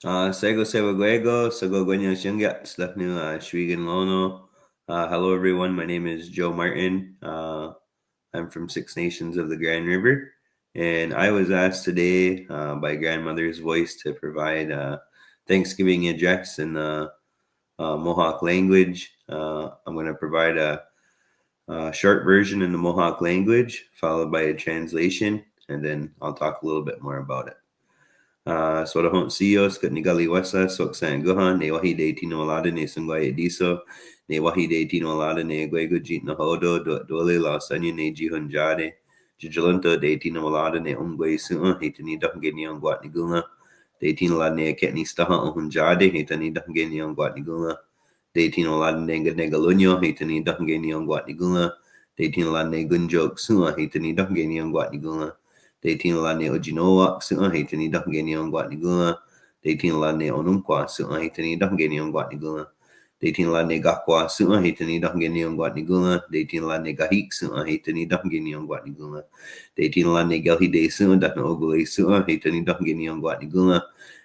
Sego Sewaguego, Sego Gwenyo Shunga, Slefnu Shwigan Lono. Hello, everyone. My name is Joe Martin. I'm from Six Nations of the Grand River. And I was asked today by Grandmother's Voice to provide Thanksgiving address in the Mohawk language. I'm going to provide a short version in the Mohawk language, followed by a translation, and then I'll talk a little bit more about it. Sorahon Sios, kat nigali wasa, sok sang guhan, ne wahi de tino alada ne sungwai ediso, ne wahi de tino alada ne guego jit no hodo, dole la sanya ne jihun jade, jijulunto de tino alada ne umgwe suun, hitani dahgeni on guat nigula, de tino alada ne ketni staha on jade, hitani dahgeni on guat nigula, de tino alada ne ganegalunyo, hitani dahgeni on guat nigula, de tino alada ne gunjok suun, hitani dahgeni on guat nigula, Deitin lane ojinoa su'a hitani dahgeni on guat nigula. Deitin lane onumqua su'a hitani dahgeni on guat nigula. Deitin lane gaqua su'a hitani dahgeni on guat nigula. Deitin lane gahik su'a hitani dahgeni on guat nigula. Deitin lane galhide su'a dahna ogule su'a hitani dahgeni on guat nigula.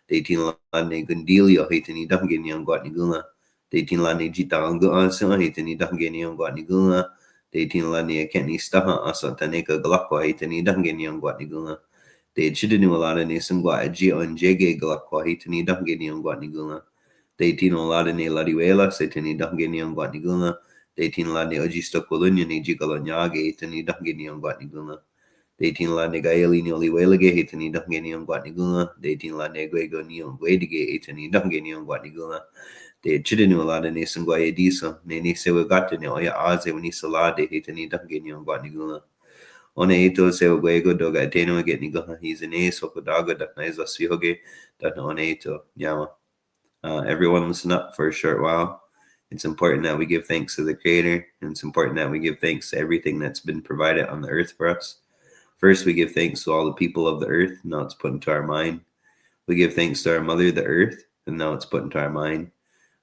Deitin lane gundilio hitani dahgeni on guat nigula. Deitin lane jita angua su'a hitani dahgeni on guat nigula. Deitin lani keni staha asa taneka galakwa hitani dahgeni on guat nigula. De chidinu alada ne sungwa aji on jege galakwa hitani dahgeni on guat nigula. Deitin alada ne ladiwela setani dahgeni on guat nigula. Deitin lani ojisto kolunya ne jigalanyage hitani dahgeni on guat nigula. Deitin lani gaeli ni oliwelege hitani dahgeni on guat nigula. Deitin lani guego ni on guedige hitani dahgeni on guat nigula. De chidinu alada ne sungwa ediso ne ni sewa gata ne oya aze wani salade hitani dahgeni on guat nigula. One ito sewa guego doga ateno get nigaha hizane sokodaga dahna iza sihoge dahna one ito yama. Everyone listen up for a short while. It's important that we give thanks to the Creator, and it's important that we give thanks to everything that's been provided on the earth for us. First, we give thanks to all the people of the earth. Now it's put into our mind. We give thanks to our mother, the earth, and now it's put into our mind.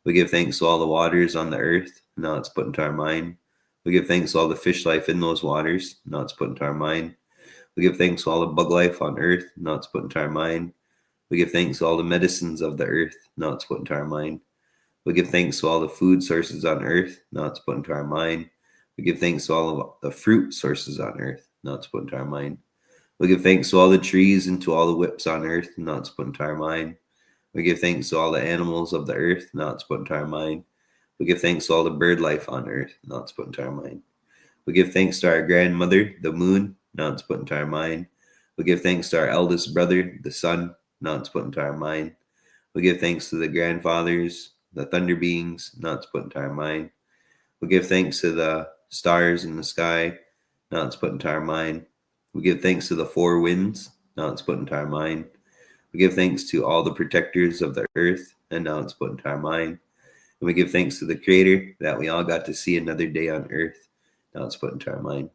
We give thanks to all the waters on the earth. Now it's put into our mind. We give thanks to all the fish life in those waters. Now it's put into our mind. We give thanks to all the bug life on earth. Now it's put into our mind. We give thanks to all the medicines of the earth. Now it's put into our mind. We give thanks to all the food sources on earth. Now it's put into our mind. We give thanks to all of the fruit sources on earth. Now it's put into our mind. We give thanks to all the trees and to all the whips on earth. Now it's put into our mind. We give thanks to all the animals of the earth. Now it's put into our mind. We give thanks to all the bird life on earth. Now it's put into our mind. We give thanks to our grandmother, the moon. Now it's put into our mind. We give thanks to our eldest brother, the sun. Now it's put into our mind. We give thanks to the grandfathers, the thunder beings. Now it's put into our mind. We give thanks to the stars in the sky. Now it's put into our mind. We give thanks to the four winds. Now it's put into our mind. We give thanks to all the protectors of the earth. And now it's put into our mind. And we give thanks to the Creator that we all got to see another day on earth. Now it's put into our mind.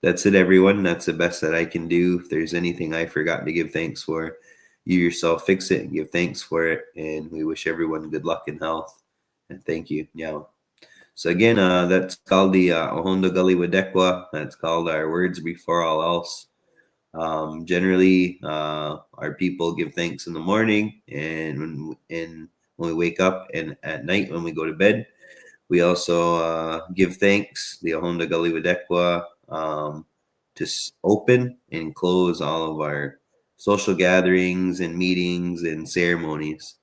That's it, everyone. That's the best that I can do. If there's anything I forgot to give thanks for, you yourself fix it and give thanks for it. And we wish everyone good luck and health. And thank you. Yeah. So again, that's called the Ohondo Gully Wadekwa. That's called our words before all else. Generally, our people give thanks in the morning and when we wake up, and at night when we go to bed. We also give thanks, the Ohondo Gully Wadekwa, to open and close all of our social gatherings and meetings and ceremonies.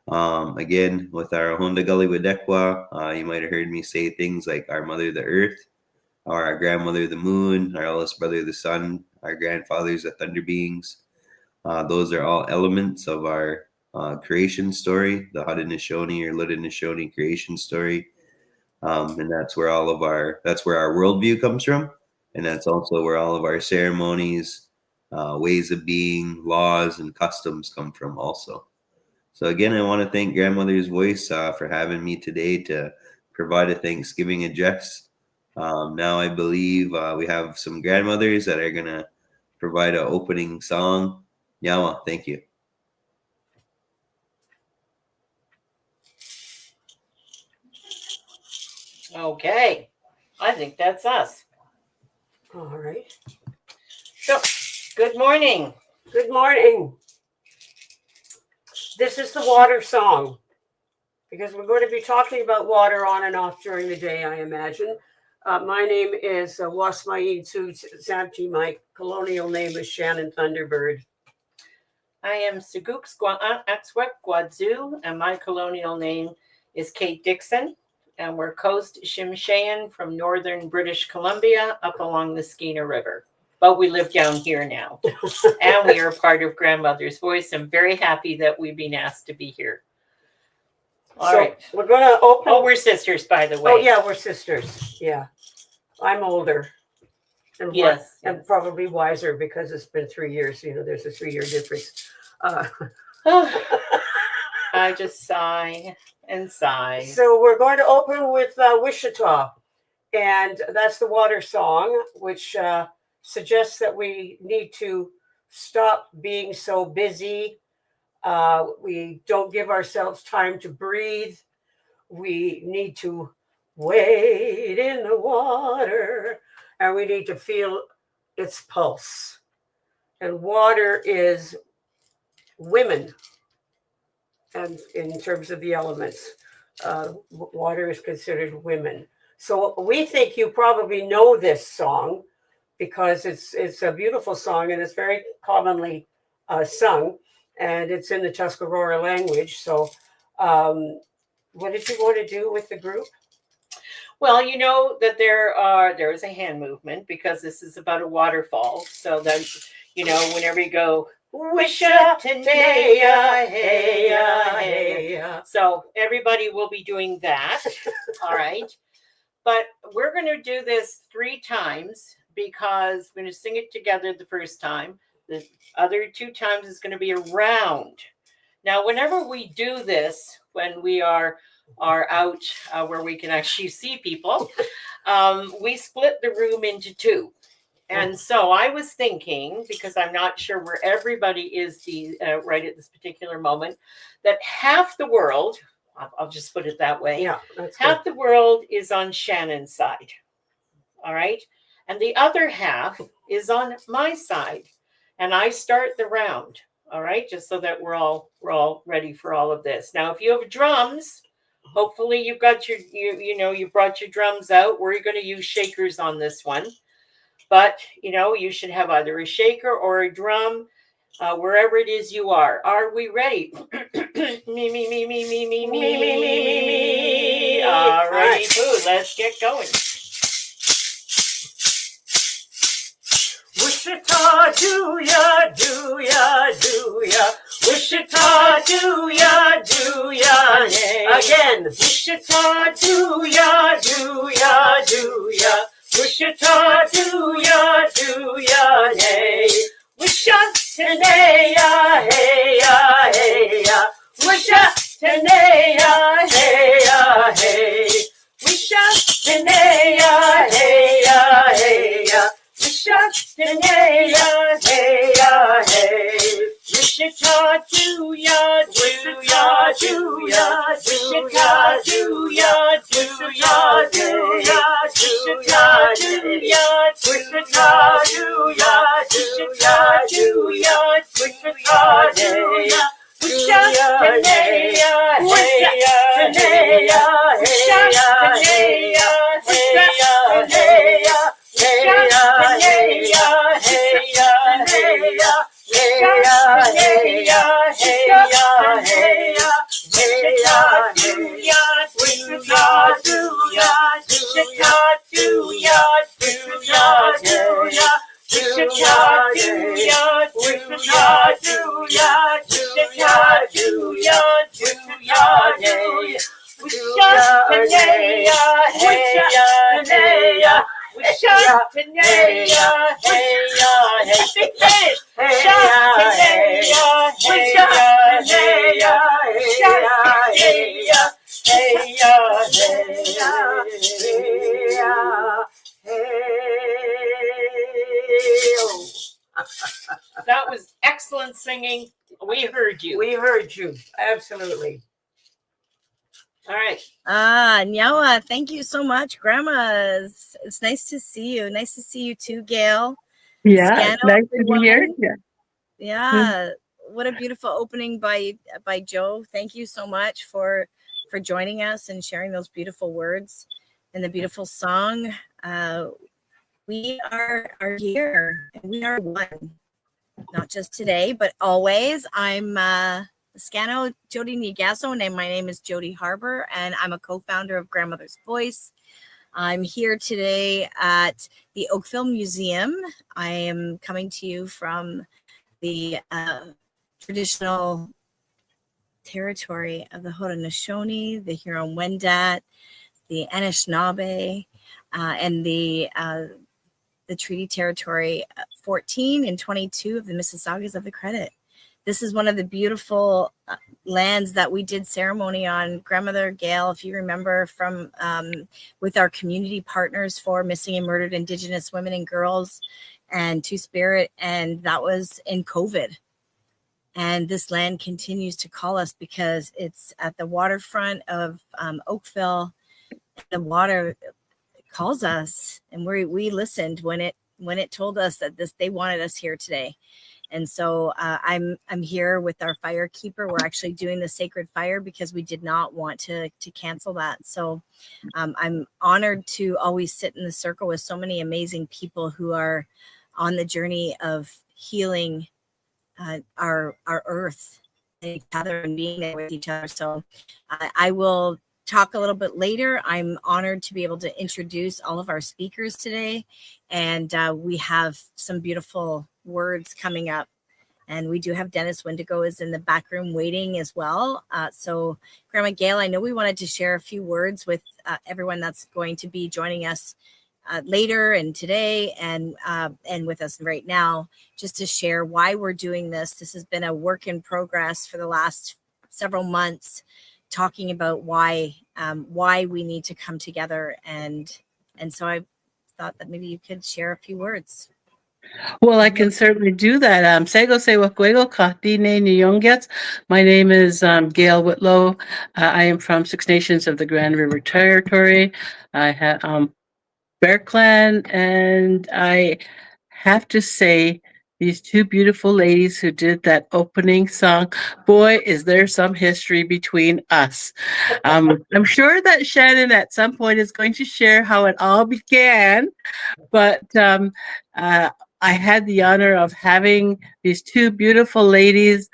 Again, with our Honda Gully Wadekwa, you might have heard me say things like our mother, the earth, or our grandmother, the moon, our eldest brother, the sun, our grandfathers, the thunder beings. Those are all elements of our creation story, the Haudenosaunee or Haudenosaunee creation story. And that's where that's where our worldview comes from. And that's also where all of our ceremonies, ways of being, laws, and customs come from also. So again, I want to thank Grandmother's Voice for having me today to provide a Thanksgiving address. Now I believe we have some grandmothers that are going to provide an opening song. Yawa, thank you. Okay. I think that's us. All right. So, good morning. Good morning. This is the water song because we're going to be talking about water on and off during the day, I imagine. My name is Wasmayin Su Samti. My colonial name is Shannon Thunderbird. I am Saguk Axwek Guadzu, and my colonial name is Kate Dixon. And we're Coast Shimshayan from northern British Columbia up along the Skeena River. But we live down here now. And we are part of Grandmother's Voice. I'm very happy that we've been asked to be here. All right. We're going to open. Oh, we're sisters, by the way. Oh, yeah, we're sisters. Yeah. I'm older. And Yes. And probably wiser because it's been 3 years. You know, there's a 3-year difference. I just sigh and sigh. So we're going to open with Wichita. And that's the water song, which suggests that we need to stop being so busy. We don't give ourselves time to breathe. We need to wade in the water, and we need to feel its pulse. And water is women, and in terms of the elements, water is considered women. So we think you probably know this song because it's a beautiful song and it's very commonly sung, and it's in the Tuscarora language. So what did you want to do with the group? Well, you know that there is a hand movement because this is about a waterfall. So that, you know, whenever you go, so everybody will be doing that. All right. But we're going to do this 3 times because we're going to sing it together the first time. The other 2 times is going to be a round. Now, whenever we do this, when we are out where we can actually see people, we split the room into 2. And so I was thinking, because I'm not sure where everybody is right at this particular moment, that half the world, I'll just put it that way, half the world is on Shannon's side. All right. And the other half is on my side. And I start the round. All right. Just so that we're all ready for all of this. Now, if you have drums, hopefully you've got you brought your drums out. We're going to use shakers on this one. But, you know, you should have either a shaker or a drum, wherever it is you are. Are we ready? me. All righty, boo. Let's get going. Wichita, do ya, do ya, do ya. Wichita, do ya, do ya. Again. Wichita, do ya, do ya, do ya. Wichita, do ya, nay. Wichita, nay, hey, hey, Wichita, nay, hey. Wichita, nay, hey, hey. Wichita, nay, hey. Wichita, do ya, do ya, do ya. Wichita, do ya, do ya, do ya. Wichita, do ya, Wichita, do ya, Wichita, do ya, Wichita, do ya. Wichita, nay, Wichita, nay, Wichita, That was excellent singing. We heard you. We heard you. Absolutely. All right. Nyawa, thank you so much, Grandma. It's nice to see you. Nice to see you too, Gail. Yeah, nice to be here. Yeah. Yeah. what a beautiful opening by Joe. Thank you so much for joining us and sharing those beautiful words and the beautiful song. We are here and we are one, not just today, but always. I'm Scano Jody Nigasso, and my name is Jody Harbour, and I'm a co-founder of Grandmother's Voice. I'm here today at the Oakville Museum. I am coming to you from the traditional territory of the Haudenosaunee, the Huron-Wendat, the Anishinaabe, and the Treaty Territory 14 and 22 of the Mississaugas of the Credit. This is one of the beautiful lands that we did ceremony on. Grandmother Gail, if you remember, from with our community partners for missing and murdered Indigenous women and girls and Two-Spirit, and that was in COVID. And this land continues to call us because it's at the waterfront of Oakville. The water calls us, and we listened when it told us that they wanted us here today. And so I'm here with our fire keeper. We're actually doing the sacred fire because we did not want to cancel that. So I'm honored to always sit in the circle with so many amazing people who are on the journey of healing our earth and gather and being there with each other. So I will talk a little bit later. I'm honored to be able to introduce all of our speakers today. And we have some beautiful words coming up. And we do have Dennis Wendigo is in the back room waiting as well. So Grandma Gail, I know we wanted to share a few words with everyone that's going to be joining us later and today and with us right now, just to share why we're doing this. This has been a work in progress for the last several months, talking about why we need to come together, and so I thought that maybe you could share a few words. Well, I can certainly do that. Sego se wakwego katine nyongets. My name is Gail Whitlow. I am from Six Nations of the Grand River Territory. I have Bear Clan, and I have to say, these two beautiful ladies who did that opening song, boy, is there some history between us. I'm sure that Shannon at some point is going to share how it all began, but I had the honor of having these two beautiful ladies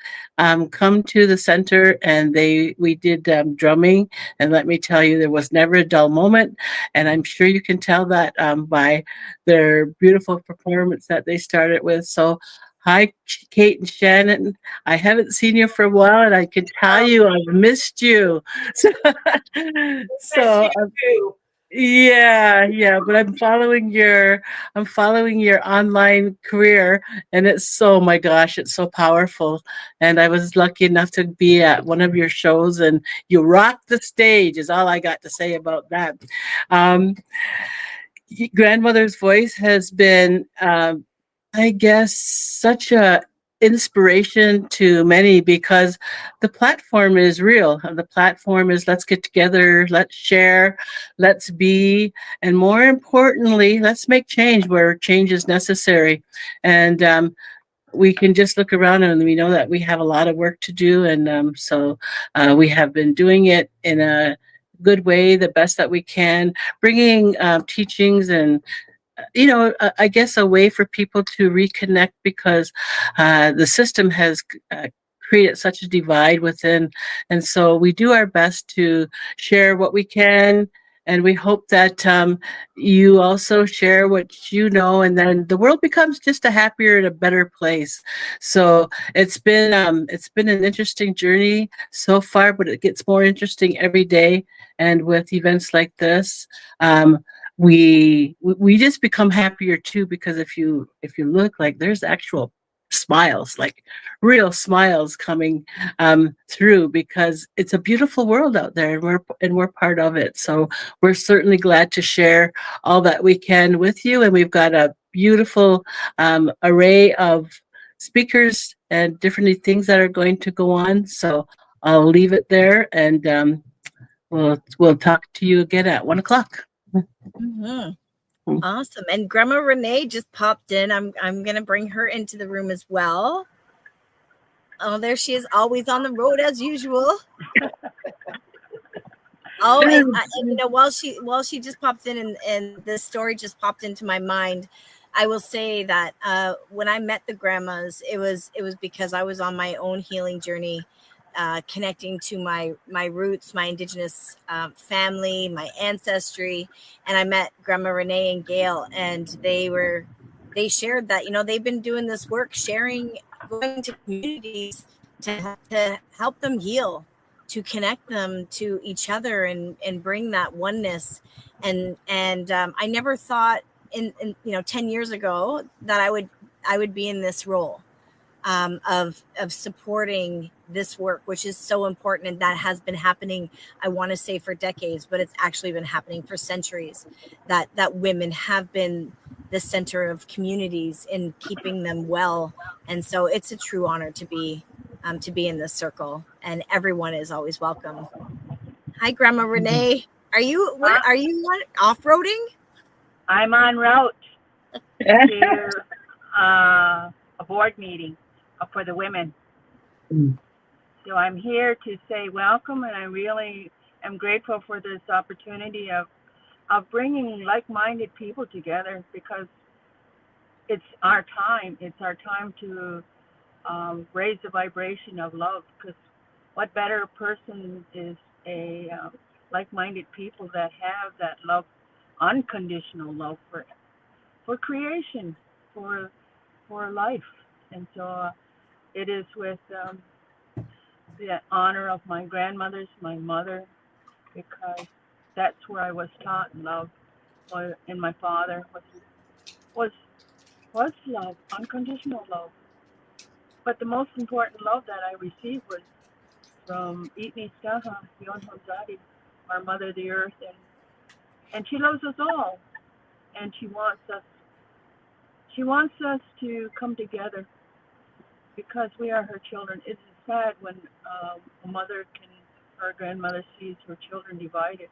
come to the center, and we did drumming. And let me tell you, there was never a dull moment. And I'm sure you can tell that by their beautiful performance that they started with. So, hi, Kate and Shannon. I haven't seen you for a while, and I can tell you I've missed you. So, yeah, but I'm following your online career, and it's so, my gosh, it's so powerful. And I was lucky enough to be at one of your shows, and you rocked the stage is all I got to say about that. Grandmother's Voice has been I guess such a inspiration to many because the platform is real. The platform is let's get together, let's share, let's be, and more importantly, let's make change where change is necessary. And we can just look around and we know that we have a lot of work to do. And so we have been doing it in a good way, the best that we can, bringing teachings and I guess a way for people to reconnect because the system has created such a divide within. And so we do our best to share what we can. And we hope that you also share what you know, and then the world becomes just a happier and a better place. So it's been an interesting journey so far, but it gets more interesting every day. And with events like this, we just become happier too, because if you look, like, there's actual smiles, like real smiles coming through, because it's a beautiful world out there, and we're part of it. So we're certainly glad to share all that we can with you, and we've got a beautiful array of speakers and different things that are going to go on. So I'll leave it there, and we'll talk to you again at 1:00. Mm-hmm. Awesome. And Grandma Renee just popped in. I'm going to bring her into the room as well. Oh, there she is, always on the road as usual. Oh, and you know, while she just popped in, and this story just popped into my mind, I will say that when I met the grandmas, it was because I was on my own healing journey, connecting to my roots, my indigenous family, my ancestry, and I met Grandma Renee and Gail, and they shared that, you know, they've been doing this work, sharing, going to communities to help them heal, to connect them to each other, and bring that oneness. And I never thought in 10 years ago that I would be in this role, of supporting this work, which is so important, and that has been happening, I want to say, for decades, but it's actually been happening for centuries, that women have been the center of communities in keeping them well. And so it's a true honor to be in this circle, and everyone is always welcome. Hi, Grandma Renee. Are you off-roading? I'm en route to a board meeting for the women. So I'm here to say welcome, and I really am grateful for this opportunity of bringing like-minded people together, because it's our time. It's our time to raise the vibration of love, because what better person is a like-minded people that have that love, unconditional love for creation, for life. And so it is with the honor of my grandmothers, my mother, because that's where I was taught love, and my father was love, unconditional love. But the most important love that I received was from Itni Staha, Yon Honzadi, our Mother the Earth, and she loves us all, and she wants us to come together, because we are her children. It's sad when a mother or a grandmother sees her children divided.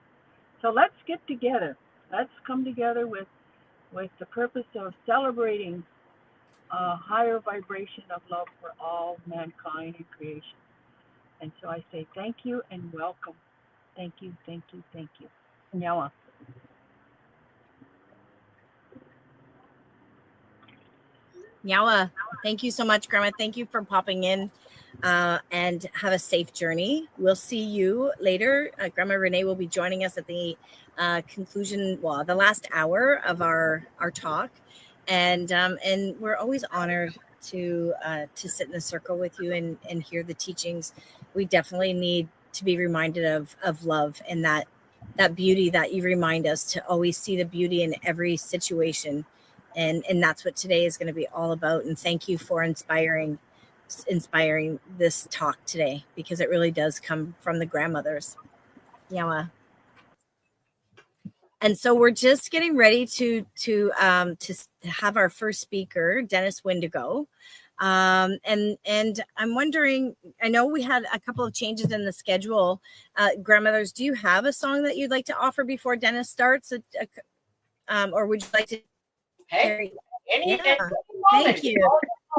So let's get together. Let's come together with the purpose of celebrating a higher vibration of love for all mankind and creation. And so I say thank you and welcome. Thank you, thank you, thank you. Nyawa. Nyawa, thank you so much, Grandma. Thank you for popping in, and have a safe journey. We'll see you later. Grandma Renee will be joining us at the conclusion, the last hour of our talk. And we're always honored to sit in the circle with you and hear the teachings. We definitely need to be reminded of love, and that beauty that you remind us to always see the beauty in every situation. And that's what today is going to be all about. And thank you for inspiring this talk today, because it really does come from the grandmothers. Yeah. And so we're just getting ready to have our first speaker, Dennis Wendigo. And I'm wondering, I know we had a couple of changes in the schedule. Grandmothers, do you have a song that you'd like to offer before Dennis starts? Or would you like to? Hey, thank you.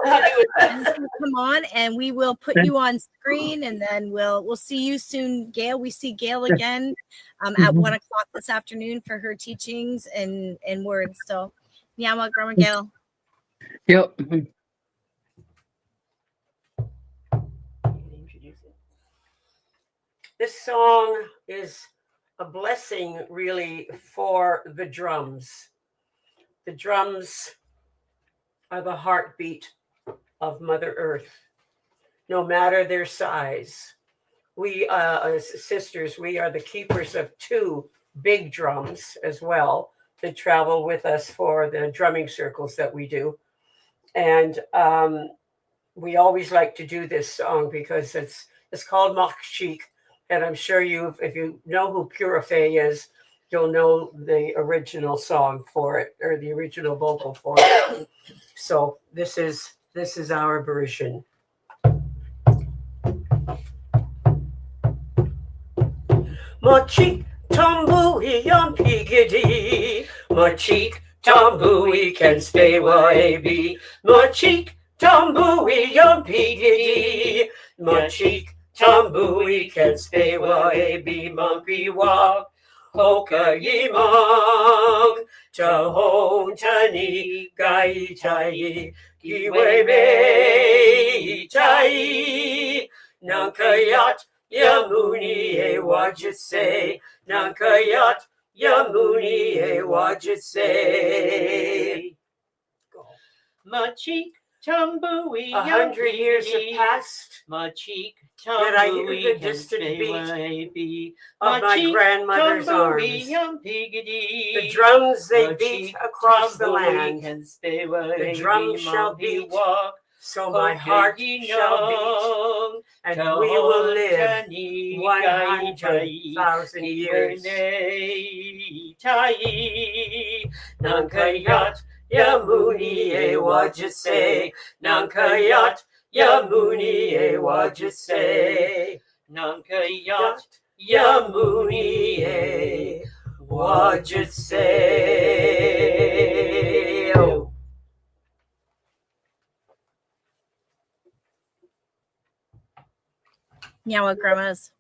Come on, and we will put you on screen, and then we'll see you soon, Gail. We see Gail again at 1 o'clock this afternoon for her teachings and words. So, Nyama, Grandma Gail. Yep. This song is a blessing, really, for the drums. The drums are the heartbeat of Mother Earth, no matter their size. We, as sisters, we are the keepers of two big drums as well that travel with us for the drumming circles that we do. And we always like to do this song because it's called Makshik. And I'm sure if you know who Purify is, you'll know the original song for it, or the original vocal for it. So this is our version. Machik tambui on piggy, Machik tambui can stay wabi, Machik Tumbui yumpigidi, machik tumbui can stay wa be mumpy walk. Hoka yimong, chahong chani, gai chai, kiwe me chai, nankayat, yamuni e wajise, nankayat, yamuni e wajise. Machik tumbui 100 years have passed, Machik yet I hear tumbui the can distant stay beat way of my grandmother's arms. The drums they beat across the land. The drums shall beat, so my heart shall beat, and we will live 100,000 years. Nankayat Yamuni e wajise, Nankayat Yamuni e wajise, Nankayat Yamuni e wajise. Oh. Nyawa grandmas,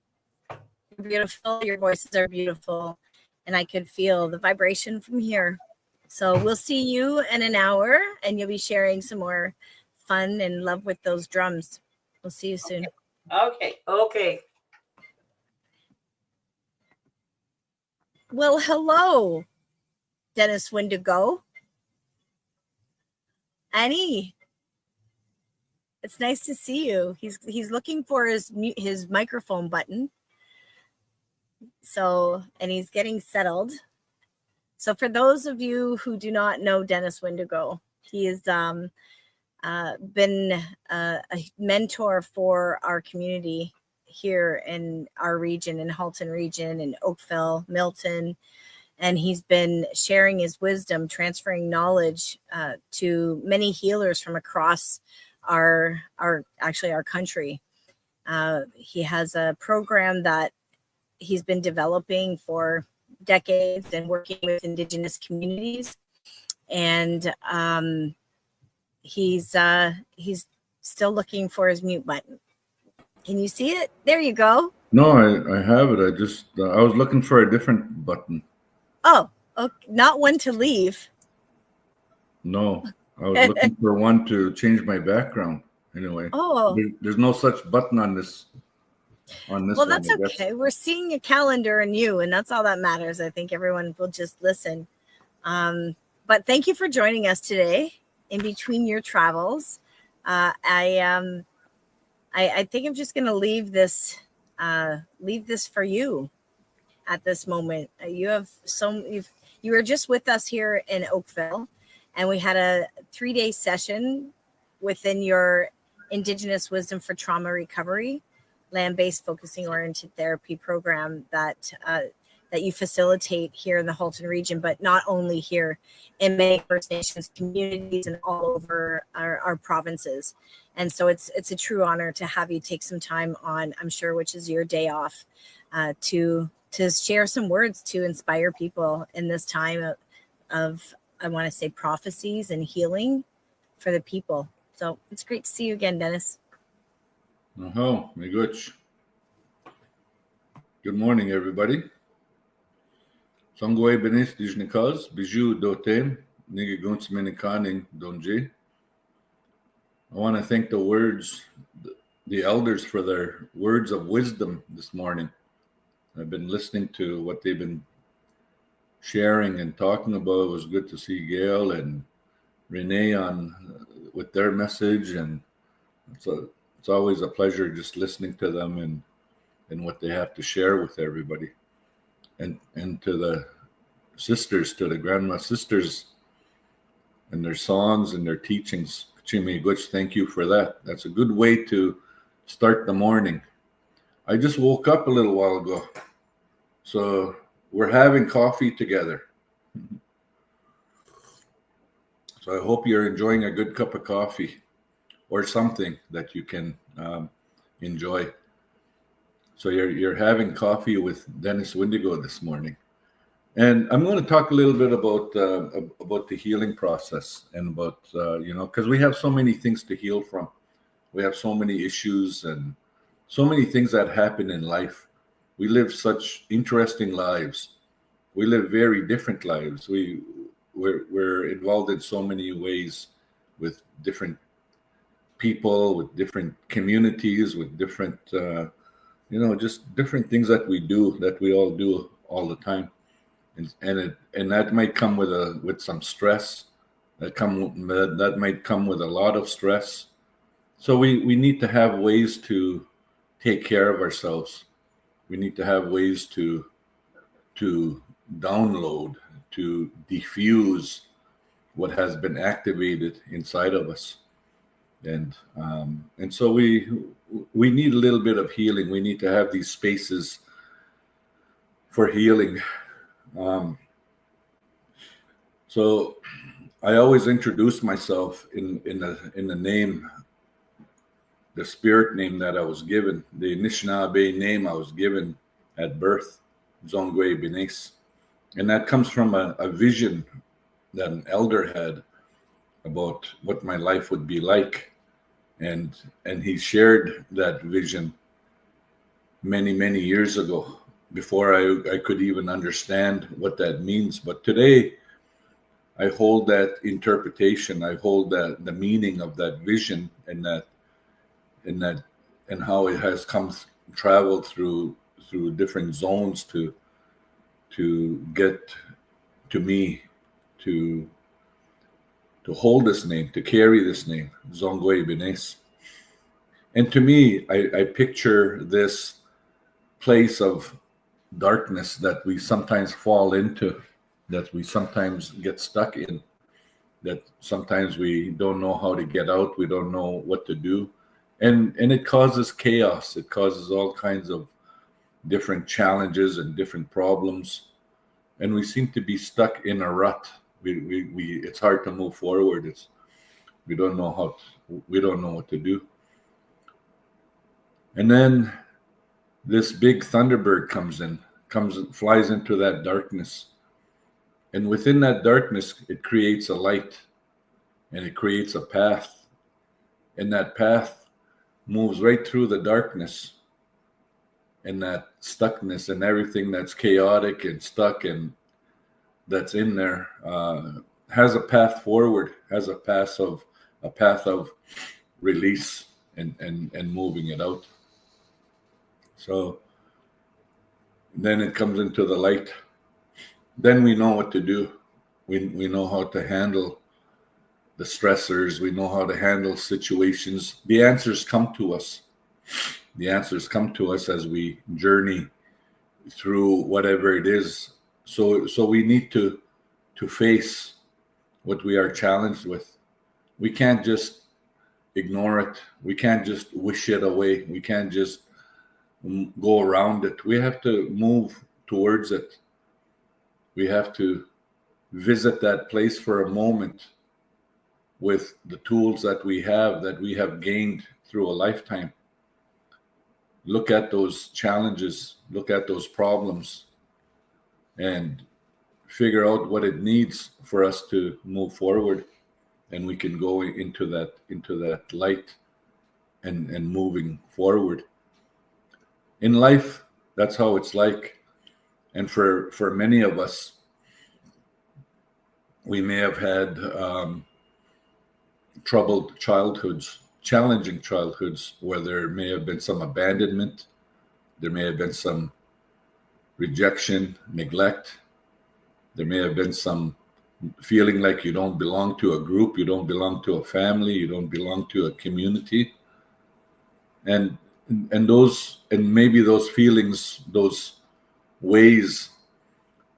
you're beautiful. Your voices are beautiful, and I could feel the vibration from here. So we'll see you in an hour, and you'll be sharing some more fun and love with those drums. We'll see you soon. Okay. Well, hello, Dennis Wendigo. Annie, it's nice to see you. He's looking for his microphone button. So, and he's getting settled. So for those of you who do not know Dennis Wendigo, he has been a mentor for our community here in our region, in Halton region, in Oakville, Milton. And he's been sharing his wisdom, transferring knowledge to many healers from across our country. He has a program that he's been developing for decades and working with Indigenous communities. And he's still looking for his mute button. Can you see it? There you go. No, I have it. I just I was looking for a different button. Oh, okay. Not one to leave. No, I was looking for one to change my background. Anyway, there's no such button on this. Well, that's okay. We're seeing a calendar and you, and that's all that matters. I think everyone will just listen. But thank you for joining us today in between your travels. I think I'm just going to leave this for you at this moment. You were just with us here in Oakville, and we had a 3-day session within your Indigenous Wisdom for Trauma Recovery, land-based focusing oriented therapy program that you facilitate here in the Halton region, but not only here, in many First Nations communities and all over our provinces. And so it's a true honor to have you take some time on, I'm sure, which is your day off, to share some words to inspire people in this time of I want to say prophecies and healing for the people. So it's great to see you again, Dennis. Good morning, everybody. Songwe benis dijnikaz, biju dotem, nigi guns minikaning donji. I want to thank the elders for their words of wisdom this morning. I've been listening to what they've been sharing and talking about. It was good to see Gail and Renee with their message, and it's always a pleasure just listening to them and what they have to share with everybody, and to the sisters, to the grandma sisters, and their songs and their teachings. Chimi Guch, thank you for that. That's a good way to start the morning. I just woke up a little while ago, so we're having coffee together. So I hope you're enjoying a good cup of coffee or something that you can enjoy. So you're having coffee with Dennis Wendigo this morning. And I'm going to talk a little bit about the healing process and about because we have so many things to heal from. We have so many issues and so many things that happen in life. We live such interesting lives. We live very different lives. We're involved in so many ways with different people, with different communities, with different just different things that we all do all the time. And that might come with some stress. That might come with a lot of stress. So we need to have ways to take care of ourselves. We need to have ways to download, to diffuse what has been activated inside of us. And so we need a little bit of healing. We need to have these spaces for healing. So I always introduce myself in the name, the spirit name that I was given, the Anishinaabe name I was given at birth, Zongwe Bines. And that comes from a vision that an elder had about what my life would be like. And he shared that vision many, many years ago, before I could even understand what that means. But today, I hold that interpretation. I hold that the meaning of that vision and how it has traveled through different zones to get to me, to hold this name, to carry this name, Zongwe Bines. And to me, I picture this place of darkness that we sometimes fall into, that we sometimes get stuck in, that sometimes we don't know how to get out, we don't know what to do. And it causes chaos. It causes all kinds of different challenges and different problems. And we seem to be stuck in a rut. It's hard to move forward. We don't know what to do. And then this big thunderbird flies into that darkness. And within that darkness, it creates a light, and it creates a path. And that path moves right through the darkness and that stuckness and everything that's chaotic and stuck and that's in there, has a path forward, has a path of release and moving it out. So then it comes into the light. Then we know what to do. We know how to handle the stressors. We know how to handle situations. The answers come to us. The answers come to us as we journey through whatever it is. So we need to face what we are challenged with. We can't just ignore it. We can't just wish it away. We can't just go around it. We have to move towards it. We have to visit that place for a moment with the tools that we have gained through a lifetime. Look at those challenges, look at those problems, and figure out what it needs for us to move forward. And we can go into that light and moving forward. In life, that's how it's like. And for many of us, we may have had troubled childhoods, challenging childhoods, where there may have been some abandonment, there may have been some rejection, neglect, there may have been some feeling like you don't belong to a group, you don't belong to a family, you don't belong to a community. And maybe those feelings, those ways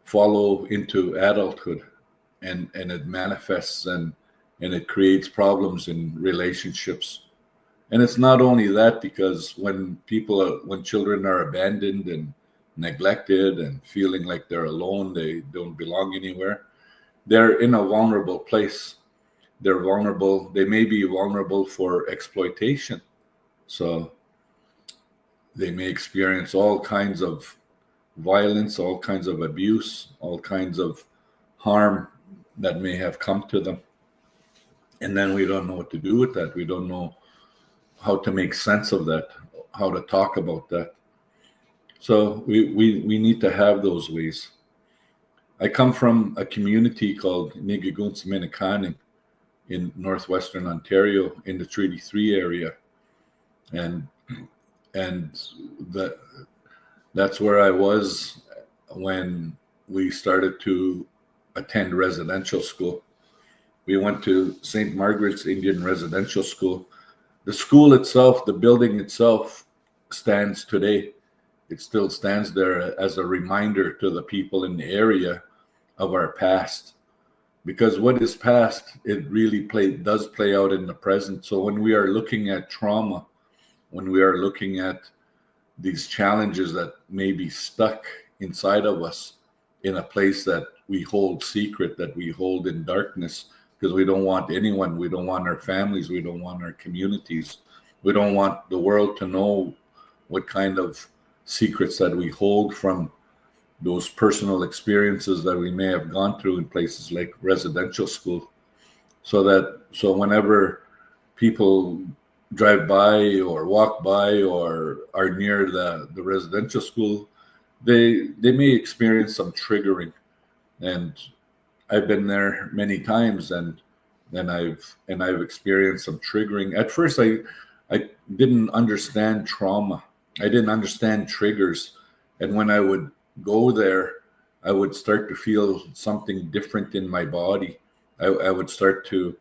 follow into adulthood, and it manifests and it creates problems in relationships. And it's not only that, because when children are abandoned and neglected and feeling like they're alone, they don't belong anywhere, they're in a vulnerable place. They're vulnerable. They may be vulnerable for exploitation. So they may experience all kinds of violence, all kinds of abuse, all kinds of harm that may have come to them. And then we don't know what to do with that. We don't know how to make sense of that, how to talk about that. So we need to have those ways. I come from a community called Nigigunts in northwestern Ontario in the Treaty 3 area. And that's where I was when we started to attend residential school. We went to St. Margaret's Indian Residential School. The school itself, the building itself, stands today. It still stands there as a reminder to the people in the area of our past. Because what is past, it really does play out in the present. So when we are looking at trauma, when we are looking at these challenges that may be stuck inside of us in a place that we hold secret, that we hold in darkness, because we don't want anyone, we don't want our families, we don't want our communities, we don't want the world to know what kind of secrets that we hold from those personal experiences that we may have gone through in places like residential school. So whenever people drive by or walk by or are near the residential school, they may experience some triggering. And I've been there many times, and I've experienced some triggering. At first, I didn't understand trauma. I didn't understand triggers, and when I would go there, I would start to feel something different in my body. I would start to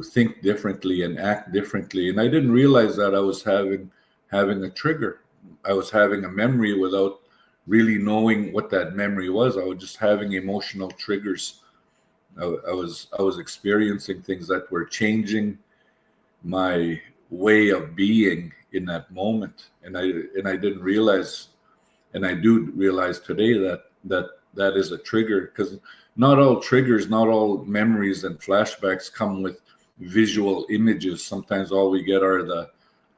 think differently and act differently, and I didn't realize that I was having a trigger. I was having a memory without really knowing what that memory was. I was just having emotional triggers. I was experiencing things that were changing my way of being in that moment, and I didn't realize, and I do realize today that is a trigger, because not all triggers, not all memories and flashbacks come with visual images. Sometimes all we get are the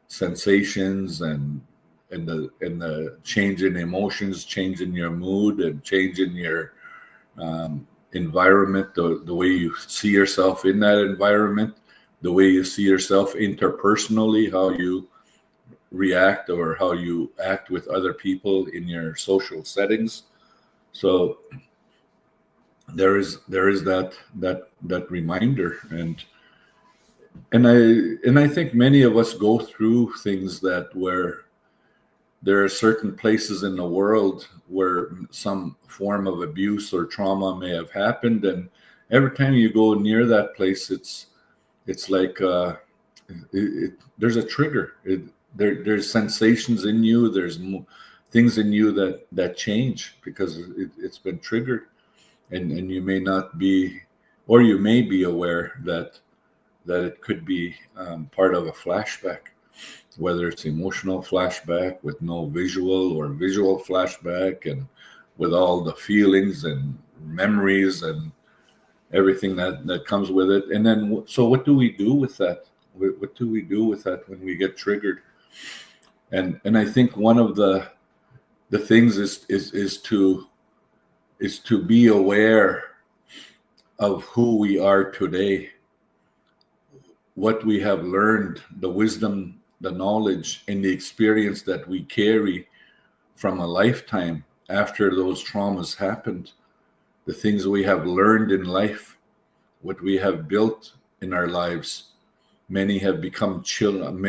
sensations and the change in emotions, change in your mood, and change in your environment, the way you see yourself in that environment, the way you see yourself interpersonally, how you react or how you act with other people in your social settings. So there is that reminder, and I think many of us go through things where there are certain places in the world where some form of abuse or trauma may have happened, and every time you go near that place, it's like there's a trigger. There's sensations in you. There's things in you that change because it's been triggered, and you may not be, or you may be aware that it could be part of a flashback, whether it's emotional flashback with no visual or visual flashback, and with all the feelings and memories and everything that comes with it. And then, so what do we do with that? What do we do with that when we get triggered? And I think one of the things is to be aware of who we are today, what we have learned, the wisdom, the knowledge, and the experience that we carry from a lifetime after those traumas happened, the things we have learned in life, what we have built in our lives. Many have become children,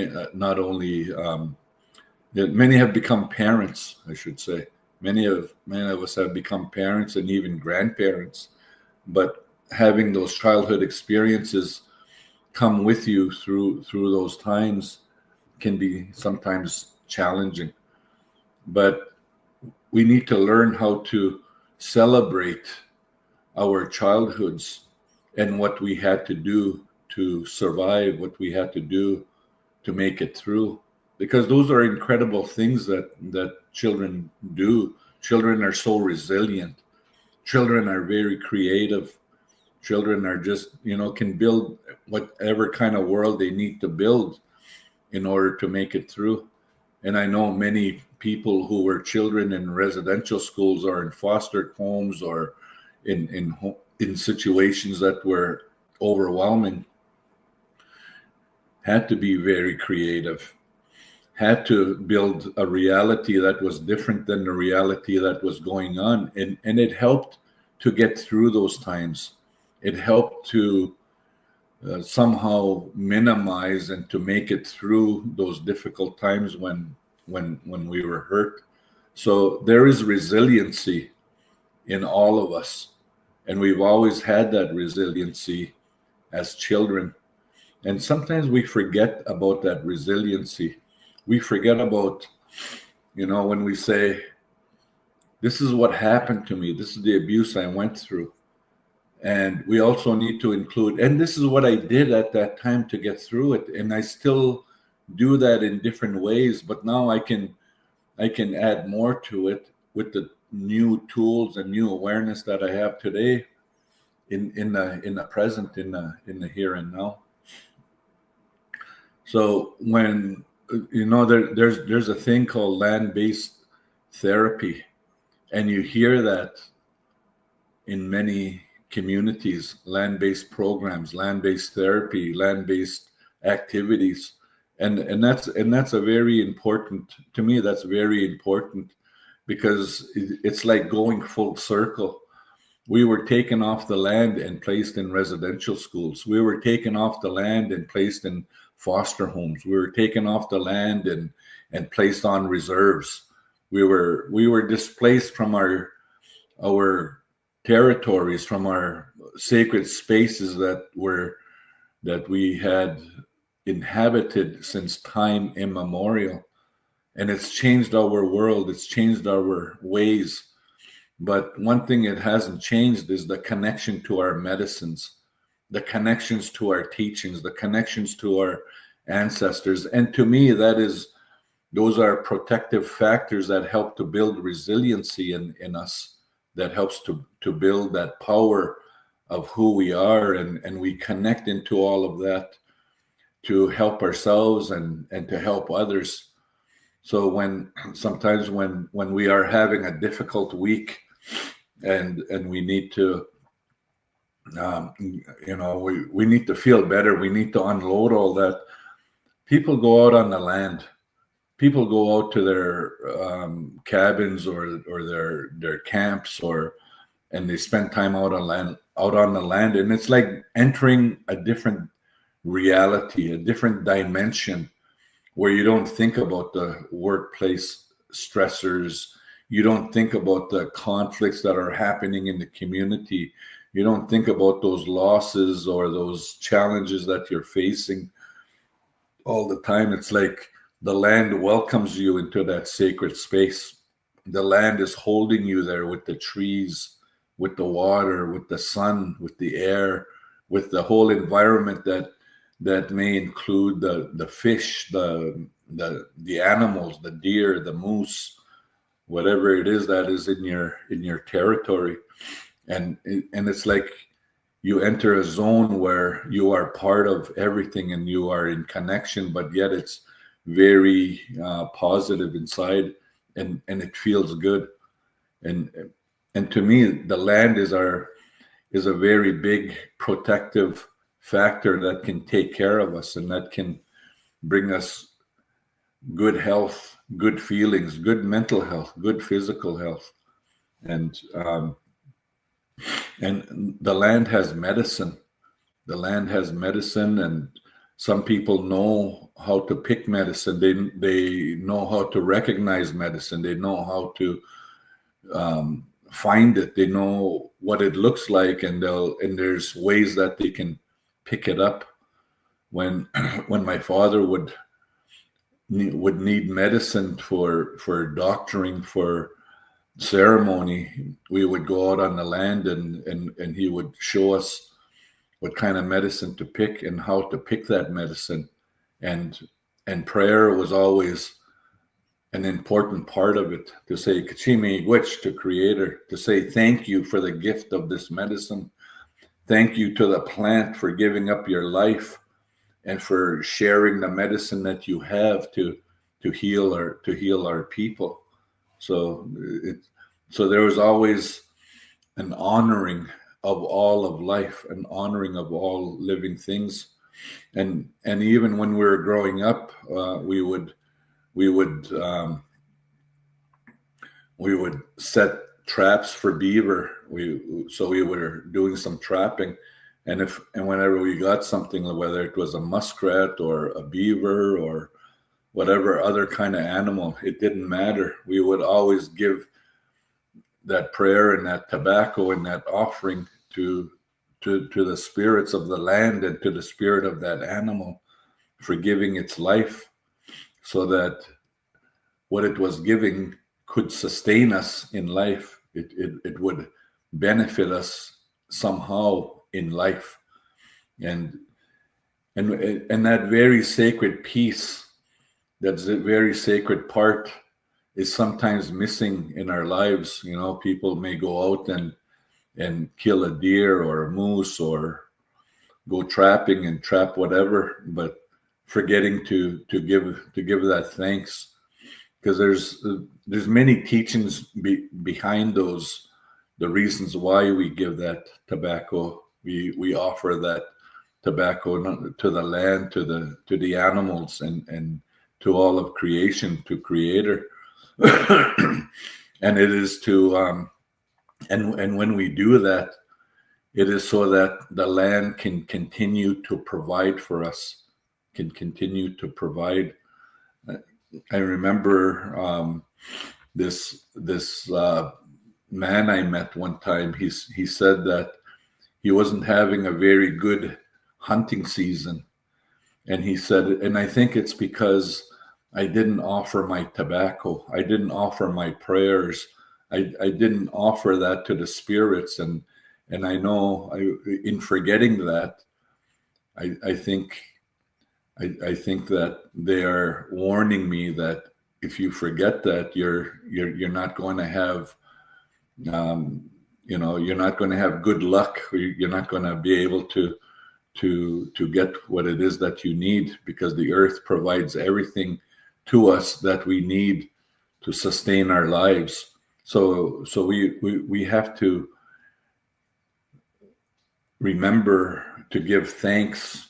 many have become parents, I should say. Many of us have become parents and even grandparents, but having those childhood experiences come with you through those times can be sometimes challenging. But we need to learn how to celebrate our childhoods and what we had to do to survive, what we had to do to make it through, because those are incredible things that children do. Children are so resilient. Children are very creative. Children are just, can build whatever kind of world they need to build in order to make it through. And I know many people who were children in residential schools or in foster homes or in situations that were overwhelming, had to be very creative, had to build a reality that was different than the reality that was going on. And it helped to get through those times. It helped to somehow minimize and to make it through those difficult times when we were hurt. So there is resiliency in all of us, and we've always had that resiliency as children. And sometimes we forget about that resiliency. We forget about, when we say, this is what happened to me, this is the abuse I went through. And we also need to include, and this is what I did at that time to get through it. And I still do that in different ways, but now I can add more to it with the new tools and new awareness that I have today in the present, in the here and now. So when there's a thing called land-based therapy, and you hear that in many communities, land-based programs, land-based therapy, land-based activities, and that's a very important, to me, that's very important, because it's like going full circle. We were taken off the land and placed in residential schools. We were taken off the land and placed in foster homes. We were taken off the land and placed on reserves. We were displaced from our territories, from our sacred spaces that we had inhabited since time immemorial. And it's changed our world. It's changed our ways. But one thing it hasn't changed is the connection to our medicines, the connections to our teachings, the connections to our ancestors. And to me, those are protective factors that help to build resiliency in us, that helps to build that power of who we are. And we connect into all of that to help ourselves and to help others. So sometimes when we are having a difficult week and we need to, we need to feel better, we need to unload all that, people go out on the land. People go out to their cabins or their camps, and they spend time out on the land, and it's like entering a different reality, a different dimension, where you don't think about the workplace stressors, you don't think about the conflicts that are happening in the community, you don't think about those losses or those challenges that you're facing all the time. It's like the land welcomes you into that sacred space. The land is holding you there with the trees, with the water, with the sun, with the air, with the whole environment that may include the fish, the animals, the deer, the moose, whatever it is that is in your territory. And it's like you enter a zone where you are part of everything and you are in connection, but yet it's very positive inside, and it feels good. And to me, the land is a very big protective factor that can take care of us, and that can bring us good health, good feelings, good mental health, good physical health. And the land has medicine. The land has medicine, and some people know how to pick medicine. They know how to recognize medicine. They know how to find it. They know what it looks like, and there's ways that they can pick it up. When my father would need medicine for doctoring, for ceremony, we would go out on the land and he would show us what kind of medicine to pick and how to pick that medicine. And prayer was always an important part of it, to say Kachimi Gwich to Creator, to say thank you for the gift of this medicine. Thank you to the plant for giving up your life and for sharing the medicine that you have to heal our people. So there was always an honoring of all of life, an honoring of all living things, and even when we were growing up, we would set traps for beaver. We were doing some trapping, and whenever we got something, whether it was a muskrat or a beaver or whatever other kind of animal, it didn't matter. We would always give that prayer and that tobacco and that offering to the spirits of the land and to the spirit of that animal for giving its life, so that what it was giving could sustain us in life. It would benefit us somehow in life, and that very sacred piece, that's a very sacred part, is sometimes missing in our lives. People may go out and kill a deer or a moose or go trapping and trap whatever, but forgetting to give that thanks, because there's many teachings behind those, the reasons why we give that tobacco. We offer that tobacco to the land, to the animals, and to all of creation, to Creator. And it is to and when we do that, it is so that the land can continue to provide for us, can continue to provide. I remember this man I met one time. He said that he wasn't having a very good hunting season, and he said, and I think it's because I didn't offer my tobacco, I didn't offer my prayers, I didn't offer that to the spirits, and I know in forgetting that, I think that they are warning me that if you forget that, you're not going to have, you're not going to have good luck. You're not going to be able to get what it is that you need, because the earth provides everything to us that we need to sustain our lives. So we have to remember to give thanks,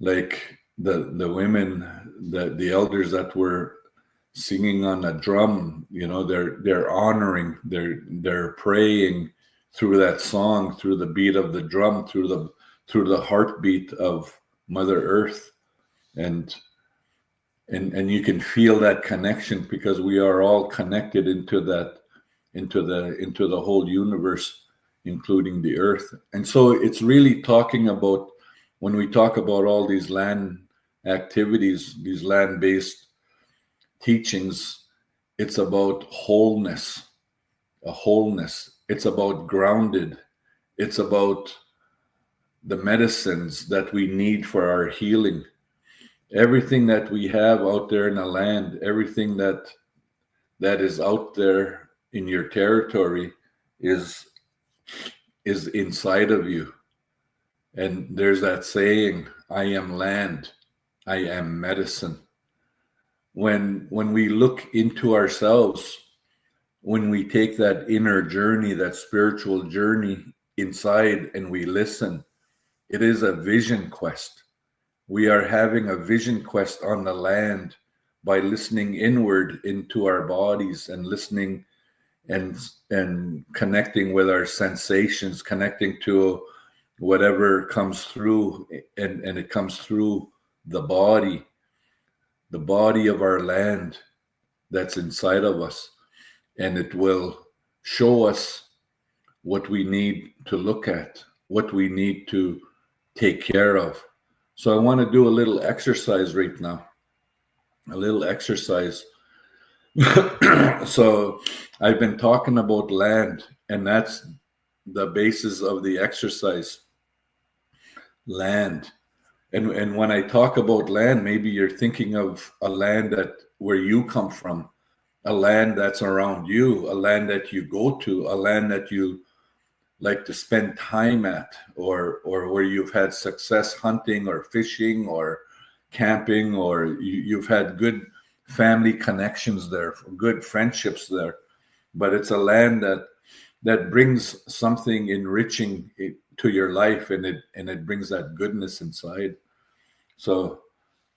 like the women, the elders that were singing on a drum. They're honoring, they're praying through that song, through the beat of the drum, through the heartbeat of Mother Earth, and you can feel that connection, because we are all connected into the whole universe, including the earth. And so it's really talking about, when we talk about all these land activities, these land-based teachings, it's about wholeness, a wholeness. It's about grounded. It's about the medicines that we need for our healing. Everything that we have out there in the land, everything that is out there in your territory is inside of you. And there's that saying, I am land, I am medicine. When we look into ourselves, when we take that inner journey, that spiritual journey inside, and we listen, it is a vision quest. We are having a vision quest on the land by listening inward into our bodies, and listening and connecting with our sensations, connecting to whatever comes through, and it comes through the body of our land that's inside of us, and it will show us what we need to look at, what we need to take care of. So I want to do a little exercise right now, a little exercise. So I've been talking about land, and that's the basis of the exercise. Land. And when I talk about land, maybe you're thinking of a land where you come from, a land that's around you, a land that you go to, a land that you like to spend time at, or where you've had success hunting or fishing or camping, or you've had good family connections there, good friendships there. But it's a land that brings something enriching to your life, and it brings that goodness inside. So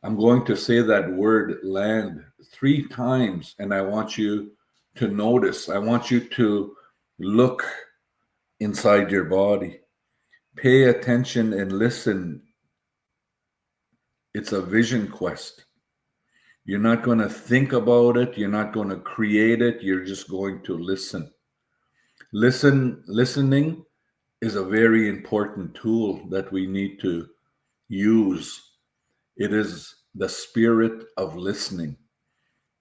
I'm going to say that word land 3 times, and I want you to notice. I want you to look inside your body. Pay attention and listen. It's a vision quest. You're not going to think about it. You're not going to create it. You're just going to listen. Listening is a very important tool that we need to use. It is the spirit of listening.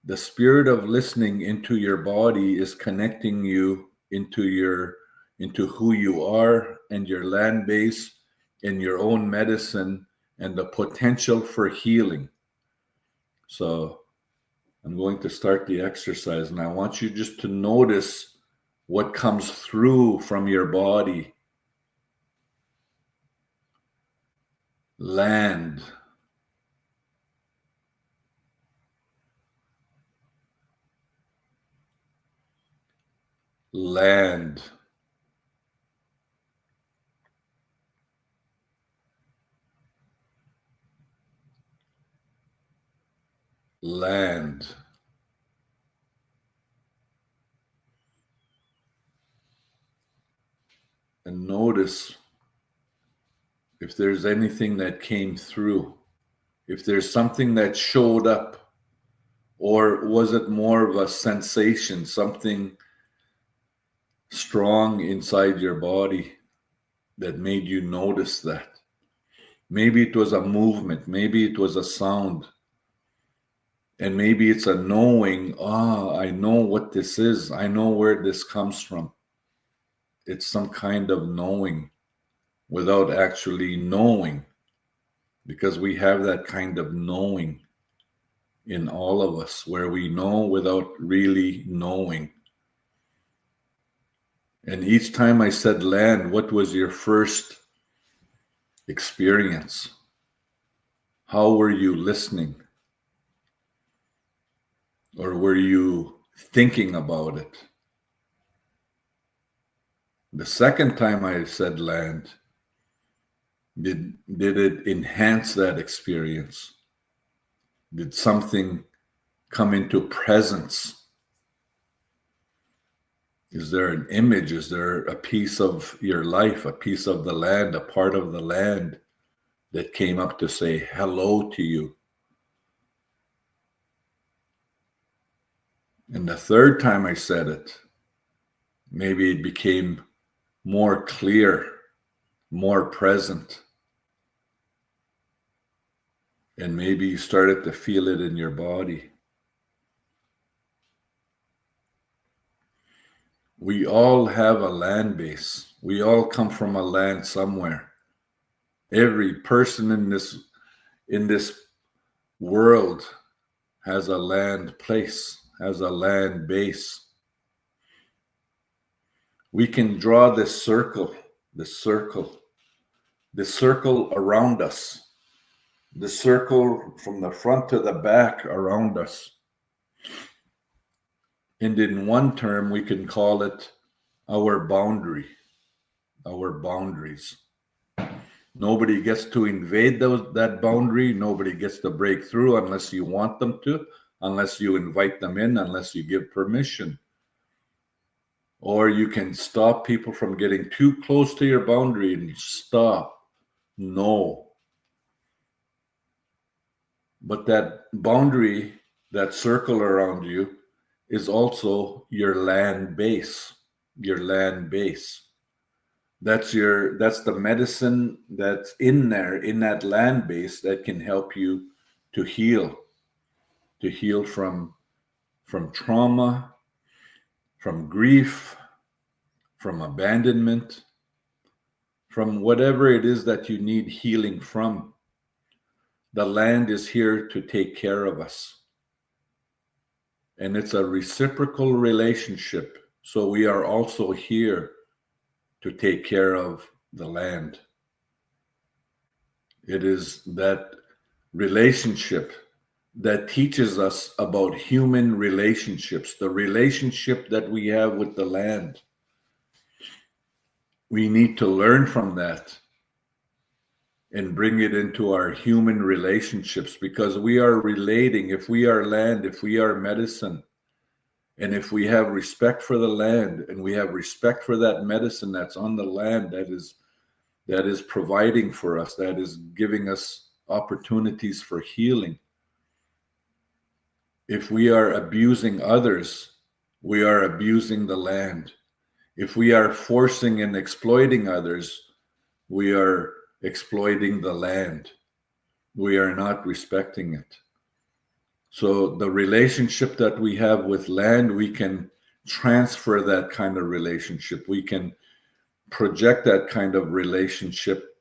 The spirit of listening into your body is connecting you into who you are and your land base and your own medicine and the potential for healing. So I'm going to start the exercise, and I want you just to notice what comes through from your body. Land. Land. Land. And notice if there's anything that came through, if there's something that showed up, or was it more of a sensation, something strong inside your body that made you notice that? Maybe it was a movement, maybe it was a sound, and maybe it's a knowing, I know what this is, I know where this comes from. It's some kind of knowing without actually knowing, because we have that kind of knowing in all of us, where we know without really knowing. And each time I said land, what was your first experience? How were you listening? Or were you thinking about it? The second time I said land, did it enhance that experience? Did something come into presence? Is there an image? Is there a piece of your life, a piece of the land, a part of the land that came up to say hello to you? And the third time I said it, maybe it became more clear, more present. And maybe you started to feel it in your body. We all have a land base. We all come from a land somewhere. Every person in this world has a land place, has a land base. We can draw this circle around us, the circle from the front to the back around us. And in one term, we can call it our boundary, our boundaries. Nobody gets to invade that boundary. Nobody gets to break through unless you want them to, unless you invite them in, unless you give permission. Or you can stop people from getting too close to your boundary and stop. No. But that boundary, that circle around you, is also your land base. Your land base. That's the medicine that's in there, in that land base, that can help you to heal from trauma, from grief, from abandonment, from whatever it is that you need healing from. The land is here to take care of us. And it's a reciprocal relationship. So we are also here to take care of the land. It is that relationship that teaches us about human relationships, the relationship that we have with the land. We need to learn from that and bring it into our human relationships, because we are relating. If we are land, if we are medicine, and if we have respect for the land and we have respect for that medicine that's on the land, that is providing for us, that is giving us opportunities for healing. If we are abusing others, we are abusing the land. If we are forcing and exploiting others, we are exploiting the land. We are not respecting it. So the relationship that we have with land, we can transfer that kind of relationship. We can project that kind of relationship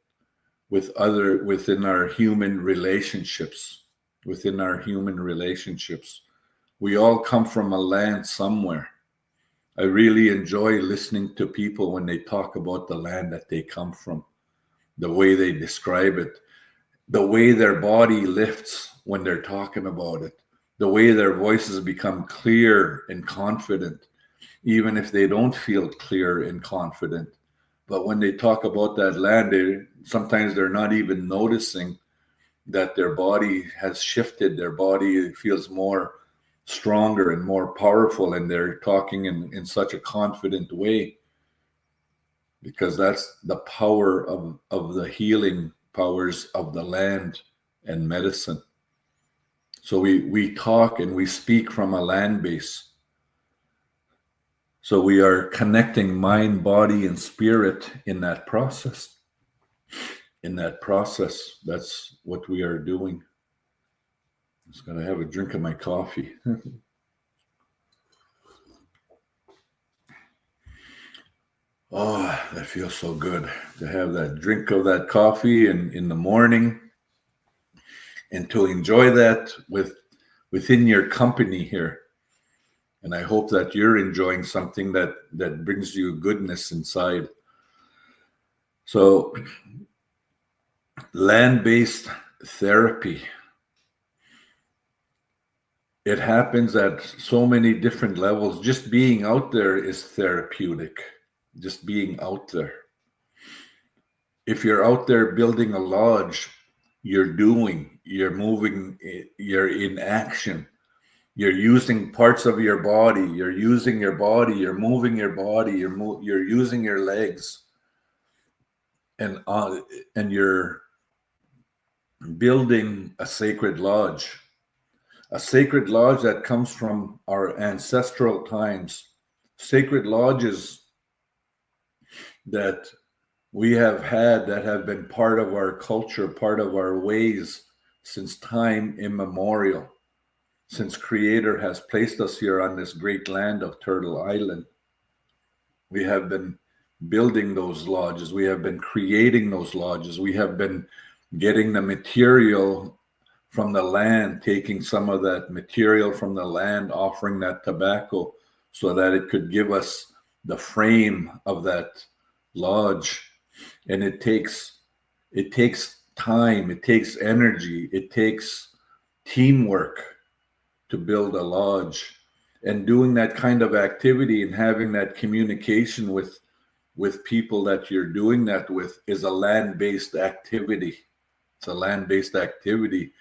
within our human relationships. Within our human relationships. We all come from a land somewhere. I really enjoy listening to people when they talk about the land that they come from, the way they describe it, the way their body lifts when they're talking about it, the way their voices become clear and confident, even if they don't feel clear and confident. But when they talk about that land, sometimes they're not even noticing that their body has shifted. Their body feels more stronger and more powerful, and they're talking in such a confident way, because that's the power of the healing powers of the land and medicine. So we talk and we speak from a land base. So we are connecting mind, body, and spirit in that process. In that process, that's what we are doing. I'm just going to have a drink of my coffee. Oh, that feels so good to have that drink of that coffee in the morning, and to enjoy that within your company here. And I hope that you're enjoying something that brings you goodness inside. So, land-based therapy. It happens at so many different levels. Just being out there is therapeutic. Just being out there. If you're out there building a lodge, you're moving, you're in action. You're using parts of your body. You're using your body. You're moving your body. You're using your legs, and you're building a sacred lodge. A sacred lodge that comes from our ancestral times. Sacred lodges that we have had, that have been part of our culture, part of our ways since time immemorial. Since Creator has placed us here on this great land of Turtle Island, we have been building those lodges. We have been creating those lodges. We have been getting the material from the land, taking some of that material from the land, offering that tobacco so that it could give us the frame of that lodge. And it takes time, it takes energy, it takes teamwork to build a lodge. And doing that kind of activity and having that communication with people that you're doing that with is a land-based activity. It's a land-based activity.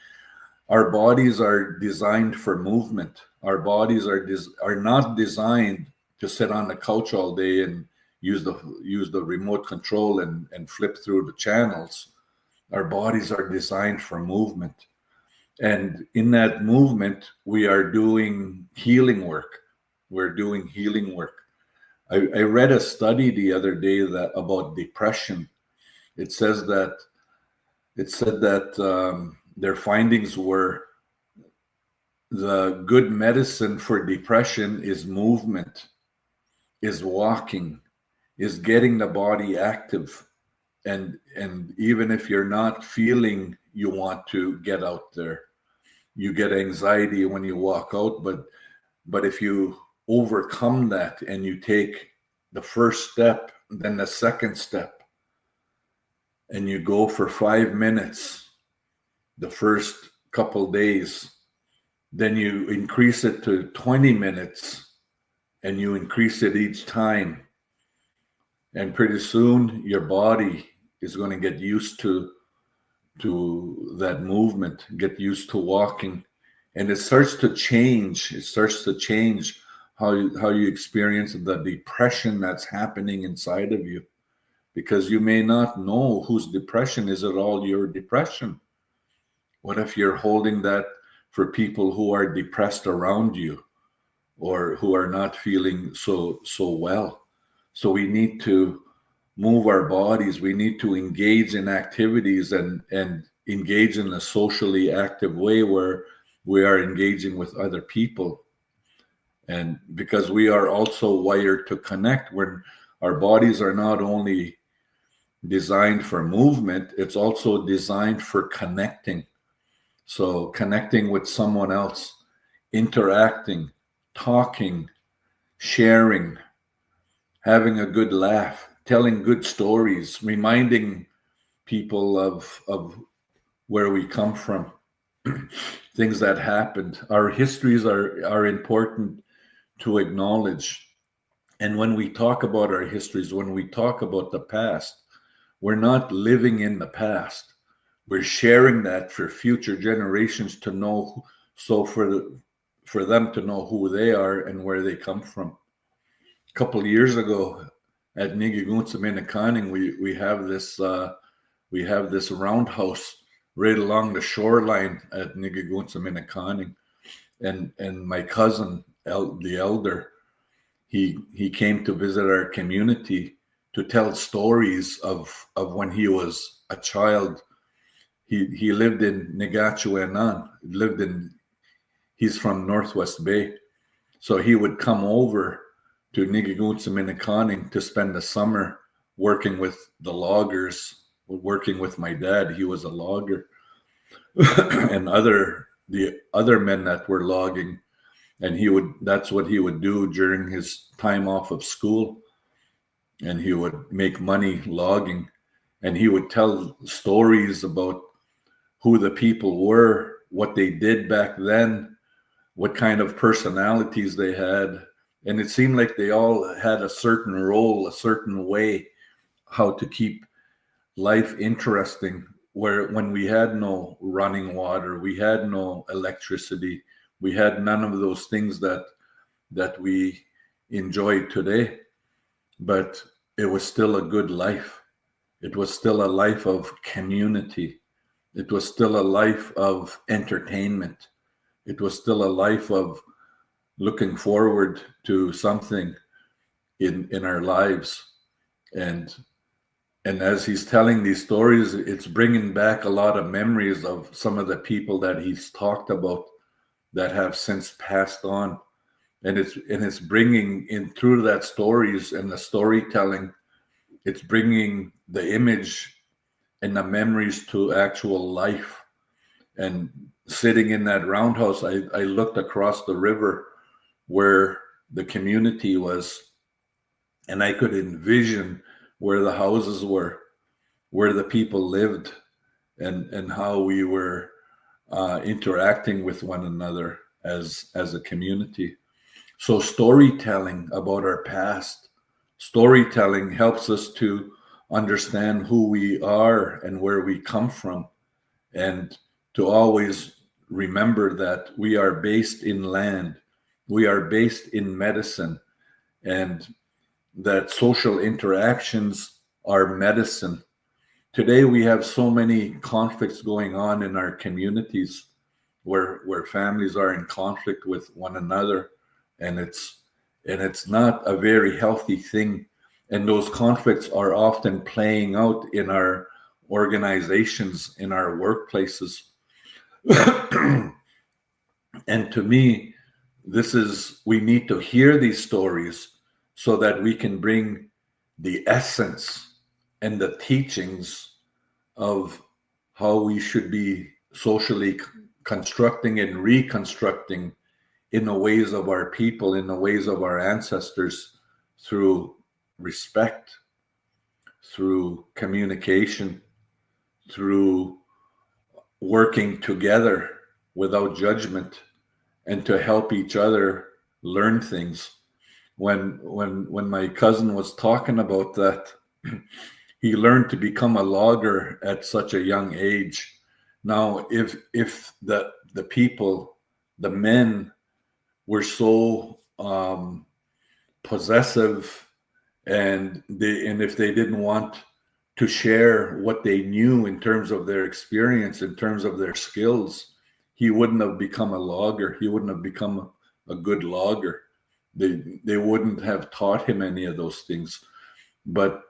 Our bodies are designed for movement. Our bodies are not designed to sit on the couch all day and use the remote control and flip through the channels. Our bodies are designed for movement. And in that movement, we are doing healing work. We're doing healing work. I read a study the other day about depression. It said that their findings were the good medicine for depression is movement, is walking, is getting the body active. And even if you're not feeling you want to get out there, you get anxiety when you walk out, but if you overcome that and you take the first step, then the second step, and you go for 5 minutes the first couple days, then you increase it to 20 minutes, and you increase it each time. And pretty soon your body is going to get used to that movement, get used to walking, and it starts to change. It starts to change how you experience the depression that's happening inside of you, because you may not know whose depression is. It all your depression? What if you're holding that for people who are depressed around you, or who are not feeling so well? So we need to move our bodies. We need to engage in activities and engage in a socially active way where we are engaging with other people. And because we are also wired to connect, when our bodies are not only designed for movement, it's also designed for connecting. So connecting with someone else, interacting, talking, sharing, having a good laugh, telling good stories, reminding people of where we come from, things that happened. Our histories are important to acknowledge. And when we talk about our histories, when we talk about the past, we're not living in the past. We're sharing that for future generations to know, so for them to know who they are and where they come from. A couple of years ago at Nigigunsaminakaning, we have this roundhouse right along the shoreline at Nigigunsaminakaning, and my cousin, the elder, he came to visit our community to tell stories of when he was a child. He lived in Negachuenan. He's from Northwest Bay. So he would come over to Nigigunsaminakaning to spend the summer working with the loggers, working with my dad. He was a logger. And the other men that were logging. And that's what he would do during his time off of school. And he would make money logging. And he would tell stories about who the people were, what they did back then, what kind of personalities they had. And it seemed like they all had a certain role, a certain way, how to keep life interesting, where when we had no running water, we had no electricity, we had none of those things that we enjoy today. But it was still a good life. It was still a life of community. It was still a life of entertainment. It was still a life of looking forward to something in our lives. And as he's telling these stories, it's bringing back a lot of memories of some of the people that he's talked about that have since passed on. And it's bringing in, through that stories and the storytelling, it's bringing the image and the memories to actual life. And sitting in that roundhouse, I looked across the river where the community was, and I could envision where the houses were, where the people lived, and how we were interacting with one another as a community. So storytelling about our past, storytelling helps us to understand who we are and where we come from, and to always remember that we are based in land, we are based in medicine, and that social interactions are medicine. Today we have so many conflicts going on in our communities where families are in conflict with one another, and it's not a very healthy thing. And those conflicts are often playing out in our organizations, in our workplaces. And to me, we need to hear these stories so that we can bring the essence and the teachings of how we should be socially constructing and reconstructing in the ways of our people, in the ways of our ancestors, through respect, through communication, through working together without judgment, and to help each other learn things. When my cousin was talking about that, he learned to become a logger at such a young age. Now, if the people, the men, were so possessive, and if they didn't want to share what they knew in terms of their experience, in terms of their skills, he wouldn't have become a logger. He wouldn't have become a good logger. They wouldn't have taught him any of those things, but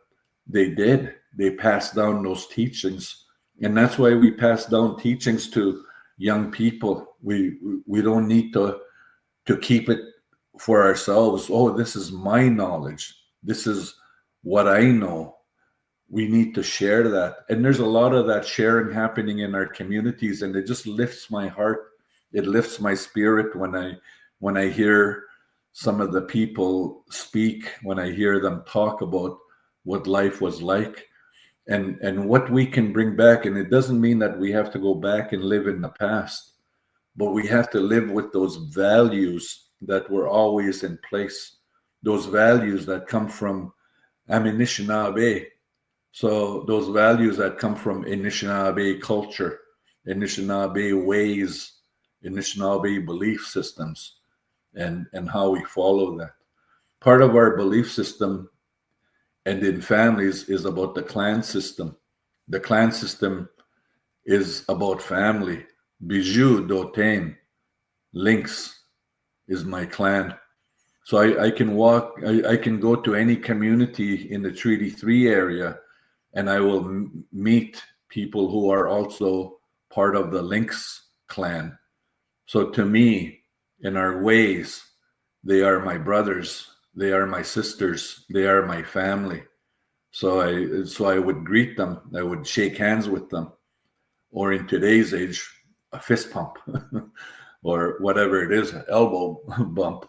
they did. They passed down those teachings, and that's why we pass down teachings to young people. We don't need to keep it for ourselves. Oh, this is my knowledge. This is what I know. We need to share that. And there's a lot of that sharing happening in our communities, and it just lifts my heart. It lifts my spirit when I hear some of the people speak, when I hear them talk about what life was like and what we can bring back. And it doesn't mean that we have to go back and live in the past, but we have to live with those values that were always in place, those values that come from Anishinaabe. So those values that come from Anishinaabe culture, Anishinaabe ways, Anishinaabe belief systems, and how we follow that. Part of our belief system and in families is about the clan system. The clan system is about family. Bijou Dotain, Lynx is my clan. So I can walk, I can go to any community in the Treaty 3 area, and I will meet people who are also part of the Lynx clan. So to me, in our ways, they are my brothers, they are my sisters, they are my family. So I would greet them, I would shake hands with them, or in today's age, a fist pump, or whatever it is, an elbow bump.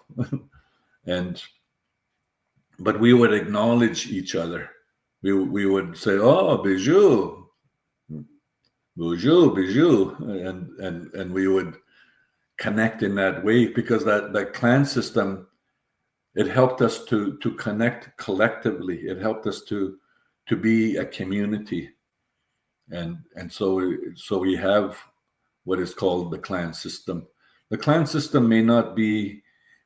But we would acknowledge each other. We would say, "Oh, bijou, bijou," and we would connect in that way, because that clan system, it helped us to connect collectively. It helped us to be a community, and so we have what is called the clan system. The clan system may not be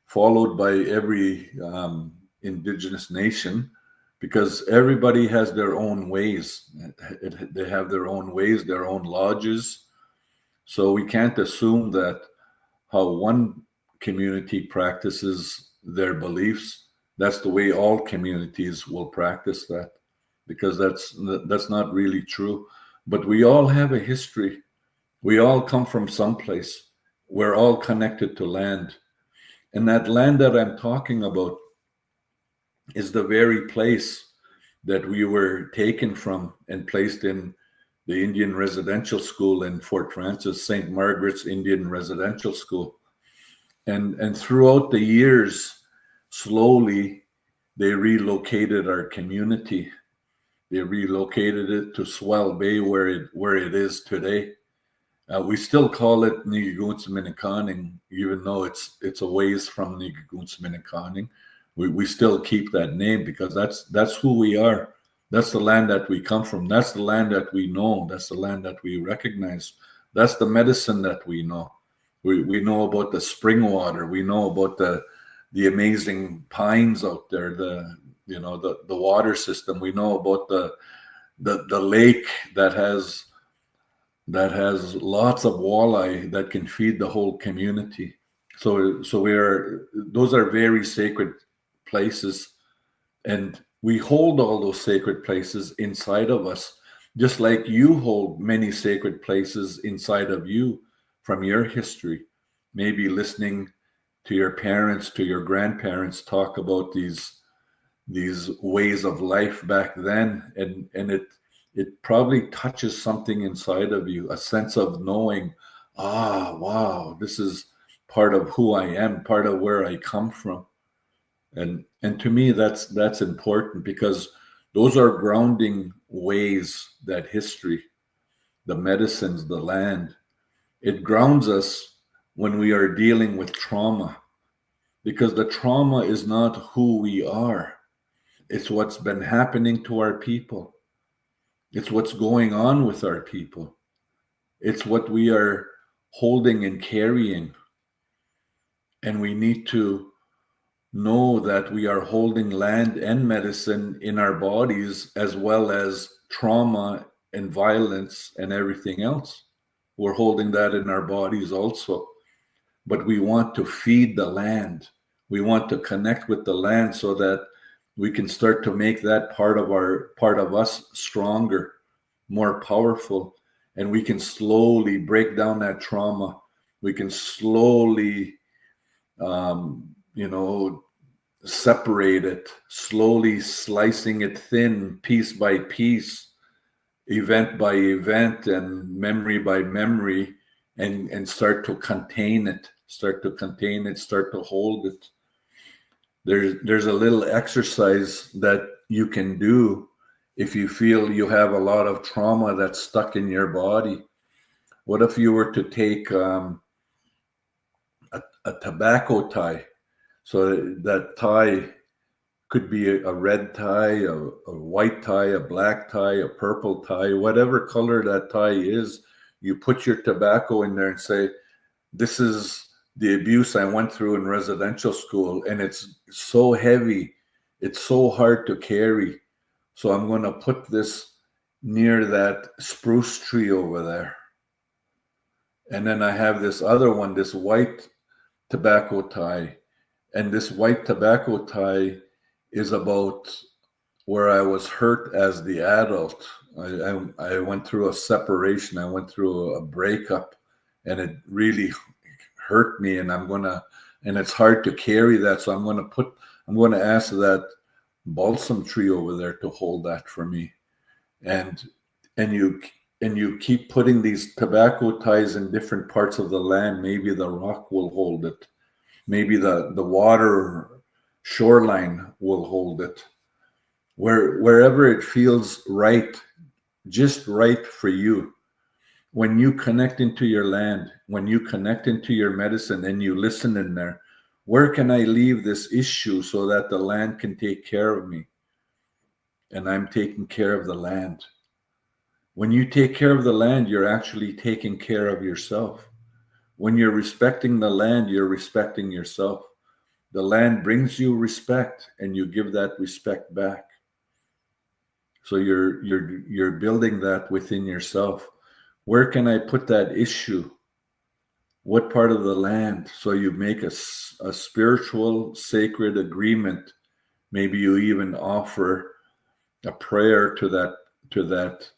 followed by every indigenous nation, because everybody has their own ways. They have their own ways, their own lodges. So we can't assume that how one community practices their beliefs, that's the way all communities will practice that, because that's not really true. But we all have a history. We all come from someplace. We're all connected to land. And that land that I'm talking about is the very place that we were taken from and placed in the Indian Residential School in Fort Frances, St. Margaret's Indian Residential School. And throughout the years, slowly, they relocated our community. They relocated it to Swell Bay, where it is today. We still call it Nigagoonsminikaning, even though it's a ways from Nigagoonsminikaning. We still keep that name, because that's who we are. That's the land that we come from. That's the land that we know. That's the land that we recognize. That's the medicine that we know. We know about the spring water. We know about the amazing pines out there. The water system. We know about the lake that has lots of walleye that can feed the whole community. So those are very sacred places, and we hold all those sacred places inside of us, just like you hold many sacred places inside of you from your history. Maybe listening to your parents, to your grandparents talk about these ways of life back then, and it probably touches something inside of you, a sense of knowing, wow, this is part of who I am, part of where I come from. And to me, that's important, because those are grounding ways, that history, the medicines, the land, it grounds us when we are dealing with trauma, because the trauma is not who we are. It's what's been happening to our people. It's what's going on with our people. It's what we are holding and carrying. And we need to know that we are holding land and medicine in our bodies, as well as trauma and violence and everything else. We're holding that in our bodies also. But we want to feed the land. We want to connect with the land so that we can start to make that part of us stronger, more powerful, and we can slowly break down that trauma. We can slowly, separate it, slowly slicing it thin, piece by piece, event by event, and memory by memory, and start to contain it, start to hold it. There's a little exercise that you can do if you feel you have a lot of trauma that's stuck in your body. What if you were to take a tobacco tie? So that tie could be a red tie, a white tie, a black tie, a purple tie, whatever color that tie is. You put your tobacco in there and say, this is the abuse I went through in residential school, and it's so heavy, it's so hard to carry. So I'm going to put this near that spruce tree over there. And then I have this other one, this white tobacco tie. And this white tobacco tie is about where I was hurt as the adult. I went through a separation. I went through a breakup, and it really hurt me. And and it's hard to carry that. So I'm going to ask that balsam tree over there to hold that for me. And you keep putting these tobacco ties in different parts of the land. Maybe the rock will hold it. Maybe the water shoreline will hold it. Wherever it feels right, just right for you. When you connect into your land, when you connect into your medicine and you listen in there, where can I leave this issue so that the land can take care of me? And I'm taking care of the land. When you take care of the land, you're actually taking care of yourself. When you're respecting the land, you're respecting yourself. The land brings you respect, and you give that respect back. So you're building that within yourself. Where can I put that issue? What part of the land? So you make a spiritual, sacred agreement. Maybe you even offer a prayer to that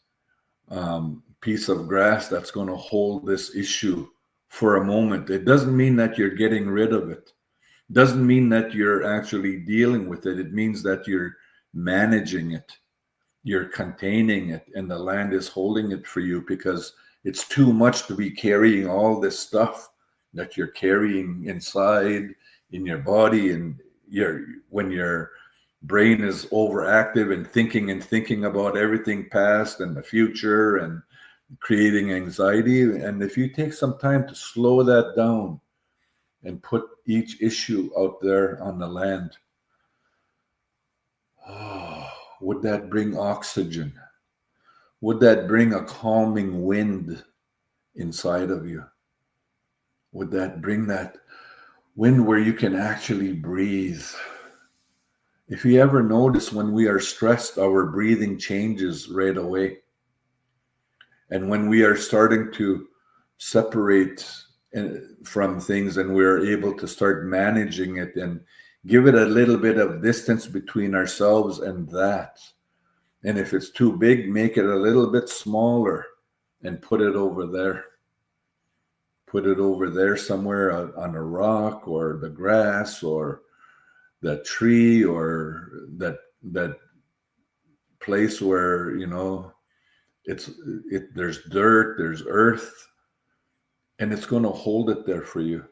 piece of grass that's going to hold this issue for a moment. It doesn't mean that you're getting rid of it. It doesn't mean that you're actually dealing with it. It means that you're managing it. You're containing it, and the land is holding it for you, because it's too much to be carrying all this stuff that you're carrying inside in your body, and when your brain is overactive and thinking about everything past and the future and creating anxiety. And if you take some time to slow that down and put each issue out there on the land, would that bring oxygen? Would that bring a calming wind inside of you? Would that bring that wind where you can actually breathe? If you ever notice, when we are stressed, our breathing changes right away. And when we are starting to separate from things, and we're able to start managing it and give it a little bit of distance between ourselves and that. And if it's too big, make it a little bit smaller and put it over there. Put it over there somewhere on a rock or the grass or the tree or that place where, there's dirt, there's earth, and it's going to hold it there for you.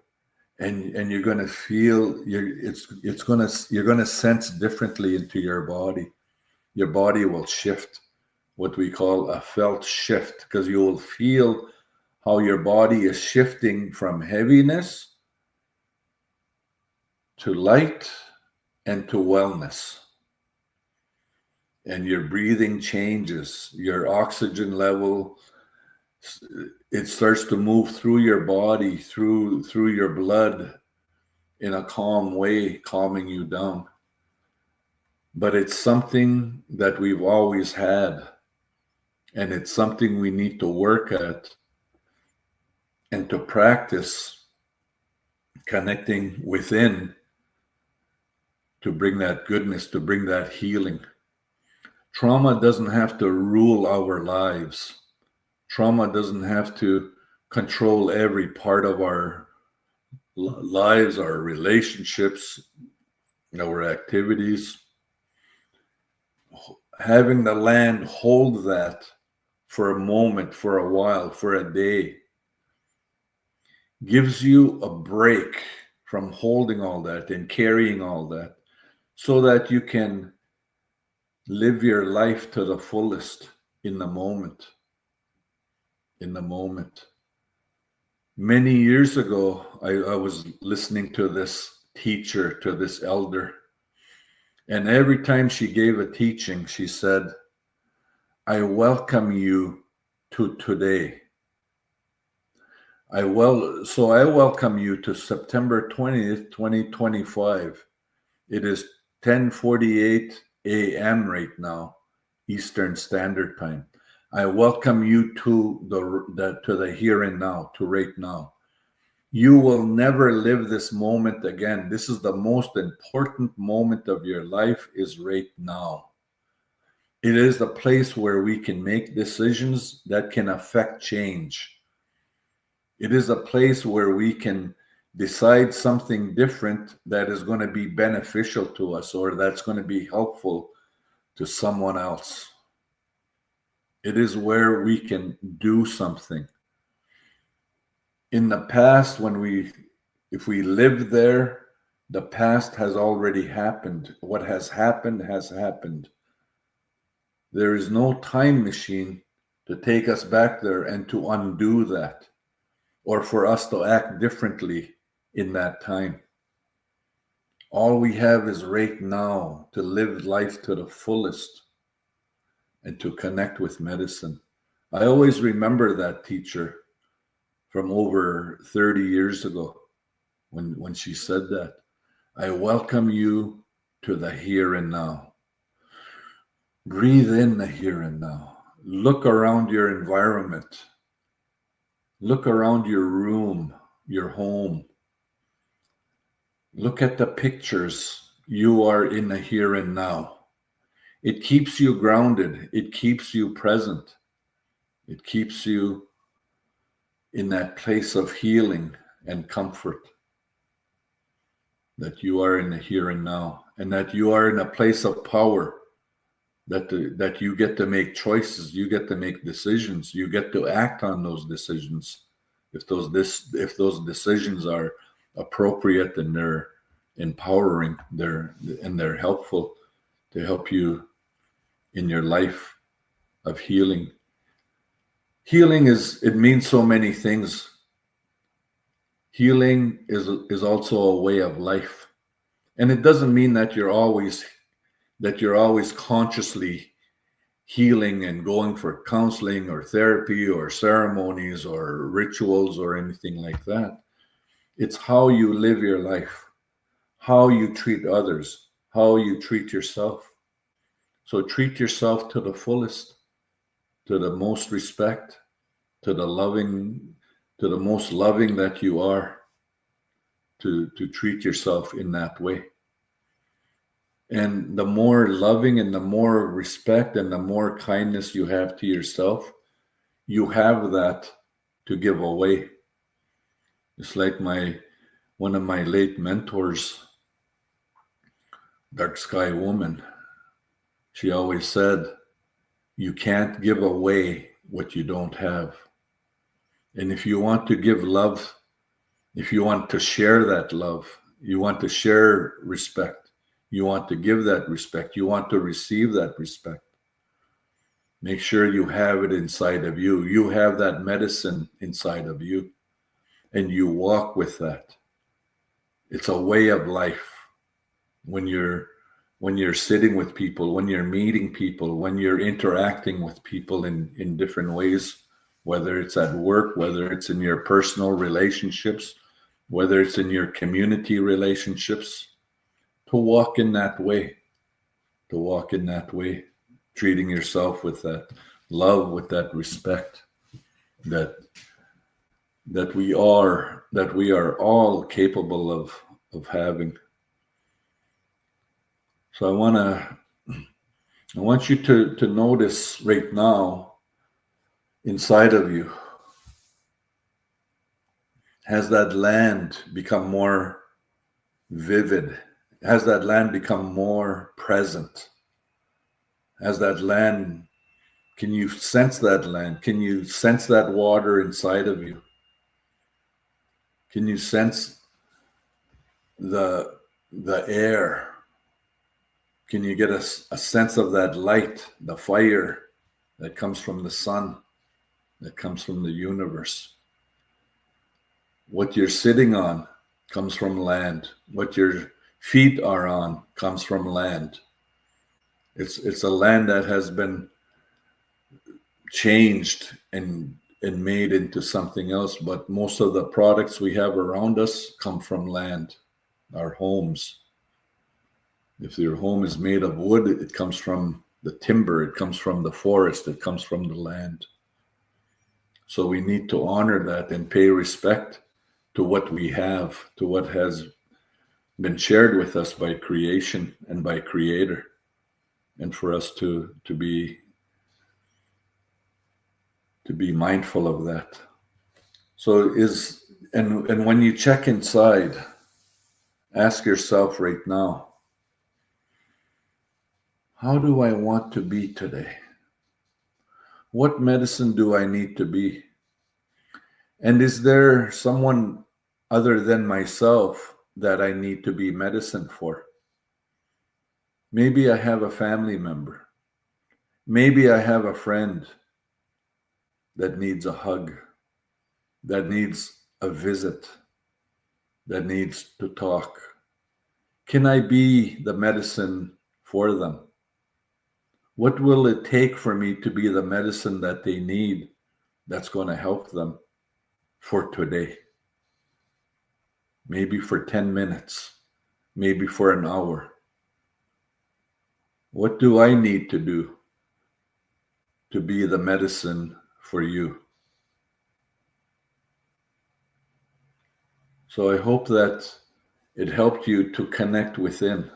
And you're going to feel you're going to sense differently into your body. Your body will shift, what we call a felt shift, because you will feel how your body is shifting from heaviness to light and to wellness. And your breathing changes, your oxygen level, it starts to move through your body, through your blood in a calm way, calming you down. But it's something that we've always had, and it's something we need to work at and to practice connecting within to bring that goodness, to bring that healing. Trauma doesn't have to rule our lives. Trauma doesn't have to control every part of our lives, our relationships, our activities. Having the land hold that for a moment, for a while, for a day, gives you a break from holding all that and carrying all that, so that you can live your life to the fullest in the moment. In the moment. Many years ago, I was listening to this teacher, to this elder, and every time she gave a teaching, she said, I welcome you to today. So I welcome you to September 20th, 2025. It is 10:48 a.m. right now, Eastern Standard Time. I welcome you to the here and now, to right now. You will never live this moment again. This is the most important moment of your life, is right now. It is the place where we can make decisions that can affect change. It is a place where we can decide something different that is going to be beneficial to us, or that's going to be helpful to someone else. It is where we can do something. In the past, if we lived there, the past has already happened. What has happened has happened. There is no time machine to take us back there and to undo that, or for us to act differently in that time. All we have is right now to live life to the fullest and to connect with medicine. I always remember that teacher from over 30 years ago when she said that. I welcome you to the here and now. Breathe in the here and now. Look around your environment. Look around your room, your home. Look at the pictures. You are in the here and now. It keeps you grounded. It keeps you present. It keeps you in that place of healing and comfort. That you are in the here and now, and that you are in a place of power. That you get to make choices. You get to make decisions. You get to act on those decisions. If those decisions are appropriate and they're empowering, they're helpful to help you in your life of healing. Healing it means so many things. Healing is also a way of life. And it doesn't mean that you're always consciously healing and going for counseling or therapy or ceremonies or rituals or anything like that. It's how you live your life, how you treat others, how you treat yourself. So treat yourself to the fullest, to the most respect, to the most loving that you are, to treat yourself in that way. And the more loving and the more respect and the more kindness you have to yourself, you have that to give away. It's like one of my late mentors, Dark Sky Woman, she always said, you can't give away what you don't have. And if you want to give love, if you want to share that love, you want to share respect, you want to give that respect, you want to receive that respect, Make sure you have it inside of you. You have that medicine inside of you, and you walk with that. It's a way of life. When you're sitting with people, when you're meeting people, when you're interacting with people in different ways, whether it's at work, whether it's in your personal relationships, whether it's in your community relationships, to walk in that way, treating yourself with that love, with that respect that we are all capable of having. So I want you to notice right now inside of you, has that land become more vivid? Has that land become more present? Has that land, can you sense that land? Can you sense that water inside of you? Can you sense the air? Can you get a sense of that light, the fire that comes from the sun, that comes from the universe? What you're sitting on comes from land. What your feet are on comes from land. It's a land that has been changed and made into something else, but most of the products we have around us come from land, our homes. If your home is made of wood, it comes from the timber, it comes from the forest, it comes from the land. So we need to honor that and pay respect to what we have, to what has been shared with us by creation and by Creator, and for us to be mindful of that. So and when you check inside, ask yourself right now, how do I want to be today? What medicine do I need to be? And is there someone other than myself that I need to be medicine for? Maybe I have a family member. Maybe I have a friend that needs a hug, that needs a visit, that needs to talk. Can I be the medicine for them? What will it take for me to be the medicine that they need that's going to help them for today? Maybe for 10 minutes, maybe for an hour. What do I need to do to be the medicine for you? So I hope that it helped you to connect within,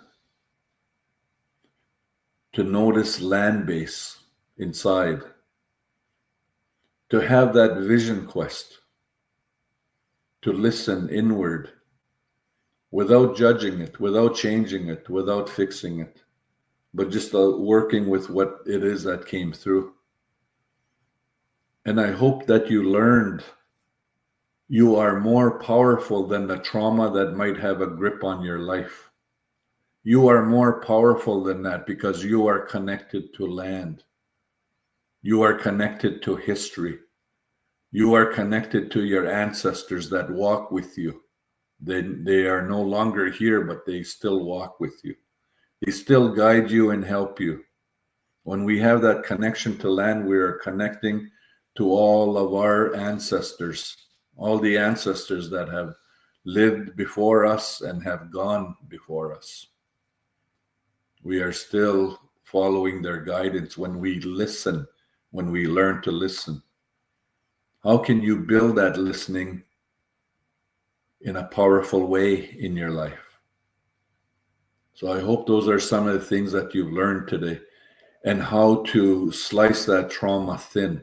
to notice land base inside, to have that vision quest, to listen inward without judging it, without changing it, without fixing it, but just working with what it is that came through. And I hope that you learned you are more powerful than the trauma that might have a grip on your life. You are more powerful than that because you are connected to land. You are connected to history. You are connected to your ancestors that walk with you. They are no longer here, but they still walk with you. They still guide you and help you. When we have that connection to land, we are connecting to all of our ancestors, all the ancestors that have lived before us and have gone before us. We are still following their guidance when we listen, when we learn to listen. How can you build that listening in a powerful way in your life? So I hope those are some of the things that you've learned today, and how to slice that trauma thin,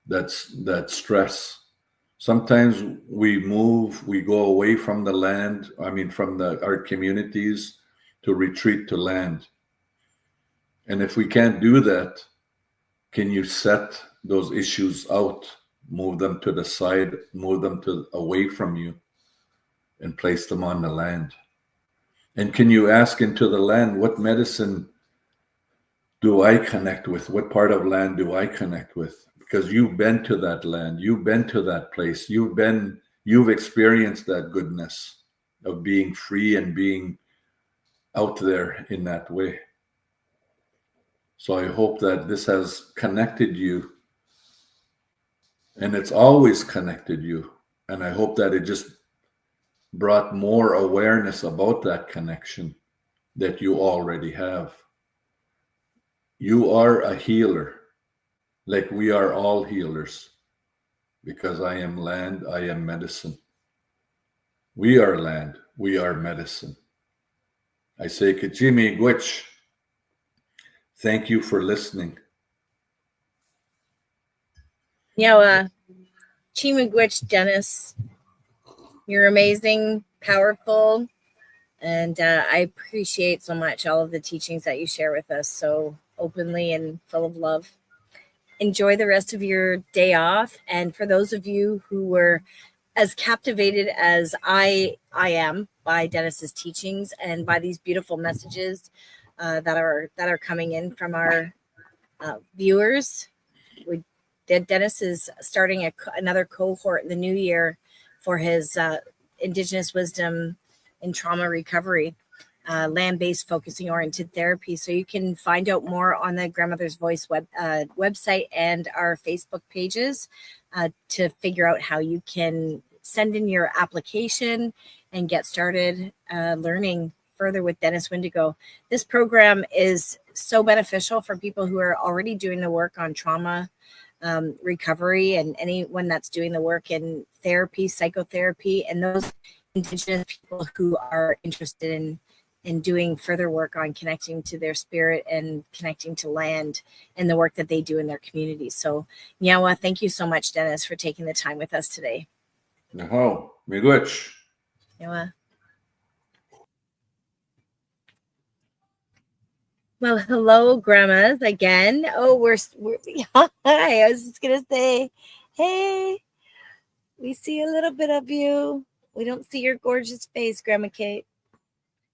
that stress. Sometimes we go away from the land, from our communities, to retreat to land. And if we can't do that, can you set those issues out, move them to the side, move them away from you, and place them on the land? And can you ask into the land, what medicine do I connect with? What part of land do I connect with? Because you've been to that land, you've been to that place, you've experienced that goodness of being free and being out there in that way. So I hope that this has connected you, and it's always connected you. And I hope that it just brought more awareness about that connection that you already have. You are a healer, like we are all healers, because I am land, I am medicine. We are land, we are medicine. I say, Kachimi Gwich, thank you for listening. Chimagwich, Dennis, you're amazing, powerful, and I appreciate so much all of the teachings that you share with us so openly and full of love. Enjoy the rest of your day off. And for those of you who were as captivated as I am by Dennis's teachings and by these beautiful messages that are coming in from our viewers, Dennis is starting another cohort in the new year for his Indigenous wisdom in trauma recovery, land-based focusing oriented therapy. So you can find out more on the Grandmother's Voice website and our Facebook pages to figure out how you can send in your application and get started learning further with Dennis Windigo. This program is so beneficial for people who are already doing the work on trauma recovery, and anyone that's doing the work in therapy, psychotherapy, and those Indigenous people who are interested in doing further work on connecting to their spirit and connecting to land and the work that they do in their communities. So, Nyawa, thank you so much, Dennis, for taking the time with us today. Naho, Miigwech. Nyawa. Well, hello, grandmas again. Oh, we're hi. I was just gonna say, hey, we see a little bit of you. We don't see your gorgeous face, Grandma Kate.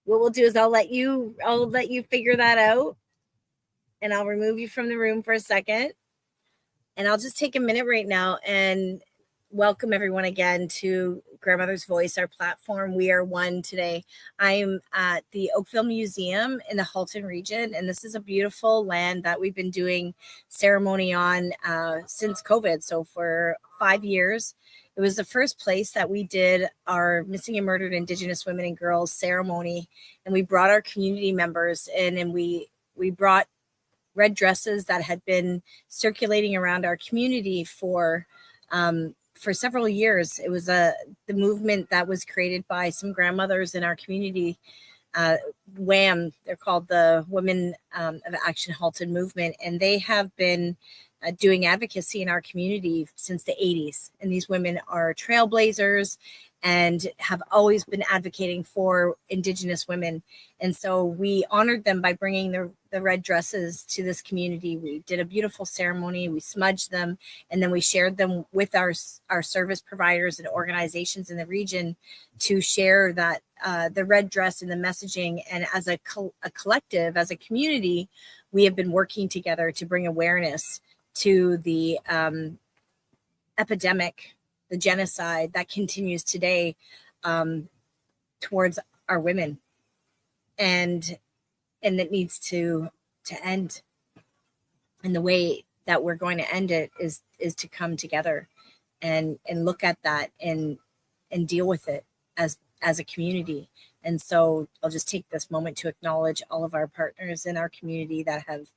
What we'll do is I'll let you figure that out, and I'll remove you from the room for a second, and I'll just take a minute right now and welcome everyone again to Grandmother's Voice, our platform. We are one today. I'm at the Oakville Museum in the Halton region, and this is a beautiful land that we've been doing ceremony on since COVID. So for 5 years, it was the first place that we did our missing and murdered Indigenous women and girls ceremony, and we brought our community members in, and we brought red dresses that had been circulating around our community for several years. It was the movement that was created by some grandmothers in our community. WAM, they're called the Women of Action Halton Movement, and they have been doing advocacy in our community since the 80s. And these women are trailblazers and have always been advocating for Indigenous women. And so we honored them by bringing the red dresses to this community. We did a beautiful ceremony. We smudged them, and then we shared them with our service providers and organizations in the region to share that the red dress and the messaging. And as a collective, as a community, we have been working together to bring awareness to the epidemic, the genocide that continues today towards our women, and it needs to end. And the way that we're going to end it is to come together and look at that and deal with it as a community. And so I'll just take this moment to acknowledge all of our partners in our community that have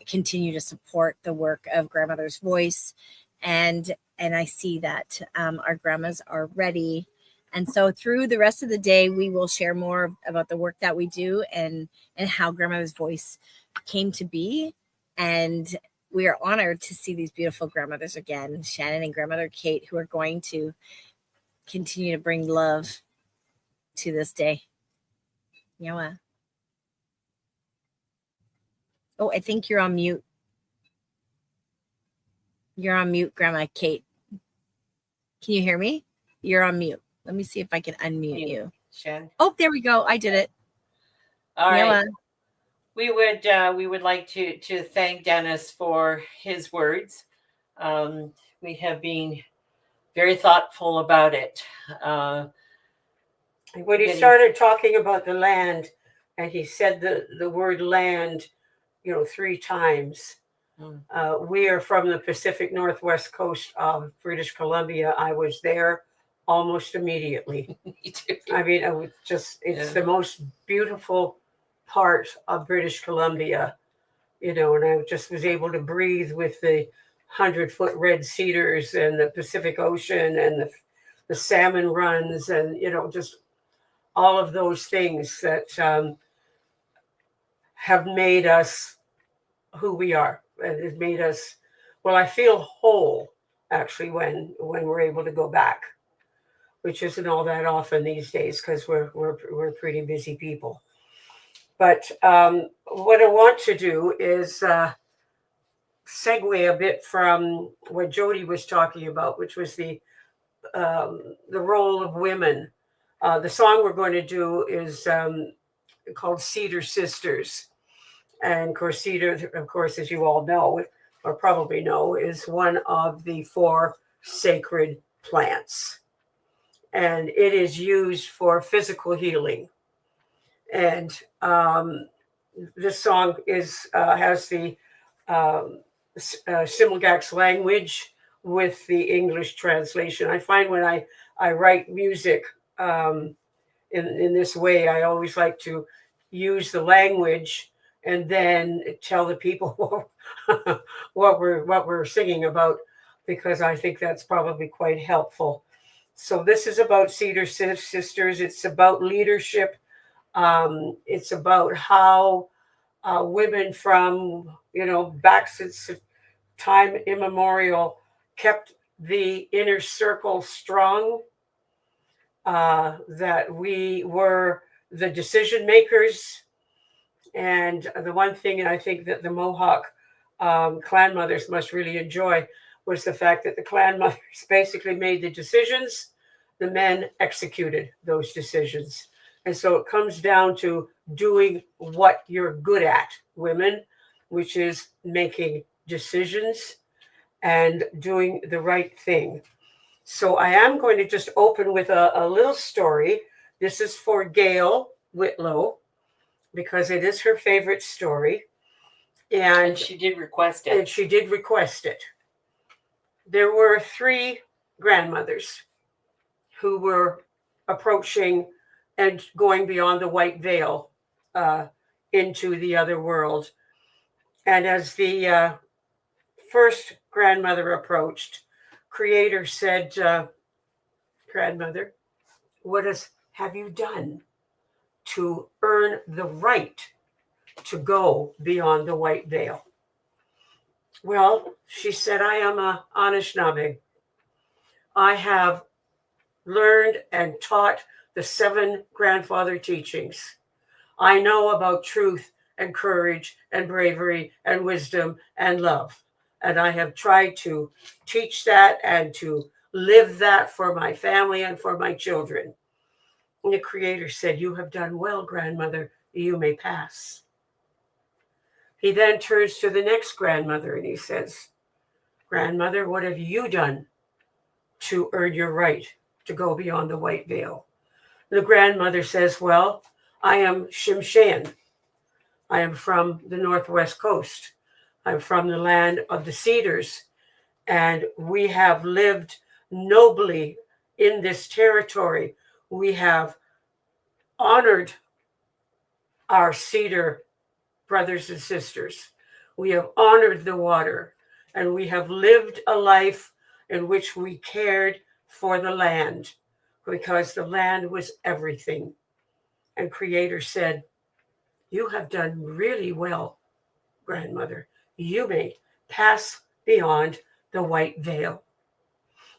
continued to support the work of Grandmother's Voice. And I see that our grandmas are ready. And so through the rest of the day, we will share more about the work that we do and how Grandmother's Voice came to be. And we are honored to see these beautiful grandmothers again, Shannon and Grandmother Kate, who are going to continue to bring love to this day. Yeah. Oh, I think you're on mute. You're on mute, Grandma Kate. Can you hear me? You're on mute. Let me see if I can unmute you. Shan. Oh, there we go. I did it. All right. we would like to thank Dennis for his words. We have been very thoughtful about it. When he started talking about the land, and he said the word land, 3 times. We are from the Pacific Northwest coast of British Columbia. I was there almost immediately. Me too. I mean, it's the most beautiful part of British Columbia, and I just was able to breathe with the 100-foot red cedars and the Pacific Ocean and the salmon runs and, just all of those things that have made us who we are. And it made us, well, I feel whole actually when we're able to go back, which isn't all that often these days because we're pretty busy people. But what I want to do is segue a bit from what Jody was talking about, which was the role of women. The song we're going to do is called Cedar Sisters. And of course, cedar, of course, as you all know, or probably know, is one of the 4 sacred plants. And it is used for physical healing. And this song has the Simulgax language with the English translation. I find when I write music in this way, I always like to use the language and then tell the people what we're singing about, because I think that's probably quite helpful. So this is about Cedar Sisters. It's about leadership. It's about how women from back since time immemorial kept the inner circle strong. That we were the decision makers. And the one thing I think that the Mohawk clan mothers must really enjoy was the fact that the clan mothers basically made the decisions, the men executed those decisions. And so it comes down to doing what you're good at, women, which is making decisions and doing the right thing. So I am going to just open with a little story. This is for Gail Whitlow, because it is her favorite story. And she did request it. There were 3 grandmothers who were approaching and going beyond the white veil into the other world. And as the first grandmother approached, Creator said, grandmother, what have you done to earn the right to go beyond the white veil? Well, she said, I am a Anishinaabe. I have learned and taught the 7 grandfather teachings. I know about truth and courage and bravery and wisdom and love. And I have tried to teach that and to live that for my family and for my children. And the Creator said, you have done well, grandmother. You may pass. He then turns to the next grandmother and he says, grandmother, what have you done to earn your right to go beyond the white veil? The grandmother says, well, I am Shimshayan. I am from the Northwest Coast. I'm from the land of the cedars. And we have lived nobly in this territory. We have honored our cedar brothers and sisters. We have honored the water, and we have lived a life in which we cared for the land, because the land was everything. And Creator said, you have done really well, grandmother. You may pass beyond the white veil.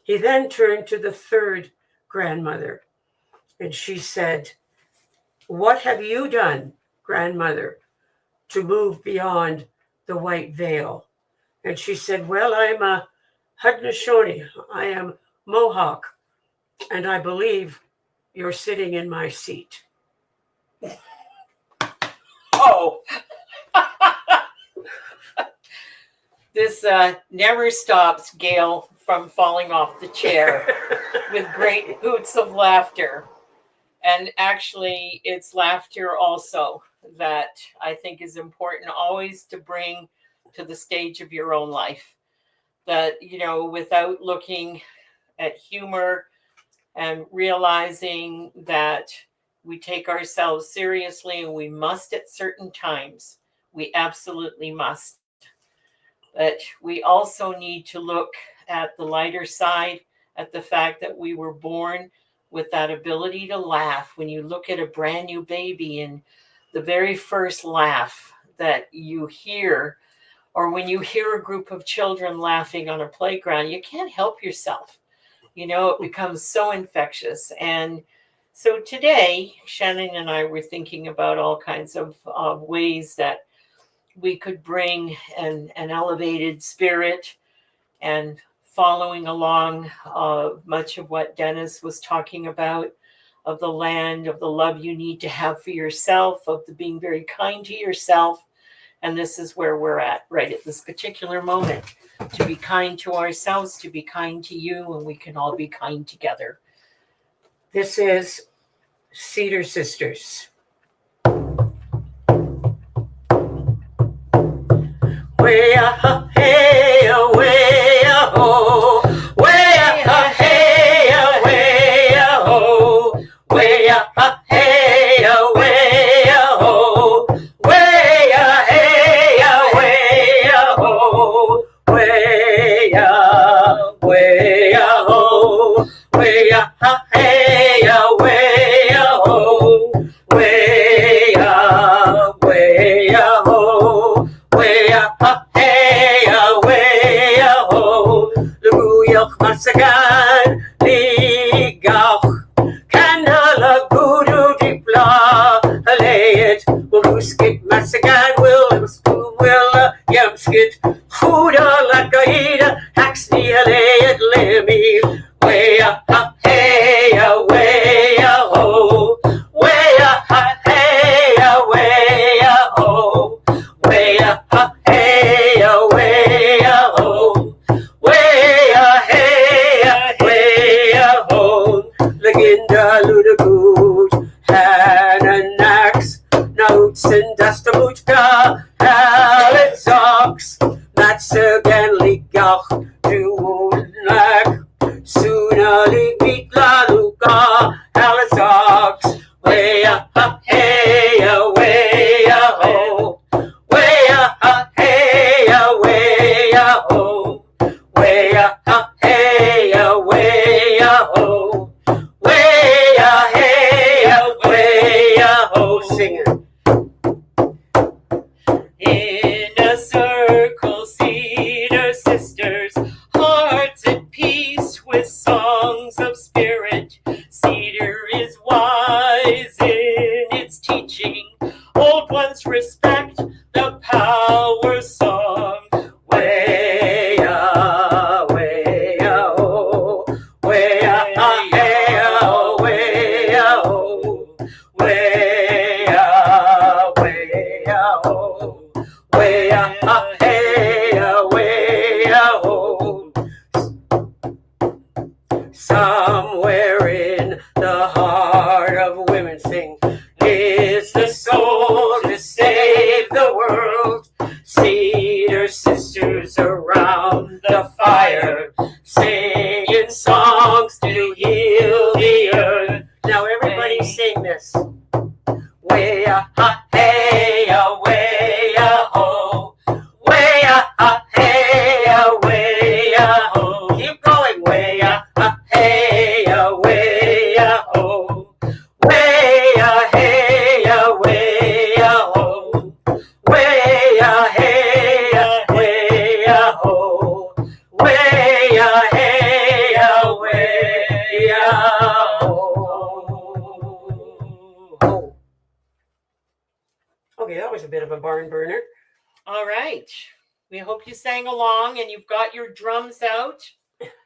He then turned to the 3rd grandmother, and she said, what have you done, grandmother, to move beyond the white veil? And she said, well, I'm a Haudenosaunee. I am Mohawk, and I believe you're sitting in my seat. Oh, This never stops Gail from falling off the chair with great hoots of laughter. And actually, it's laughter also that I think is important always to bring to the stage of your own life. That, you know, without looking at humor and realizing that we take ourselves seriously and we must at certain times. We absolutely must. But we also need to look at the lighter side, at the fact that we were born with that ability to laugh. When you look at a brand new baby and the very first laugh that you hear, or when you hear a group of children laughing on a playground, you can't help yourself. You know, it becomes so infectious. And so today, Shannon and I were thinking about all kinds of ways that we could bring an elevated spirit and following along much of what Dennis was talking about, of the land, of the love you need to have for yourself, of the being very kind to yourself. And this is where we're at right at this particular moment, to be kind to ourselves, to be kind to you, and we can all be kind together. This is Cedar Sisters. Way up, hey, way up, oh, way up, hey, way up, oh, way up, hey, way up, oh, way up, hey, way up, oh, way up, way up, oh, way up, hey, way up, oh, way up, way up, oh. Way up, hey, way up, oh, Luguyoch Masagan, Ligach, Canala Guru Dipla, Alayet, Uluskit Masagan, will Yamskit, Huda Lakaida, Haxni Alayet Lemmy, way up, hey, way up, oh, way up, hey, way up, oh. Way up, hey, way up, oh, way up, hey, way up, oh, Leginda Ludagoot, Hananax, Notes and Dustamutka, Halitzox, Matsagan Ligach, Dunak, Soonali Mitla Luka, Halitzox, way up, hey, way up, oh. Way up, hey, way up, oh, way up, hey, way up, oh, way up, hey, way up, oh, sing it. In a circle, Cedar Sisters, hearts at peace with songs of spirit. Cedar is wise in its teaching, old ones respect the power song. Way up, oh, way up, hey, way up, oh, way up, oh, way up, hey, way up, oh. Somewhere in the heart of women sing, is the soul to save the world. Cedar Sisters around the fire, singing songs to heal the earth. Now everybody sing this. Way up, hey, way up, oh, way up, hey, way up, oh. Keep going, way up, hey, way up, oh, way up, hey, way up, oh, way up, hey, way up, oh, way up, hey, way up, oh. Okay, that was a bit of a barn burner. All right. We hope you sang along and you've got your drums out.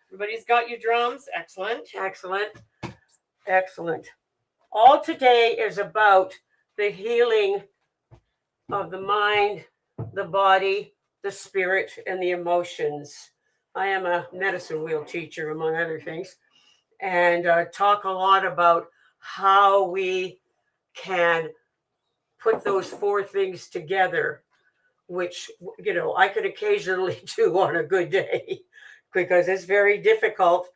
Everybody's got your drums. Excellent. Excellent. Excellent. All today is about the healing of the mind, the body, the spirit and the emotions. I am a medicine wheel teacher, among other things, and talk a lot about how we can put those four things together, which, you know, I could occasionally do on a good day, because it's very difficult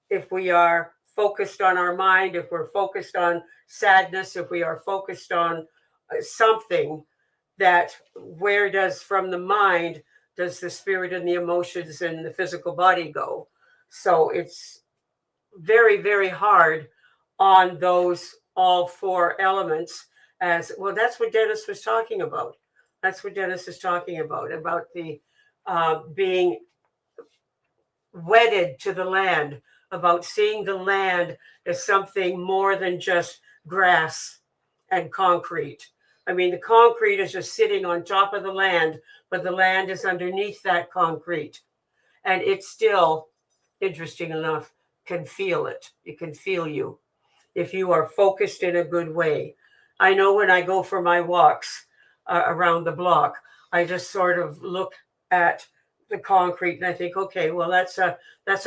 if we are focused on our mind, if we're focused on sadness, if we are focused on something, that where does from the mind does the spirit and the emotions and the physical body go? So it's very, very hard on those all four elements. As well, that's what Dennis was talking about. That's what Dennis is talking about the being wedded to the land, about seeing the land as something more than just grass and concrete. I mean, the concrete is just sitting on top of the land, but the land is underneath that concrete. And it still, interesting enough, can feel it. It can feel you if you are focused in a good way. I know when I go for my walks around the block, I just sort of look at the concrete and I think, okay, well, that's a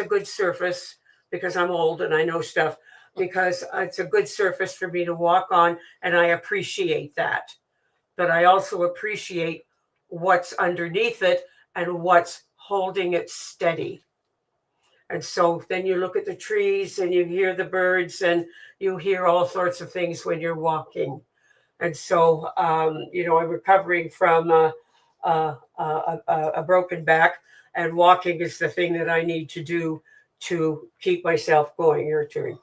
good surface, because I'm old and I know stuff, because it's a good surface for me to walk on, and I appreciate that. But I also appreciate what's underneath it and what's holding it steady. And so then you look at the trees and you hear the birds and you hear all sorts of things when you're walking. And so, you know, I'm recovering from a broken back, and walking is the thing that I need to do to keep myself going. Your turn.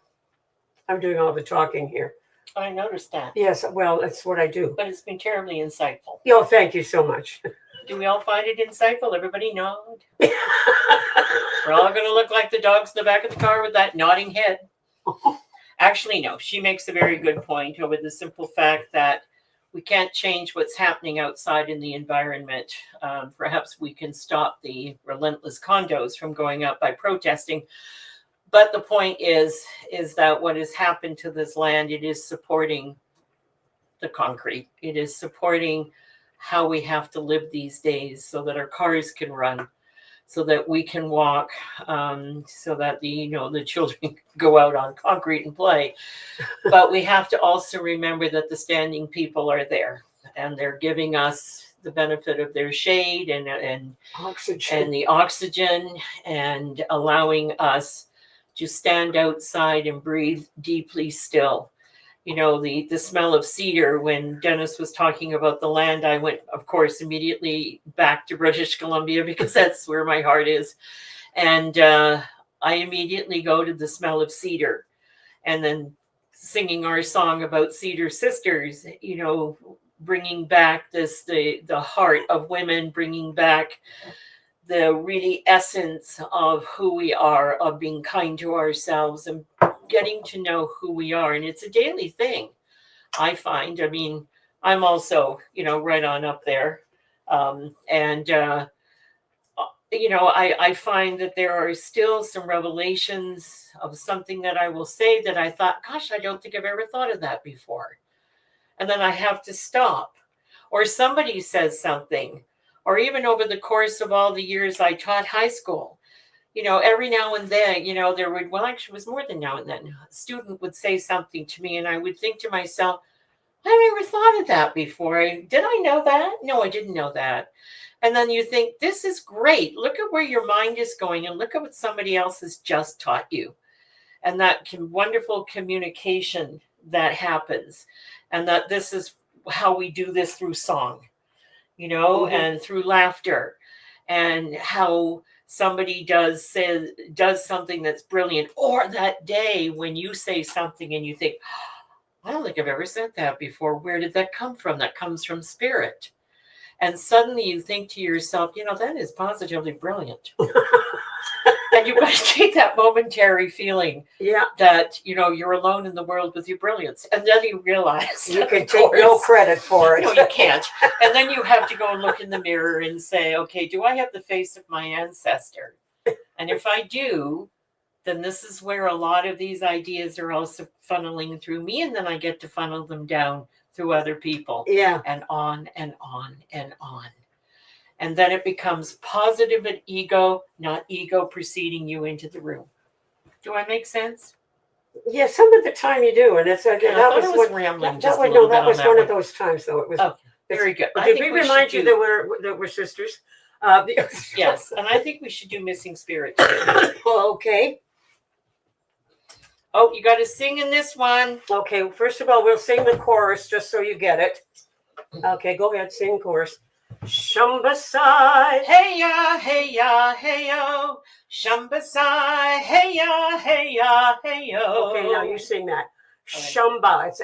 I'm doing all the talking here. I noticed that. Yes, well, that's what I do. But it's been terribly insightful. Oh, thank you so much. Do we all find it insightful? Everybody nod. We're all going to look like the dogs in the back of the car with that nodding head. Actually, no. She makes a very good point with the simple fact that we can't change what's happening outside in the environment. Perhaps we can stop the relentless condos from going up by protesting. But the point is that what has happened to this land, it is supporting the concrete. It is supporting how we have to live these days, so that our cars can run, so that we can walk, so that the children go out on concrete and play. But we have to also remember that the standing people are there, and they're giving us the benefit of their shade and Oxygen. and the oxygen, and allowing us to stand outside and breathe deeply still. You know, the smell of cedar. When Dennis was talking about the land, I went, of course, immediately back to British Columbia, because that's where my heart is. And I immediately go to the smell of cedar, and then singing our song about Cedar Sisters, you know, bringing back the heart of women, bringing back the really essence of who we are, of being kind to ourselves and getting to know who we are. And it's a daily thing, I find. I mean, I'm also, right on up there. I find that there are still some revelations of something that I will say that I thought, gosh, I don't think I've ever thought of that before. And then I have to stop. Or somebody says something, or even over the course of all the years I taught high school, every now and then, there would, well, actually it was more than now and then, a student would say something to me, and I would think to myself, I never thought of that before. Did I know that? No, I didn't know that. And then you think, this is great. Look at where your mind is going, and look at what somebody else has just taught you. And that wonderful communication that happens. And that this is how we do this through song, and through laughter, and how somebody does something that's brilliant. Or that day when you say something and you think, I don't think I've ever said that before. Where did that come from? That comes from spirit. And suddenly you think to yourself, that is positively brilliant. And you've got to take that momentary feeling that, you're alone in the world with your brilliance. And then you realize you can take no credit for it. No, you can't. And then you have to go and look in the mirror and say, okay, do I have the face of my ancestor? And if I do, then this is where a lot of these ideas are also funneling through me. And then I get to funnel them down through other people. Yeah. And on and on and on. And then it becomes positive and ego, not ego preceding you into the room. Do I make sense? Yeah, some of the time you do, and it's I that thought was it was what rambling that just a was little no, that bit was on one that of those times though. It was Oh, very good. But I did think we remind you should do- that we're sisters? Because- Yes, and I think we should do missing spirit today. Well, okay. Oh, you got to sing in this one. Okay, first of all, we'll sing the chorus just so you get it. Okay, go ahead, sing chorus. Shambasai. Hey ya, hey ya, hey yo. Shambasai, hey ya, hey ya, hey yo. Okay, now you sing that. Okay. Shamba. It's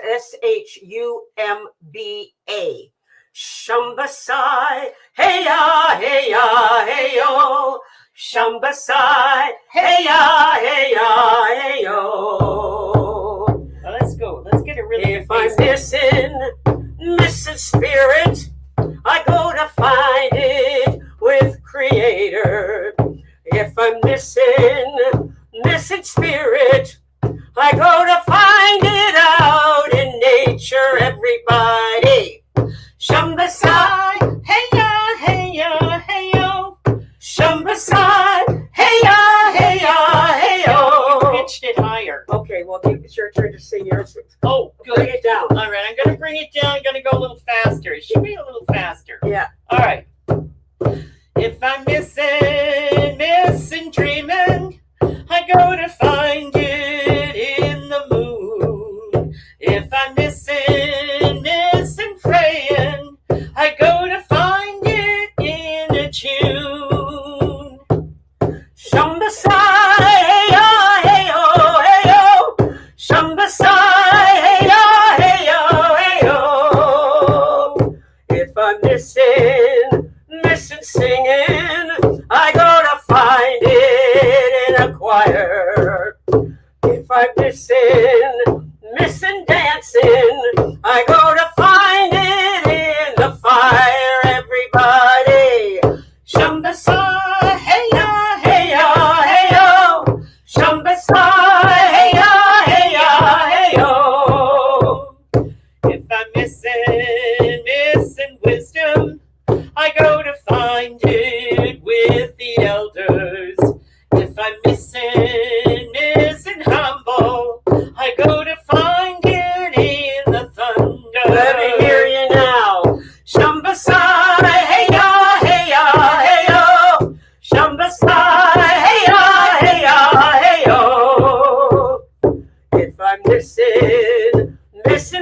Shumba. Shambasai. Hey ya, hey ya, hey yo. Shambasai. Hey ya, hey ya, hey yo. Well, let's go. Let's get it really If I'm missing spirit, I go to find it with Creator. If I'm missing spirit, I go to find it out in nature, everybody. Shambasai, hey ya, hey ya, hey yo. Shambasai, hey ya, hey ya, hey yo. You pitched it higher. Okay, well, it's your turn to sing yours. Oh, good. Bring it down. All right, I'm going to bring it down. I'm going to go a little faster. It should be a little faster. Yeah. All right. If I'm missing dreaming, I go to find it in the moon. If I'm missing praying, I go to find it in a tune. Shambasai, hey ya, hey yo, hey yo. Shambasai, hey ya, hey yo, hey yo. If I'm missing singing, I go to find it in a choir. If I'm missing dancing, I go to find it in the fire, everybody. Shambasai, hey ya, hey ya, hey yo. Shambasai, hey ya, hey ya, hey yo. If I'm missing wisdom, I go to find it with the elders. If I'm missing humble, I go to find it in the thunder. Let me hear you now. Shambasai, hey ya, hey ya, hey yo. Shambasai, hey ya, hey ya, hey yo. If I'm missing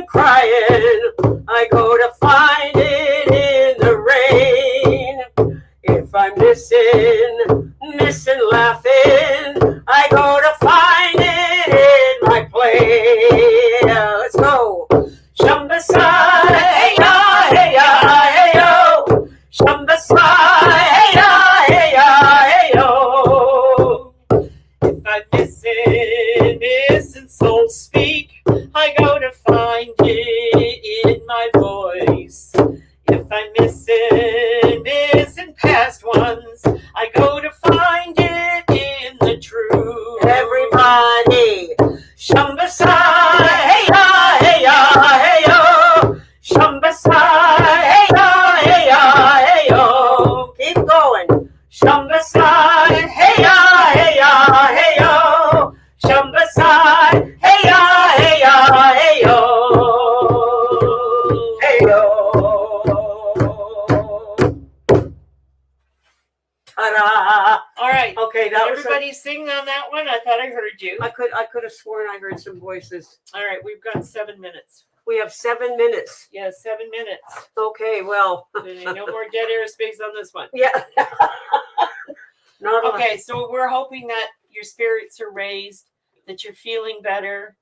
crying, I go to find it in the rain. If I'm missing laughing, I go to find it in my play. Let's go. Shambasai, hey ya, hey ya, hey yo. Shambasai, hey ya, hey ya, hey yo. If I'm missing soul speak, I go to find it in my voice. If I'm missing past ones, I go to find it in the truth. Everybody, Shambasai, hey ya, hey ya, hey yo. Shambasai, hey ya, hey ya, hey yo. Keep going. Shambasai, hey ya, hey ya, hey yo. Shambasai, hey ya, hey ya, hey yo. Hey yo. Ta-da. All right. Okay, Did that was everybody sing on that one? I thought I heard you. I could have sworn I heard some voices. All right, we've got 7 minutes. We have 7 minutes. Yeah, 7 minutes. Okay, well. No more dead airspace on this one. Yeah. Not Okay, so we're hoping that your spirits are raised, that you're feeling better,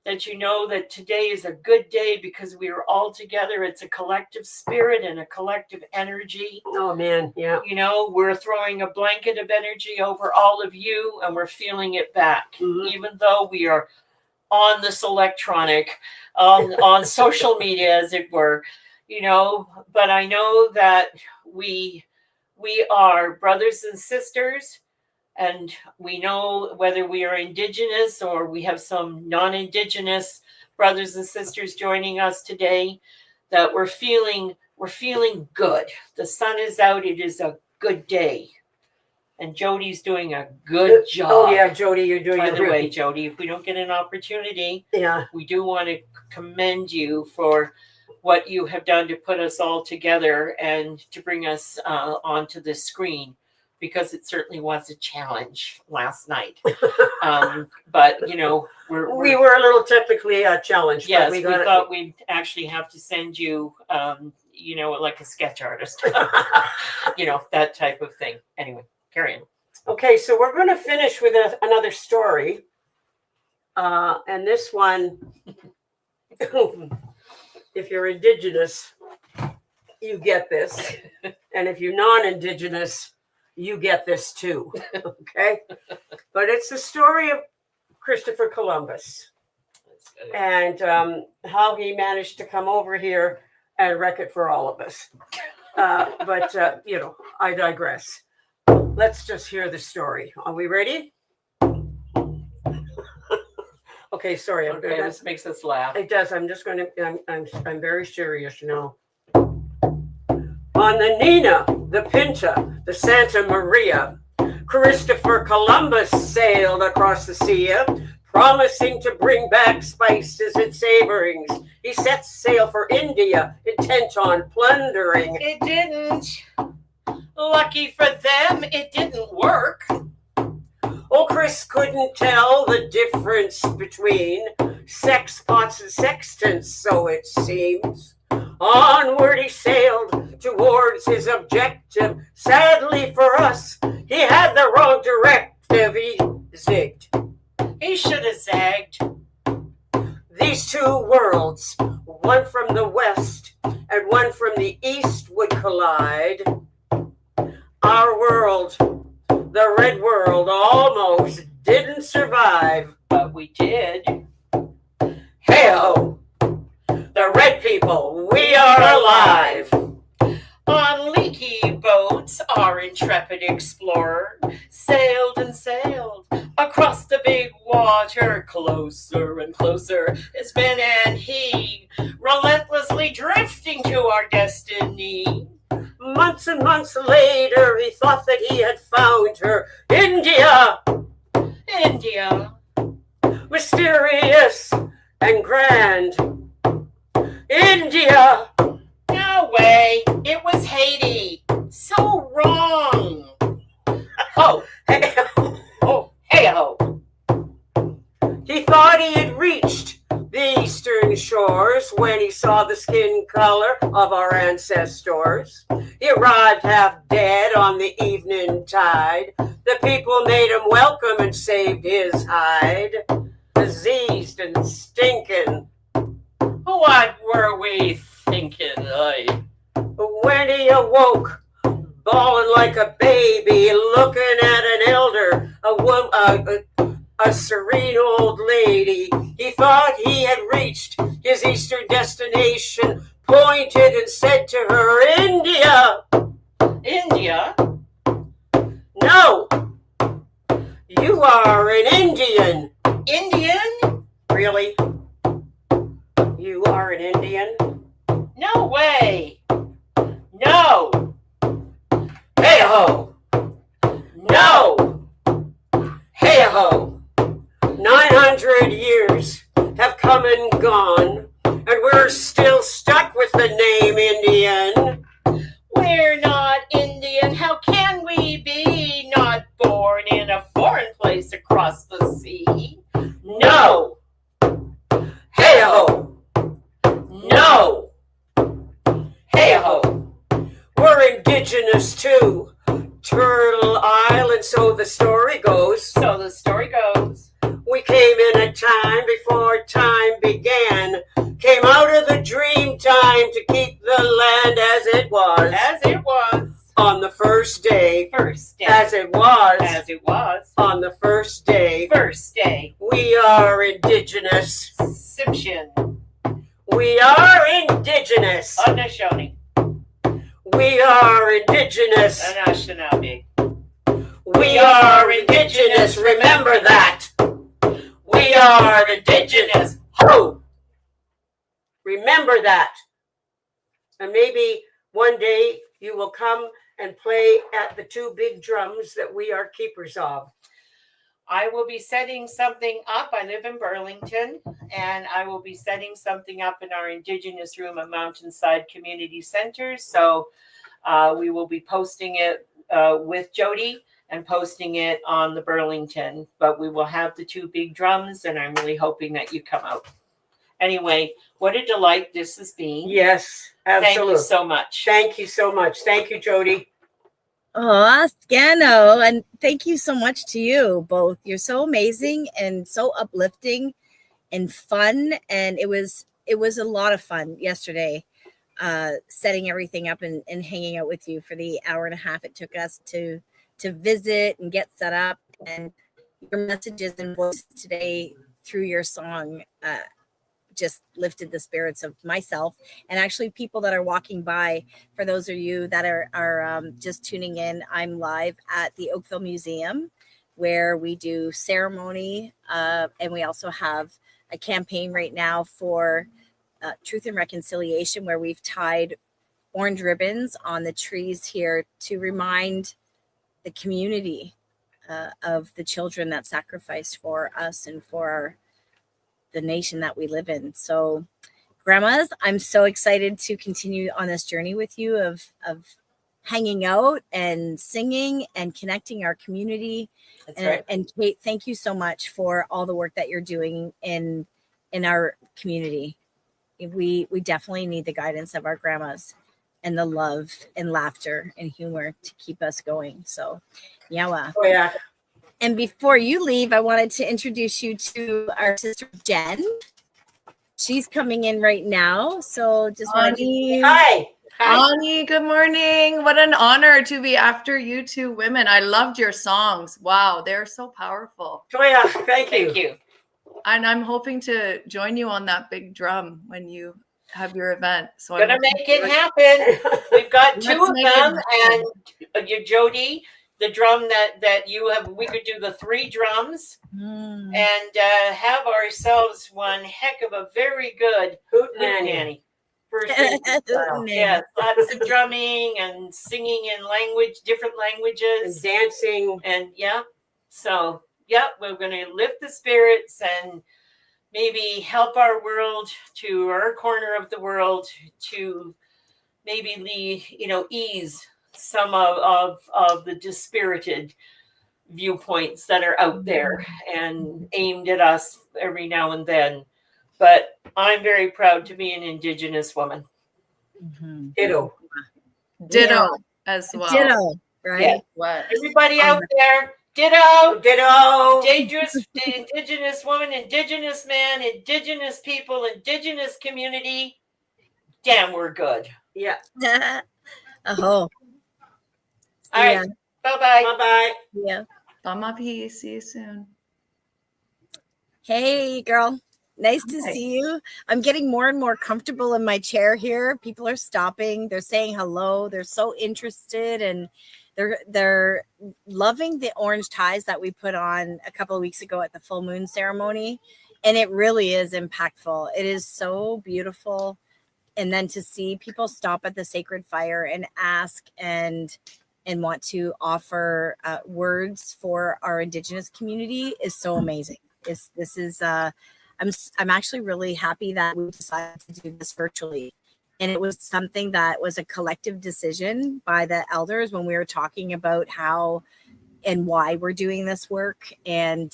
that you know that today is a good day because we are all together. It's a collective spirit and a collective energy. Oh man, yeah. You know, we're throwing a blanket of energy over all of you and we're feeling it back. Mhm. Even though we are on this electronic, on social media, as it were, you know, but I know that we are brothers and sisters, and we know whether we are indigenous or we have some non-indigenous brothers and sisters joining us today, that we're feeling we're feeling good. The sun is out. It is a good day. And Jody's doing a good job. Oh yeah, Jody, you're doing By it the way, really. Jody, if we don't get an opportunity, Yeah. we do want to commend you for what you have done to put us all together and to bring us onto the screen, because it certainly was a challenge last night. But you know, We were a little technically challenged. yes, but we got thought we'd actually have to send you, you know, like a sketch artist, you know, that type of thing. Anyway, carry on. Okay, so we're going to finish with another story. And this one, if you're Indigenous, you get this. And if you're non-Indigenous, you get this too. Okay? But it's the story of Christopher Columbus and how he managed to come over here and wreck it for all of us. But you know, I digress. Let's just hear the story. Are we ready? Okay, sorry. Okay, this makes us laugh. It does. I'm just going to. I'm very serious now. On the Nina, the Pinta, the Santa Maria, Christopher Columbus sailed across the sea, promising to bring back spices and savorings. He set sail for India, intent on plundering. It didn't. Lucky for them, it didn't work. Oh, Chris couldn't tell the difference between sex pots and sextants, so it seems. Onward he sailed towards his objective. Sadly for us, he had the wrong directive. He zigged. He should have zagged. These two worlds, one from the west and one from the east, would collide. Our world, the red world, almost didn't survive. But we did. Hey-ho! The red people, we are alive! On leaky boats, our intrepid explorer sailed and sailed across the big water. Closer and closer, his men and he, relentlessly drifting to our destiny. Months and months later, he thought that he had found her. India! India. Mysterious and grand. India! No way. It was Haiti. So wrong. Oh, Oh, hey-ho. he thought he had reached the eastern shores when he saw the skin color of our ancestors. He arrived half dead on the evening tide. The people made him welcome and saved his hide. Diseased and stinking. What were we thinking? When he awoke, bawling like a baby, looking at an elder, a serene old lady, he thought he had reached his eastern destination, pointed and said to her, India! India? No! You are an Indian! Indian? Really? You are an Indian? No way. No. Hey-ho! No! Hey-ho! 900 years have come and gone, and we're still stuck with the name Indian. We're not Indian. How can we be? Not born in a foreign place across the sea. No! Hey-ho! No! Hey-ho! We're indigenous too. Turtle Island, so the story goes. So the story goes. We came in a time before time began. Came out of the dream time to keep the land as it was. As it was. On the first day. First day. As it was. As it was. On the first day. First day. We are indigenous. Simption. We are indigenous. Haudenosaunee. We are indigenous. Anishinaabe. We are indigenous. Remember that. We are indigenous. Ho! Remember that. And maybe one day you will come and play at the 2 big drums that we are keepers of. I will be setting something up. I live in Burlington, and I will be setting something up in our Indigenous room at Mountainside Community Center. So we will be posting it with Jody and posting it on the Burlington. But we will have the 2 big drums, and I'm really hoping that you come out. Anyway, what a delight this has been. Yes, absolutely. Thank you so much. Thank you so much. Thank you, Jody. Oh, Scano, and thank you so much to you both. You're so amazing and so uplifting and fun. And it was a lot of fun yesterday, setting everything up and hanging out with you for the hour and a half it took us to visit and get set up. And your messages and voices today through your song just lifted the spirits of myself and actually people that are walking by. For those of you that are just tuning in, I'm live at the Oakville Museum where we do ceremony, and we also have a campaign right now for Truth and Reconciliation, where we've tied orange ribbons on the trees here to remind the community of the children that sacrificed for us and for the nation that we live in. So grandmas, I'm so excited to continue on this journey with you of hanging out and singing and connecting our community. That's right. And Kate, thank you so much for all the work that you're doing in our community. We definitely need the guidance of our grandmas and the love and laughter and humor to keep us going. So yeah. Oh, yeah. And before you leave, I wanted to introduce you to our sister Jen. She's coming in right now. So just wanted to Hi. Ani, good morning. What an honor to be after you 2 women. I loved your songs. Wow, they're so powerful. Toya, thank you. Thank you. And I'm hoping to join you on that big drum when you have your event. So Gonna make it happen. We've got 2 of make it them, happen. and you, Jody, the drum that you have. We could do the 3 drums and have ourselves one heck of a very good Hoot nanny. nanny. First rate style. Yes, lots of drumming and singing in different And languages, dancing. and yeah. So yeah, we're gonna lift the spirits and maybe help our world to our corner of the world to maybe ease some of the dispirited viewpoints that are out there and aimed at us every now and then. But I'm very proud to be an Indigenous woman. Ditto. Ditto as well. Ditto, right? Yeah. What? Everybody out there, ditto. Ditto. Indigenous woman, Indigenous man, Indigenous people, Indigenous community. Damn, we're good. Yeah. Oh, All right. Bye-bye. Bye-bye. yeah. Bama peace. See you soon. Hey, girl. Nice to Hi. see you. I'm getting more and more comfortable in my chair here. People are stopping. They're saying hello. They're so interested, and they're loving the orange ties that we put on a couple of weeks ago at the full moon ceremony. And it really is impactful. It is so beautiful. And then to see people stop at the sacred fire and ask and want to offer words for our Indigenous community is so amazing. I'm actually really happy that we decided to do this virtually. And it was something that was a collective decision by the elders when we were talking about how and why we're doing this work. And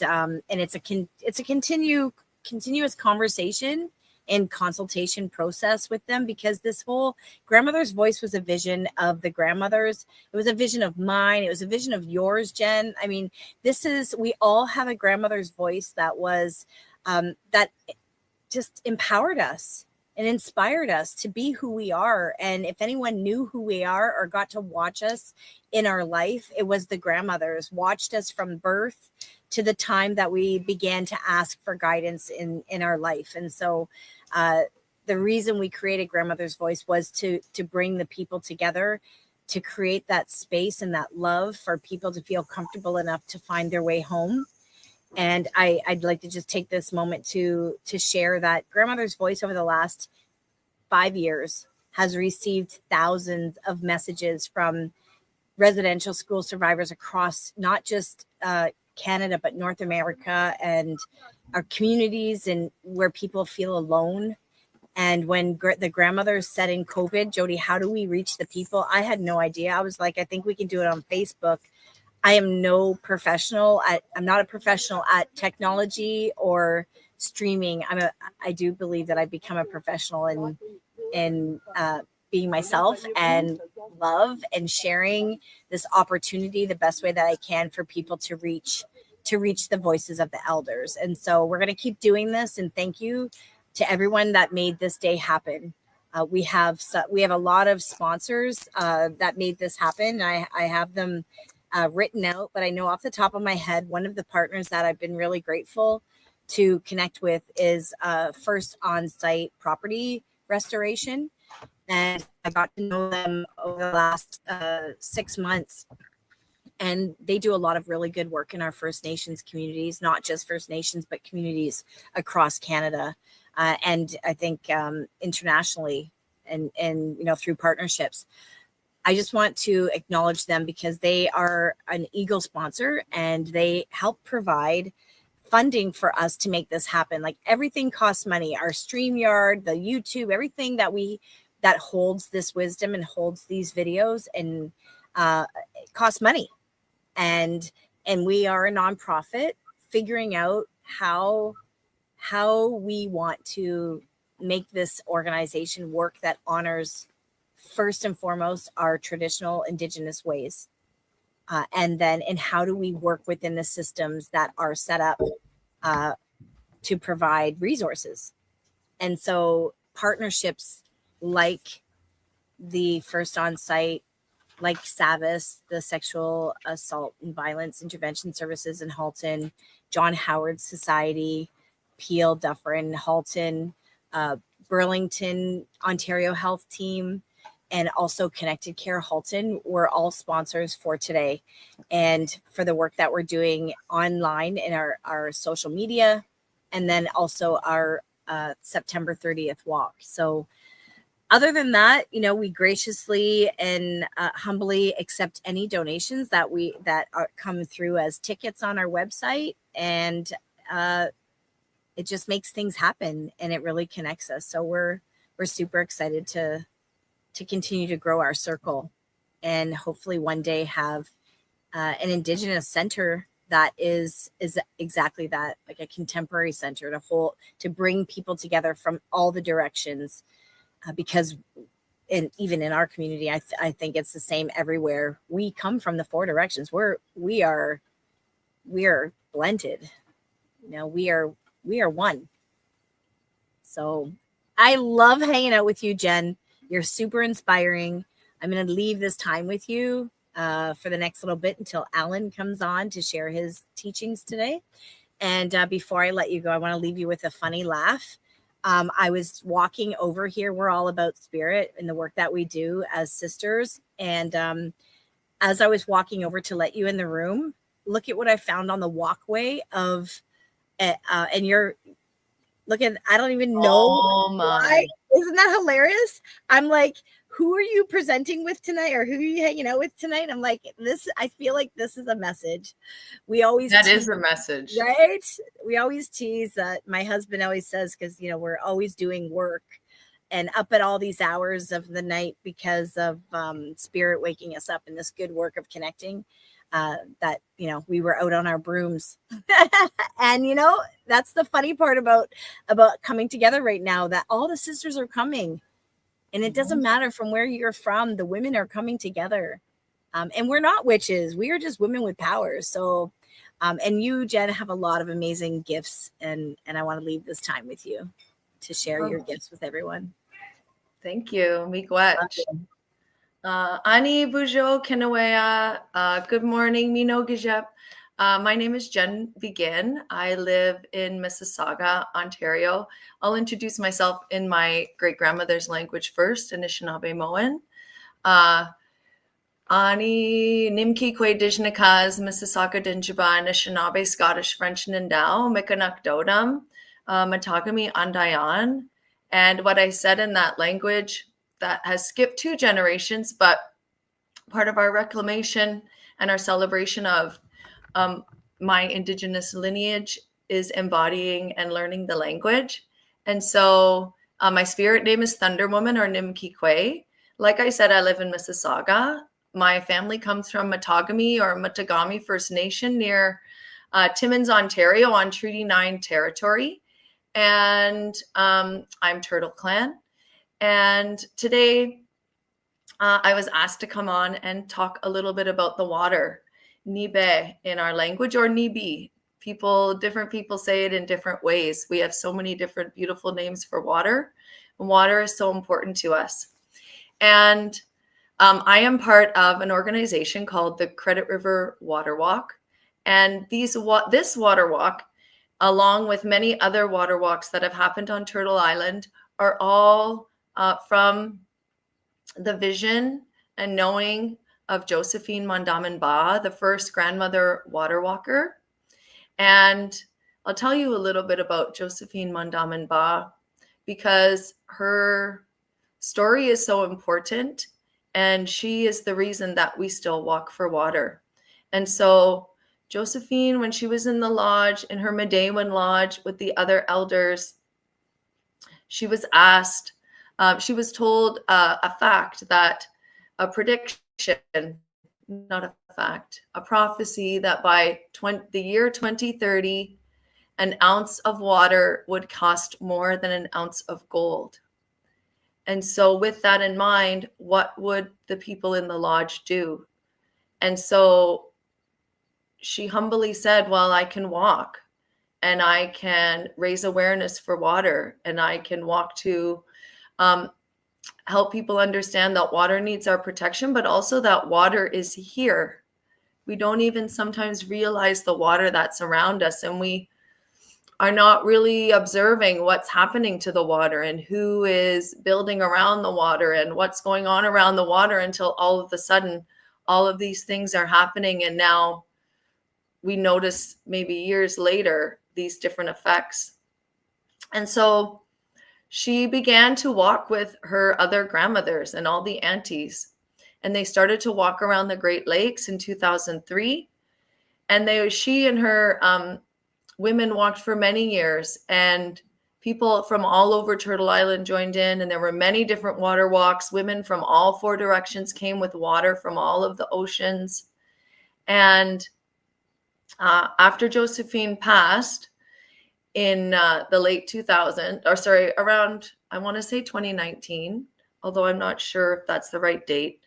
it's a continuous conversation and consultation process with them, because this whole grandmother's voice was a vision of the grandmothers. It was a vision of mine. It was a vision of yours, Jen. I mean, we all have a grandmother's voice that was that just empowered us and inspired us to be who we are. And if anyone knew who we are or got to watch us in our life, it was the grandmothers. Watched us from birth to the time that we began to ask for guidance in our life. And so the reason we created Grandmother's Voice was to bring the people together, to create that space and that love for people to feel comfortable enough to find their way home. And I'd like to just take this moment to share that Grandmother's Voice over the last 5 years has received thousands of messages from residential school survivors across not just Canada, but North America and our communities, and where people feel alone. And when the grandmother said in COVID, Jody, how do we reach the people? I had no idea. I was like, I think we can do it on Facebook. I am no professional. I'm not a professional at technology or streaming. I do believe that I've become a professional in being myself and love and sharing this opportunity the best way that I can for people to reach the voices of the elders. And so we're going to keep doing this. And thank you to everyone that made this day happen. We have a lot of sponsors that made this happen. I have them written out, but I know off the top of my head, one of the partners that I've been really grateful to connect with is First On-Site Property Restoration. And I got to know them over the last 6 months. And they do a lot of really good work in our First Nations communities, not just First Nations, but communities across Canada. And I think internationally and through partnerships. I just want to acknowledge them because they are an Eagle sponsor and they help provide funding for us to make this happen. Like everything costs money. Our StreamYard, the YouTube, everything that holds this wisdom and holds these videos and it costs money. And we are a nonprofit figuring out how we want to make this organization work that honors first and foremost our traditional Indigenous ways. And then how do we work within the systems that are set up to provide resources. And so partnerships like the First On-Site, like SAVIS, the Sexual Assault and Violence Intervention Services in Halton, John Howard Society, Peel, Dufferin, Halton, Burlington, Ontario Health Team, and also Connected Care Halton were all sponsors for today and for the work that we're doing online in our social media, and then also our September 30th walk. So other than that, we graciously and humbly accept any donations that come through as tickets on our website, and it just makes things happen and it really connects us. So we're super excited to continue to grow our circle and hopefully one day have an Indigenous center that is exactly that, like a contemporary center to bring people together from all the directions. Because even in our community, I think it's the same everywhere. We come from the four directions. We are blended. We are one. So I love hanging out with you, Jen. You're super inspiring. I'm going to leave this time with you for the next little bit until Alan comes on to share his teachings today. And before I let you go, I want to leave you with a funny laugh. I was walking over here. We're all about spirit and the work that we do as sisters. And as I was walking over to let you in the room, look at what I found on the walkway of, and you're looking, I don't even know. Oh my. Why. Isn't that hilarious? I'm like, who are you presenting with tonight? Or who are you hanging out with tonight? I'm like, I feel like this is a message. That is a message. Right? We always tease that. My husband always says, because, we're always doing work and up at all these hours of the night because of spirit waking us up in this good work of connecting, that, we were out on our brooms. And, that's the funny part about coming together right now, that all the sisters are coming. And it doesn't matter from where you're from, the women are coming together. And we're not witches. We are just women with power. So, and you, Jen, have a lot of amazing gifts. And I want to leave this time with you to share your gifts with everyone. Thank you. Miigwech. Ani Bujo Kinawea. Good morning, Mino Gijep. My name is Jen Begin. I live in Mississauga, Ontario. I'll introduce myself in my great-grandmother's language first, Anishinaabe-Moan. Ani Nimki Kwe Dijnakas, Mississauga Dinjaba, Anishinaabe, Scottish, French, Nindao, Mikanak Dodam, Matagami Andayan. And what I said in that language, that has skipped 2 generations, but part of our reclamation and our celebration of my Indigenous lineage is embodying and learning the language. And so my spirit name is Thunder Woman, or Nimkikwe. Like I said, I live in Mississauga. My family comes from Matagami or Matagami First Nation near Timmins, Ontario, on Treaty 9 territory. And I'm Turtle Clan. And today I was asked to come on and talk a little bit about the water, Nibe in our language, or Nibi. Different people say it in different ways. We have so many different beautiful names for water, and water is so important to us. And I am part of an organization called the Credit River Water Walk. And this water walk, along with many other water walks that have happened on Turtle Island, are all from the vision and knowing of Josephine Mondamin Ba, the first grandmother water walker. And I'll tell you a little bit about Josephine Mondamin Ba because her story is so important, and she is the reason that we still walk for water. And so Josephine, when she was in the lodge, in her Medewan lodge with the other elders, she was asked, she was told a fact, that a prediction, not a fact, a prophecy, that by the year 2030, an ounce of water would cost more than an ounce of gold. And so with that in mind, what would the people in the lodge do? And so she humbly said, well, I can walk, and I can raise awareness for water, and I can walk to help people understand that water needs our protection, but also that water is here. We don't even sometimes realize the water that's around us, and we are not really observing what's happening to the water and who is building around the water and what's going on around the water, until all of a sudden all of these things are happening. And now we notice, maybe years later, these different effects. And so she began to walk with her other grandmothers and all the aunties, and they started to walk around the Great Lakes in 2003. And she and her women walked for many years, and people from all over Turtle Island joined in, and there were many different water walks. Women from all 4 directions came with water from all of the oceans. And after Josephine passed in the late 2000, or sorry, around, I want to say 2019, although I'm not sure if that's the right date.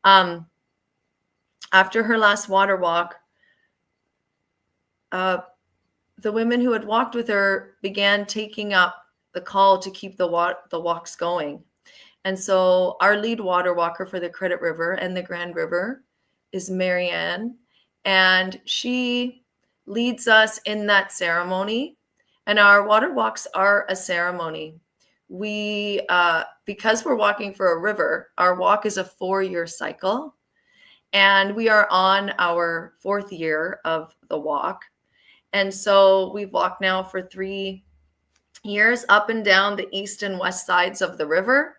After her last water walk, the women who had walked with her began taking up the call to keep the walks going. And so our lead water walker for the Credit River and the Grand River is Marianne, and she leads us in that ceremony. And our water walks are a ceremony. We, because we're walking for a river, our walk is a 4-year cycle, and we are on our 4th year of the walk. And so we've walked now for 3 years up and down the east and west sides of the river.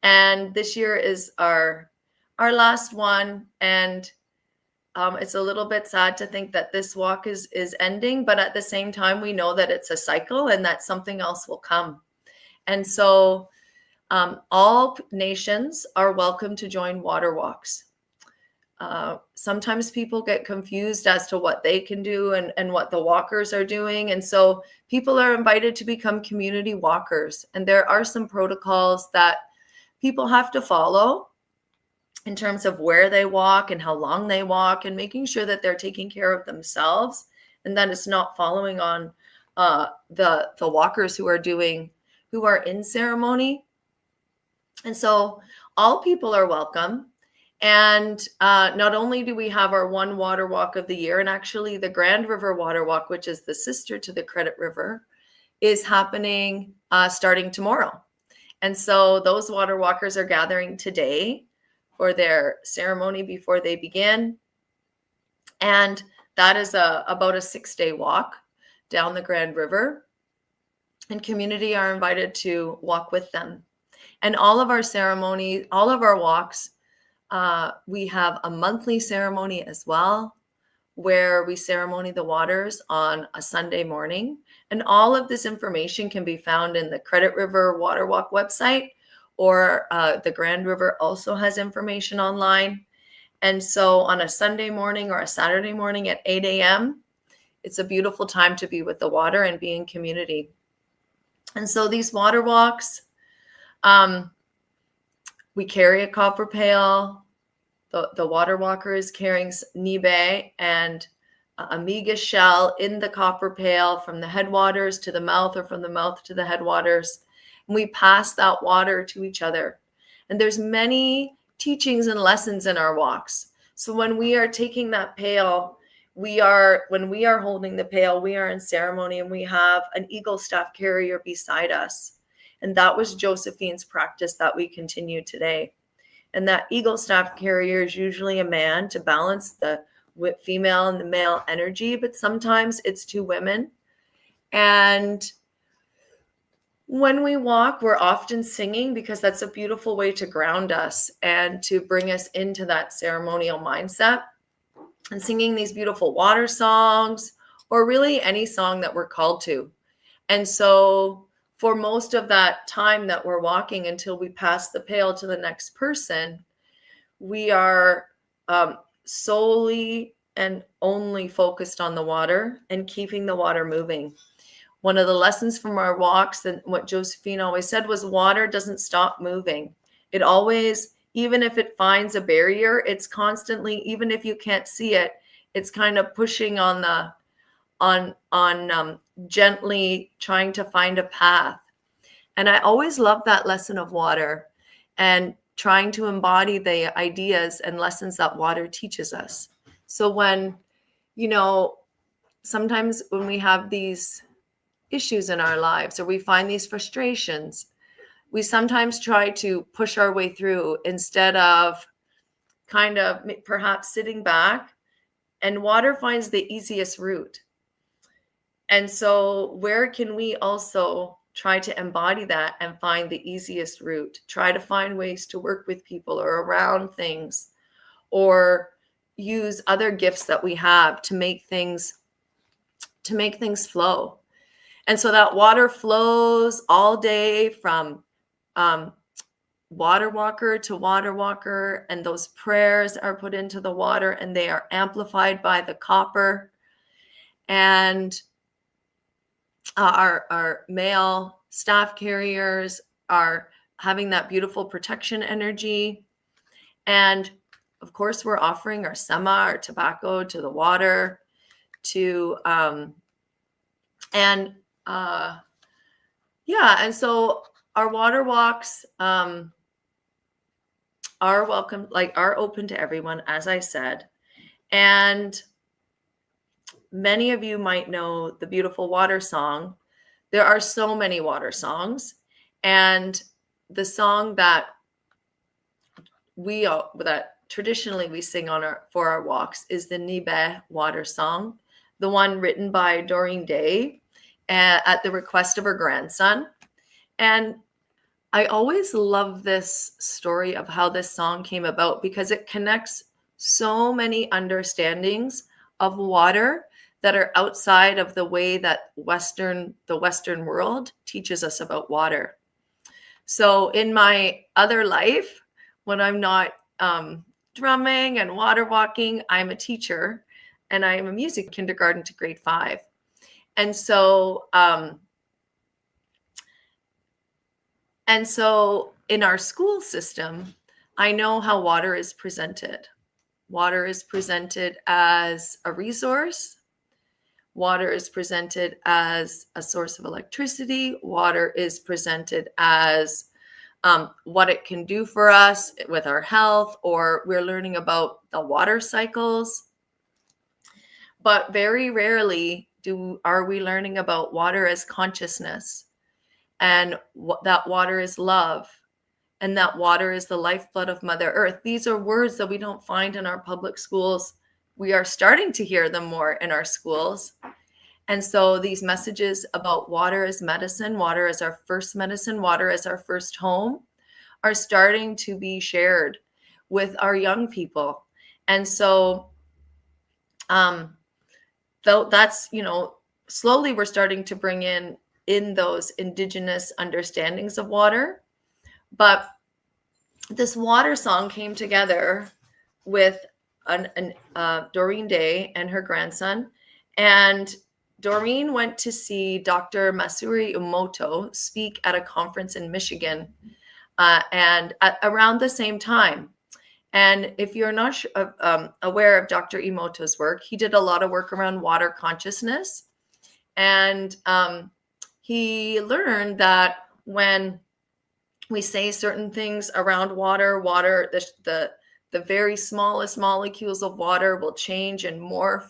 And this year is our last one. And it's a little bit sad to think that this walk is ending, but at the same time, we know that it's a cycle and that something else will come. And so all nations are welcome to join water walks. Sometimes people get confused as to what they can do and what the walkers are doing. And so people are invited to become community walkers. And there are some protocols that people have to follow in terms of where they walk and how long they walk, and making sure that they're taking care of themselves and that it's not following on the walkers who are in ceremony. And so all people are welcome. And not only do we have our one water walk of the year, and actually the Grand River Water Walk, which is the sister to the Credit River, is happening starting tomorrow. And so those water walkers are gathering today for their ceremony before they begin. And that is about a 6-day walk down the Grand River. And community are invited to walk with them. And all of our ceremonies, all of our walks, we have a monthly ceremony as well, where we ceremony the waters on a Sunday morning. And all of this information can be found in the Credit River Water Walk website, or the Grand River also has information online. And so on a Sunday morning or a Saturday morning at 8 a.m., it's a beautiful time to be with the water and be in community. And so these water walks, we carry a copper pail. The water walker is carrying nibe and a miga shell in the copper pail from the headwaters to the mouth, or from the mouth to the headwaters. And we pass that water to each other. And there's many teachings and lessons in our walks. So when we are taking that pail, when we are holding the pail, we are in ceremony, and we have an eagle staff carrier beside us. And that was Josephine's practice that we continue today. And that eagle staff carrier is usually a man to balance the female and the male energy, but sometimes it's two women. And when we walk, we're often singing, because that's a beautiful way to ground us and to bring us into that ceremonial mindset, and singing these beautiful water songs, or really any song that we're called to. And so for most of that time that we're walking until we pass the pail to the next person, we are solely and only focused on the water and keeping the water moving. One of the lessons from our walks, and what Josephine always said, was water doesn't stop moving. It always, even if it finds a barrier, it's constantly, even if you can't see it, it's kind of pushing on gently trying to find a path. And I always love that lesson of water, and trying to embody the ideas and lessons that water teaches us. So when, sometimes when we have these issues in our lives, or we find these frustrations, we sometimes try to push our way through instead of kind of perhaps sitting back, and water finds the easiest route. And so where can we also try to embody that and find the easiest route? Try to find ways to work with people or around things, or use other gifts that we have to make things flow. And so that water flows all day from water walker to water walker, and those prayers are put into the water, and they are amplified by the copper. And our male staff carriers are having that beautiful protection energy. And of course, we're offering our sema, or tobacco, to the water, and so our water walks are welcome, are open to everyone, as I said. And many of you might know the beautiful water song. There are so many water songs, and the song that traditionally we sing for our walks is the Nibe water song, the one written by Doreen Day at the request of her grandson. And I always love this story of how this song came about, because it connects so many understandings of water that are outside of the way that the Western world teaches us about water. So in my other life, when I'm not drumming and water walking, I'm a teacher, and I am a music kindergarten to grade 5. And so in our school system, I know how water is presented. Water is presented as a resource. Water is presented as a source of electricity. Water is presented as what it can do for us with our health, or we're learning about the water cycles. But very rarely are we learning about water as consciousness, and that water is love, and that water is the lifeblood of Mother Earth. These are words that we don't find in our public schools. We are starting to hear them more in our schools. And so these messages about water as medicine, water as our first medicine, water as our first home, are starting to be shared with our young people. And so though that's, slowly we're starting to bring in those indigenous understandings of water. But this water song came together with Doreen Day and her grandson. And Doreen went to see Dr. Masuri Emoto speak at a conference in Michigan and around the same time. And if you're not aware of Dr. Emoto's work, he did a lot of work around water consciousness. And he learned that when we say certain things around water, the very smallest molecules of water will change and morph.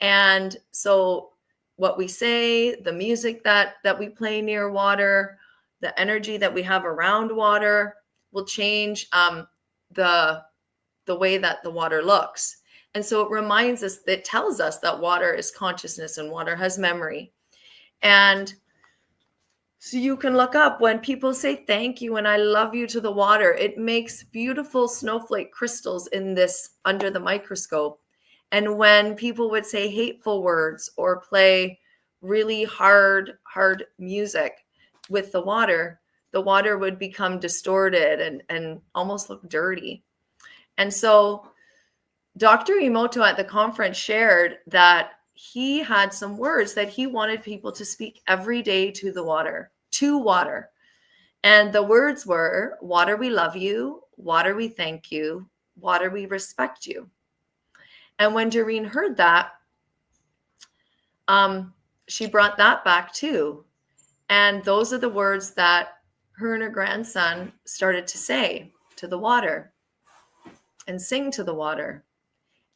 And so what we say, the music that we play near water, the energy that we have around water will change the way that the water looks. And so it reminds us, it tells us that water is consciousness and water has memory. And so you can look up when people say thank you and I love you to the water, it makes beautiful snowflake crystals in this under the microscope. And when people would say hateful words or play really hard music with the water would become distorted and almost look dirty. And so Dr. Emoto at the conference shared that he had some words that he wanted people to speak every day to the water, to water. And the words were, water, we love you. Water, we thank you. Water, we respect you. And when Doreen heard that, she brought that back too. And those are the words that her and her grandson started to say to the water and sing to the water.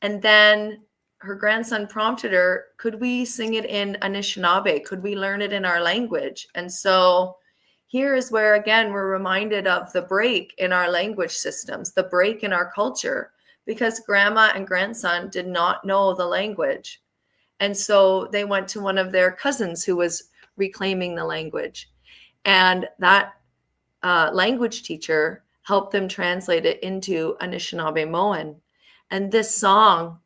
And then her grandson prompted her, could we sing it in Anishinaabe? Could we learn it in our language? And so here is where, again, we're reminded of the break in our language systems, the break in our culture, because grandma and grandson did not know the language. And so they went to one of their cousins who was reclaiming the language. And that language teacher helped them translate it into Anishinaabe-Moan. And this song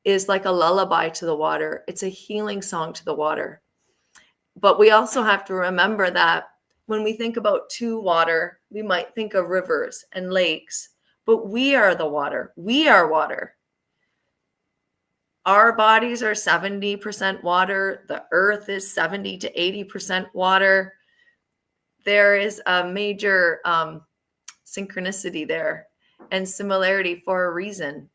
is like a lullaby to the water. It's a healing song to the water. But we also have to remember that when we think about to water, we might think of rivers and lakes, but we are the water. We are water. Our bodies are 70% water. The earth is 70 to 80% water. There is a major synchronicity there and similarity for a reason.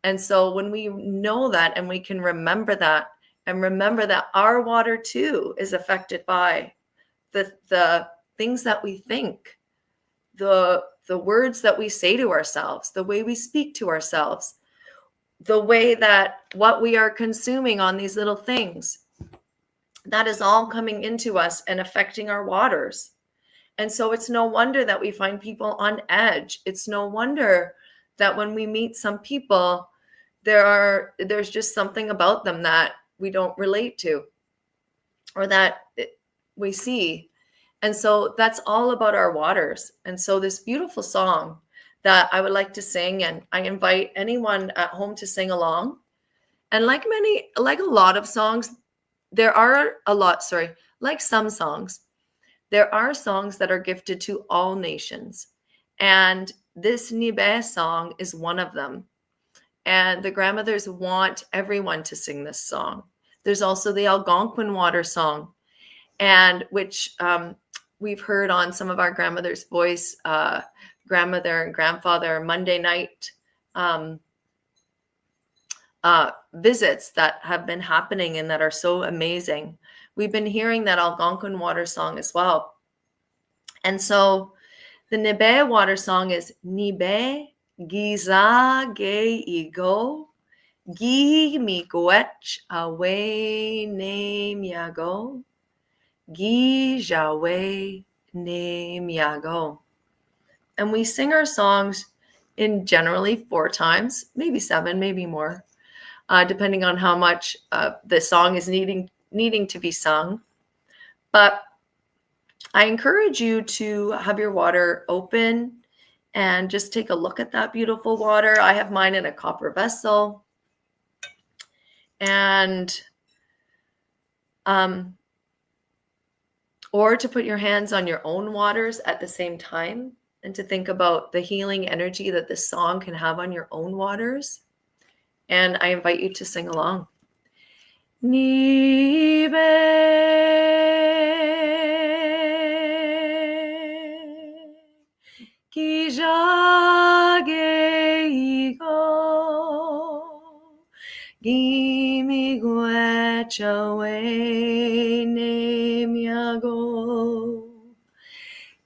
And so when we know that and we can remember that and remember that our water too is affected by the things that we think, the words that we say to ourselves, the way we speak to ourselves, the way that what we are consuming on these little things, that is all coming into us and affecting our waters. And so it's no wonder that we find people on edge. It's no wonder that when we meet some people, there's just something about them that we don't relate to or that we see. And so that's all about our waters. And so this beautiful song that I would like to sing, and I invite anyone at home to sing along. And like a lot of songs, like some songs, there are songs that are gifted to all nations. And this Nibe song is one of them. And the grandmothers want everyone to sing this song. There's also the Algonquin water song, and which we've heard on some of our grandmother's voice, grandmother and grandfather Monday night visits that have been happening and that are so amazing. We've been hearing that Algonquin water song as well. And so the Nibe water song is Nibe Giza ge igo gi mi gwech away name yago gi jawe name yago. And we sing our songs in generally 4 times, maybe 7, maybe more, depending on how much the song is needing to be sung. But I encourage you to have your water open and just take a look at that beautiful water. I have mine in a copper vessel. And or to put your hands on your own waters at the same time and to think about the healing energy that this song can have on your own waters. And I invite you to sing along. Nibe ki jage igo Gimi guechawe ne miago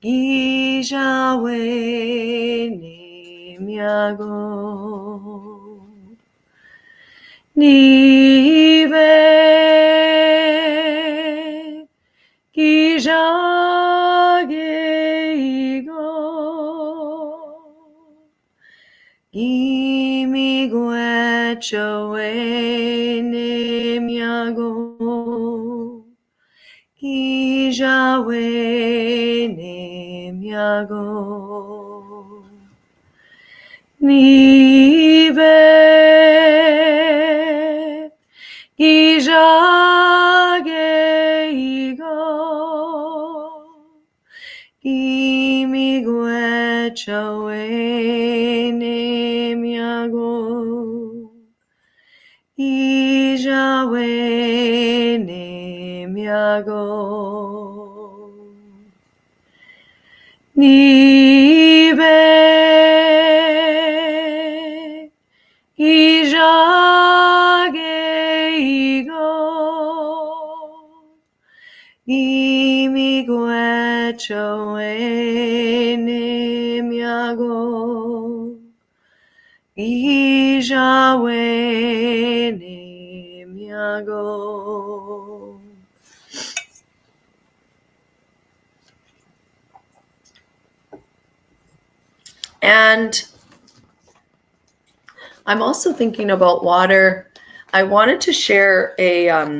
Gijawe ne miago Nibe Gijage igo Gimi guechawe ne miago Gijawe ne miago Nibe Gijage igo Gimi guechawe ne miago Gijawe ne miago Nibe Gijage igo Gimi guechawe ne miago Gijawe ne miago And I'm also thinking about water. I wanted to share a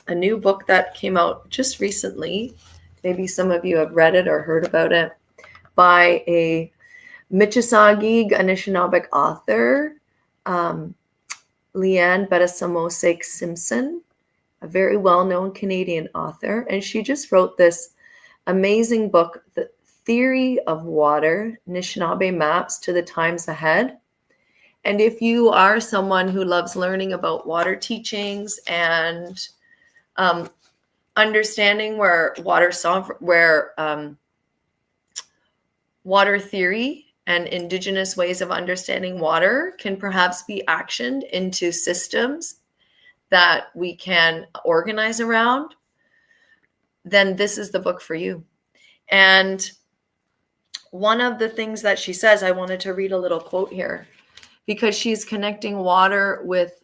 new book that came out just recently. Maybe some of you have read it or heard about it, by a Mississauga Anishinaabeg author, Leanne Bettasamosek Simpson, a very well-known Canadian author. And she just wrote this amazing book, The Theory of Water, Anishinaabe Maps to the Times Ahead. And if you are someone who loves learning about water teachings and understanding where water theory and Indigenous ways of understanding water can perhaps be actioned into systems that we can organize around, then this is the book for you. And one of the things that she says, I wanted to read a little quote here, because she's connecting water with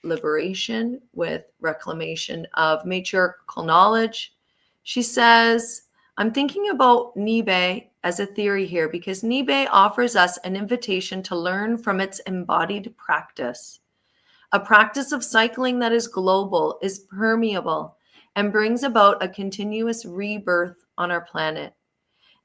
liberation, with reclamation of matriarchal knowledge. She says, I'm thinking about Nibe as a theory here because Nibe offers us an invitation to learn from its embodied practice, a practice of cycling that is global, is permeable, and brings about a continuous rebirth on our planet.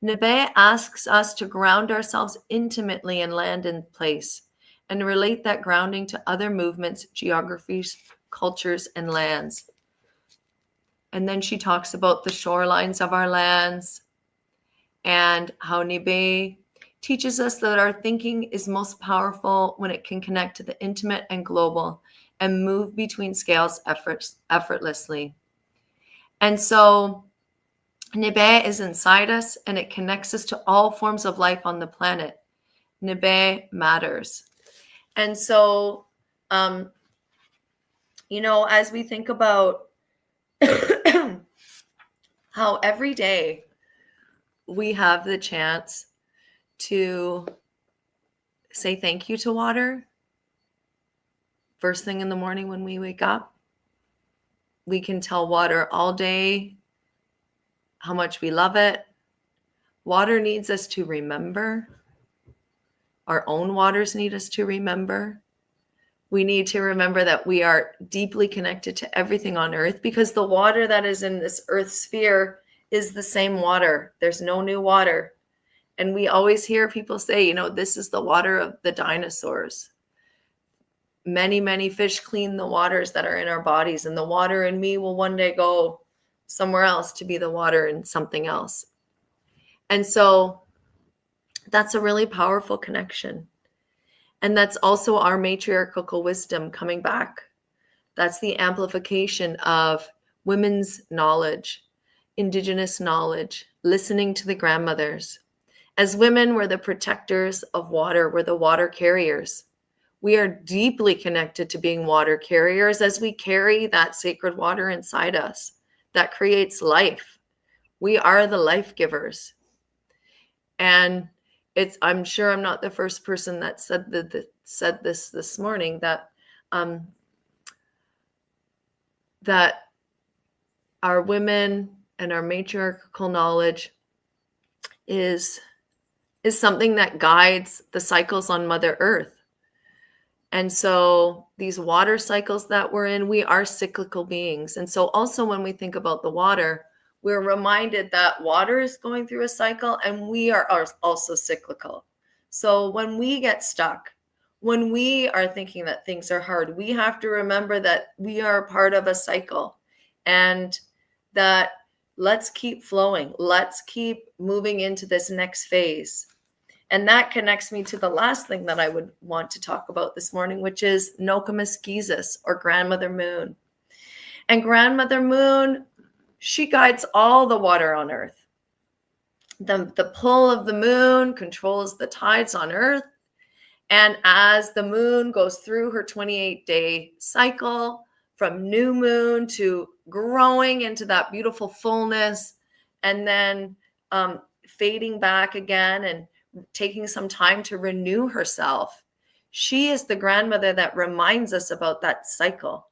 Nibe asks us to ground ourselves intimately in land and place, and relate that grounding to other movements, geographies, cultures, and lands. And then she talks about the shorelines of our lands and how Nibe teaches us that our thinking is most powerful when it can connect to the intimate and global and move between scales effortlessly. And so Nibe is inside us and it connects us to all forms of life on the planet. Nibe matters. And so, as we think about how every day we have the chance to say thank you to water, first thing in the morning when we wake up, we can tell water all day how much we love it. Water needs us to remember. Our own waters need us to remember. We need to remember that we are deeply connected to everything on earth because the water that is in this earth sphere is the same water. There's no new water. And we always hear people say, you know, this is the water of the dinosaurs. Many, many fish clean the waters that are in our bodies, and the water in me will one day go somewhere else to be the water in something else. And so that's a really powerful connection. And that's also our matriarchal wisdom coming back. That's the amplification of women's knowledge, Indigenous knowledge, listening to the grandmothers. As women, we're the protectors of water. We're the water carriers. We are deeply connected to being water carriers as we carry that sacred water inside us that creates life. We are the life givers. And I'm sure I'm not the first person that said this morning, that that our women and our matriarchal knowledge is something that guides the cycles on Mother Earth. And so these water cycles that we're in, we are cyclical beings. And so also when we think about the water, we're reminded that water is going through a cycle and we are also cyclical. So when we get stuck, when we are thinking that things are hard, we have to remember that we are a part of a cycle, and that let's keep flowing. Let's keep moving into this next phase. And that connects me to the last thing that I would want to talk about this morning, which is Nokomis Jesus, or Grandmother Moon. And Grandmother Moon, she guides all the water on Earth. The pull of the moon controls the tides on Earth. And as the moon goes through her 28-day cycle, from new moon to growing into that beautiful fullness, and then fading back again and taking some time to renew herself, she is the grandmother that reminds us about that cycle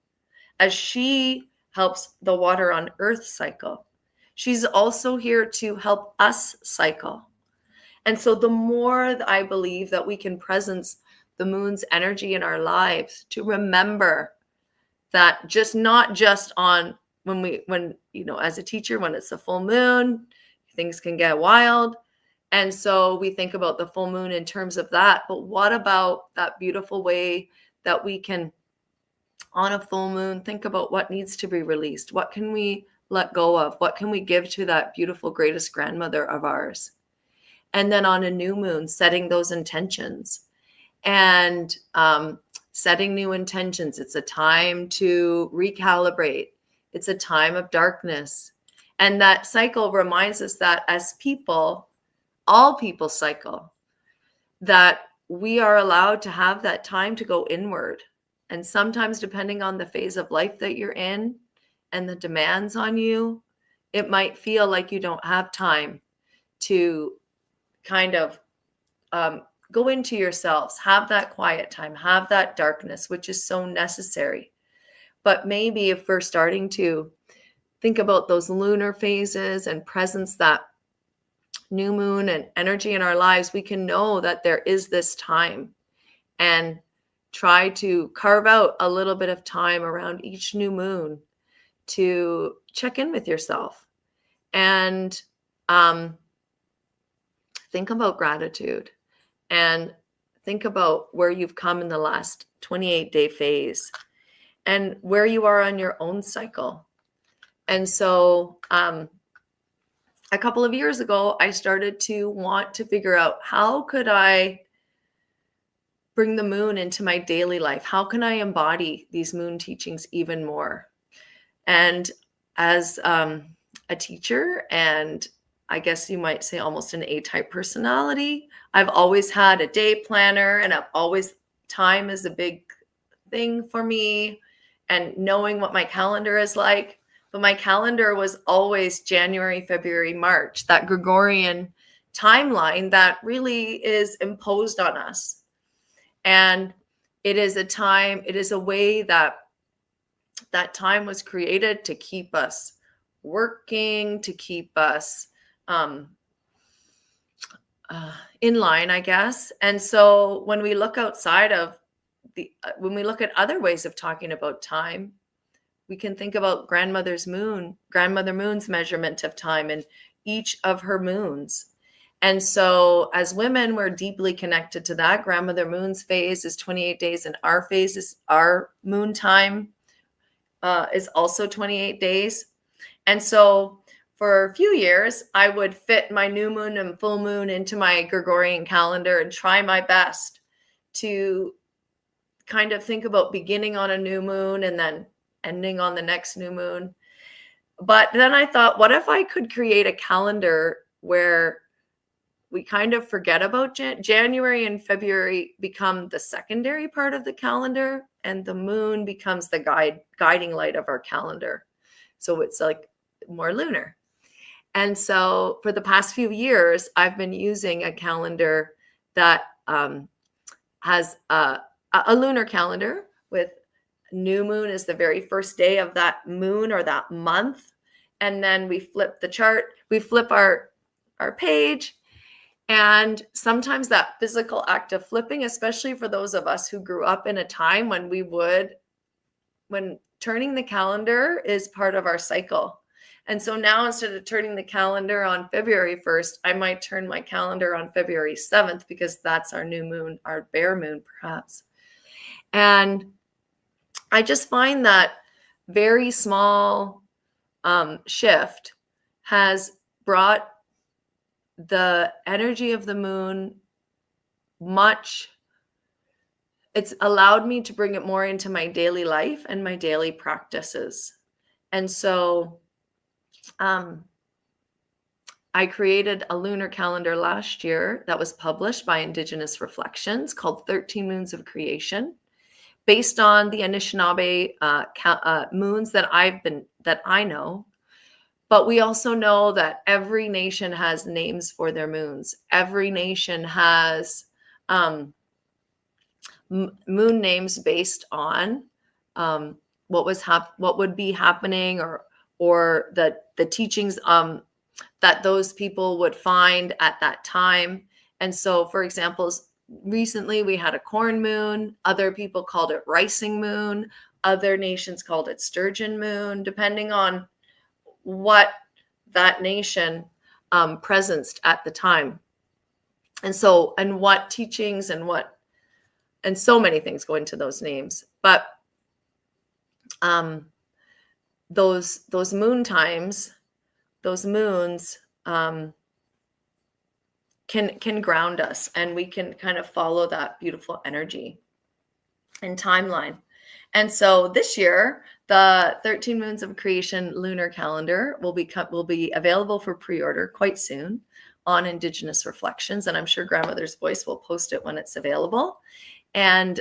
as she helps the water on Earth cycle. She's also here to help us cycle. And so the more I believe that we can presence the moon's energy in our lives, to remember that not just on when as a teacher, when it's a full moon, things can get wild. And so we think about the full moon in terms of that. But what about that beautiful way that we can, on a full moon, think about what needs to be released? What can we let go of? What can we give to that beautiful greatest grandmother of ours? And then on a new moon, setting those intentions and setting new intentions. It's a time to recalibrate. It's a time of darkness. And that cycle reminds us that as people, all people cycle, that we are allowed to have that time to go inward. And sometimes, depending on the phase of life that you're in and the demands on you, it might feel like you don't have time to kind of go into yourselves, have that quiet time, have that darkness, which is so necessary. But maybe if we're starting to think about those lunar phases and presence that new moon and energy in our lives, we can know that there is this time, and try to carve out a little bit of time around each new moon to check in with yourself and think about gratitude and think about where you've come in the last 28-day phase and where you are on your own cycle. And so a couple of years ago, I started to want to figure out, how could I bring the moon into my daily life? How can I embody these moon teachings even more? And as a teacher, and I guess you might say almost an A-type personality, I've always had a day planner, and time is a big thing for me, and knowing what my calendar is like. But my calendar was always January, February, March, that Gregorian timeline that really is imposed on us. And it is a way that time was created to keep us working, to keep us in line, I guess. And so when we look outside of when we look at other ways of talking about time, we can think about grandmother moon's measurement of time and each of her moons. And so as women, we're deeply connected to that. Grandmother moon's phase is 28 days, and our phase is our moon time is also 28 days. And so for a few years, I would fit my new moon and full moon into my Gregorian calendar and try my best to kind of think about beginning on a new moon and then ending on the next new moon. But then I thought, what if I could create a calendar where we kind of forget about January and February become the secondary part of the calendar, and the moon becomes the guiding light of our calendar. So it's like more lunar. And so for the past few years, I've been using a calendar that has a lunar calendar with new moon is the very first day of that moon or that month. And then we flip the chart, we flip our page. And sometimes that physical act of flipping, especially for those of us who grew up in a time when turning the calendar is part of our cycle. And so now instead of turning the calendar on February 1st, I might turn my calendar on February 7th because that's our new moon, our bear moon, perhaps. And I just find that very small shift has brought the energy of the moon it's allowed me to bring it more into my daily life and my daily practices. And so I created a lunar calendar last year that was published by Indigenous Reflections called 13 Moons of Creation, based on the Anishinaabe moons that I know. But we also know that every nation has names for their moons. Every nation has moon names based on what would be happening or the teachings that those people would find at that time. And so, for example, recently we had a corn moon. Other people called it ricing moon. Other nations called it sturgeon moon, depending on what that nation presenced at the time. And what teachings and so many things go into those names. But those moon times, those moons can ground us, and we can kind of follow that beautiful energy and timeline. And so this year, the 13 Moons of Creation lunar calendar will be available for pre-order quite soon on Indigenous Reflections. And I'm sure Grandmother's Voice will post it when it's available. And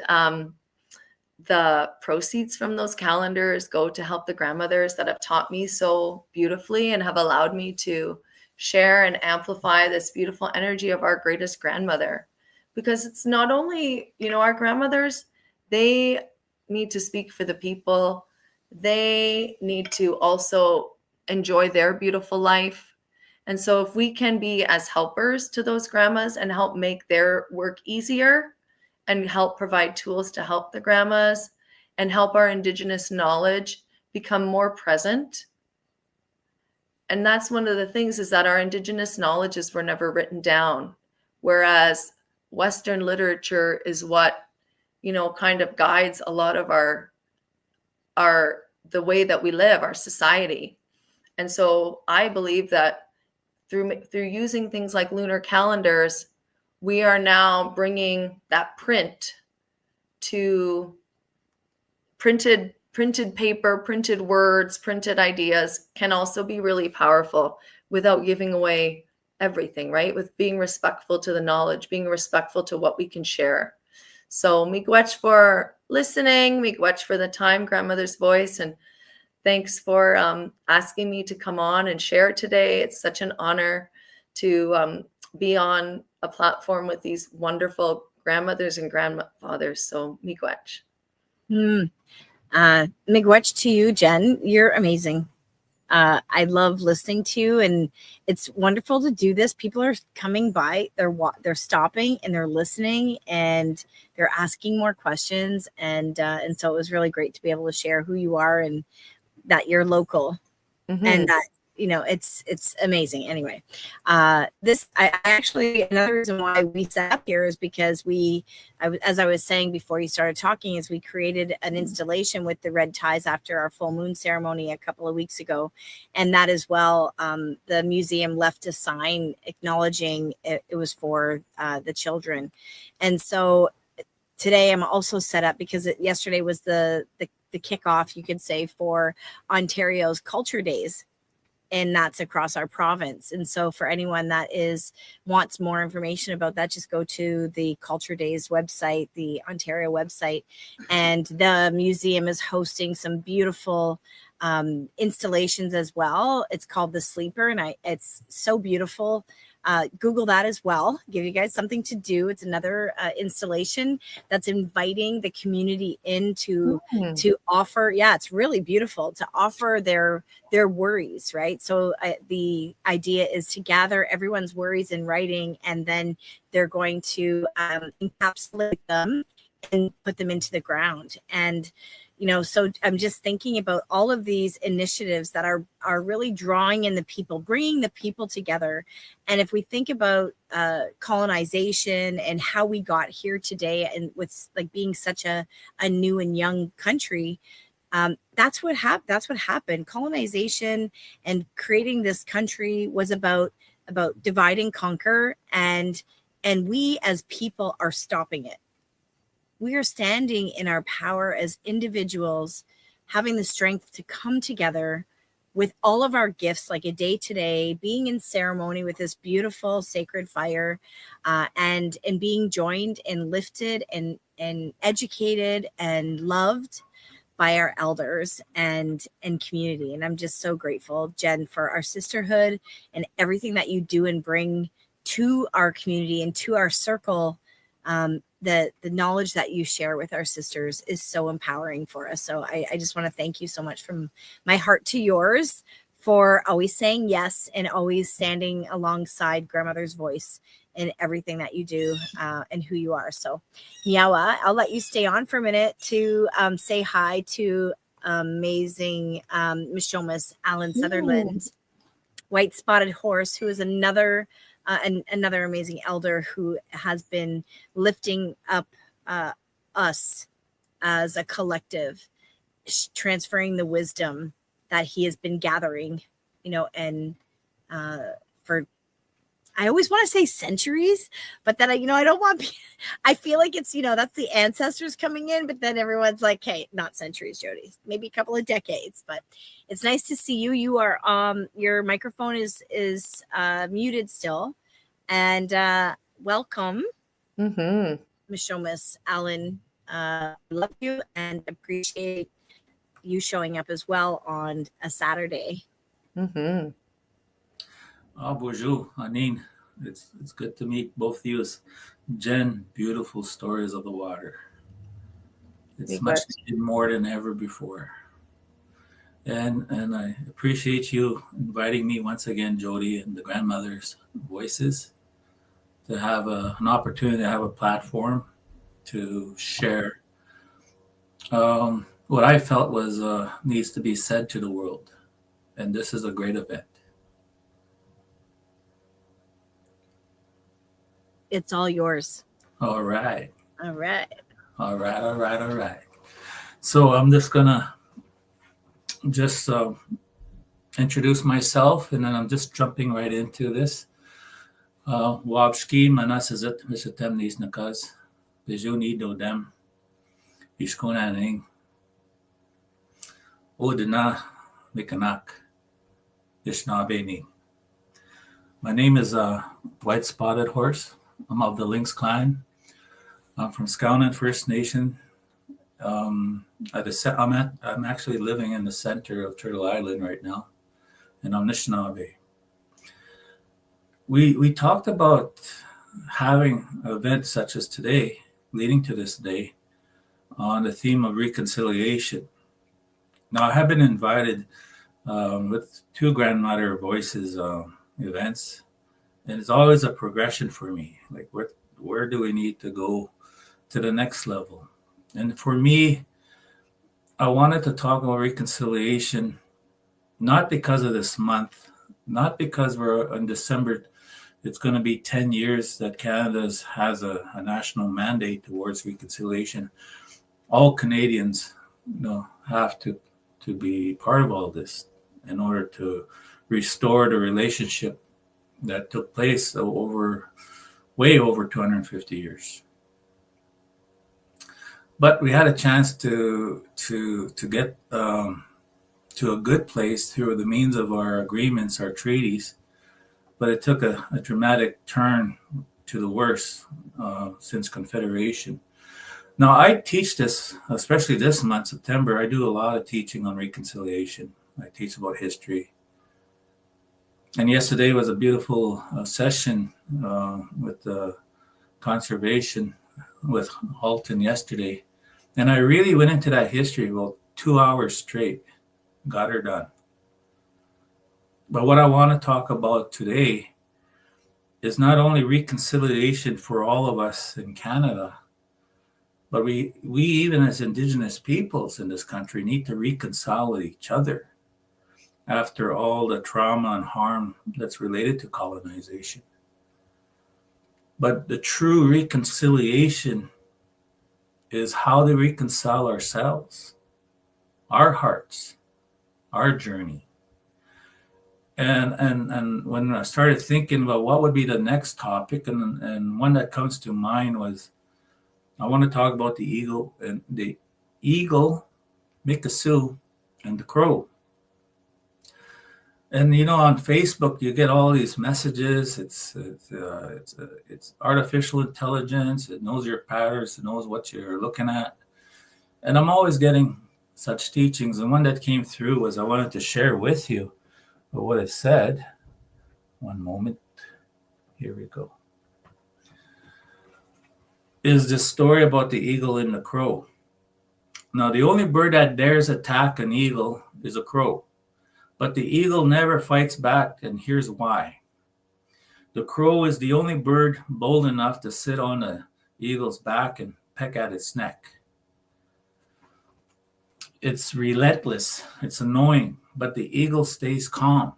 the proceeds from those calendars go to help the grandmothers that have taught me so beautifully and have allowed me to share and amplify this beautiful energy of our greatest grandmother. Because it's not only, our grandmothers, they need to speak for the people. They need to also enjoy their beautiful life. And so if we can be as helpers to those grandmas and help make their work easier and help provide tools to help the grandmas and help our Indigenous knowledge become more present. And that's one of the things, is that our Indigenous knowledges were never written down, whereas Western literature is what kind of guides a lot of the way that we live, our society. And so I believe that through using things like lunar calendars, we are now bringing that print to printed paper, printed words, printed ideas can also be really powerful without giving away everything, right? With being respectful to the knowledge, being respectful to what we can share. So miigwech for listening, miigwech for the time, Grandmother's Voice, and thanks for asking me to come on and share today. It's such an honor to be on a platform with these wonderful grandmothers and grandfathers. So miigwech. Miigwech to you, Jen. You're amazing. I love listening to you, and it's wonderful to do this. People are coming by, they're stopping and they're listening, and they're asking more questions, and so it was really great to be able to share who you are and that you're local, Mhm. and that, you know, it's amazing. Anyway, this I actually, another reason why we set up here is because as I was saying before you started talking, is we created an installation with the red ties after our full moon ceremony a couple of weeks ago, and that as well, the museum left a sign acknowledging it was for the children. And so today I'm also set up because yesterday was the kickoff, you could say, for Ontario's Culture Days, and that's across our province. And so for anyone that wants more information about that, just go to the Culture Days website, the Ontario website, and the museum is hosting some beautiful installations as well. It's called The Sleeper, and it's so beautiful. Google that as well. Give you guys something to do. It's another installation that's inviting the community in to offer. Yeah, it's really beautiful, to offer their worries, right? So the idea is to gather everyone's worries in writing, and then they're going to encapsulate them and put them into the ground. And you know, so I'm just thinking about all of these initiatives that are really drawing in the people, bringing the people together. And if we think about colonization and how we got here today, and with like being such a new and young country, that's what happened. Colonization and creating this country was about divide and conquer, and we as people are stopping it. We are standing in our power as individuals, having the strength to come together with all of our gifts, like a day today, being in ceremony with this beautiful sacred fire, and being joined and lifted and educated and loved by our elders and community. And I'm just so grateful, Jen, for our sisterhood and everything that you do and bring to our community and to our circle. The knowledge that you share with our sisters is so empowering for us. So I just want to thank you so much, from my heart to yours, for always saying yes and always standing alongside grandmother's voice in everything that you do, and who you are. So Nyawa, I'll let you stay on for a minute to say hi to amazing Mishomis Alan Sutherland, White Spotted Horse, who is another amazing elder who has been lifting up us as a collective, transferring the wisdom that he has been gathering, you know, and for, I always want to say centuries, but then I don't want, I feel like it's, that's the ancestors coming in, but then everyone's like, hey, not centuries, Jody, maybe a couple of decades. But it's nice to see you. You are, your microphone is muted still, and welcome, Mishomis Alan. Love you and appreciate you showing up as well on a Saturday. Bonjour, Anine. It's good to meet both of you. Jen, beautiful stories of the water. It's much more than ever before. And I appreciate you inviting me once again, Jody, and the grandmother's voices, to have an opportunity to have a platform to share what I felt was needs to be said to the world. And this is a great event. It's all yours. All right. All right. All right. All right. All right. So I'm just gonna introduce myself, and then I'm just jumping right into this. Wabski manasazet visitem nis nakas bijuni do dem iskonaning odina mikanak ishnabeni. My name is White Spotted Horse. I'm of the Lynx clan. I'm from Skownan First Nation. I'm actually living in the center of Turtle Island right now, in Anishinaabe. We talked about having events such as today, leading to this day, on the theme of reconciliation. Now, I have been invited with two Grandmother Voices events, and it's always a progression for me. Like, where do we need to go to the next level? And for me, I wanted to talk about reconciliation, not because of this month, not because we're in December. It's going to be 10 years that Canada has a national mandate towards reconciliation. All Canadians, have to be part of all this in order to restore the relationship that took place way over 250 years. But we had a chance to get to a good place through the means of our agreements, our treaties. But it took a dramatic turn to the worse since Confederation. Now, I teach this, especially this month, September. I do a lot of teaching on reconciliation. I teach about history. And yesterday was a beautiful session with conservation with Halton yesterday. And I really went into that history about 2 hours straight, got her done. But what I want to talk about today is not only reconciliation for all of us in Canada, but we even as Indigenous peoples in this country need to reconcile with each other after all the trauma and harm that's related to colonization. But the true reconciliation is how to reconcile ourselves, our hearts, our journey. And when I started thinking about what would be the next topic, and one that comes to mind was, I want to talk about the eagle, Mikisew, and the crow. And on Facebook you get all these messages. It's artificial intelligence. It knows your patterns. It knows what you're looking at. And I'm always getting such teachings. And one that came through was I wanted to share with you what it said. One moment. Here we go. Is this story about the eagle and the crow. Now, the only bird that dares attack an eagle is a crow. But the eagle never fights back, and here's why. The crow is the only bird bold enough to sit on the eagle's back and peck at its neck. It's relentless, it's annoying, but the eagle stays calm.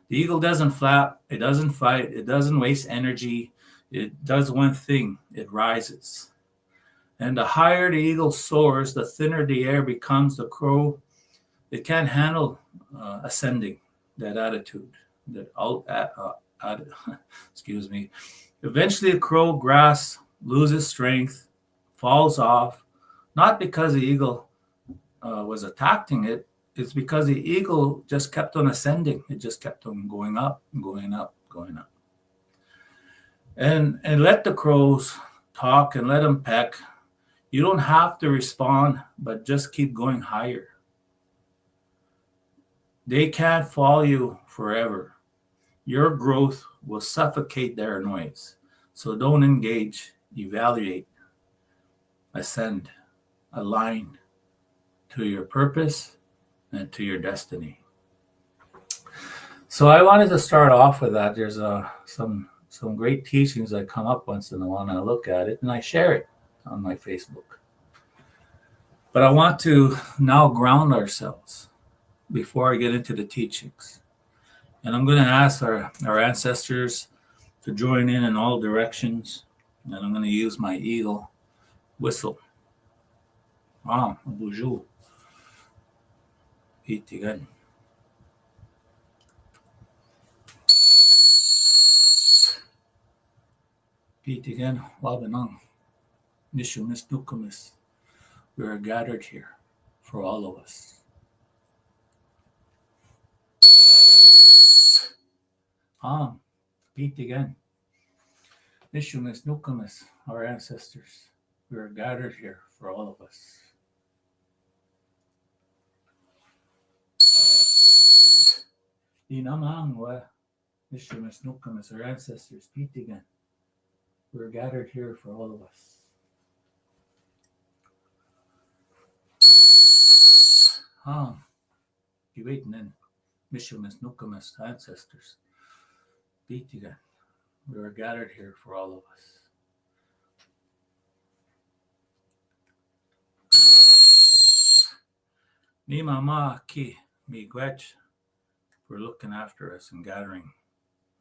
The eagle doesn't flap, it doesn't fight, it doesn't waste energy. It does one thing, it rises. And the higher the eagle soars, the thinner the air becomes. The crow, it can't handle ascending, that attitude, excuse me. Eventually, the crow grass loses strength, falls off, not because the eagle was attacking it. It's because the eagle just kept on ascending. It just kept on going up, going up, going up. And let the crows talk and let them peck. You don't have to respond, but just keep going higher. They can't follow you forever. Your growth will suffocate their noise. So don't engage, evaluate, ascend, align to your purpose and to your destiny. So I wanted to start off with that. There's some great teachings that come up once in a while, and I look at it and I share it on my Facebook. But I want to now ground ourselves before I get into the teachings. And I'm going to ask our ancestors to join in all directions. And I'm going to use my eagle whistle. Bonjour. Itigan. Itigan, wabanang. Nishumis nukumis. We are gathered here for all of us. Beat again. Nishumis nukumis, our ancestors. We are gathered here for all of us. Inamang wa Nishumis nukumis, our ancestors. Beat again. We are gathered here for all of us. You waiting then. Nishumis nukumis, ancestors. Beat again. We are gathered here for all of us. Mi mama ki miigwech for looking after us and gathering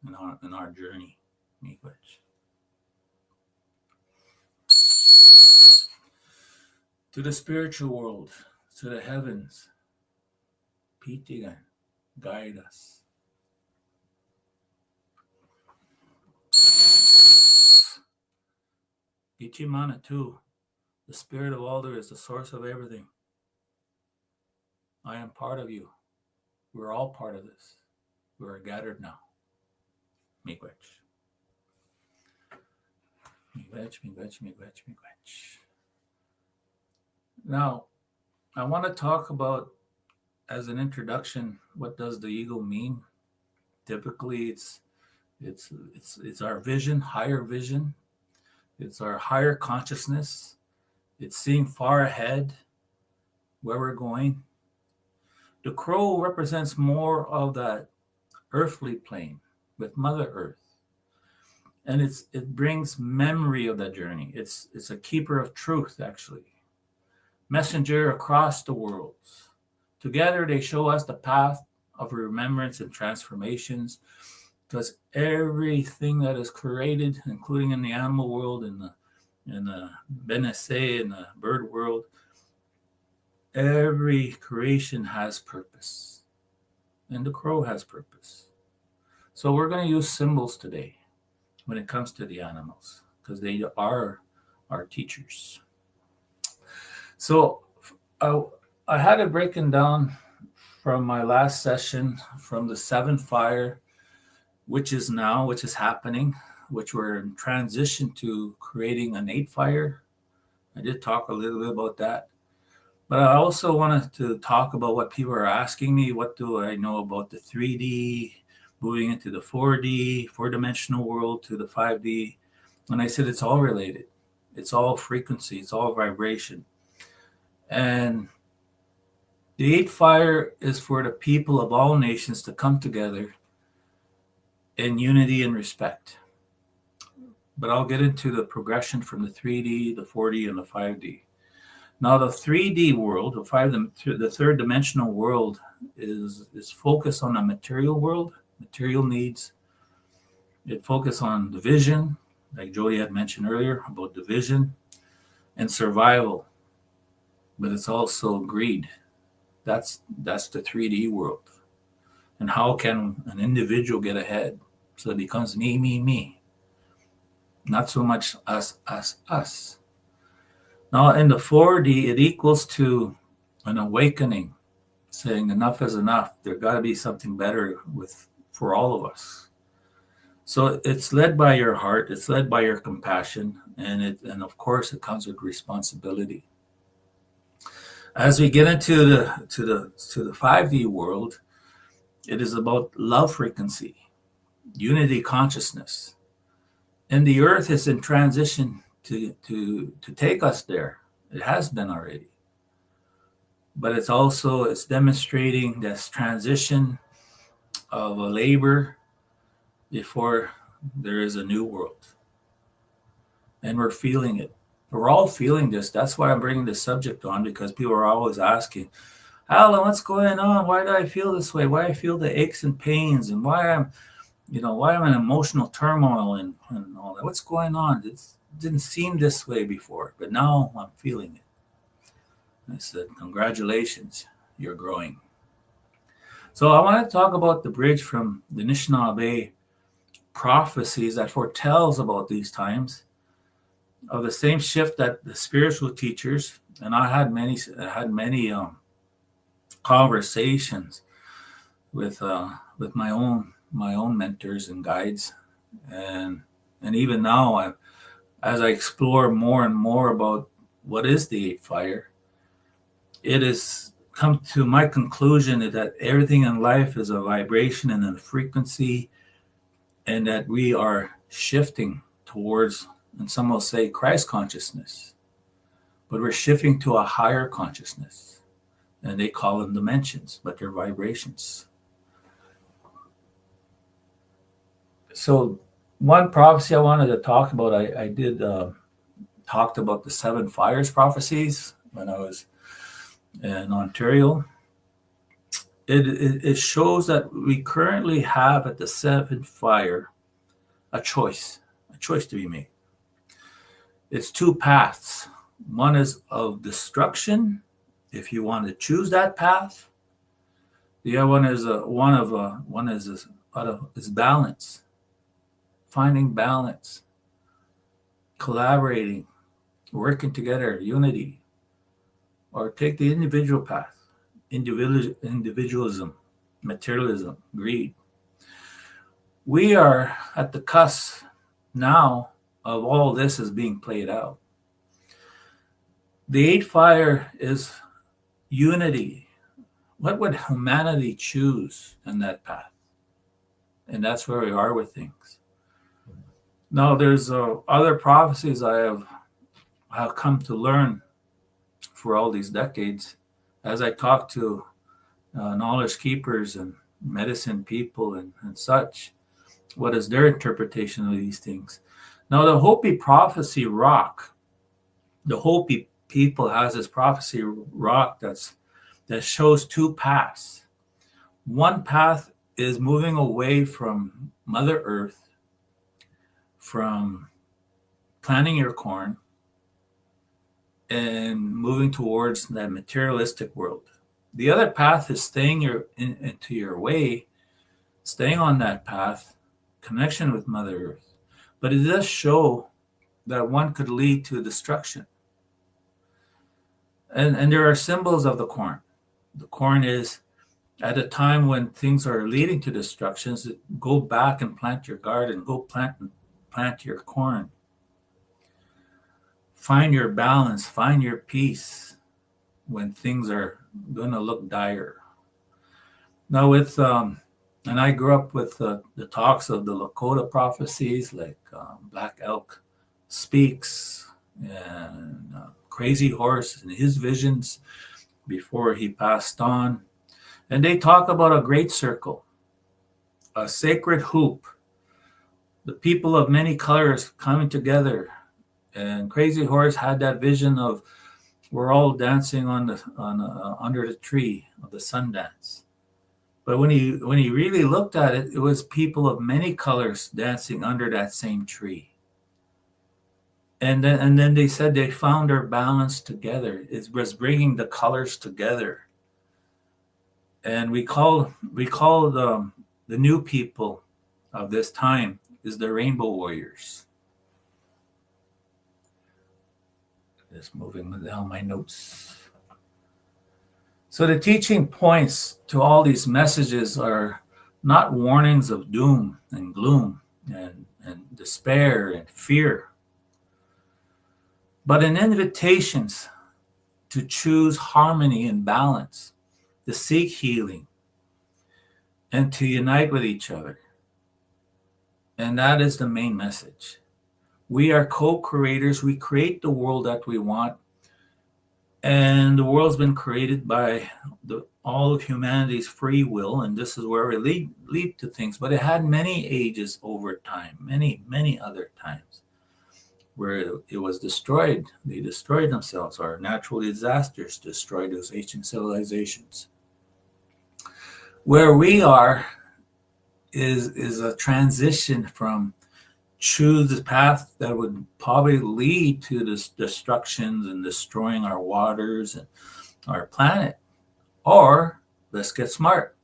in our journey. Miigwech. To the spiritual world, to the heavens, Pitigan, guide us. Ichimana too, the spirit of Alder is the source of everything. I am part of you. We're all part of this. We are gathered now. Miigwech. Miigwech, miigwech, miigwech, miigwech. Now, I want to talk about, as an introduction, what does the ego mean? Typically, it's our vision, higher vision. It's our higher consciousness. It's seeing far ahead where we're going. The crow represents more of that earthly plane with Mother Earth. And it brings memory of that journey. It's a keeper of truth, actually. Messenger across the worlds. Together, they show us the path of remembrance and transformations, because everything that is created, including in the animal world, in the Benesse, in the bird world, every creation has purpose. And the crow has purpose. So we're going to use symbols today when it comes to the animals, because they are our teachers. So I had it breaking down from my last session from the 7th fire, which is happening, which we're in transition to creating an 8th fire. I did talk a little bit about that. But I also wanted to talk about what people are asking me. What do I know about the 3D, moving into the 4D, four-dimensional world to the 5D? And I said it's all related. It's all frequency. It's all vibration. And the 8th fire is for the people of all nations to come together in unity and respect. But I'll get into the progression from the 3D, the 4D, and the 5D. Now, the 3D world, the third dimensional world, is focused on the material world, material needs. It focuses on division, like Jody had mentioned earlier, about division and survival. But it's also greed. That's the 3D world. And how can an individual get ahead? So it becomes me, me, me. Not so much us, us, us. Now in the 4D, it equals to an awakening, saying enough is enough. There got to be something better for all of us. So it's led by your heart. It's led by your compassion, and of course it comes with responsibility. As we get into the 5D world, it is about love frequency, unity consciousness. And the earth is in transition to take us there. It has been already. But it's demonstrating this transition of a labor before there is a new world. And we're feeling it. We're all feeling this. That's why I'm bringing this subject on, because people are always asking, Alan, what's going on? Why do I feel this way? Why I feel the aches and pains, and why I'm in emotional turmoil and all that. What's going on? It didn't seem this way before, but now I'm feeling it. I said, congratulations, you're growing. So I want to talk about the bridge from the Anishinaabe prophecies that foretells about these times of the same shift that the spiritual teachers, and I had many conversations with my own mentors and guides, and even now, as I explore more and more about what is the 8th fire, it has come to my conclusion that everything in life is a vibration and a frequency, and that we are shifting towards, and some will say, Christ consciousness, but we're shifting to a higher consciousness, and they call them dimensions, but they're vibrations. So one prophecy I wanted to talk about, I did talked about the 7 fires prophecies when I was in Ontario, it shows that we currently have at the seventh fire a choice to be made. It's two paths. One is of destruction, if you want to choose that path. The other one is is balance, finding balance, collaborating, working together, unity, or take the individual path, individualism, materialism, greed. We are at the cusp now of all this is being played out. The eighth fire is unity. What would humanity choose in that path? And that's where we are with things. Now, there's other prophecies I have come to learn for all these decades as I talk to knowledge keepers and medicine people and such. What is their interpretation of these things? Now, the Hopi prophecy rock, the Hopi people has this prophecy rock that shows two paths. One path is moving away from Mother Earth, from planting your corn, and moving towards that materialistic world. The other path is staying into your way, staying on that path, connection with Mother Earth. But it does show that one could lead to destruction. And there are symbols of the corn. The corn is at a time when things are leading to destructions, go back and plant your garden, go plant your corn. Find your balance, find your peace when things are going to look dire. Now and I grew up with the talks of the Lakota prophecies like Black Elk Speaks and Crazy Horse and his visions before he passed on. And they talk about a great circle, a sacred hoop, the people of many colors coming together. And Crazy Horse had that vision of we're all dancing under the tree of the sun dance. But when he really looked at it, it was people of many colors dancing under that same tree. And then they said they found their balance together. It was bringing the colors together. And we call the new people of this time is the Rainbow Warriors. Just moving down my notes. So the teaching points to all these messages are not warnings of doom and gloom and despair and fear, but an invitations to choose harmony and balance, to seek healing, and to unite with each other. And that is the main message. We are co-creators. We create the world that we want. And the world's been created by all of humanity's free will. And this is where we lead to things. But it had many ages over time, many, many other times where it was destroyed. They destroyed themselves, or natural disasters destroyed those ancient civilizations. Where we are is a transition from choose the path that would probably lead to this destructions and destroying our waters and our planet. Or let's get smart.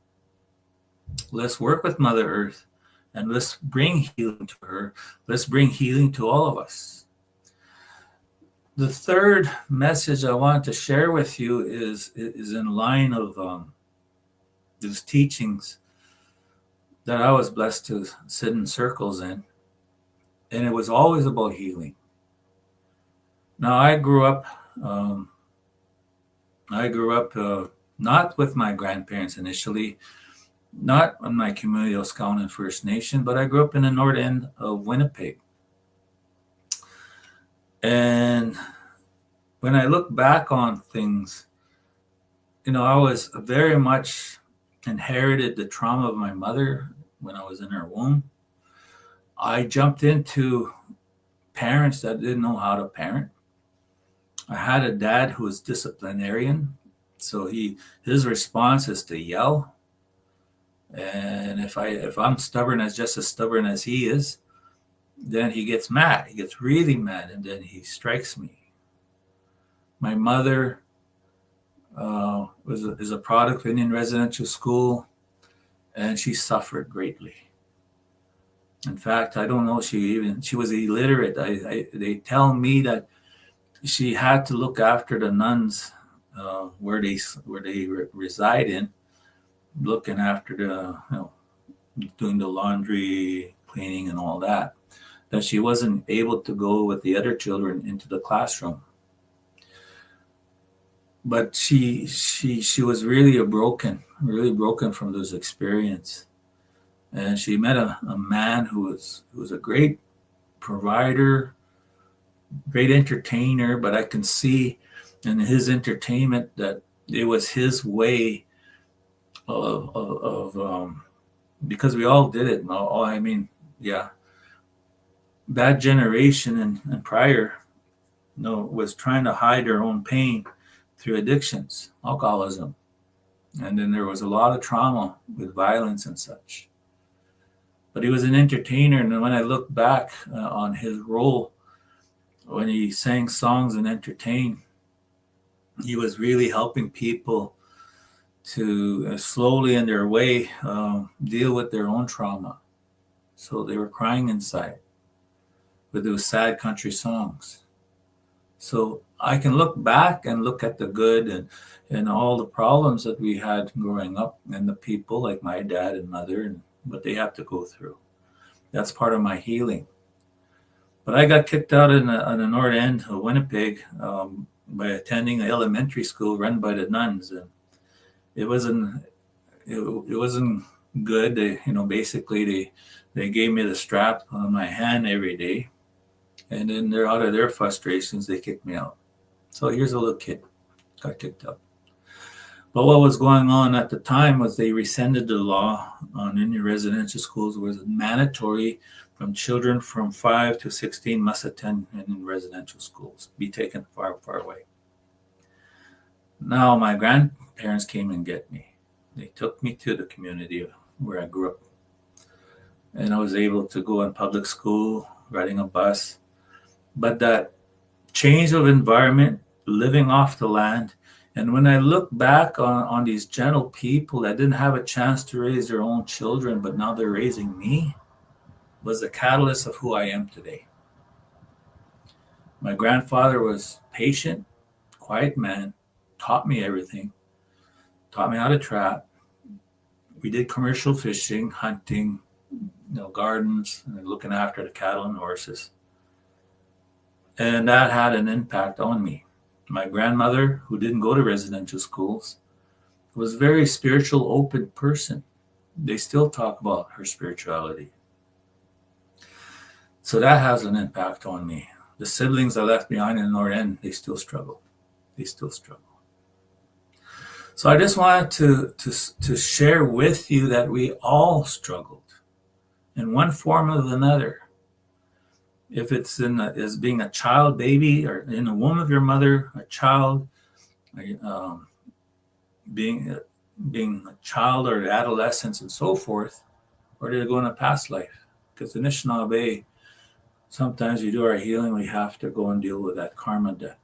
Let's work with Mother Earth and let's bring healing to her. Let's bring healing to all of us. The third message I want to share with you is in line of these teachings that I was blessed to sit in circles in. And it was always about healing. Now, I grew up not with my grandparents initially, not on my community of Scotland First Nation, but I grew up in the north end of Winnipeg. And when I look back on things, I was very much inherited the trauma of my mother when I was in her womb. I jumped into parents that didn't know how to parent. I had a dad who was disciplinarian, So his response is to yell. And if I'm stubborn as just as stubborn as he is, then he gets mad. He gets really mad, and then he strikes me. My mother is a product of Indian residential school, and she suffered greatly. In fact, I don't know she was illiterate. They tell me that she had to look after the nuns where they reside in, looking after doing the laundry, cleaning, and all that. That she wasn't able to go with the other children into the classroom. But she was really really broken from this experience. And she met a man who was a great provider, great entertainer, but I can see in his entertainment that it was his way of because we all did it. I mean, yeah, that generation and prior, was trying to hide their own pain through addictions, alcoholism, and then there was a lot of trauma with violence and such. But he was an entertainer, and when I look back on his role when he sang songs and entertained, he was really helping people to slowly in their way deal with their own trauma. So they were crying inside with those sad country songs. So I can look back and look at the good and all the problems that we had growing up, and the people like my dad and mother and what they have to go through. That's part of my healing. But I got kicked out on the north end of Winnipeg by attending an elementary school run by the nuns, and it wasn't good. Basically they gave me the strap on my hand every day, and then they're out of their frustrations, they kicked me out. So here's a little kid got kicked out. But what was going on at the time was they rescinded the law on Indian residential schools. It was mandatory from children from 5 to 16 must attend Indian residential schools, be taken far, far away. Now my grandparents came and get me. They took me to the community where I grew up. And I was able to go in public school, riding a bus. But that change of environment, living off the land, and when I look back on these gentle people that didn't have a chance to raise their own children, but now they're raising me, was the catalyst of who I am today. My grandfather was patient, quiet man, taught me everything, taught me how to trap. We did commercial fishing, hunting, gardens, and looking after the cattle and horses. And that had an impact on me. My grandmother, who didn't go to residential schools, was a very spiritual, open person. They still talk about her spirituality. So that has an impact on me. The siblings I left behind in the North End, they still struggle. So I just wanted to share with you that we all struggled in one form or another. If it's as being a child, baby, or in the womb of your mother, a child, being a child or adolescence and so forth, or did it go in a past life? Because in Anishinaabe, sometimes we do our healing, we have to go and deal with that karma debt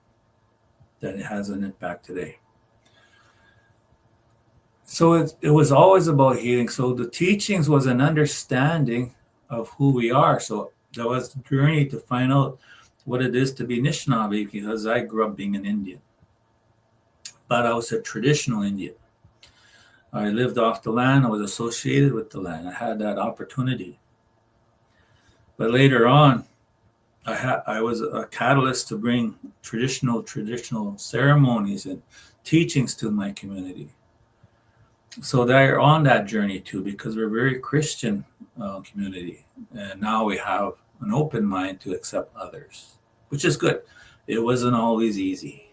that it has an impact today. So it was always about healing. So the teachings was an understanding of who we are. So there was a journey to find out what it is to be Anishinaabe, because I grew up being an Indian. But I was a traditional Indian. I lived off the land. I was associated with the land. I had that opportunity. But later on, I was a catalyst to bring traditional ceremonies and teachings to my community. So they're on that journey too, because we're a very Christian community. And now we have an open mind to accept others, which is good. It wasn't always easy.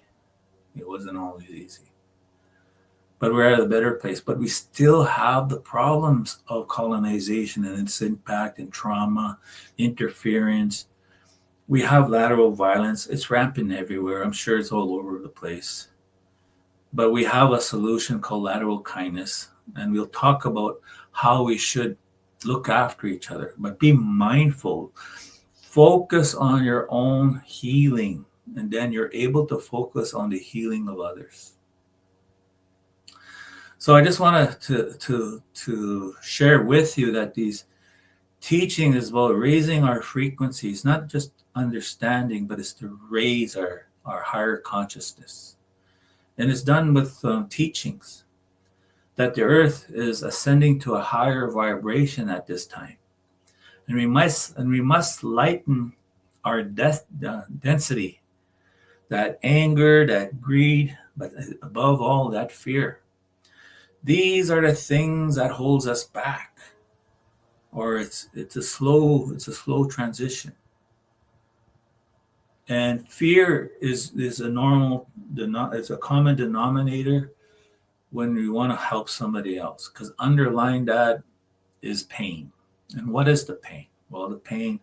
But we're at a better place. But we still have the problems of colonization and its impact and trauma, interference. We have lateral violence. It's rampant everywhere. I'm sure it's all over the place. But we have a solution called lateral kindness, and we'll talk about how we should look after each other. But be mindful. Focus on your own healing, and then you're able to focus on the healing of others. So I just wanted to share with you that these teaching is about raising our frequencies, not just understanding, but it's to raise our higher consciousness. And it's done with teachings that the earth is ascending to a higher vibration at this time. And we must lighten our density, that anger, that greed, but above all, that fear. These are the things that holds us back, or it's a slow transition. And fear is a normal, it's a common denominator when we want to help somebody else, because underlying that is pain. And what is the pain? Well, the pain,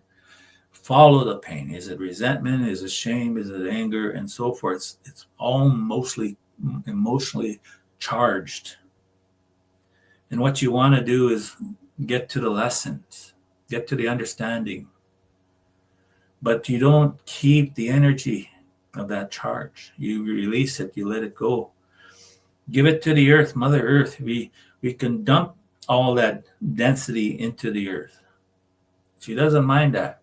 follow the pain. Is it resentment? Is it shame? Is it anger? And so forth. It's all mostly emotionally charged. And what you want to do is get to the lessons, get to the understanding. But you don't keep the energy of that charge. You release it, you let it go. Give it to the earth, Mother Earth. We can dump all that density into the earth. She doesn't mind that.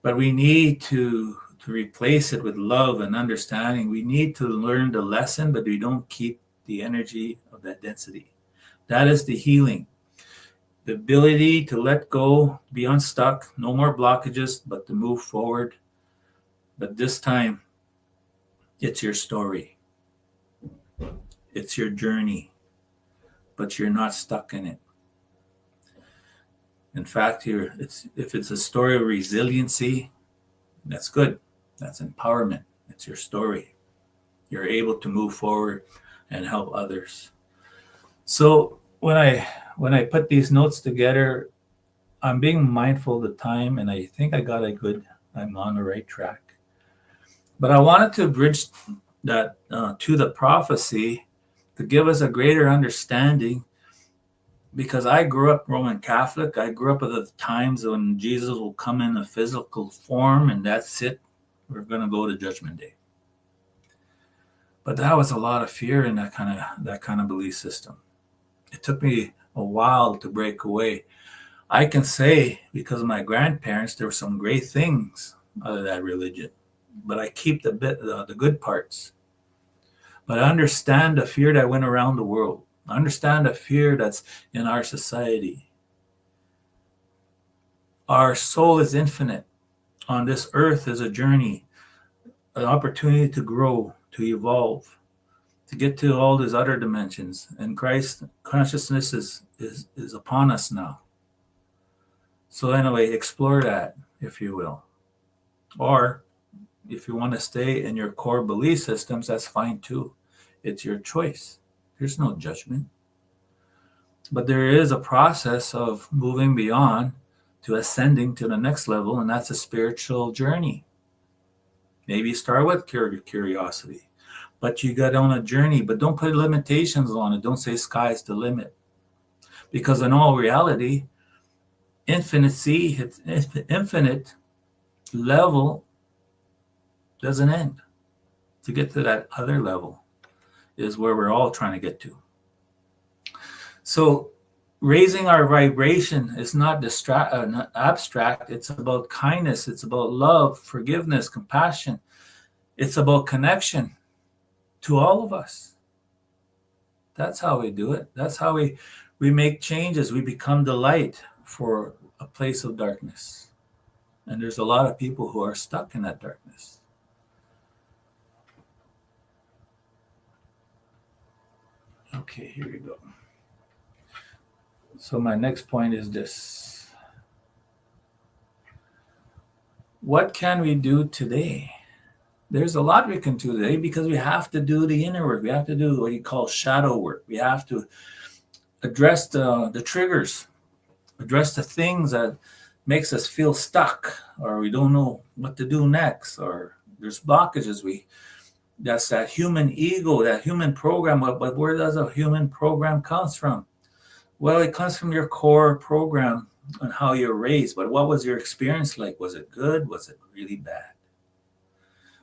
But we need to replace it with love and understanding. We need to learn the lesson, but we don't keep the energy of that density. That is the healing. The ability to let go, be unstuck, no more blockages, but to move forward. But this time, it's your story. It's your journey, but you're not stuck in it. In fact, if it's a story of resiliency, that's good. That's empowerment. It's your story. You're able to move forward and help others. So when I put these notes together, I'm being mindful of the time, and I think I'm on the right track. But I wanted to bridge that to the prophecy to give us a greater understanding, because I grew up Roman Catholic. I grew up at the times when Jesus will come in a physical form, and that's it. We're going to go to Judgment Day. But that was a lot of fear in that kind of belief system. It took me a while to break away. I can say, because of my grandparents, there were some great things out of that religion, but I keep the good parts. But I understand the fear that went around the world. I understand the fear that's in our society. Our soul is infinite. On this earth is a journey, an opportunity to grow, to evolve, to get to all these other dimensions. And Christ consciousness is upon us now. So anyway, explore that, if you will. Or if you want to stay in your core belief systems, that's fine too. It's your choice. There's no judgment. But there is a process of moving beyond to ascending to the next level, and that's a spiritual journey. Maybe start with curiosity, but you got on a journey, but don't put limitations on it. Don't say sky's the limit. Because in all reality, infinite level doesn't end. To get to that other level is where we're all trying to get to. So raising our vibration is not abstract. It's about kindness. It's about love, forgiveness, compassion. It's about connection to all of us. That's how we do it. That's how we make changes. We become the light for a place of darkness. And there's a lot of people who are stuck in that darkness. Okay, here we go. So my next point is this. What can we do today? There's a lot we can do today, because we have to do the inner work. We have to do what you call shadow work. We have to address the triggers, address the things that makes us feel stuck, or we don't know what to do next, or there's blockages. That's that human ego, that human program. But where does a human program comes from? Well, it comes from your core program on how you're raised. But what was your experience like? Was it good? Was it really bad?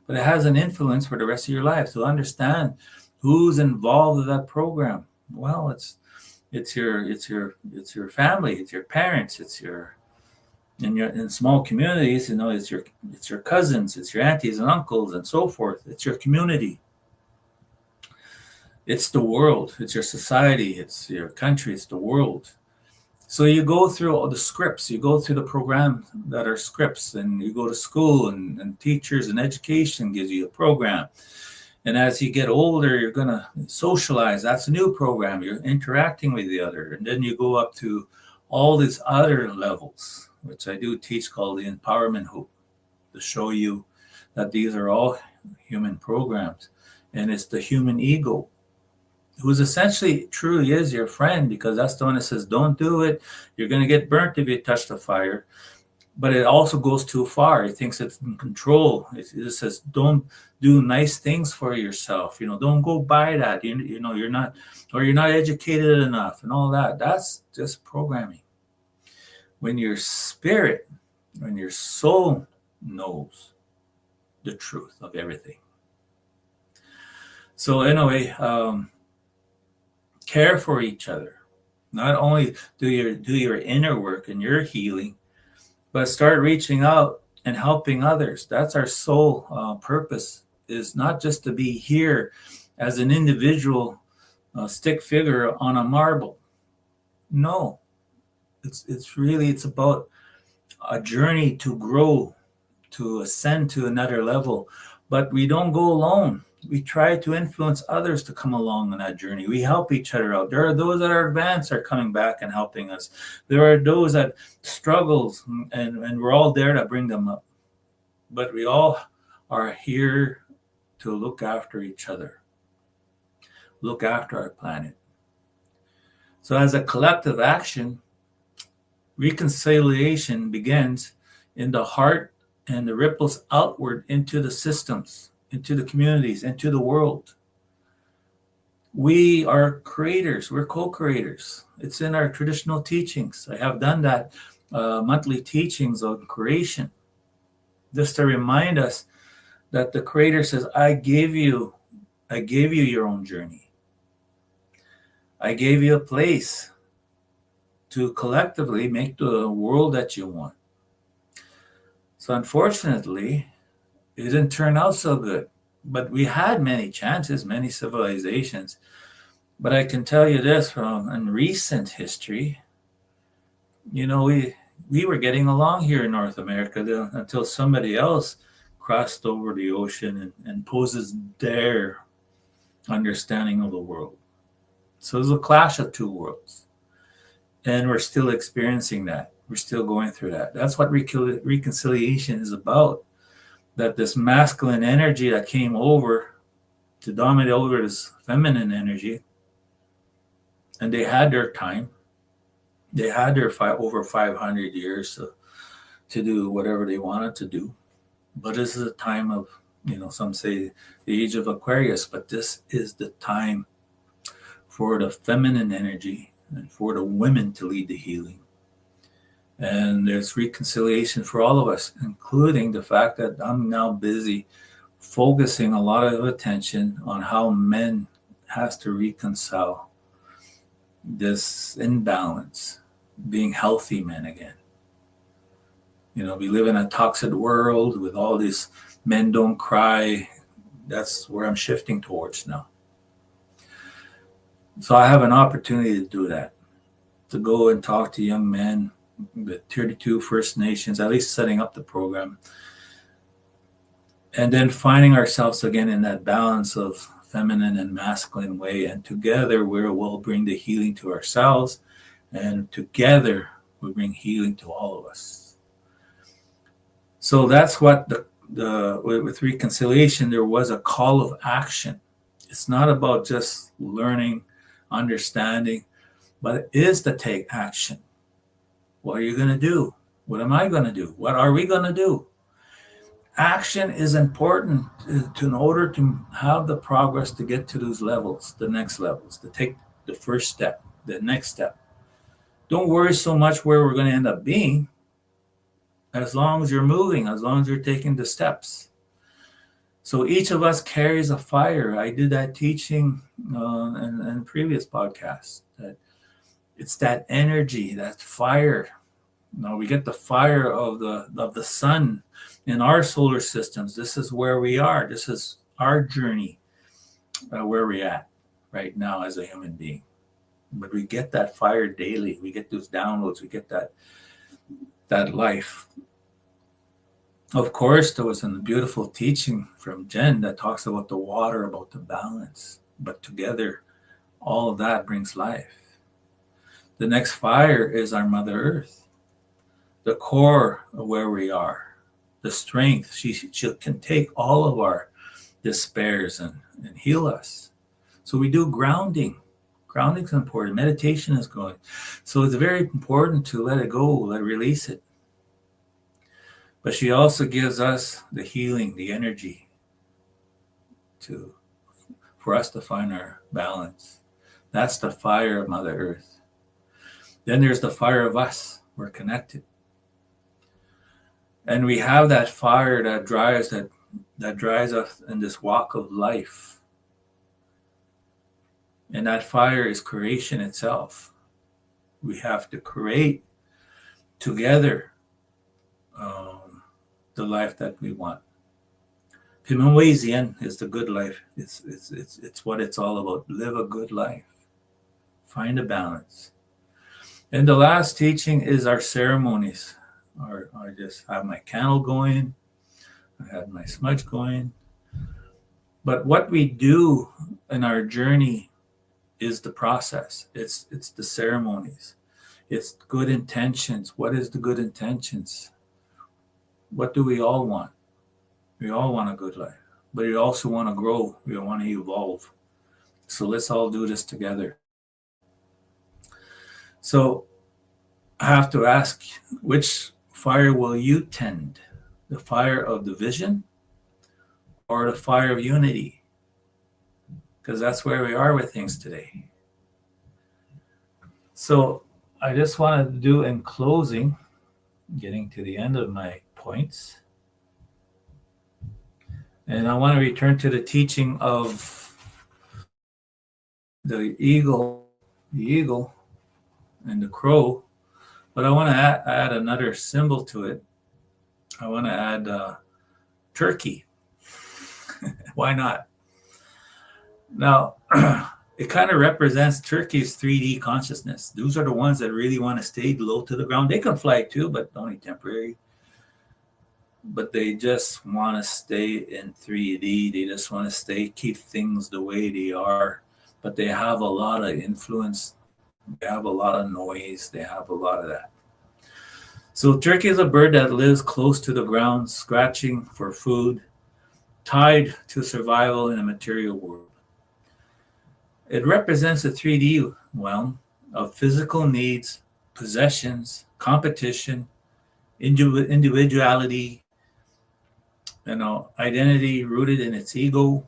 But it has an influence for the rest of your life. So understand who's involved with that program. Well, it's your family, it's your parents, it's your in small communities, it's your cousins, it's your aunties and uncles and so forth. It's your community. It's the world, it's your society, it's your country, it's the world. So you go through all the scripts, you go through the programs that are scripts, and you go to school, and teachers and education gives you a program. And as you get older, you're going to socialize. That's a new program. You're interacting with the other. And then you go up to all these other levels, which I do teach, called the empowerment hoop, to show you that these are all human programs. And it's the human ego, who's essentially truly is your friend, because that's the one that says, don't do it. You're going to get burnt if you touch the fire. But it also goes too far. It thinks it's in control. It says, don't do nice things for yourself. Don't go buy that. You're not, or you're not educated enough and all that. That's just programming. When your spirit, when your soul knows the truth of everything. So anyway, care for each other. Not only do your inner work and your healing, but start reaching out and helping others. That's our sole purpose, is not just to be here as an individual stick figure on a marble. No, it's about a journey to grow, to ascend to another level. But we don't go alone. We try to influence others to come along on that journey. We help each other out. There are those that are advanced are coming back and helping us. There are those that struggles, and we're all there to bring them up. But we all are here to look after each other, look after our planet. So as a collective action, reconciliation begins in the heart and the ripples outward into the systems, into the communities, into the world. We are creators. We're co-creators. It's in our traditional teachings. I have done that monthly teachings on creation, just to remind us that the Creator says, I gave you your own journey. I gave you a place to collectively make the world that you want. So unfortunately, it didn't turn out so good. But we had many chances, many civilizations. But I can tell you this from in recent history, we were getting along here in North America until somebody else crossed over the ocean and poses their understanding of the world. So there's a clash of two worlds. And we're still experiencing that. We're still going through that. That's what reconciliation is about. That this masculine energy that came over to dominate over this feminine energy, and they had their time. They had their over 500 years to do whatever they wanted to do. But this is a time of, some say the age of Aquarius, but this is the time for the feminine energy and for the women to lead the healing. And there's reconciliation for all of us, including the fact that I'm now busy focusing a lot of attention on how men has to reconcile this imbalance, being healthy men again. We live in a toxic world with all these men don't cry. That's where I'm shifting towards now. So I have an opportunity to do that, to go and talk to young men, the 32 First Nations, at least setting up the program, and then finding ourselves again in that balance of feminine and masculine way. And together we'll bring the healing to ourselves, and together we bring healing to all of us. So that's what with reconciliation, there was a call of action. It's not about just learning, understanding, but it is to take action. What are you going to do? What am I going to do? What are we going to do? action is important in order to have the progress to get to those levels, the next levels, to take the first step, the next step. Don't worry so much where we're going to end up being, as long as you're moving, as long as you're taking the steps. So each of us carries a fire. I did that teaching in previous podcasts, that it's that energy, that fire. We get the fire of the sun in our solar systems. This is where we are. This is our journey, where we're at right now as a human being. But we get that fire daily. We get those downloads. We get that life. Of course, there was a beautiful teaching from Jen that talks about the water, about the balance. But together, all of that brings life. The next fire is our Mother Earth, the core of where we are, the strength. She can take all of our despairs and heal us. So we do grounding. Grounding is important. Meditation is going. So it's very important to let it go, release it. But she also gives us the healing, the energy for us to find our balance. That's the fire of Mother Earth. Then there's the fire of us. We're connected. And we have that fire that drives us in this walk of life. And that fire is creation itself. We have to create together the life that we want. Pimawasian is the good life. It's what it's all about. Live a good life. Find a balance. And the last teaching is our ceremonies. I just have my candle going. I have my smudge going. But what we do in our journey is the process. It's the ceremonies. It's good intentions. What is the good intentions? What do we all want? We all want a good life, but we also want to grow. We want to evolve. So let's all do this together. So I have to ask, which fire will you tend? The fire of division or the fire of unity? Because that's where we are with things today. So I just want to do in closing, getting to the end of my points. And I want to return to the teaching of the eagle and the crow. But I want to add another symbol to it. I want to add turkey. Why not? Now, it kind of represents Turkey's 3D consciousness. Those are the ones that really want to stay low to the ground. They can fly too, but only temporary. But they just want to stay in 3D. They just want to keep things the way they are. But they have a lot of influence. They have a lot of noise. They have a lot of that. So turkey is a bird that lives close to the ground, scratching for food, tied to survival in a material world. It represents a 3D realm of physical needs, possessions, competition, individuality, identity rooted in its ego.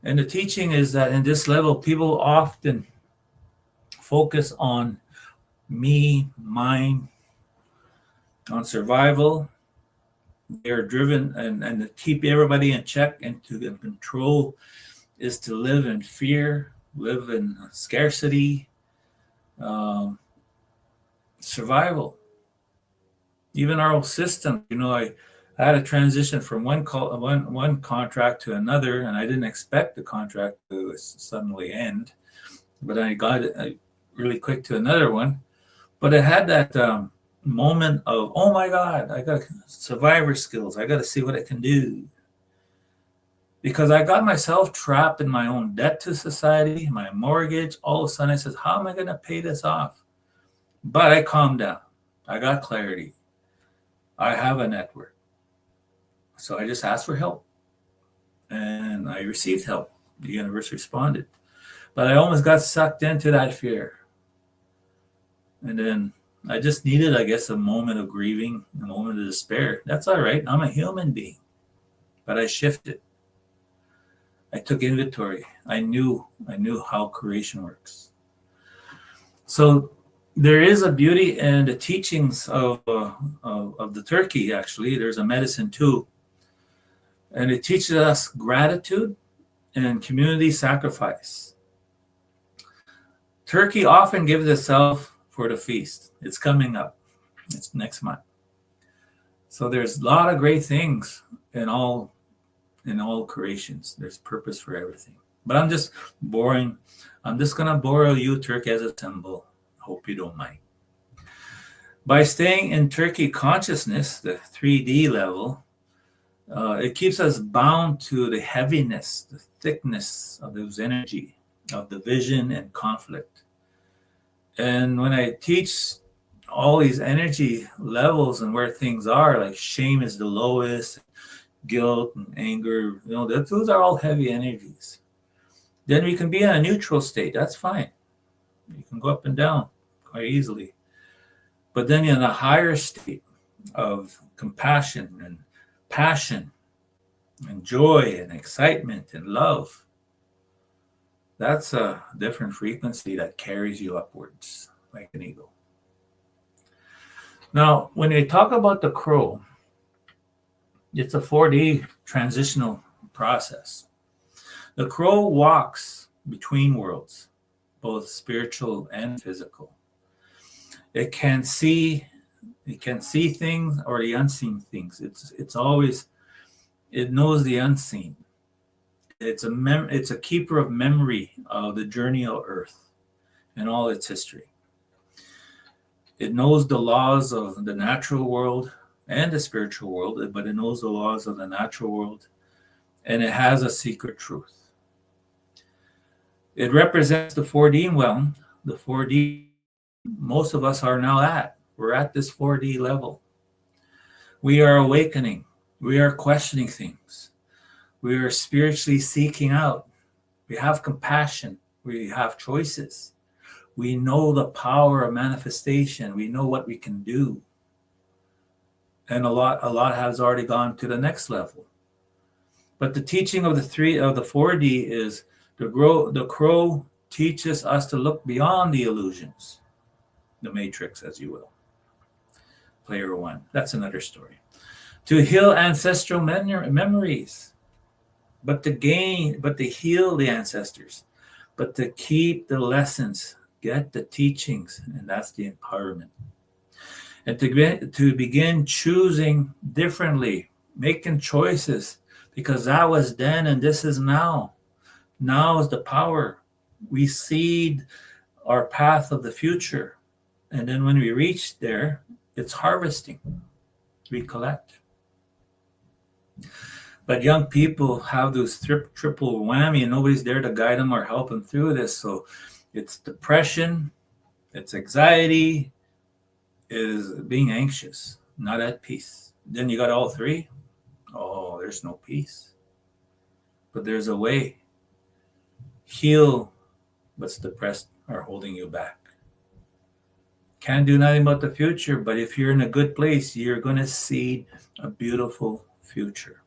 And the teaching is that in this level, people often focus on me, mine, on survival. They're driven and to keep everybody in check and to control is to live in fear, live in scarcity, survival. Even our whole system, I had a transition from one contract to another, and I didn't expect the contract to suddenly end, but I got it really quick to another one. But it had that moment of, oh my God, I got survivor skills. I got to see what I can do. Because I got myself trapped in my own debt to society, my mortgage. All of a sudden I said, how am I going to pay this off? But I calmed down. I got clarity. I have a network. So I just asked for help. And I received help. The universe responded. But I almost got sucked into that fear. And then I just needed, I guess, a moment of grieving, a moment of despair. That's all right. I'm a human being. But I shifted. I took inventory. I knew how creation works. So there is a beauty in the teachings of the turkey. Actually, there's a medicine too, and it teaches us gratitude and community sacrifice. Turkey often gives itself for the feast. It's coming up. It's next month. So there's a lot of great things in all creations. There's purpose for everything. But I'm just boring. I'm just gonna borrow you, Turkey, as a symbol. Hope you don't mind. By staying in Turkey consciousness, the 3D level, it keeps us bound to the heaviness, the thickness of those energy, of division and conflict. And when I teach all these energy levels and where things are, like shame is the lowest, guilt and anger, those are all heavy energies. Then we can be in a neutral state. That's fine. You can go up and down quite easily. But then in a higher state of compassion and passion and joy and excitement and love, that's a different frequency that carries you upwards like an eagle. Now, when we talk about the crow, it's a 4D transitional process. The crow walks between worlds, both spiritual and physical. It can see things or the unseen things. It knows the unseen. It's a keeper of memory of the journey of Earth and all its history. It knows the laws of the natural world and the spiritual world, but it knows the laws of the natural world, and it has a secret truth. It represents the 4D realm, the 4D most of us are now at. We're at this 4D level. We are awakening. We are questioning things. We are spiritually seeking out. We have compassion. We have choices. We know the power of manifestation. We know what we can do. And a lot has already gone to the next level. But the teaching of the 4D is the crow teaches us to look beyond the illusions, the matrix, as you will. Player one. That's another story. To heal ancestral memories, but to heal the ancestors, but to keep the lessons, get the teachings, and that's the empowerment. And to begin choosing differently, making choices, because that was then and this is now. Now is the power. We seed our path of the future. And then when we reach there, it's harvesting. We collect. But young people have those triple whammy, and nobody's there to guide them or help them through this. So it's depression, it's anxiety, is being anxious, not at peace. Then you got all three. Oh, there's no peace. But there's a way. Heal what's depressed or holding you back. Can't do nothing about the future, but if you're in a good place, you're going to see a beautiful future.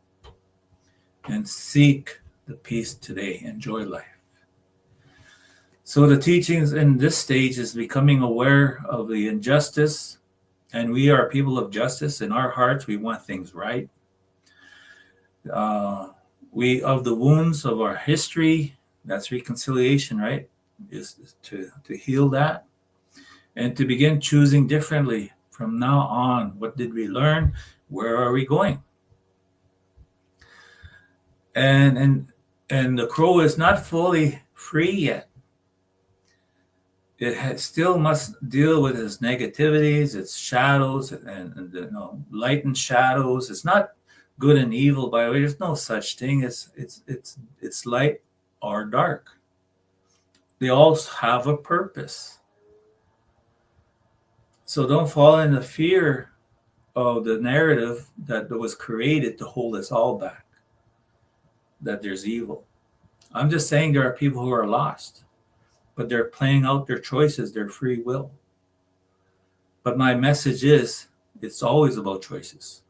And seek the peace today. Enjoy life. So the teachings in this stage is becoming aware of the injustice, and we are people of justice. In our hearts, we want things right. We of the wounds of our history. That's reconciliation, right? Is to heal that, and to begin choosing differently from now on. What did we learn? Where are we going? And the crow is not fully free yet. It still must deal with its negativities, its shadows, and light and shadows. It's not good and evil, by the way. There's no such thing. It's light or dark. They all have a purpose. So don't fall into fear of the narrative that was created to hold us all back, that there's evil. I'm just saying there are people who are lost, but they're playing out their choices, their free will. But my message is, it's always about choices.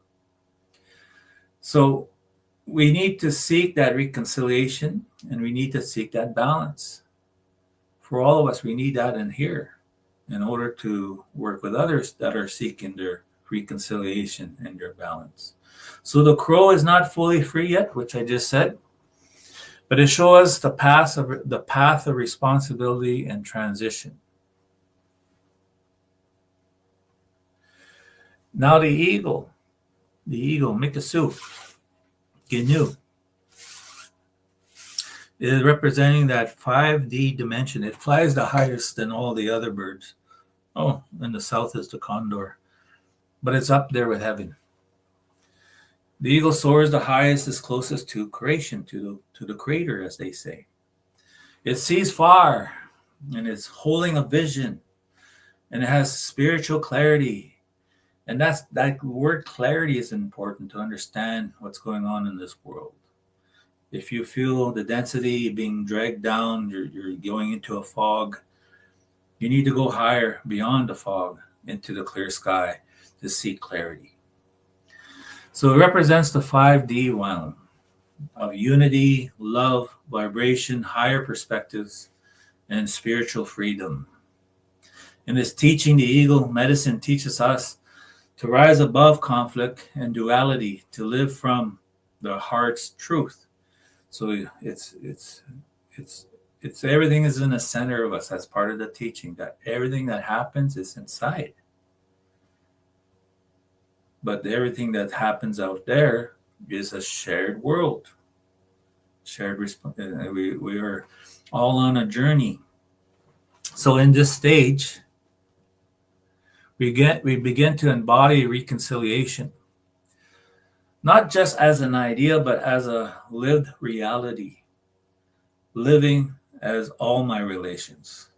So we need to seek that reconciliation, and we need to seek that balance. For all of us, we need that in here in order to work with others that are seeking their reconciliation and their balance. So the crow is not fully free yet, which I just said, but it shows us the path of responsibility and transition. Now the eagle, Mikasu, Genu, is representing that 5D dimension. It flies the highest than all the other birds. Oh, in the south is the condor, but it's up there with heaven. The eagle soars the highest, is closest to creation, to the creator, as they say. It sees far, and it's holding a vision, and it has spiritual clarity. And that word clarity is important to understand what's going on in this world. If you feel the density being dragged down, you're going into a fog, you need to go higher beyond the fog into the clear sky to see clarity. So it represents the 5D realm of unity, love, vibration, higher perspectives, and spiritual freedom. In this teaching, the eagle medicine teaches us to rise above conflict and duality, to live from the heart's truth. So it's everything is in the center of us. That's part of the teaching, that everything that happens is inside. But everything that happens out there is a shared world. We are all on a journey. So in this stage, we begin to embody reconciliation, not just as an idea, but as a lived reality, living as all my relations.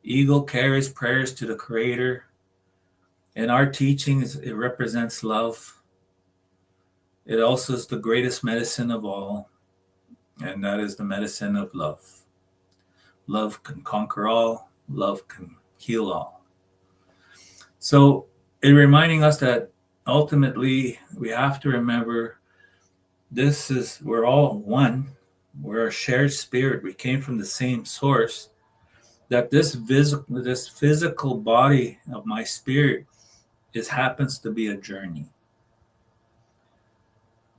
Eagle carries prayers to the Creator. In our teachings, it represents love. It also is the greatest medicine of all, and that is the medicine of love. Love can conquer all. Love can heal all. So in reminding us that ultimately we have to remember we're all one. We're a shared spirit. We came from the same source. That this physical body of my spirit happens to be a journey.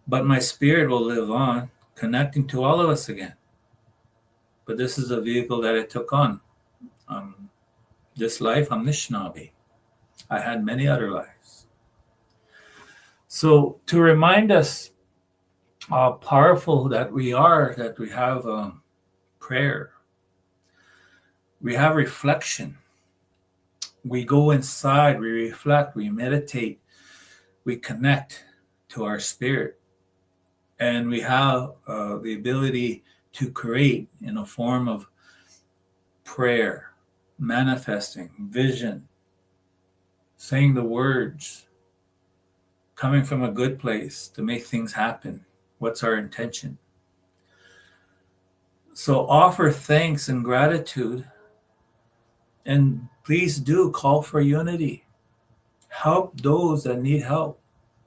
But my spirit will live on, connecting to all of us again. But this is a vehicle that I took on. This life, I'm Anishinaabe. I had many other lives. So to remind us how powerful that we are, that we have prayer, we have reflection. We go inside, we reflect, we meditate, we connect to our spirit. And we have the ability to create in a form of prayer, manifesting, vision, saying the words, coming from a good place to make things happen. What's our intention? So offer thanks and gratitude, and please do call for unity. Help those that need help,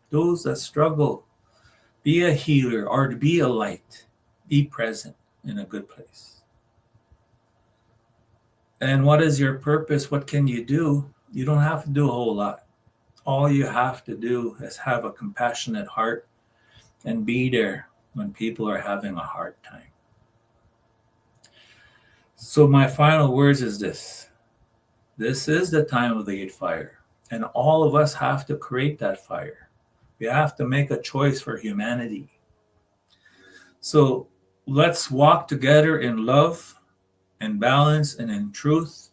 those that struggle. Be a healer or be a light. Be present in a good place. And what is your purpose? What can you do? You don't have to do a whole lot. All you have to do is have a compassionate heart and be there when people are having a hard time. So my final words is this. This is the time of the 8th fire, and all of us have to create that fire. We have to make a choice for humanity. So let's walk together in love and balance and in truth,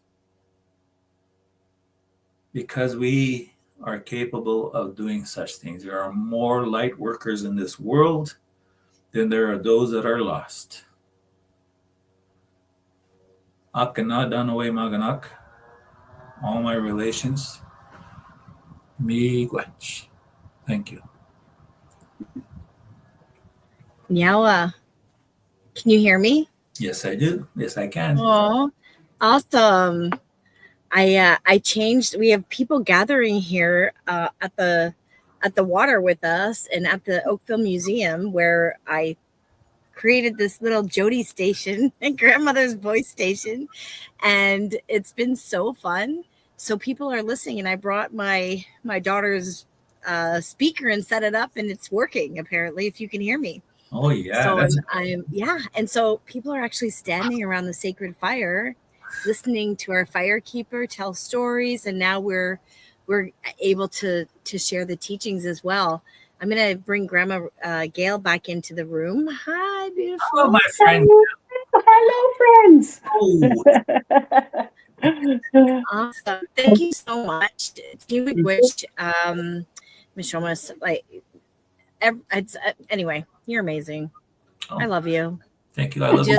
because we are capable of doing such things. There are more light workers in this world than there are those that are lost. Akana Danaway Maganak, all my relations, miigwech. Thank you. Nyawa, can you hear me? Yes, I do. Yes, I can. Oh, awesome. I changed. We have people gathering here at the water with us and at the Oakville Museum, where I created this little Jody station and grandmother's voice station, and it's been so fun. So people are listening, and I brought my daughter's speaker and set it up, and it's working apparently, if you can hear me. Oh yeah. So and so people are actually standing around the sacred fire, listening to our fire keeper tell stories, and now we're able to share the teachings as well. I'm gonna bring Grandma Gail back into the room. Hi, beautiful. Oh, my friend. Hello, friends. Awesome. Thank you so much. Team Witch, Michelle, anyway, you're amazing. I love you. Thank you. I love you.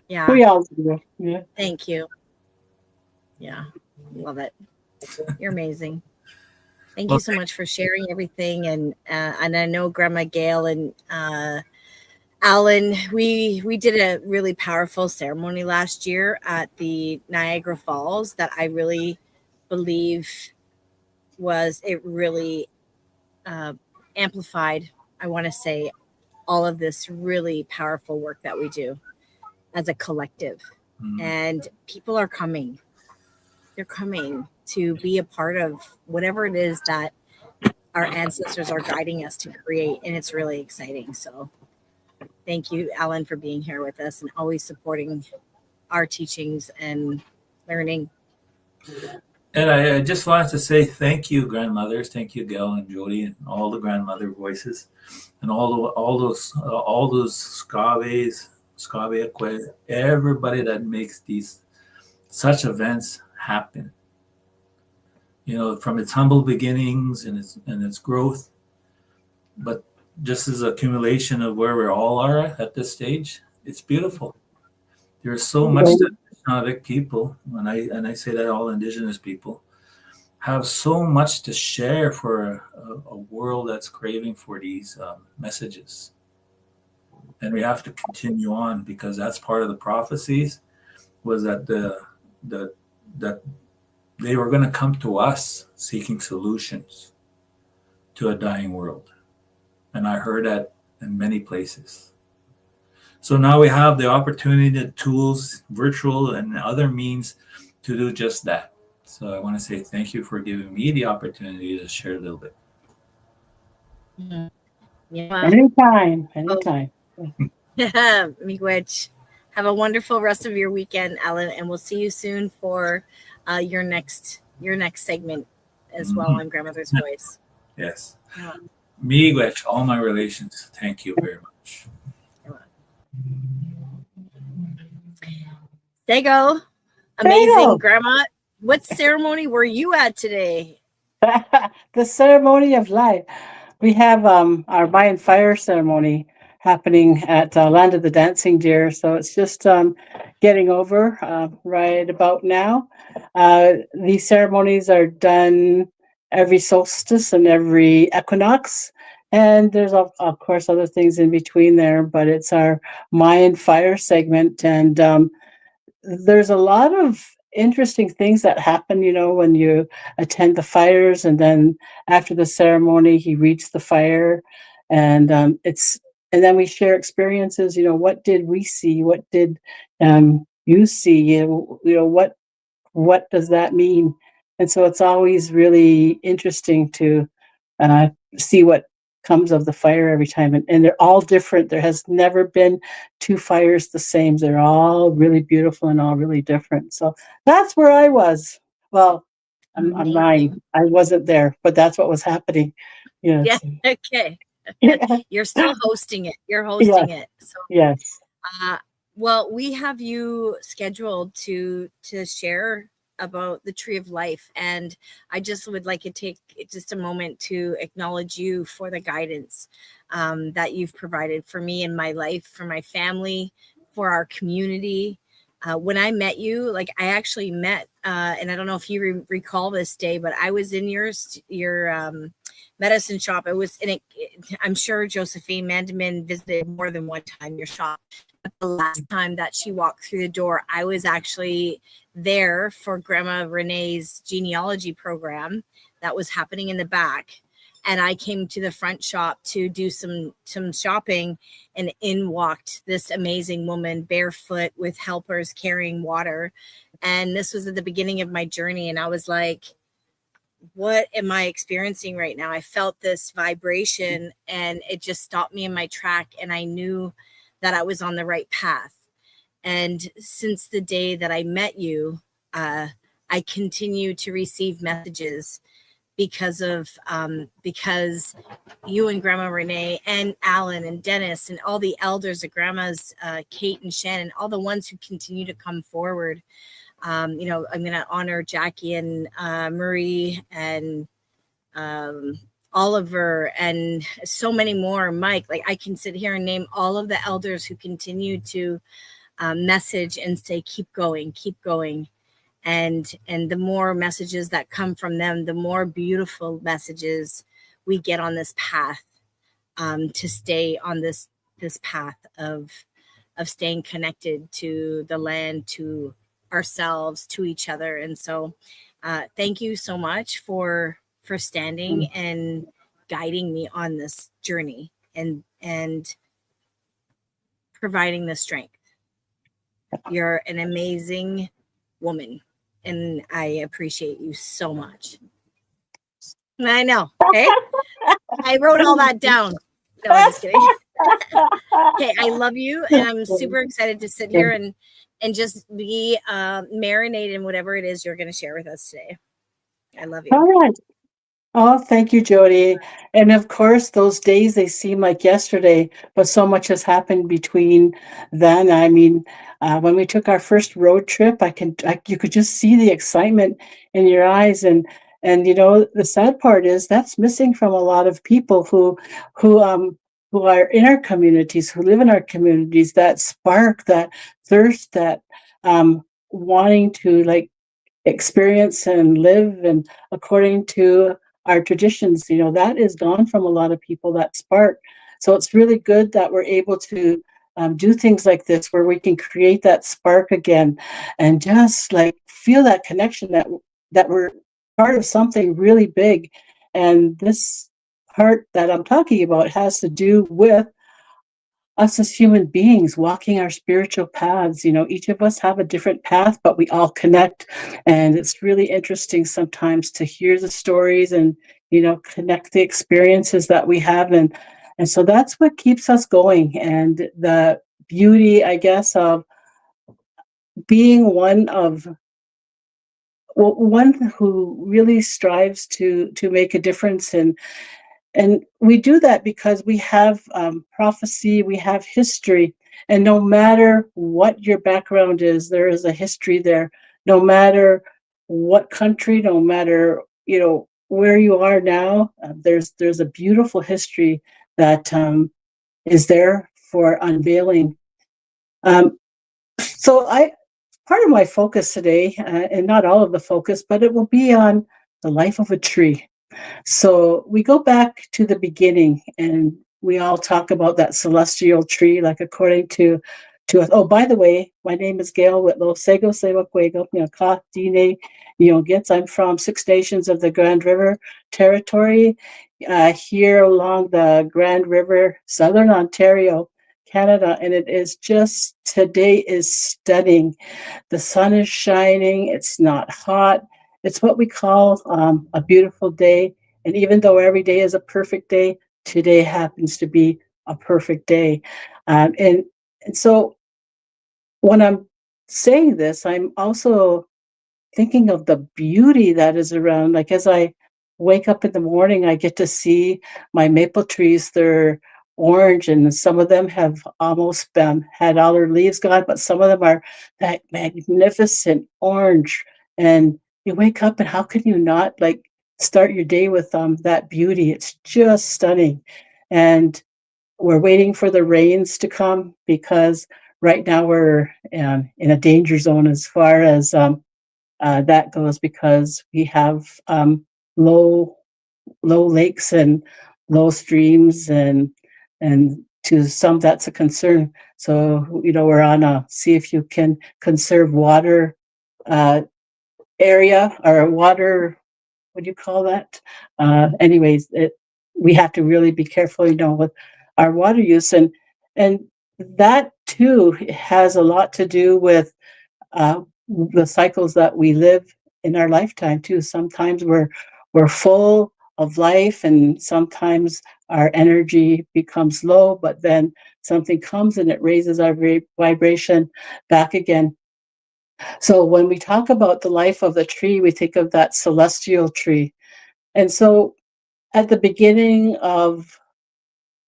Yeah. We all do. Yeah. Thank you. Yeah. Love it. You're amazing. Thank you so much for sharing everything. And I know Grandma Gail and Alan, we did a really powerful ceremony last year at the Niagara Falls that I really believe it really amplified, I want to say, all of this really powerful work that we do as a collective. And people are coming. They're coming to be a part of whatever it is that our ancestors are guiding us to create. And it's really exciting. So thank you, Alan, for being here with us and always supporting our teachings and learning. And I just wanted to say thank you, grandmothers. Thank you, Gail and Jody, and all the grandmother voices, and all those Scave, everybody that makes these such events happen. You know, from its humble beginnings and its growth, but just as accumulation of where we all are at this stage, it's beautiful. There's so much that Nunavik people, and I say that all Indigenous people, have so much to share for a world that's craving for these messages. And we have to continue on, because that's part of the prophecies, was that that they were going to come to us seeking solutions to a dying world. And I heard that in many places. So now we have the opportunity, the tools, virtual and other means, to do just that. So I want to say thank you for giving me the opportunity to share a little bit. Yeah. Anytime. Miigwech. Have a wonderful rest of your weekend, Alan, and we'll see you soon for your next segment as well on Grandmother's Voice. Yes. Miigwech, all my relations. Thank you very much. Dago, amazing Grandma. What ceremony were you at today? The ceremony of life. We have our Mayan fire ceremony happening at Land of the Dancing Deer. So it's just getting over right about now. These ceremonies are done every solstice and every equinox. And there's, of course, other things in between there, but it's our Mayan fire segment. And there's a lot of interesting things that happen, when you attend the fires, and then after the ceremony, he reads the fire, and and then we share experiences. What did we see? What did you see? What does that mean? And so it's always really interesting to see what comes of the fire every time, and they're all different. There has never been two fires the same. They're all really beautiful and all really different. So that's where I was. Well, I'm lying. I wasn't there, but that's what was happening. Yes. Yeah. Okay. You're still hosting it. You're hosting it. So yes. Well, we have you scheduled to share about the Tree of Life, and I just would like to take just a moment to acknowledge you for the guidance that you've provided for me in my life, for my family, for our community. When I met you, I actually met, and I don't know if you recall this day, but I was in your medicine shop. It was in it. I'm sure Josephine Mandamin visited more than one time your shop, the last time that she walked through the door, I was actually there for Grandma Renee's genealogy program that was happening in the back. And I came to the front shop to do some shopping, and in walked this amazing woman barefoot with helpers carrying water. And this was at the beginning of my journey. And I was like, what am I experiencing right now? I felt this vibration and it just stopped me in my track. And I knew that I was on the right path. And since the day that I met you, I continue to receive messages because you and Grandma Renee and Alan and Dennis and all the elders, the grandmas, Kate and Shannon, all the ones who continue to come forward. I'm going to honor Jackie and Marie and Oliver and so many more, Mike. Like, I can sit here and name all of the elders who continue to message and say, keep going. And the more messages that come from them, the more beautiful messages we get on this path, to stay on this path of staying connected to the land, to ourselves, to each other. And so thank you so much for standing and guiding me on this journey and providing the strength. You're an amazing woman, and I appreciate you so much. I know. Hey, I wrote all that down. No, I'm just kidding. Okay, I love you, and I'm super excited to sit here and just be marinated in whatever it is you're going to share with us today. I love you. All right. Oh, thank you, Jody. And of course, those days, they seem like yesterday, but so much has happened between then. I mean, when we took our first road trip, you could just see the excitement in your eyes. And the sad part is that's missing from a lot of people who are in our communities, who live in our communities, that spark, that thirst, that wanting to experience and live and according to our traditions, that is gone from a lot of people, that spark. So it's really good that we're able to do things like this where we can create that spark again and just feel that connection that we're part of something really big. And this part that I'm talking about has to do with us as human beings walking our spiritual paths. Each of us have a different path, but we all connect. And it's really interesting sometimes to hear the stories and, connect the experiences that we have. And so that's what keeps us going. And the beauty, I guess, of being one who really strives to make a difference. And we do that because we have prophecy, we have history, and no matter what your background is, there is a history there. No matter what country, no matter where you are now, there's a beautiful history that is there for unveiling. So part of my focus today, and not all of the focus, but it will be on the life of a tree. So we go back to the beginning, and we all talk about that celestial tree, according to oh, by the way, my name is Gail Whitlow, Sego Sewakwego, Ka Dine, Gets. I'm from Six Nations of the Grand River Territory, here along the Grand River, Southern Ontario, Canada. And today is stunning. The sun is shining. It's not hot. It's what we call a beautiful day. And even though every day is a perfect day, today happens to be a perfect day. And so when I'm saying this, I'm also thinking of the beauty that is around. As I wake up in the morning, I get to see my maple trees. They're orange, and some of them have almost had all their leaves gone, but some of them are that magnificent orange. And you wake up, and how can you not start your day with that beauty? It's just stunning. And we're waiting for the rains to come because right now we're in a danger zone as far as that goes, because we have low lakes and low streams, and to some that's a concern. So, we're on a see if you can conserve water area or water, what do you call that? Anyways, we have to really be careful, with our water use. And that too has a lot to do with uh, the cycles that we live in our lifetime too. Sometimes we're full of life, and sometimes our energy becomes low, but then something comes and it raises our vibration back again. So when we talk about the life of the tree, we think of that celestial tree. And so at the beginning of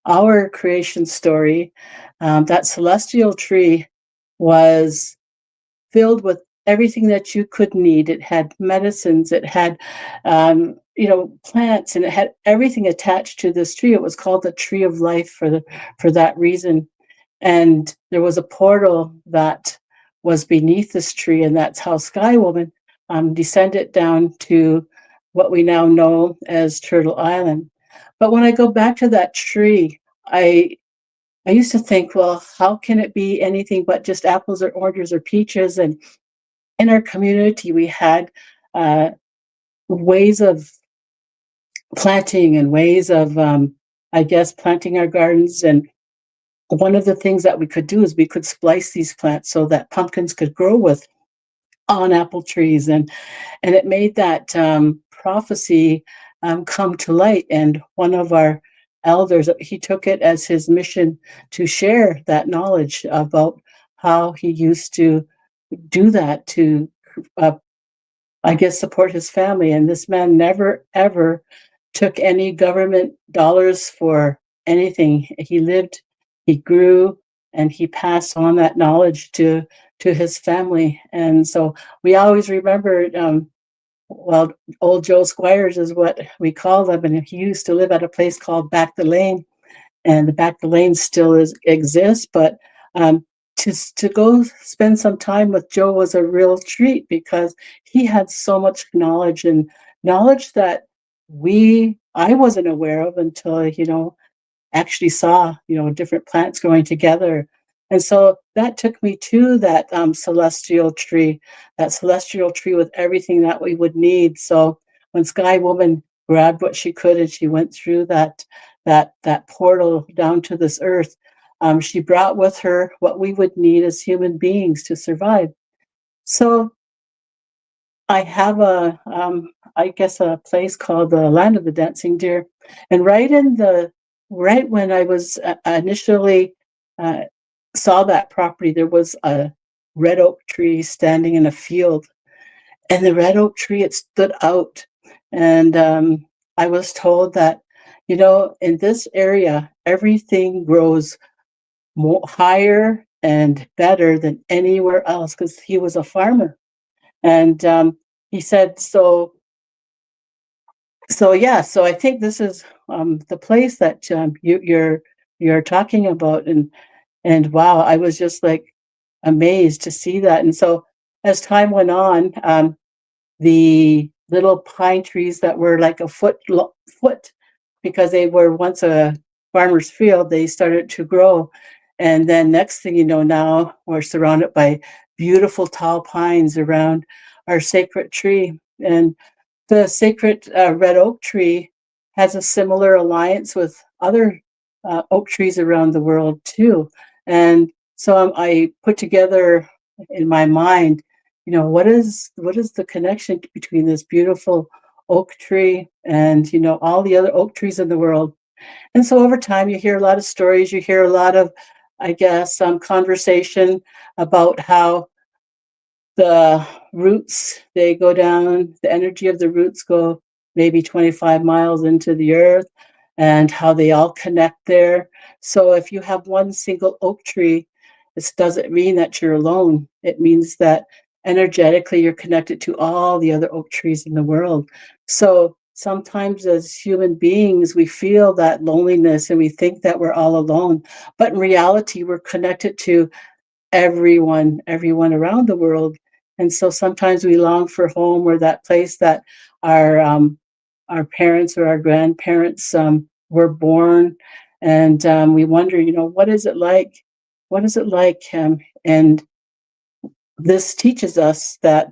our creation story, that celestial tree was filled with everything that you could need. It had medicines, it had, plants, and it had everything attached to this tree. It was called the tree of life for that reason. And there was a portal that was beneath this tree, and that's how Sky Woman descended down to what we now know as Turtle Island. But when I go back to that tree, I used to think, well, how can it be anything but just apples or oranges or peaches? And in our community, we had uh, ways of planting and ways of, I guess, planting our gardens. And one of the things that we could do is we could splice these plants so that pumpkins could grow with on apple trees, and it made that prophecy come to light. And one of our elders, he took it as his mission to share that knowledge about how he used to do that to uh, I guess, support his family. And this man never, ever took any government dollars for anything. He lived, he grew, and he passed on that knowledge to his family. And so we always remember, well, old Joe Squires is what we call them. And he used to live at a place called Back the Lane, and the back of the lane still exists. But to go spend some time with Joe was a real treat because he had so much knowledge, and knowledge that I wasn't aware of until actually saw different plants growing together. And so that took me to that celestial tree with everything that we would need. So when Sky Woman grabbed what she could and she went through that portal down to this earth, she brought with her what we would need as human beings to survive. So I have I guess, a place called the Land of the Dancing Deer, and right when I was initially uh, saw that property, there was a red oak tree standing in a field, and the red oak tree, it stood out, and I was told that in this area everything grows more higher and better than anywhere else because he was a farmer. And he said, so yeah, so I think this is the place that you're talking about, and wow, I was just like amazed to see that. And so as time went on, the little pine trees that were like a foot, because they were once a farmer's field, they started to grow. And then next thing you know, now we're surrounded by beautiful tall pines around our sacred tree. And the sacred red oak tree has a similar alliance with other oak trees around the world too. And so I put together in my mind, what is the connection between this beautiful oak tree and all the other oak trees in the world. And so over time, you hear a lot of stories. You hear a lot of, I guess, conversation about how the roots, they go down, the energy of the roots go maybe 25 miles into the earth, and how they all connect there. So if you have one single oak tree, this doesn't mean that you're alone. It means that energetically you're connected to all the other oak trees in the world. So sometimes as human beings, we feel that loneliness and we think that we're all alone. But in reality, we're connected to everyone around the world. And so sometimes we long for home, or that place that our parents or our grandparents were born. And we wonder, what is it like What is it like? And this teaches us that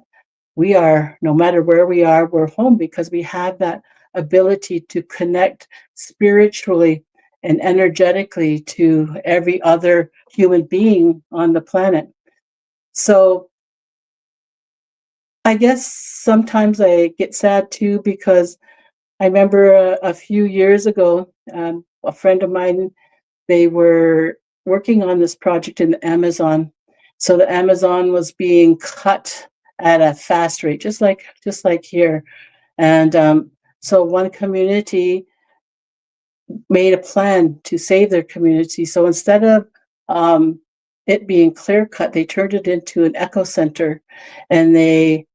we are, no matter where we are, we're home because we have that ability to connect spiritually and energetically to every other human being on the planet. So I guess sometimes I get sad too because I remember a few years ago, a friend of mine, they were working on this project in the Amazon. So the Amazon was being cut at a fast rate, just like here. And so one community made a plan to save their community. So instead of it being clear cut, they turned it into an eco center, and they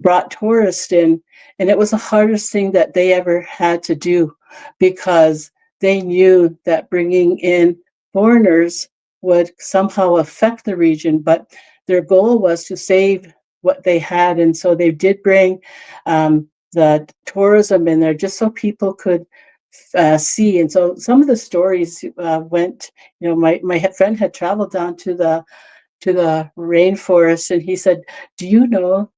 brought tourists in, and it was the hardest thing that they ever had to do because they knew that bringing in foreigners would somehow affect the region, but their goal was to save what they had. And so they did bring the tourism in there just so people could see. And so some of the stories went, my friend had traveled down to the rainforest, and he said, do you know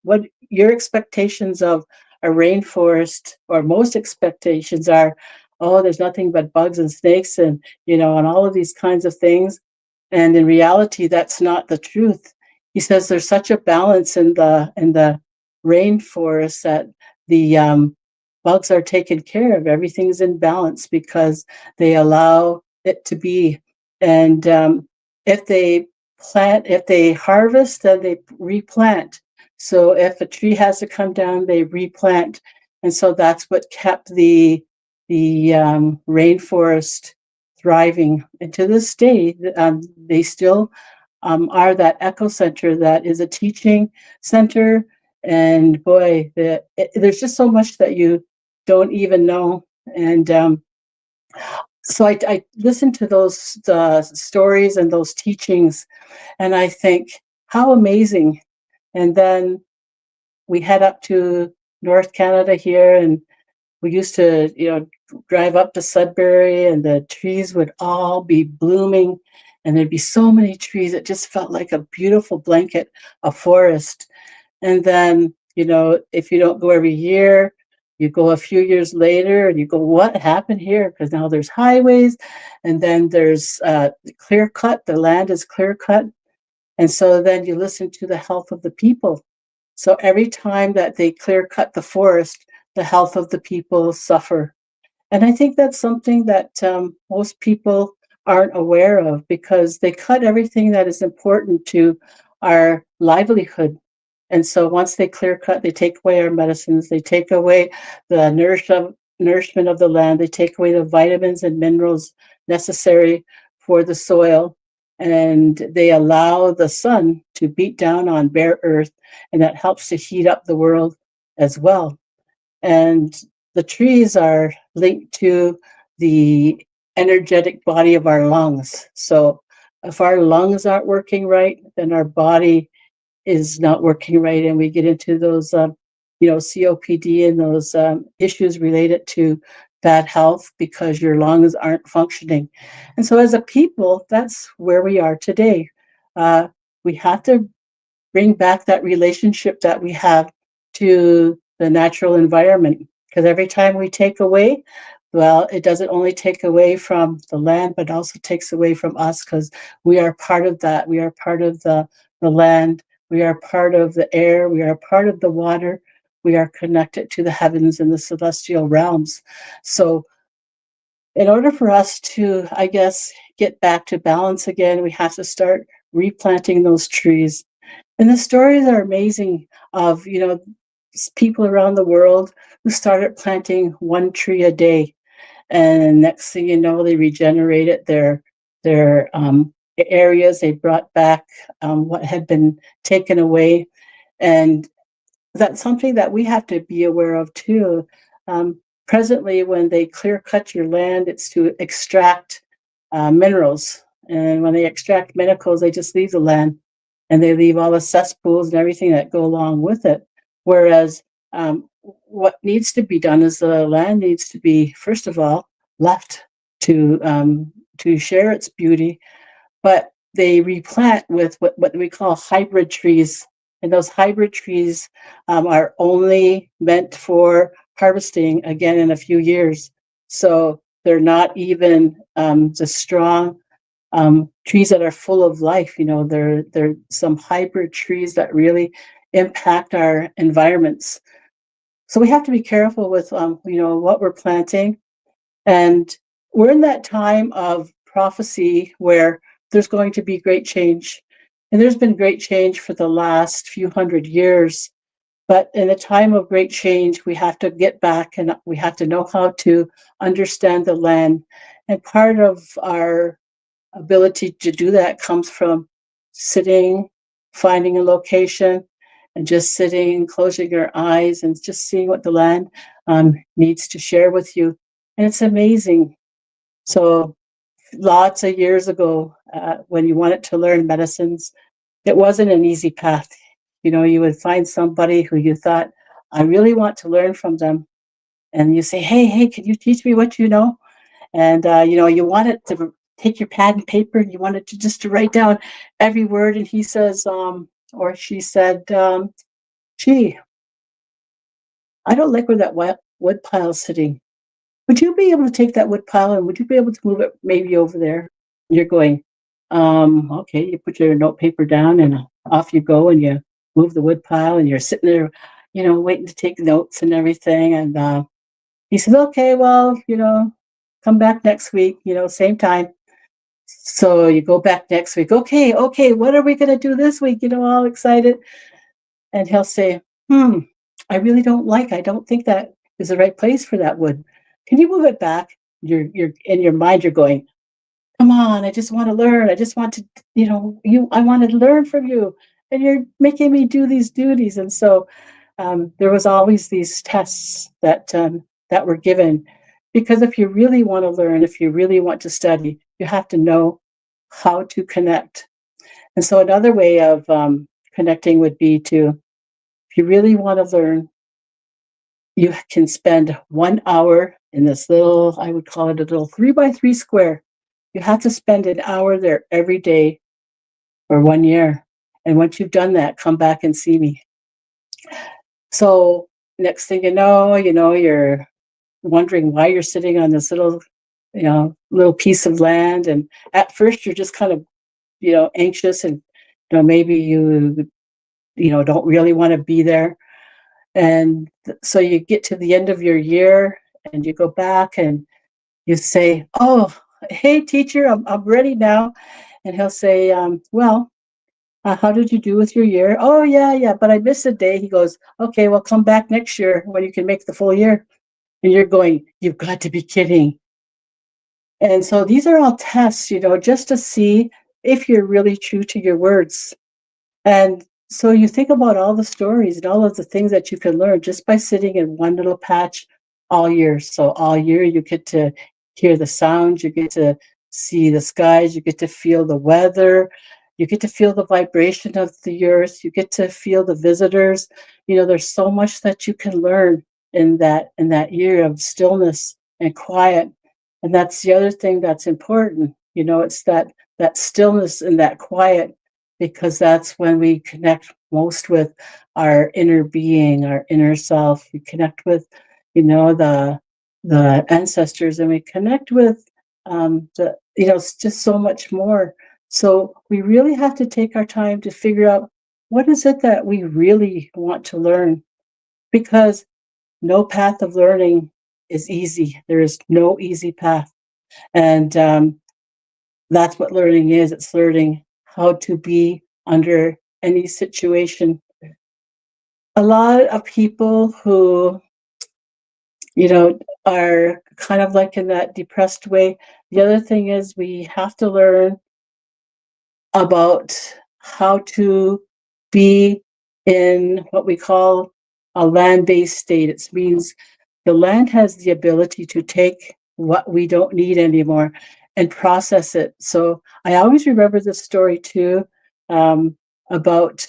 what your expectations of a rainforest, or most expectations are? Oh, there's nothing but bugs and snakes, and all of these kinds of things. And in reality, that's not the truth. He says there's such a balance in the rainforest that the bugs are taken care of. Everything's in balance because they allow it to be. And if they if they harvest, then they replant. So if a tree has to come down, they replant. And so that's what kept the rainforest thriving. And to this day, they still are that eco center that is a teaching center. And boy, there's just so much that you don't even know. And so I listen to those stories and those teachings, and I think, how amazing. And then we head up to North Canada here, and we used to, drive up to Sudbury, and the trees would all be blooming, and there'd be so many trees. It just felt like a beautiful blanket of forest. And then, if you don't go every year, you go a few years later and you go, what happened here? Because now there's highways, and then there's clear cut, the land is clear cut. And so then you listen to the health of the people. So every time that they clear cut the forest, the health of the people suffer. And I think that's something that most people aren't aware of, because they cut everything that is important to our livelihood. And so once they clear cut, they take away our medicines, they take away the nourishment of the land, they take away the vitamins and minerals necessary for the soil, and they allow the sun to beat down on bare earth, and that helps to heat up the world as well. And the trees are linked to the energetic body of our lungs. So if our lungs aren't working right, then our body is not working right, and we get into those, COPD and those issues related to bad health because your lungs aren't functioning. And so, as a people, that's where we are today. We have to bring back that relationship that we have to the natural environment. Because every time we take away, well, it doesn't only take away from the land, but also takes away from us, because we are part of that. We are part of the land. We are part of the air. We are part of the water. We are connected to the heavens and the celestial realms. So in order for us to, I guess, get back to balance again, we have to start replanting those trees. And the stories are amazing of, people around the world who started planting one tree a day. And next thing you know, they regenerated their areas. They brought back what had been taken away. And that's something that we have to be aware of too. Presently, when they clear cut your land, it's to extract minerals. And when they extract minerals, they just leave the land, and they leave all the cesspools and everything that go along with it. Whereas what needs to be done is the land needs to be, first of all, left to share its beauty, but they replant with what we call hybrid trees. And those hybrid trees are only meant for harvesting again in a few years. So they're not even the strong trees that are full of life. They're some hybrid trees that really impact our environments. So we have to be careful with what we're planting. And we're in that time of prophecy where there's going to be great change. And there's been great change for the last few hundred years. But in a time of great change, we have to get back and we have to know how to understand the land. And part of our ability to do that comes from sitting, finding a location, and just sitting, closing your eyes, and just seeing what the land needs to share with you. And it's amazing. So, lots of years ago, when you wanted to learn medicines, it wasn't an easy path. You would find somebody who you thought, I really want to learn from them. And you say, hey, can you teach me what you know? And, you wanted to take your pad and paper and you wanted to just to write down every word. And he says, or she said, gee, I don't like where that wood pile is sitting. Would you be able to take that wood pile and would you be able to move it maybe over there? You're going, okay, you put your note paper down and off you go and you move the wood pile and you're sitting there, waiting to take notes and everything. And he said, okay, well, come back next week, same time. So you go back next week. Okay, what are we going to do this week? All excited. And he'll say, I really I don't think that is the right place for that wood. Can you move it back? You're in your mind, you're going, come on, I just want to learn. I just want to, I want to learn from you. And you're making me do these duties. And so there was always these tests that were given. Because if you really want to learn, if you really want to study, you have to know how to connect. And so another way of connecting would be if you really want to learn, you can spend 1 hour in this little, I would call it a little 3x3 square. You have to spend an hour there every day for 1 year. And once you've done that, come back and see me. So next thing you know, you're wondering why you're sitting on this little piece of land. And at first you're just kind of, anxious and, maybe you don't really want to be there. And so you get to the end of your year and you go back and you say, oh, hey, teacher, I'm ready now. And he'll say, well, how did you do with your year? Oh, yeah, but I missed a day. He goes, okay, well, come back next year when you can make the full year. And you're going, you've got to be kidding. And so these are all tests, just to see if you're really true to your words. And so you think about all the stories and all of the things that you can learn just by sitting in one little patch all year. So all year you get to hear the sounds, you get to see the skies, you get to feel the weather, you get to feel the vibration of the earth, you get to feel the visitors. There's so much that you can learn in that year of stillness and quiet. And that's the other thing that's important. It's that stillness and that quiet, because that's when we connect most with our inner being, our inner self. We connect with, the ancestors, and we connect with just so much more. So we really have to take our time to figure out what is it that we really want to learn, because no path of learning is easy. There is no easy path. And that's what learning is. It's learning how to be under any situation. A lot of people who, are kind of like in that depressed way. The other thing is we have to learn about how to be in what we call a land-based state. It means the land has the ability to take what we don't need anymore and process it. So I always remember this story too, about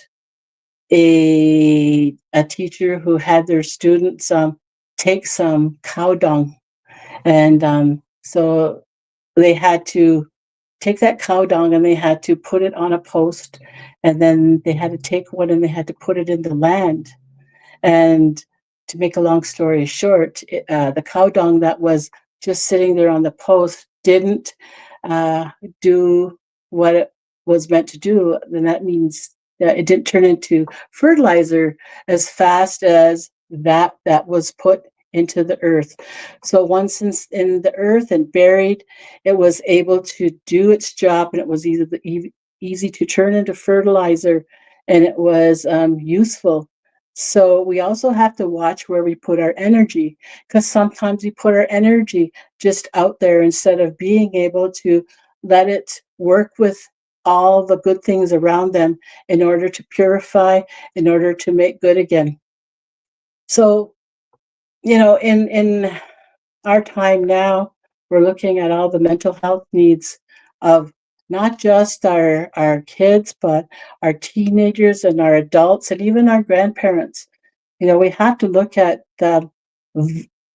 a teacher who had their students take some cow dung, and so they had to take that cow dung and they had to put it on a post, and then they had to take one and they had to put it in the land. And to make a long story short, the cow dung that was just sitting there on the post didn't do what it was meant to do. Then that means that it didn't turn into fertilizer as fast as that was put into the earth. So once in the earth and buried, it was able to do its job, and it was easy to turn into fertilizer, and it was useful. So we also have to watch where we put our energy, because sometimes we put our energy just out there instead of being able to let it work with all the good things around them in order to purify, in order to make good again. So, in our time now, we're looking at all the mental health needs of not just our kids, but our teenagers and our adults and even our grandparents. We have to look at the,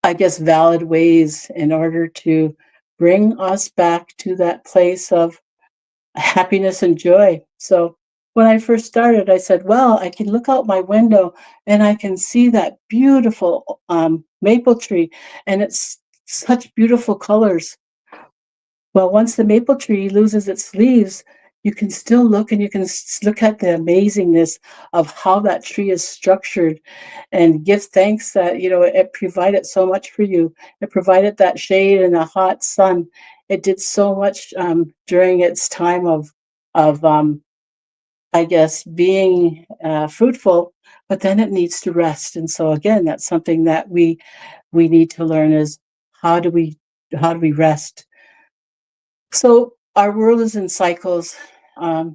I guess, valid ways in order to bring us back to that place of happiness and joy. So when I first started, I said, well, I can look out my window and I can see that beautiful maple tree, and it's such beautiful colors. Well, once the maple tree loses its leaves, you can still look and you can look at the amazingness of how that tree is structured and give thanks that, it provided so much for you. It provided that shade and the hot sun. It did so much during its time of I guess, being fruitful, but then it needs to rest. And so again, that's something that we need to learn is how do we rest? So our world is in cycles,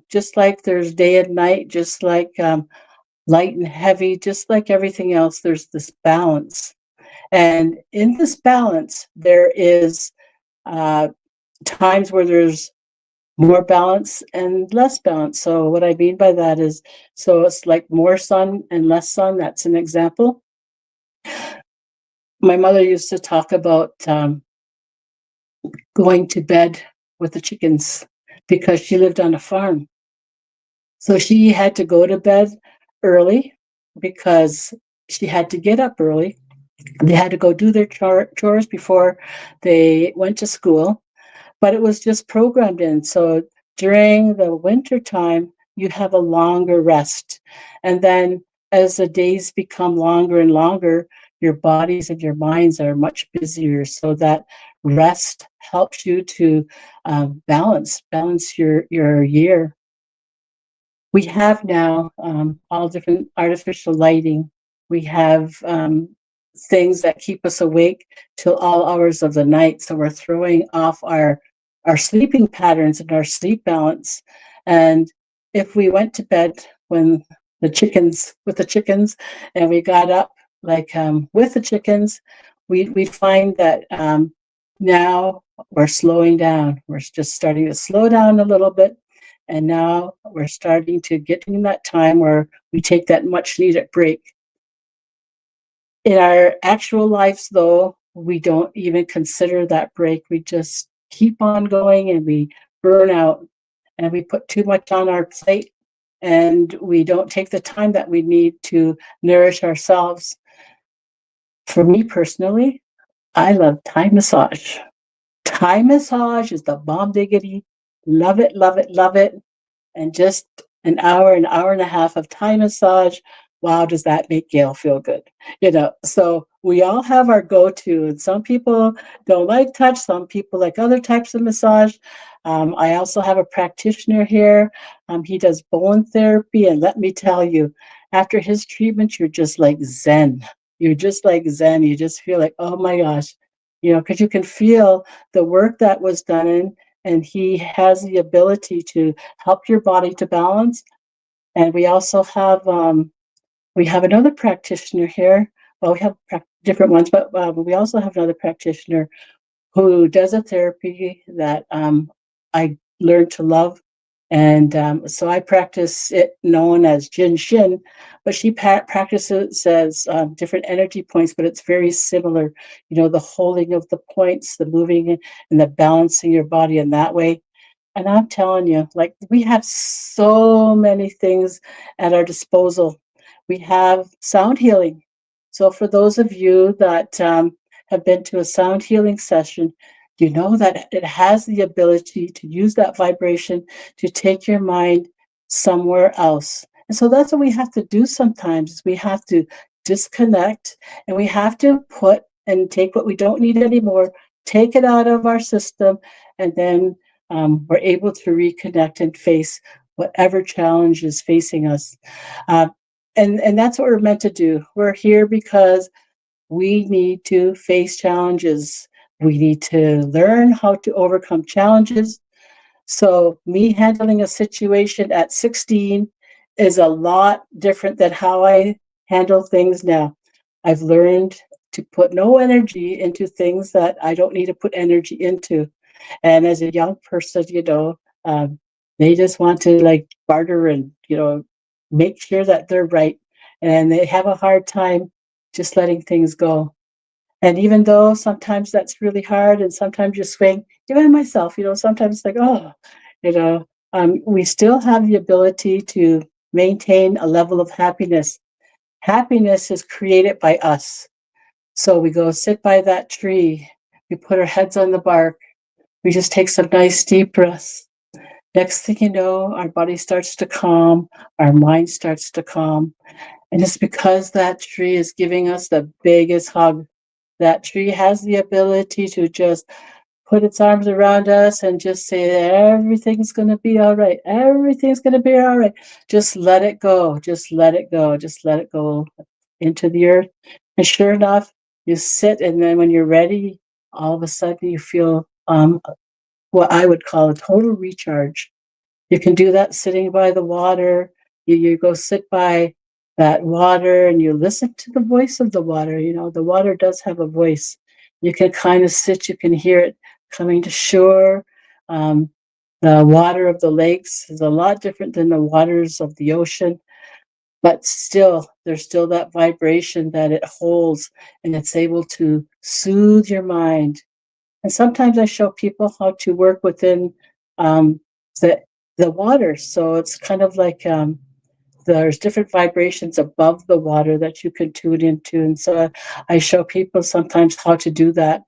just like there's day and night, just like light and heavy, just like everything else, there's this balance. And in this balance, there is times where there's more balance and less balance. So what I mean by that is, so it's like more sun and less sun. That's an example. My mother used to talk about going to bed with the chickens because she lived on a farm. So she had to go to bed early because she had to get up early. They had to go do their chores before they went to school, but it was just programmed in. So during the winter time, you have a longer rest. And then as the days become longer and longer, your bodies and your minds are much busier. So that rest helps you to balance your year. We have now all different artificial lighting. We have things that keep us awake till all hours of the night. So we're throwing off our sleeping patterns and our sleep balance. And if we went to bed with the chickens, and we got up with the chickens, we find that now we're slowing down. We're just starting to slow down a little bit. And now we're starting to get in that time where we take that much needed break. In our actual lives, though, we don't even consider that break. We just keep on going and we burn out and we put too much on our plate and we don't take the time that we need to nourish ourselves. For me personally, I love Thai massage. Thai massage is the bomb diggity. Love it, love it, love it. And just an hour and a half of Thai massage. Wow, does that make Gail feel good? So we all have our go-to, and some people don't like touch, some people like other types of massage. I also have a practitioner here. He does bone therapy, and let me tell you, after his treatment, you're just like Zen. You're just like Zen. You just feel like, oh my gosh, because you can feel the work that was done in, and he has the ability to help your body to balance. And we also have another practitioner here. Well, we have different ones, but we also have another practitioner who does a therapy that I learned to love. And so I practice it known as Jin Shin, but she practices as different energy points, but it's very similar. The holding of the points, the moving and the balancing your body in that way. And I'm telling you, like, we have so many things at our disposal. We have sound healing. So for those of you that have been to a sound healing session, you know that it has the ability to use that vibration to take your mind somewhere else. And so that's what we have to do sometimes. Is we have to disconnect, and we have to put and take what we don't need anymore, take it out of our system, and then we're able to reconnect and face whatever challenge is facing us. Uh, and that's what we're meant to do. We're here because we need to face challenges. We need to learn how to overcome challenges. So, me handling a situation at 16 is a lot different than how I handle things now. I've learned to put no energy into things that I don't need to put energy into. And as a young person, they just want to like barter and, make sure that they're right. And they have a hard time just letting things go. And even though sometimes that's really hard and sometimes you swing, even myself, sometimes it's like, oh, we still have the ability to maintain a level of happiness. Happiness is created by us. So we go sit by that tree, we put our heads on the bark, we just take some nice deep breaths. Next thing you know, our body starts to calm, our mind starts to calm. And it's because that tree is giving us the biggest hug. That tree has the ability to just put its arms around us and just say, everything's going to be all right. Everything's going to be all right. Just let it go. Just let it go. Just let it go into the earth. And sure enough, you sit, and then when you're ready, all of a sudden you feel what I would call a total recharge. You can do that sitting by the water. You go sit by that water and you listen to the voice of the water. The water does have a voice. You can kind of sit, you can hear it coming to shore. Um, the water of the lakes is a lot different than the waters of the ocean, but still, there's still that vibration that it holds, and it's able to soothe your mind. And sometimes I show people how to work within um, the the water. So it's kind of like there's different vibrations above the water that you can tune into. And so I show people sometimes how to do that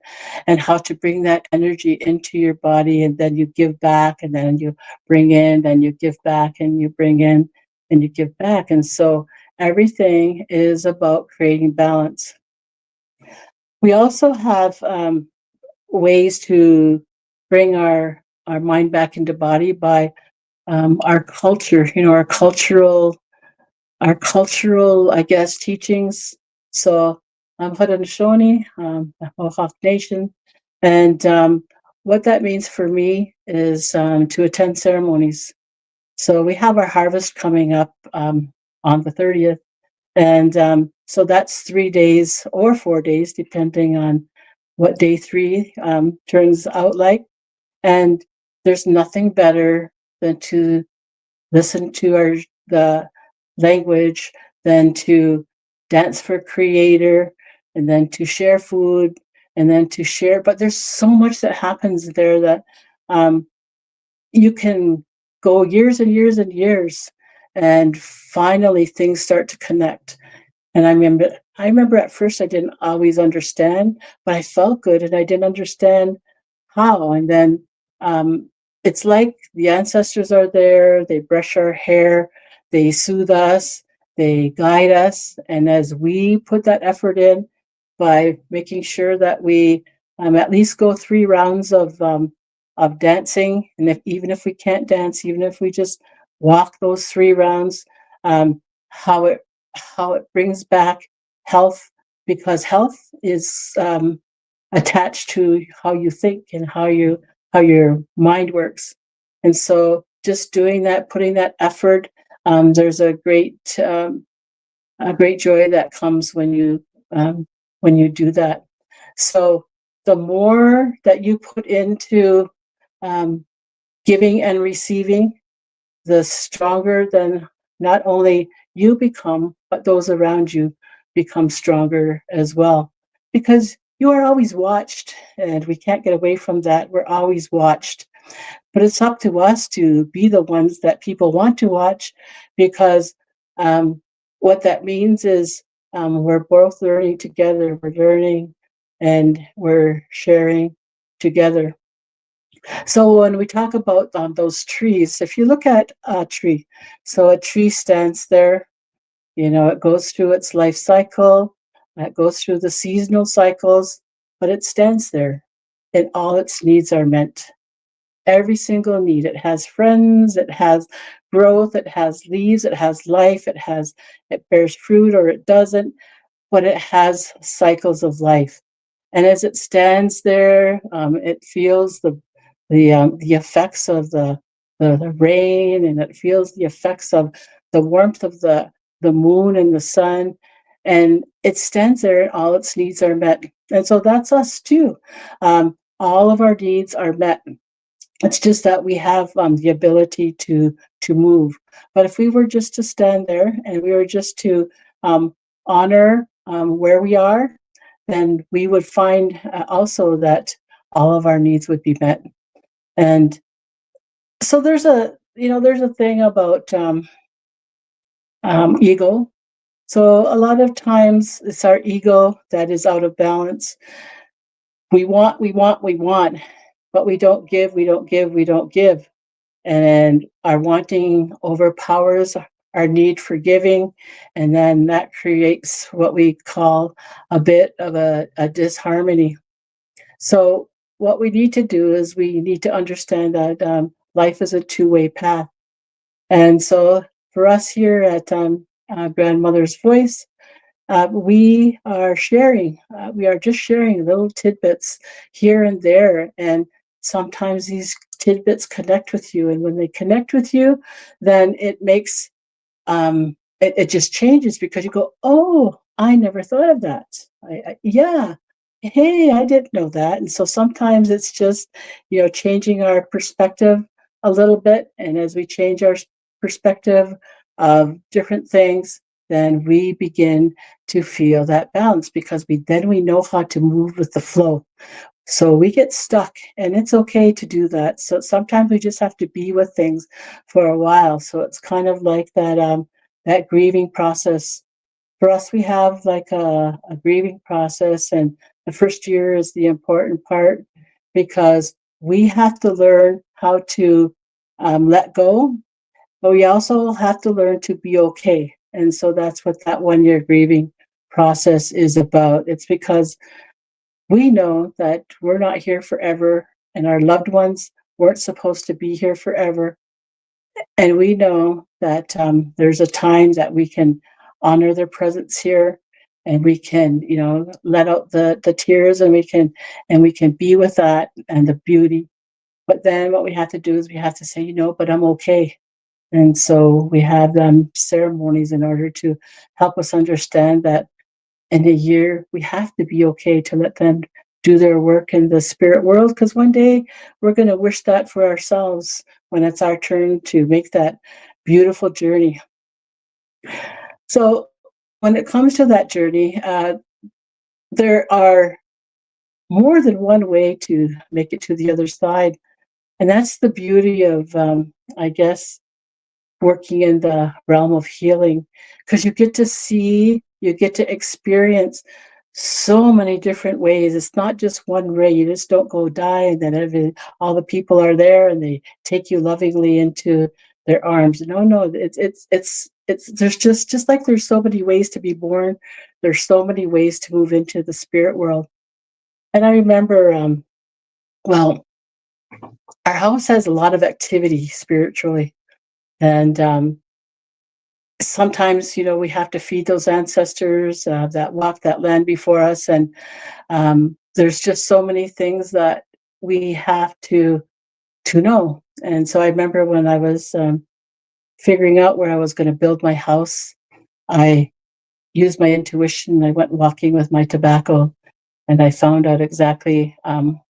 and how to bring that energy into your body. And then you give back, and then you bring in, then you give back, and you bring in, and you give back. And so everything is about creating balance. We also have ways to bring our mind back into body by our culture, our cultural, I guess, teachings. So I'm Haudenosaunee, the Mohawk Nation, and what that means for me is to attend ceremonies. So we have our harvest coming up on the 30th, and so that's 3 days or 4 days, depending on what day three turns out like. And there's nothing better than to listen to the language, than to dance for creator, and then to share food, and then to share. But there's so much that happens there that um, you can go years and years and years, and finally things start to connect. And I remember at first I didn't always understand, but I felt good and I didn't understand how. And then um, it's like the ancestors are there, they brush our hair, they soothe us, they guide us. And as we put that effort in by making sure that we at least go 3 rounds of dancing, and even if we can't dance, even if we just walk those 3 rounds, how it brings back health, because health is attached to how you think and how your mind works. And so just doing that, putting that effort, there's a great joy that comes when you do that. So the more that you put into um, giving and receiving, the stronger then not only you become, but those around you become stronger as well. Because you are always watched, and we can't get away from that. We're always watched. but it's up to us to be the ones that people want to watch, because what that means is we're both learning together. We're learning and we're sharing together. So when we talk about those trees, if you look at a tree, so a tree stands there, it goes through its life cycle, it goes through the seasonal cycles, but it stands there and all its needs are met. Every single need. It has friends, it has growth, it has leaves, it has life, it bears fruit or it doesn't, but it has cycles of life. And as it stands there, it feels the effects of the rain, and it feels the effects of the warmth of the moon and the sun, and it stands there and all its needs are met. And so that's us too. All of our needs are met. It's just that we have the ability to move. But if we were just to stand there and we were just to honor where we are, then we would find also that all of our needs would be met. And so there's a thing about ego. So a lot of times it's our ego that is out of balance. We want, but we don't give, we don't give, we don't give. And our wanting overpowers our need for giving, and then that creates what we call a bit of a disharmony. So what we need to do is we need to understand that life is a two-way path. And so for us here at Grandmother's Voice, we are sharing. We are just sharing little tidbits here and there, and sometimes these tidbits connect with you. And when they connect with you, then it makes it just changes, because you go, oh, I never thought of that. Yeah, hey, I didn't know that. And so sometimes it's just changing our perspective a little bit, and as we change our perspective of different things, then we begin to feel that balance, because we know how to move with the flow. So we get stuck, and it's okay to do that. So sometimes we just have to be with things for a while. So it's kind of like that grieving process. For us, we have like a grieving process, and the first year is the important part, because we have to learn how to let go, but we also have to learn to be okay. And so that's what that 1 year grieving process is about. It's because we know that we're not here forever, and our loved ones weren't supposed to be here forever. And we know that there's a time that we can honor their presence here, and we can, let out the tears, and we can be with that and the beauty. But then what we have to do is we have to say, but I'm okay. And so we have ceremonies in order to help us understand that in a year we have to be okay to let them do their work in the spirit world, because one day we're going to wish that for ourselves when it's our turn to make that beautiful journey. So when it comes to that journey, there are more than one way to make it to the other side. And that's the beauty of, I guess, working in the realm of healing, because you get to see, you get to experience so many different ways. It's not just one way. You just don't go die and then all the people are there and they take you lovingly into their arms. No, it's there's just like there's so many ways to be born, there's so many ways to move into the spirit world. And I remember well, our house has a lot of activity spiritually, and sometimes we have to feed those ancestors that walked that land before us, and there's just so many things that we have to know. And so I remember when I was figuring out where I was going to build my house, I used my intuition. I went walking with my tobacco, and I found out exactly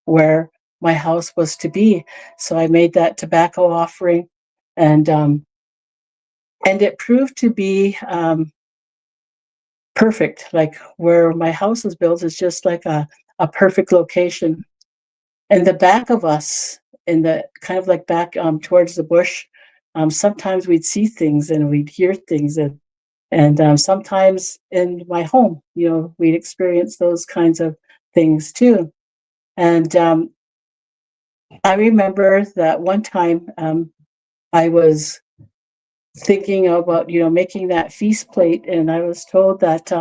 where my house was to be. So I made that tobacco offering, and it proved to be perfect. Like where my house is built is just like a perfect location. And the back of us, in the kind of like back towards the bush, sometimes we'd see things and we'd hear things, and sometimes in my home, we'd experience those kinds of things too. And I remember that one time I was thinking about making that feast plate, and I was told that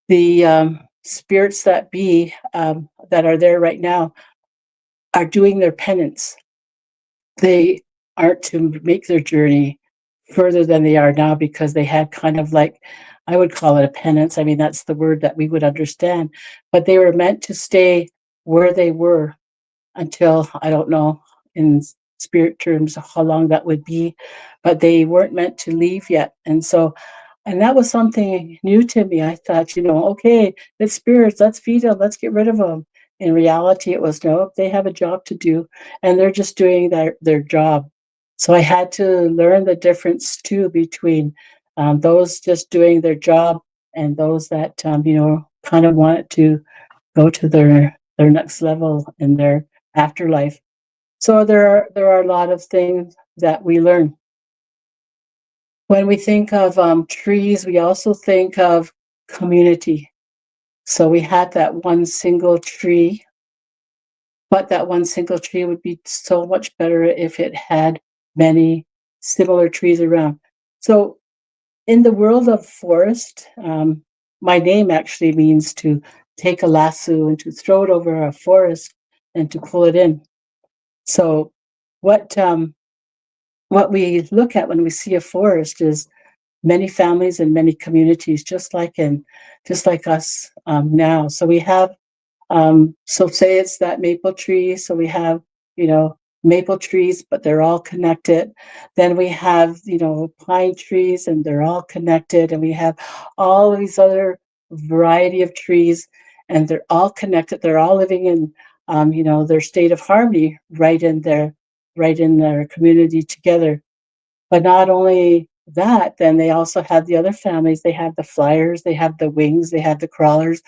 the spirits that be that are there right now are doing their penance. They aren't to make their journey further than they are now because they had kind of like, I would call it a penance. I mean, that's the word that we would understand, but they were meant to stay where they were until, I don't know in spirit terms how long that would be, but they weren't meant to leave yet. And that was something new to me. I thought, okay, it's spirits, let's feed them, let's get rid of them. In reality, it was no, they have a job to do, and they're just doing their job. So I had to learn the difference too between those just doing their job and those that kind of wanted to go to their next level in their afterlife. So there are a lot of things that we learn. When we think of trees, we also think of community. So we had that one single tree, but that one single tree would be so much better if it had many similar trees around. So in the world of forest, my name actually means to take a lasso and to throw it over a forest and to pull it in. So what what we look at when we see a forest is many families and many communities, just like us now. So we have, so say it's that maple tree. So we have, maple trees, but they're all connected. Then we have, pine trees, and they're all connected. And we have all of these other variety of trees, and they're all connected. They're all living in, their state of harmony, right in their community together. But not only that, then they also have the other families. They have the flyers, they have the wings, they have the crawlers,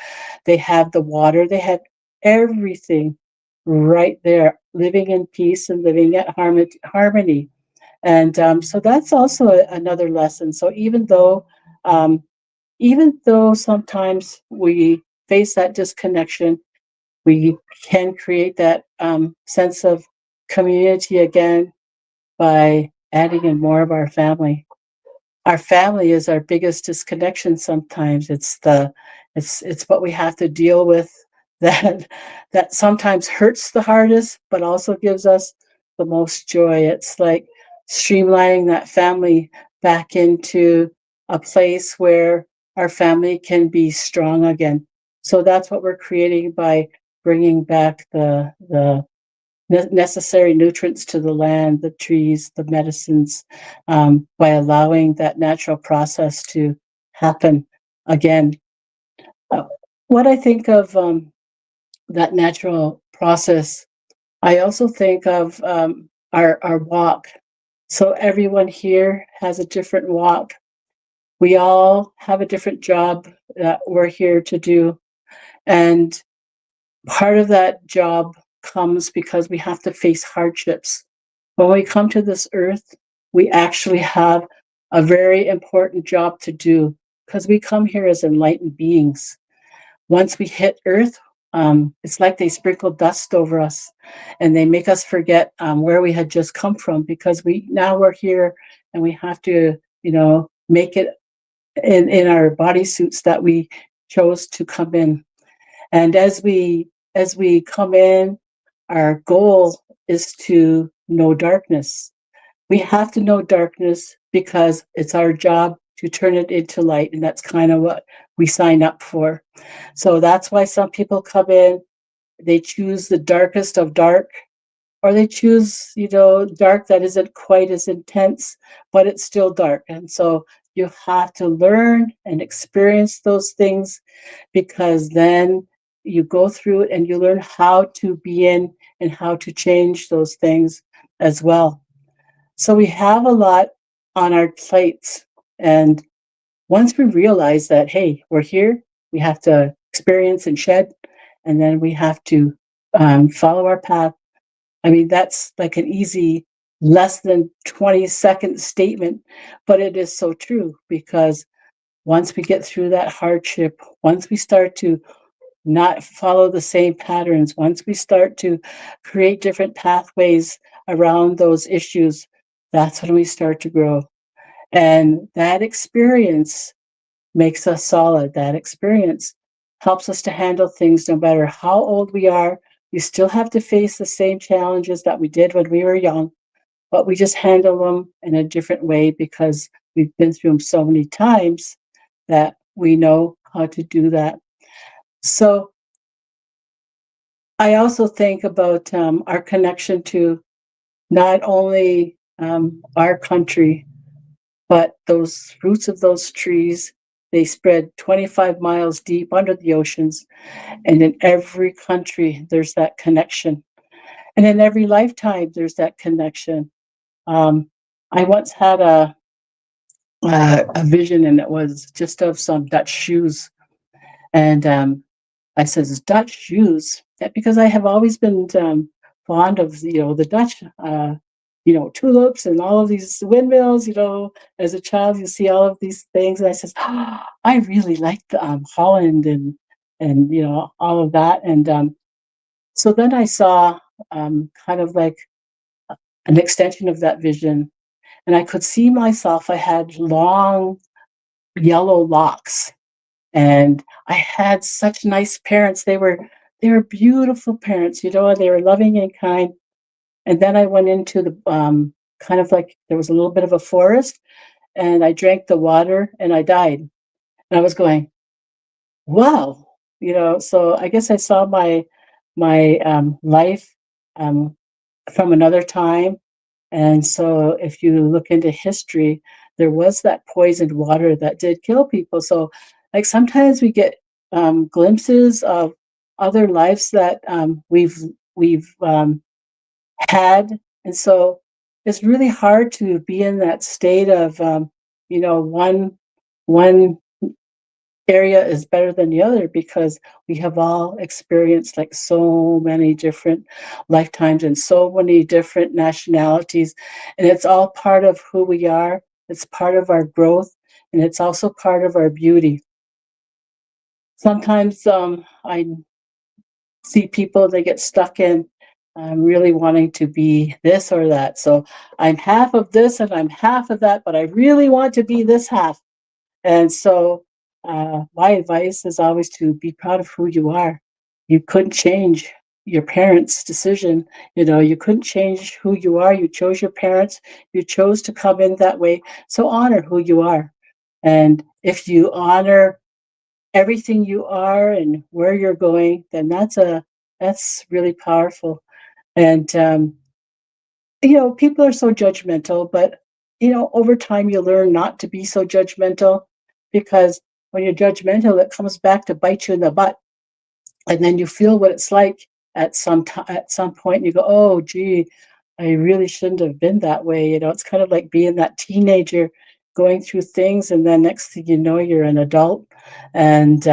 they have the water, they have everything right there, living in peace and living at harmony. And so that's also another lesson. So even though sometimes we face that disconnection, we can create that sense of community again by adding in more of our family. Our family is our biggest disconnection sometimes. It's what we have to deal with that that sometimes hurts the hardest, but also gives us the most joy. It's like streamlining that family back into a place where our family can be strong again. So that's what we're creating by bringing back the necessary nutrients to the land, the trees, the medicines, by allowing that natural process to happen again. Uh, what I think of that natural process, I also think of our walk. So everyone here has a different walk. We all have a different job that we're here to do. And part of that job comes because we have to face hardships. When we come to this earth, we actually have a very important job to do because we come here as enlightened beings. Once we hit earth, it's like they sprinkle dust over us and they make us forget where we had just come from because we're here and we have to, make it in our bodysuits that we chose to come in. And as we come in, our goal is to know darkness. We have to know darkness because it's our job to turn it into light, and that's kind of what we sign up for. So that's why some people come in, they choose the darkest of dark, or they choose, dark that isn't quite as intense, but it's still dark. And so you have to learn and experience those things because then you go through it and you learn how to be in and how to change those things as well. So we have a lot on our plates. And once we realize that, hey, we're here, we have to experience and shed, and then we have to follow our path I mean, that's like an easy, less than 20-second statement, but it is so true, because once we get through that hardship, once we start to not follow the same patterns, once we start to create different pathways around those issues, that's when we start to grow. And that experience makes us solid. That experience helps us to handle things no matter how old we are. We still have to face the same challenges that we did when we were young, but we just handle them in a different way because we've been through them so many times that we know how to do that. So I also think about our connection to not only our country, but those roots of those trees, they spread 25 miles deep under the oceans. And in every country, there's that connection. And in every lifetime, there's that connection. I once had a vision, and it was just of some Dutch shoes. And I says, Dutch shoes, that because I have always been fond of the Dutch, tulips and all of these windmills. As a child, you see all of these things, and I says, I really like the Holland and all of that. And so then I saw kind of like an extension of that vision, and I could see myself. I had long yellow locks, and I had such nice parents. They were beautiful parents, and they were loving and kind. And then I went into the kind of like there was a little bit of a forest, and I drank the water and I died. And I was going, wow, So I guess I saw my life um, from another time. And so if you look into history, there was that poisoned water that did kill people. So like sometimes we get glimpses of other lives that we've had. And so it's really hard to be in that state of one area is better than the other, because we have all experienced like so many different lifetimes and so many different nationalities, and it's all part of who we are. It's part of our growth, and it's also part of our beauty. Sometimes I see people, they get stuck in really wanting to be this or that. So I'm half of this and I'm half of that, but I really want to be this half. And so my advice is always to be proud of who you are. You couldn't change your parents' decision. You couldn't change who you are. You chose your parents. You chose to come in that way. So honor who you are. And if you honor everything you are and where you're going, then that's really powerful. And people are so judgmental, but over time you learn not to be so judgmental, because when you're judgmental, it comes back to bite you in the butt, and then you feel what it's like at some point. And you go, oh, gee, I really shouldn't have been that way. It's kind of like being that teenager going through things, and then next thing you know, you're an adult, and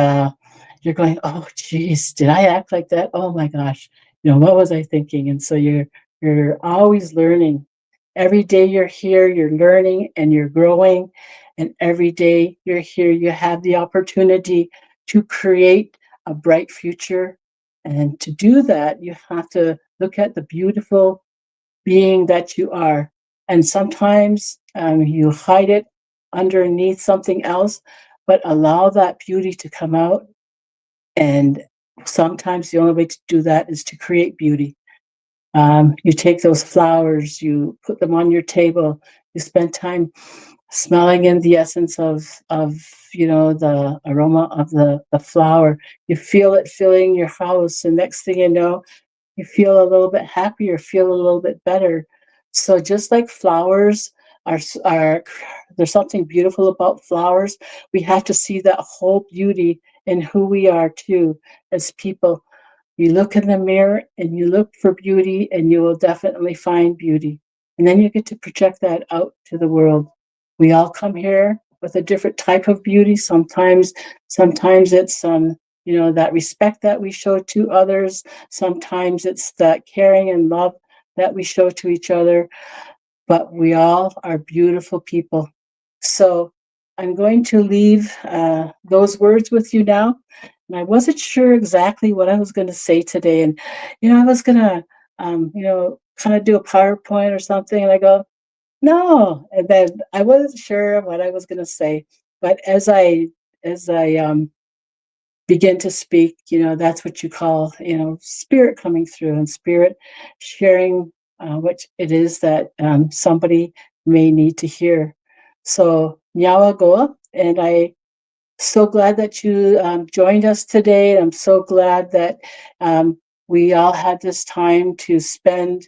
you're going, oh, geez, did I act like that? Oh my gosh, what was I thinking? And so you're always learning. Every day you're here, you're learning and you're growing, and every day you're here, you have the opportunity to create a bright future. And to do that, you have to look at the beautiful being that you are. And sometimes you hide it underneath something else, but allow that beauty to come out. And sometimes the only way to do that is to create beauty. You take those flowers, you put them on your table, you spend time smelling in the essence of the aroma of the flower. You feel it filling your house, and next thing you know, you feel a little bit happier, feel a little bit better. So just like flowers are there's something beautiful about flowers. We have to see that whole beauty in who we are too as people. You look in the mirror and you look for beauty, and you will definitely find beauty. And then you get to project that out to the world. We all come here with a different type of beauty. Sometimes it's that respect that we show to others. Sometimes it's that caring and love that we show to each other, but we all are beautiful people. So I'm going to leave those words with you now. And I wasn't sure exactly what I was going to say today. And, I was going to, kind of do a PowerPoint or something. And I go, no. And then I wasn't sure what I was going to say. But as I begin to speak, that's what you call, spirit coming through and spirit sharing what it is that somebody may need to hear. So, Nyawa Goa, and I so glad that you joined us today. I'm so glad that we all had this time to spend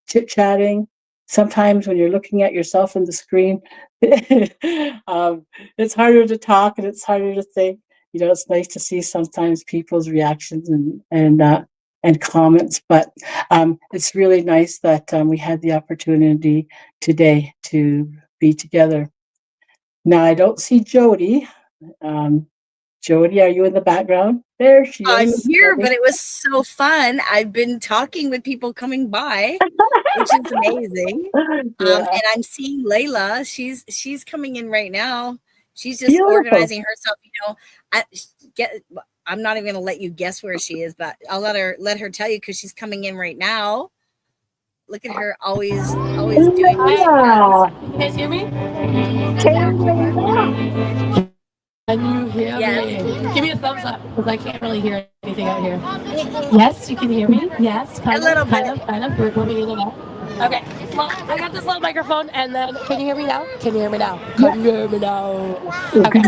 chit-chatting. Sometimes when you're looking at yourself in the screen, it's harder to talk and it's harder to think. It's nice to see sometimes people's reactions and comments, but it's really nice that we had the opportunity today to be together. Now, I don't see Jody. Jody, are you in the background? There she is. I'm here, but it was so fun. I've been talking with people coming by, which is amazing. And I'm seeing Layla. She's coming in right now. She's just organizing herself. I'm not even going to let you guess where she is, but I'll let her tell you because she's coming in right now. Look at her, always doing what she does. Can you guys hear me? Can you hear me? Give me a thumbs up because I can't really hear anything out here. Yes, you can hear me. Yes, kind of. We're moving in and out. Okay. Well, I got this little microphone, and then can you hear me now? Can you hear me now? Can you hear me now? Okay.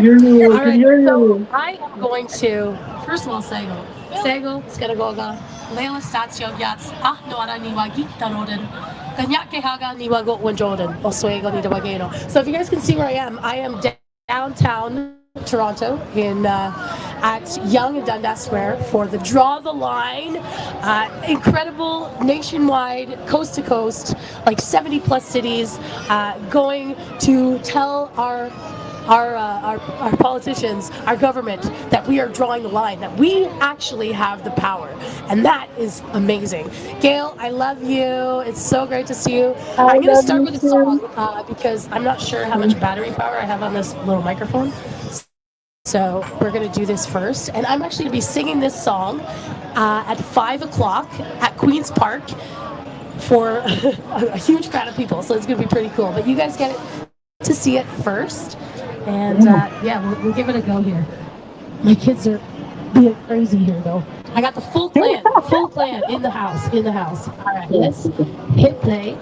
All right. So I am going to first of all Sego. Sego, Skaragoga, Layla Statsio Yats, Noara Niwagi, Danoden, Kanyake Haga Niwago Wanjoden, Oswego Nidawageno. So if you guys can see where I am downtown Toronto at Yonge and Dundas Square for the Draw the Line, incredible nationwide, coast to coast, like 70 plus cities, going to tell our politicians, our government, that we are drawing the line, that we actually have the power, and that is amazing. Gail, I love you. It's so great to see you. I'm going to start with a song because I'm not sure how much battery power I have on this little microphone. So we're going to do this first, and I'm actually going to be singing this song at 5 o'clock at Queen's Park for a huge crowd of people, so it's going to be pretty cool. But you guys get to see it first, and we'll give it a go here. My kids are being crazy here, though. I got the full clan in the house. All right, let's hit play.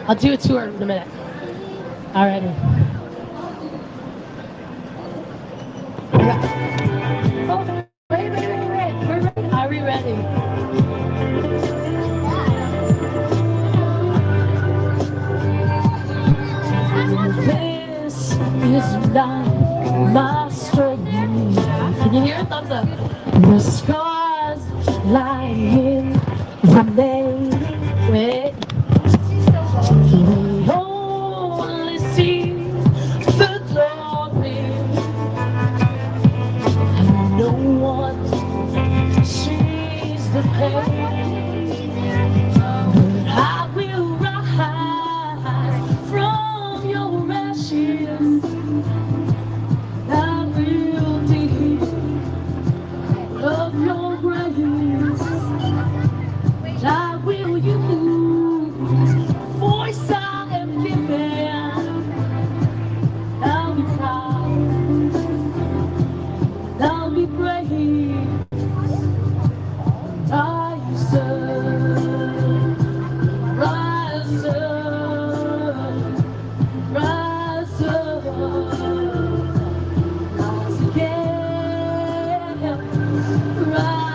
I'll do a tour in a minute. All righty. Oh, wait. We're ready. Are we ready? This is not my story. Can you hear it? Thumbs up. The scars lying remain. Wait. We only see the glory. No one sees the pain, but I will rise from your ashes. I will dig of your grace. I will use the voice I am given. I'll be proud. I'll be brave. Rise again, rise.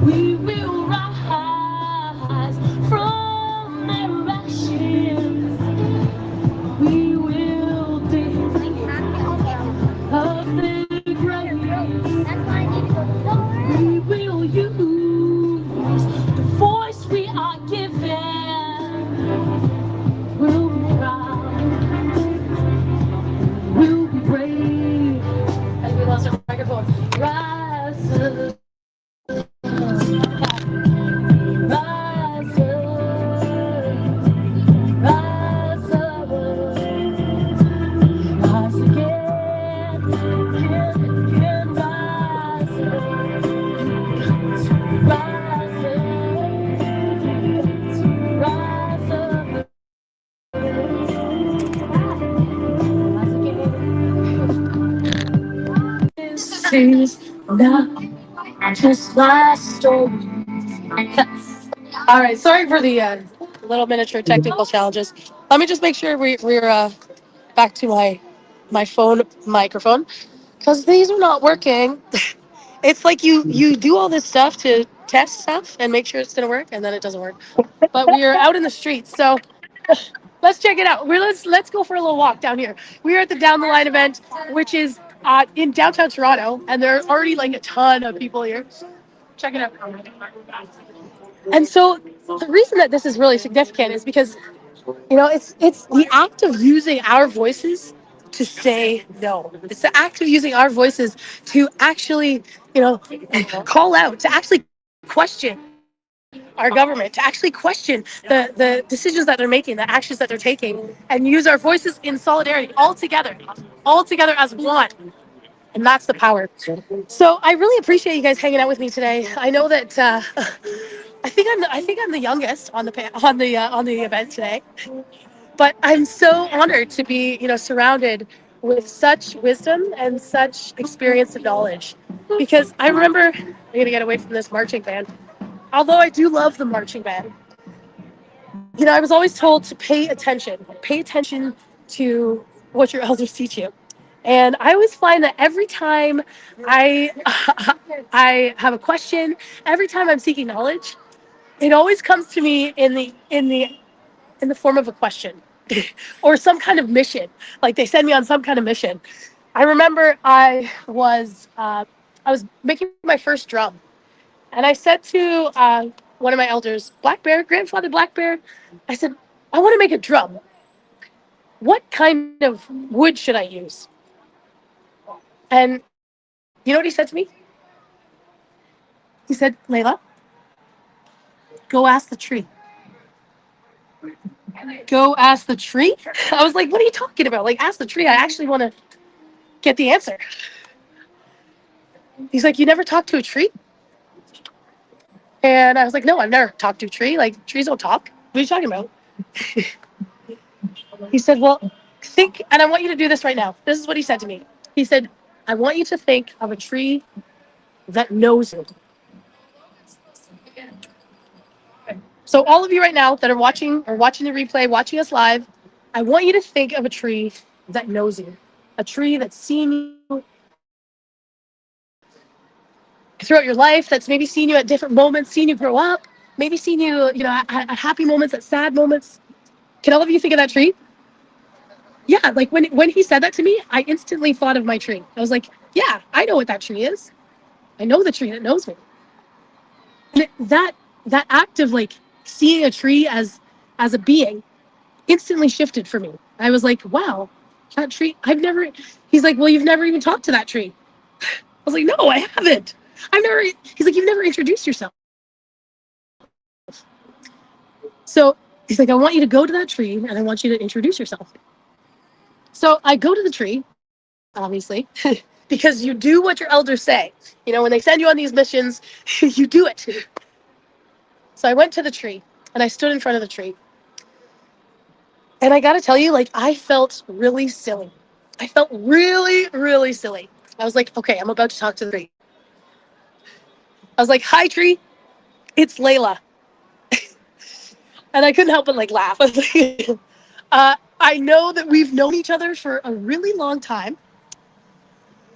We will rise from their ashes. We will be of their grace. We will use the voice we are given. We'll be proud. We'll be brave. And we lost our microphone. Rise up. Rise up. Rise up. Rise again. Can rise up. Rise up. Rise again. This is not just my story. All right, sorry for the little miniature technical challenges. Let me just make sure we're back to my phone microphone because these are not working. It's like you do all this stuff to test stuff and make sure it's gonna work, and then it doesn't work. But we are out in the streets, so let's check it out. Let's go for a little walk down here. We are at the Down the Line event, which is in downtown Toronto, and there are already like a ton of people here. Check it out. And so the reason that this is really significant is because it's the act of using our voices to say no. It's the act of using our voices to actually, call out, to actually question our government, to actually question the decisions that they're making, the actions that they're taking, and use our voices in solidarity, all together as one. And that's the power. So I really appreciate you guys hanging out with me today. I know that I think I'm the youngest on the event today, but I'm so honored to be surrounded with such wisdom and such experience and knowledge. Because I remember, I'm gonna get away from this marching band. Although I do love the marching band, I was always told to pay attention to what your elders teach you. And I always find that every time I I have a question, every time I'm seeking knowledge, it always comes to me in the form of a question or some kind of mission. Like they send me on some kind of mission. I remember I was making my first drum, and I said to one of my elders, Black Bear, grandfather Black Bear, I said, I want to make a drum. What kind of wood should I use? And you know what he said to me? He said, Layla, go ask the tree. Go ask the tree? I was like, what are you talking about? Like, ask the tree. I actually want to get the answer. He's like, you never talked to a tree? And I was like, no, I've never talked to a tree. Like, trees don't talk. What are you talking about? He said, well, think, and I want you to do this right now. This is what he said to me. He said, I want you to think of a tree that knows you. So all of you right now that are watching the replay, watching us live, I want you to think of a tree that knows you. A tree that's seen you throughout your life, that's maybe seen you at different moments, seen you grow up, maybe seen you, at happy moments, at sad moments. Can all of you think of that tree? Yeah, like when he said that to me, I instantly thought of my tree. I was like, yeah, I know what that tree is. I know the tree that knows me. And that act of like seeing a tree as a being instantly shifted for me. I was like, wow, that tree, he's like, well, you've never even talked to that tree. I was like, no, I haven't. He's like, you've never introduced yourself. So he's like, I want you to go to that tree and I want you to introduce yourself. So I go to the tree, obviously, because you do what your elders say. When they send you on these missions, you do it. So I went to the tree and I stood in front of the tree. And I got to tell you, like, I felt really silly. I felt really, really silly. I was like, okay, I'm about to talk to the tree. I was like, hi, tree. It's Layla. And I couldn't help but like laugh. I was like, I know that we've known each other for a really long time.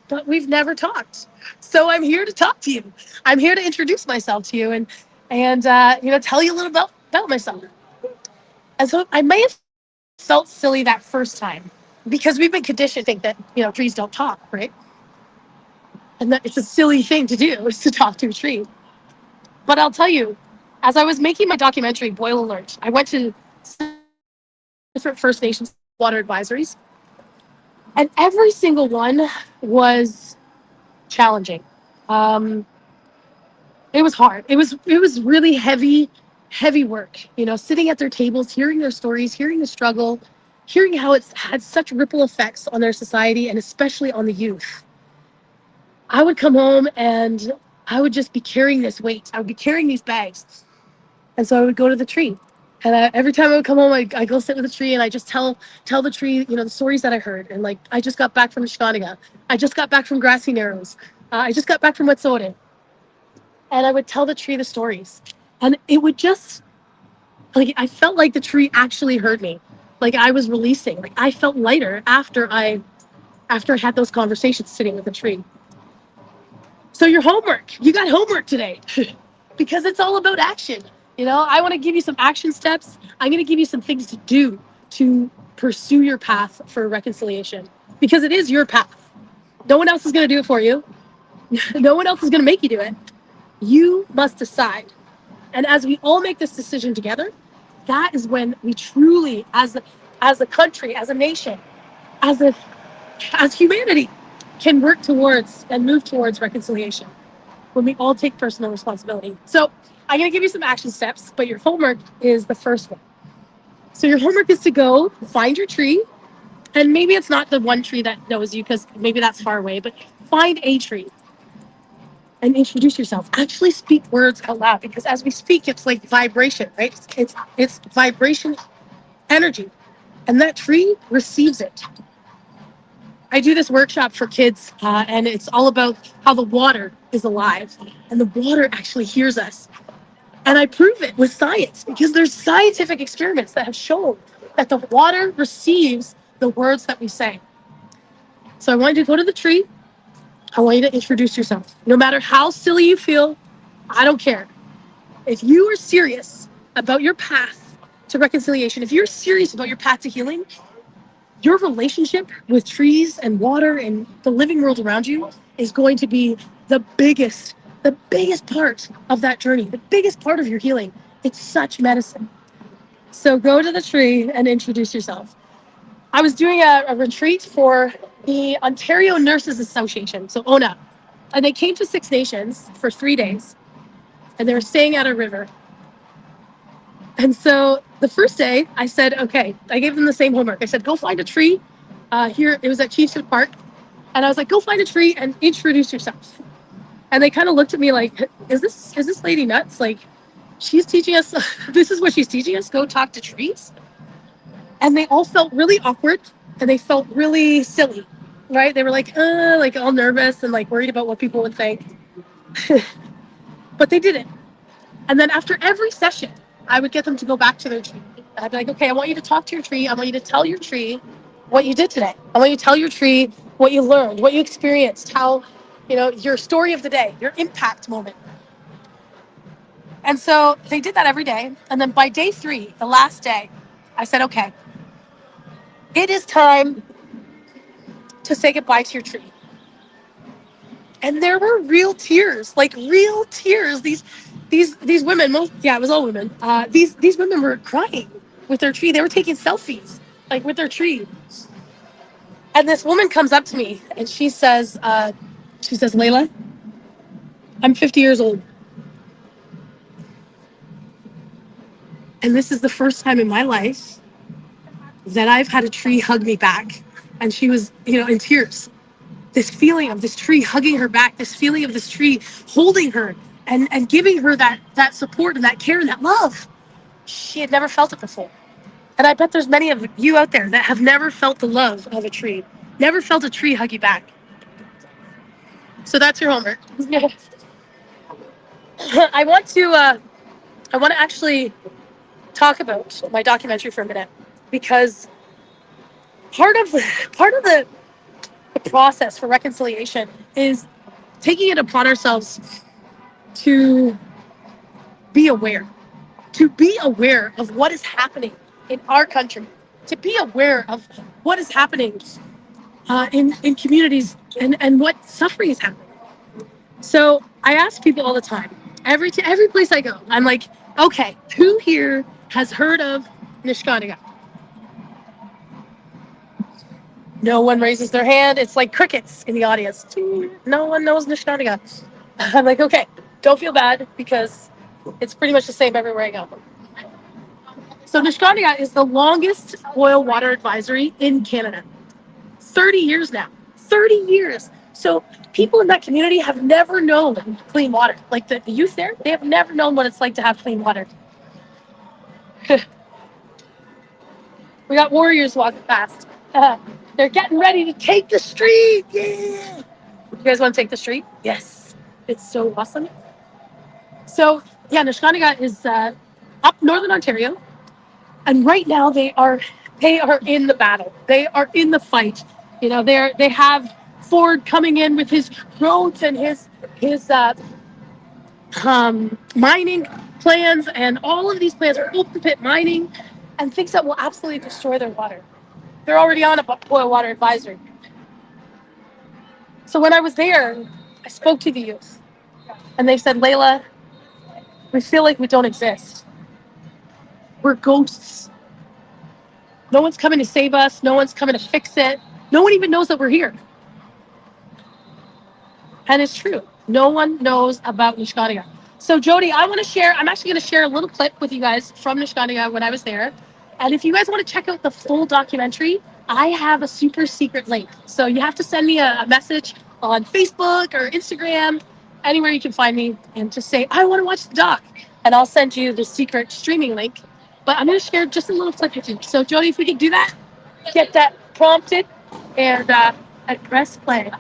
but we've never talked. So I'm here to talk to you. I'm here to introduce myself to you and tell you a little about myself. And so I may have felt silly that first time because we've been conditioned to think that, trees don't talk, right? And that it's a silly thing to do is to talk to a tree. But I'll tell you, as I was making my documentary, Boil Alert, I went to different First Nations water advisories, and every single one was challenging. Um, it was hard. It was really heavy work. Sitting at their tables, hearing their stories, hearing the struggle, hearing how it's had such ripple effects on their society and especially on the youth. I would come home and I would just be carrying this weight. I would be carrying these bags, and so I would go to the tree. And every time I would come home, I go sit with the tree and I just tell the tree, the stories that I heard. And like, I just got back from Shikaniga. I just got back from Grassy Narrows. I just got back from Wet'suwet'en. And I would tell the tree the stories. And it would just, like, I felt like the tree actually heard me. Like I was releasing. Like I felt lighter after I had those conversations sitting with the tree. So your homework, you got homework today because it's all about action. I want to give you some action steps. I'm going to give you some things to do to pursue your path for reconciliation because it is your path. No one else is going to do it for you. No one else is going to make you do it. You must decide. And as we all make this decision together, that is when we truly, as a country, as a nation, as a as humanity, can work towards and move towards reconciliation. When we all take personal responsibility. So I'm going to give you some action steps, but your homework is the first one. So your homework is to go find your tree, and maybe it's not the one tree that knows you because maybe that's far away, but find a tree and introduce yourself. Actually speak words out loud because as we speak, it's like vibration, right? It's vibration energy, and that tree receives it. I do this workshop for kids, and it's all about how the water is alive, and the water actually hears us. And I prove it with science because there's scientific experiments that have shown that the water receives the words that we say. So I want you to go to the tree. I want you to introduce yourself. No matter how silly you feel, I don't care. If you are serious about your path to reconciliation, if you're serious about your path to healing, your relationship with trees and water and the living world around you is going to be the biggest part of that journey, the biggest part of your healing. It's such medicine. So go to the tree and introduce yourself. I was doing a retreat for the Ontario Nurses Association, so ONA, and they came to Six Nations for 3 days, and they were staying at a river. And so the first day, I said, okay, I gave them the same homework. I said, go find a tree. Here, it was at Chiefswood Park. And I was like, go find a tree and introduce yourself. And they kind of looked at me like, is this lady nuts? Like, she's teaching us, this is what she's teaching us, go talk to trees? And they all felt really awkward and they felt really silly, right? They were like all nervous and like worried about what people would think. But they did it. And then after every session, I would get them to go back to their tree. I'd be like, okay, I want you to talk to your tree. I want you to tell your tree what you did today. I want you to tell your tree what you learned, what you experienced, how, your story of the day, your impact moment. And so they did that every day. And then by day 3, the last day, I said, okay, it is time to say goodbye to your tree. And there were real tears, like real tears. These women, it was all women. These women were crying with their tree. They were taking selfies, like with their tree. And this woman comes up to me and she says, Layla, I'm 50 years old. And this is the first time in my life that I've had a tree hug me back. And she was, in tears. This feeling of this tree hugging her back, this feeling of this tree holding her and giving her that support and that care and that love. She had never felt it before. And I bet there's many of you out there that have never felt the love of a tree, never felt a tree hug you back. So that's your homework. I want to actually talk about my documentary for a minute because part of the the process for reconciliation is taking it upon ourselves to be aware, of what is happening in our country, to be aware of what is happening in communities and what suffering is happening. So I ask people all the time, every place I go, I'm like, okay, who here has heard of Nishkaniga? No one raises their hand. It's like crickets in the audience. No one knows Nishkaniga. I'm like, okay, don't feel bad because it's pretty much the same everywhere I go. So Nishkaniga is the longest boil water advisory in Canada. 30 years now. 30 years. So people in that community have never known clean water. Like the youth there, they have never known what it's like to have clean water. We got warriors walking past. They're getting ready to take the street. Yeah. You guys want to take the street? Yes. It's so awesome. So yeah, Nishkaniga is up northern Ontario, and right now they are in the battle. They are in the fight. You know, they have Ford coming in with his roads and his mining plans, and all of these plans are open pit mining and things that will absolutely destroy their water. They're already on a boil water advisory. So when I was there, I spoke to the youth, and they said, Layla, we feel like we don't exist. We're ghosts. No one's coming to save us. No one's coming to fix it. No one even knows that we're here. And it's true. No one knows about Nishkaniga. So Jody, I'm actually going to share a little clip with you guys from Nishkaniga when I was there. And if you guys want to check out the full documentary, I have a super secret link. So you have to send me a message on Facebook or Instagram, anywhere you can find me, and just say, I want to watch the doc. And I'll send you the secret streaming link. But I'm going to share just a little clip with you. So Jody, if we could do that, get that prompted and press play.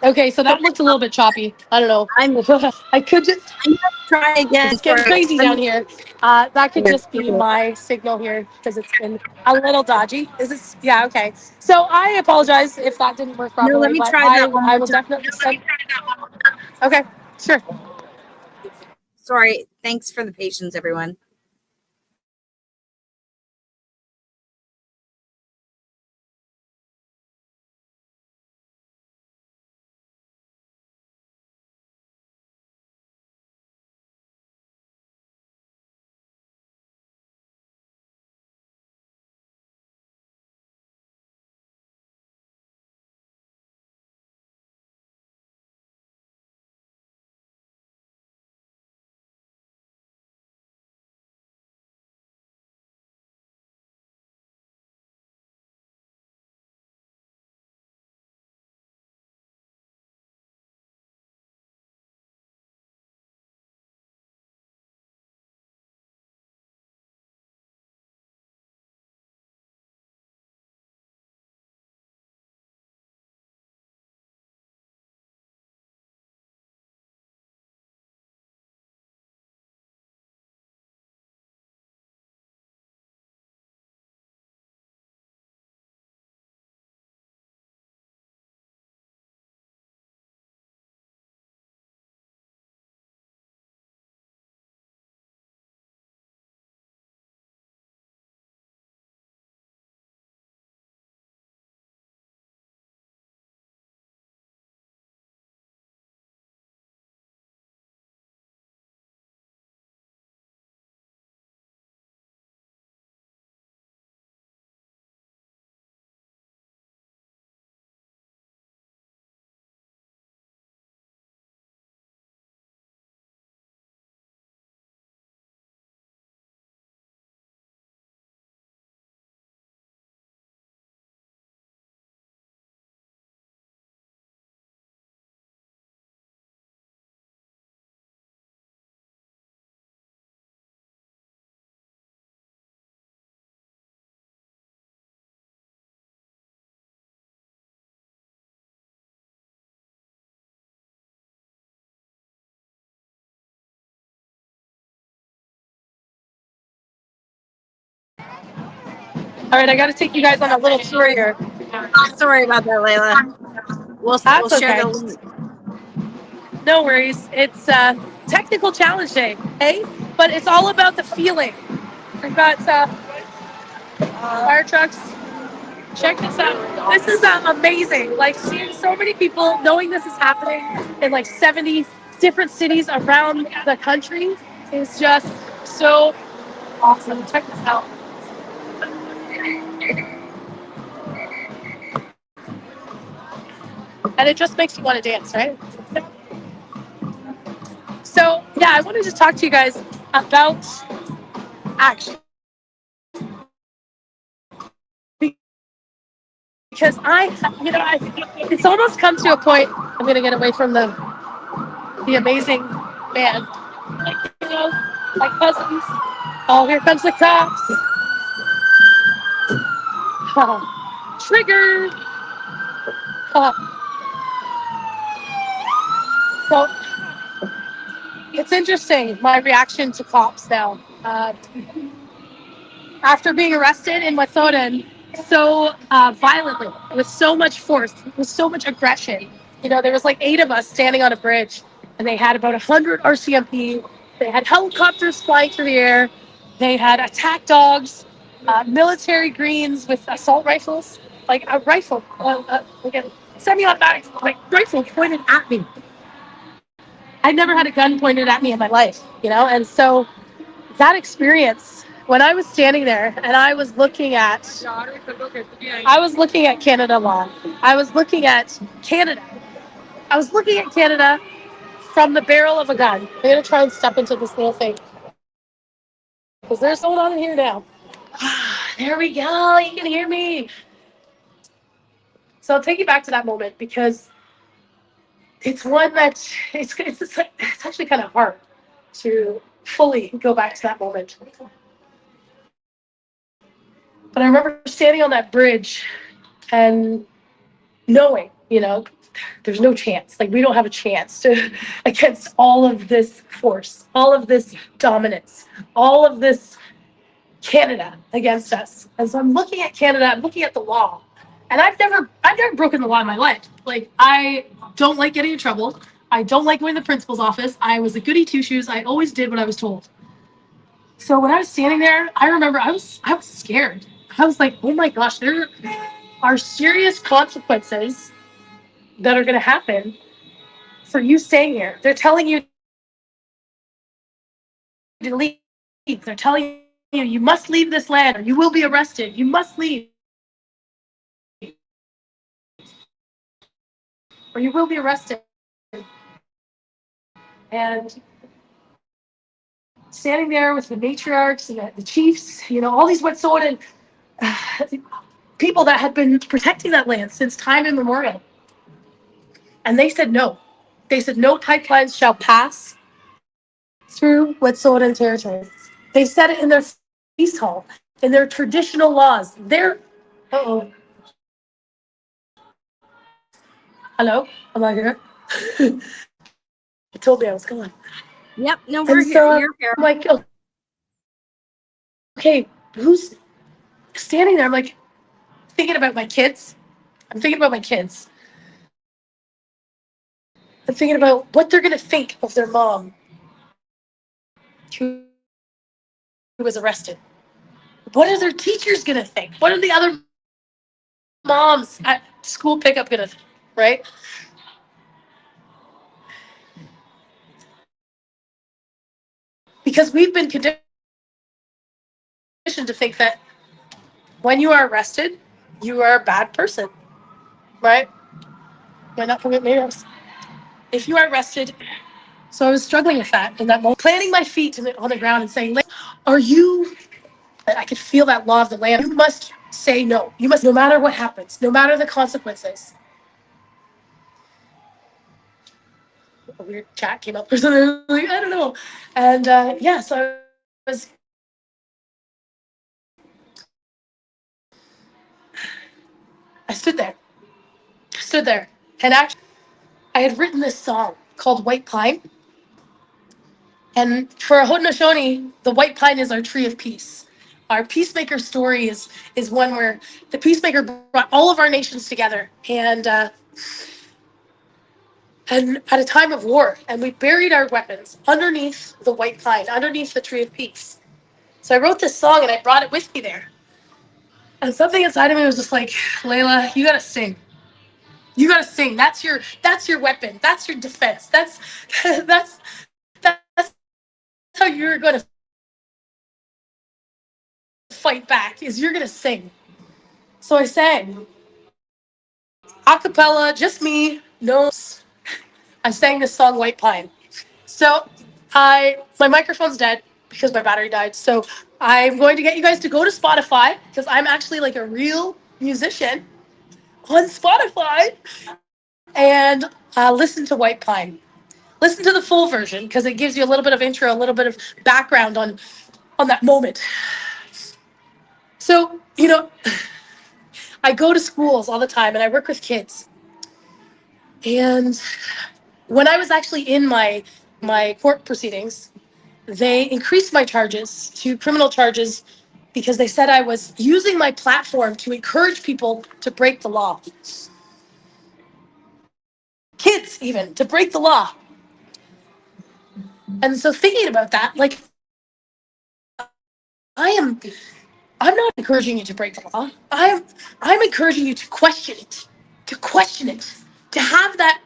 Okay, so that looked a little bit choppy. I don't know. I could just try again. It's getting crazy down here. That could just be my signal here because it's been a little dodgy. Is this? Yeah. Okay. So I apologize if that didn't work properly. No, let me but try that one I more will time. definitely send. Okay. Sure. Sorry. Thanks for the patience, everyone. All right. I got to take you guys on a little tour here. Sorry about that, Layla. We'll share okay. the link. No worries. It's technical challenge day, hey? But it's all about the feeling. We've got fire trucks. Check this out. This is amazing. Like seeing so many people, knowing this is happening in like 70 different cities around the country is just so awesome. Check this out. And it just makes you want to dance, right? So, yeah, I wanted to talk to you guys about action. Because it's almost come to a point. I'm going to get away from the amazing band. My cousins. Oh, here comes the cops. Triggered. So it's interesting, my reaction to cops now. After being arrested in Wet'suwet'en so violently, with so much force, with so much aggression. There was like 8 of us standing on a bridge, and they had about 100 RCMP. They had helicopters flying through the air. They had attack dogs, military greens with assault rifles, like a rifle, like a semi-automatic rifle pointed at me. I never had a gun pointed at me in my life, and so that experience when I was standing there and I was looking at Canada law. I was looking at Canada. I was looking at Canada from the barrel of a gun. I'm gonna try and step into this little thing because there's someone on in here now. There we go. You can hear me. So I'll take you back to that moment because it's one that it's actually kind of hard to fully go back to that moment. But I remember standing on that bridge and knowing you know, there's no chance. Like we don't have a chance to against all of this force, all of this dominance, all of this Canada against us. And so I'm looking at Canada, I'm looking at the law. And I've never broken the law in my life. Like I don't like getting in trouble. I don't like going to the principal's office. I was a goody two shoes. I always did what I was told. So when I was standing there, I remember I was scared. I was like, oh my gosh, there are serious consequences that are going to happen for you staying here. They're telling you to leave. They're telling you you must leave this land or you will be arrested. You must leave or you will be arrested. And standing there with the matriarchs and the chiefs, all these Wet'suwet'en people that had been protecting that land since time immemorial. And they said no. They said no pipelines shall pass through Wet'suwet'en territory. They said it in their feast hall, in their traditional laws. Uh-oh. Hello? Am I here? It told me I was gone. Yep, no, we're here. So You're here. I'm like, okay, who's standing there? I'm like, thinking about my kids. I'm thinking about my kids. I'm thinking about what they're going to think of their mom who was arrested. What are their teachers going to think? What are the other moms at school pickup going to think, right? Because we've been conditioned to think that when you are arrested, you are a bad person, right? Might not forget me. If you are arrested, so I was struggling with that in that moment, planting my feet on the ground and saying, are you, I could feel that law of the land. You must say no. You must, no matter what happens, no matter the consequences. A weird chat came up or something. Like, I don't know. And so I stood there. And actually, I had written this song called White Pine. And for a Haudenosaunee, the white pine is our tree of peace. Our peacemaker story is one where the peacemaker brought all of our nations together and at a time of war, and we buried our weapons underneath the white pine, underneath the tree of peace. So I wrote this song and I brought it with me there. And something inside of me was just like, Layla, you gotta sing. You gotta sing. That's your weapon. That's your defense. That's that's how you're gonna fight back, is you're gonna sing. So I sang a cappella, just me, no. I sang this song White Pine. So my microphone's dead because my battery died. So I'm going to get you guys to go to Spotify because I'm actually like a real musician on Spotify and listen to White Pine. Listen to the full version because it gives you a little bit of intro, a little bit of background on that moment. So, I go to schools all the time and I work with kids. And when I was actually in my court proceedings, they increased my charges to criminal charges because they said I was using my platform to encourage people to break the law. Kids even, to break the law. And so thinking about that, like, I'm not encouraging you to break the law. I'm encouraging you to question it, to have that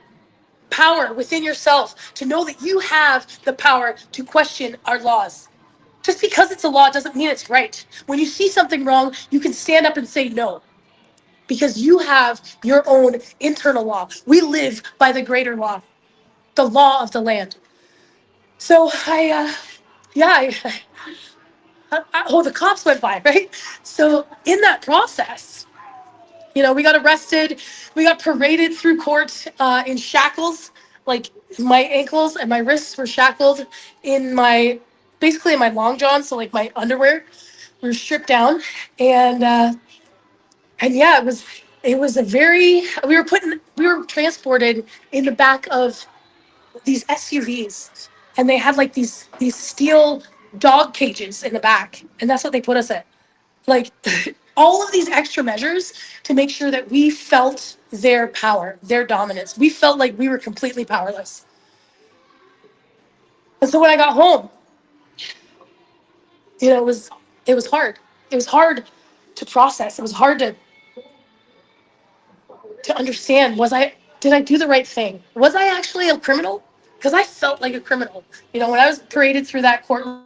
power within yourself, to know that you have the power to question our laws. Just because it's a law doesn't mean it's right. When you see something wrong, you can stand up and say no, because you have your own internal law. We live by the greater law, the law of the land. So the cops went by, right? So in that process, we got arrested, we got paraded through court in shackles, like my ankles and my wrists were shackled basically in my long johns, so like my underwear were stripped down, and yeah, It was we were transported in the back of these SUVs, and they had like these steel dog cages in the back, and that's what they put us in. Like all of these extra measures to make sure that we felt their power, their dominance. We felt like we were completely powerless. And so when I got home, it was hard. It was hard to process. It was hard to understand. Did I do the right thing? Was I actually a criminal? Because I felt like a criminal. When I was paraded through that courtroom,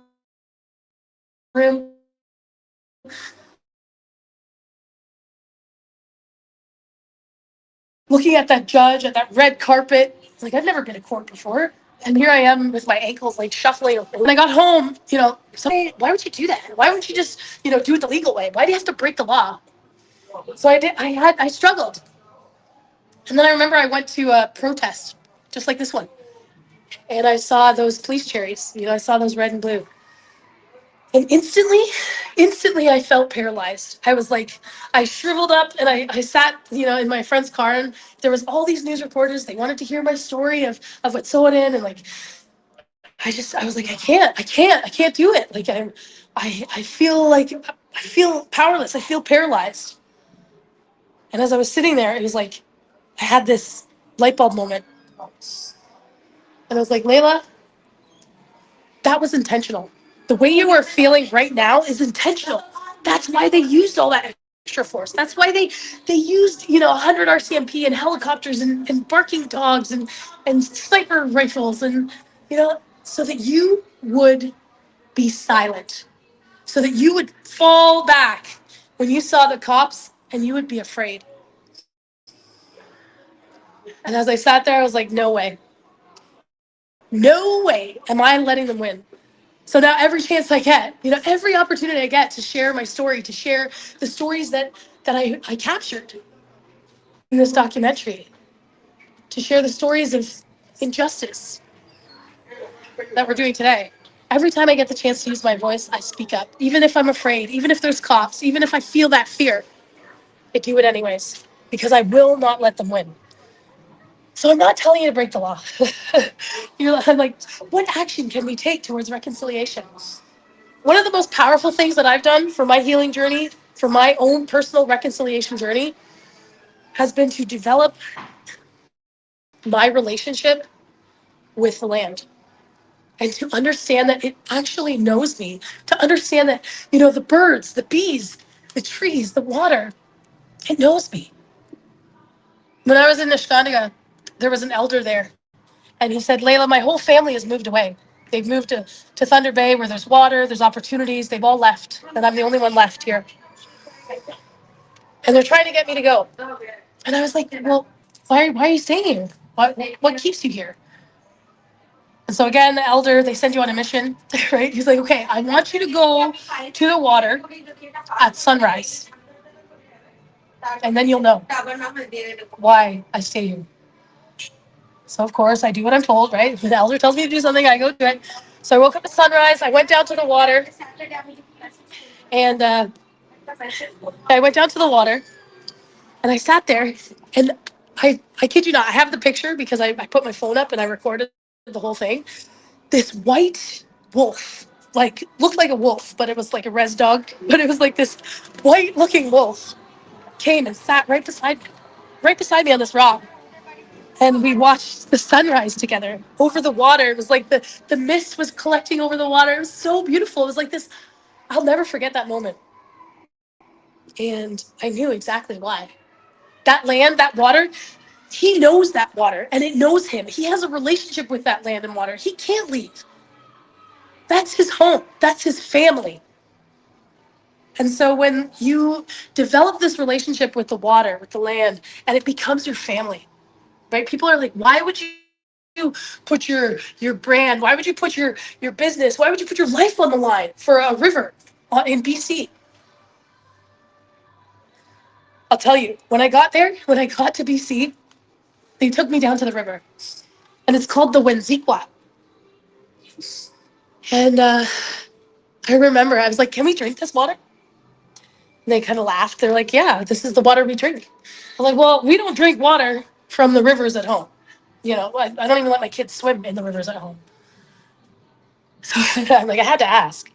looking at that judge at that red carpet, it's like I've never been to court before. And here I am with my ankles like shuffling. When I got home, why would you do that? Why wouldn't you just, do it the legal way? Why do you have to break the law? So I did. I struggled. And then I remember I went to a protest, just like this one. And I saw those police cherries. I saw those red and blue. And instantly I felt paralyzed. I was like, I shriveled up and I sat, in my friend's car, and there was all these news reporters. They wanted to hear my story of what Soden, and like, I was like, I can't do it. Like I feel powerless. I feel paralyzed. And as I was sitting there, it was like, I had this light bulb moment. And I was like, Layla, that was intentional. The way you are feeling right now is intentional. That's why they used all that extra force. That's why they used 100 RCMP and helicopters and barking dogs and sniper rifles and so that you would be silent, so that you would fall back when you saw the cops and you would be afraid. And as I sat there, I was like, no way am I letting them win. So now every chance I get, every opportunity I get to share my story, to share the stories that I captured in this documentary, to share the stories of injustice that we're doing today. Every time I get the chance to use my voice, I speak up. Even if I'm afraid, even if there's cops, even if I feel that fear, I do it anyways, because I will not let them win. So I'm not telling you to break the law. I'm like, what action can we take towards reconciliation? One of the most powerful things that I've done for my healing journey, for my own personal reconciliation journey, has been to develop my relationship with the land and to understand that it actually knows me, to understand that, the birds, the bees, the trees, the water, it knows me. When I was in Nishkandiga, there was an elder there, and he said, Layla, my whole family has moved away. They've moved to Thunder Bay where there's water, there's opportunities. They've all left, and I'm the only one left here. And they're trying to get me to go. And I was like, well, why are you staying here? What keeps you here? And so again, the elder, they send you on a mission, right? He's like, okay, I want you to go to the water at sunrise. And then you'll know why I stay here. So of course I do what I'm told, right? If the elder tells me to do something, I go do it. So I woke up at sunrise, I went down to the water, and I went down to the water, and I sat there, and I kid you not, I have the picture because I put my phone up and I recorded the whole thing. This white wolf, like looked like a wolf, but it was like a res dog, but it was like this white looking wolf came and sat right beside me on this rock. And we watched the sunrise together over the water. It was like the mist was collecting over the water. It was so beautiful. It was like this. I'll never forget that moment. And I knew exactly why. That land, that water, he knows that water and it knows him. He has a relationship with that land and water. He can't leave. That's his home. That's his family. And so when you develop this relationship with the water, with the land, and it becomes your family, right? People are like, why would you put your brand? Why would you put your business? Why would you put your life on the line for a river in BC? I'll tell you, when I got to BC, they took me down to the river, and it's called the Wenzikwa. And I remember I was like, can we drink this water? And they kind of laughed. They're like, yeah, this is the water we drink. I was like, well, we don't drink water from the rivers at home. You know, I don't even let my kids swim in the rivers at home. So I'm like, I had to ask.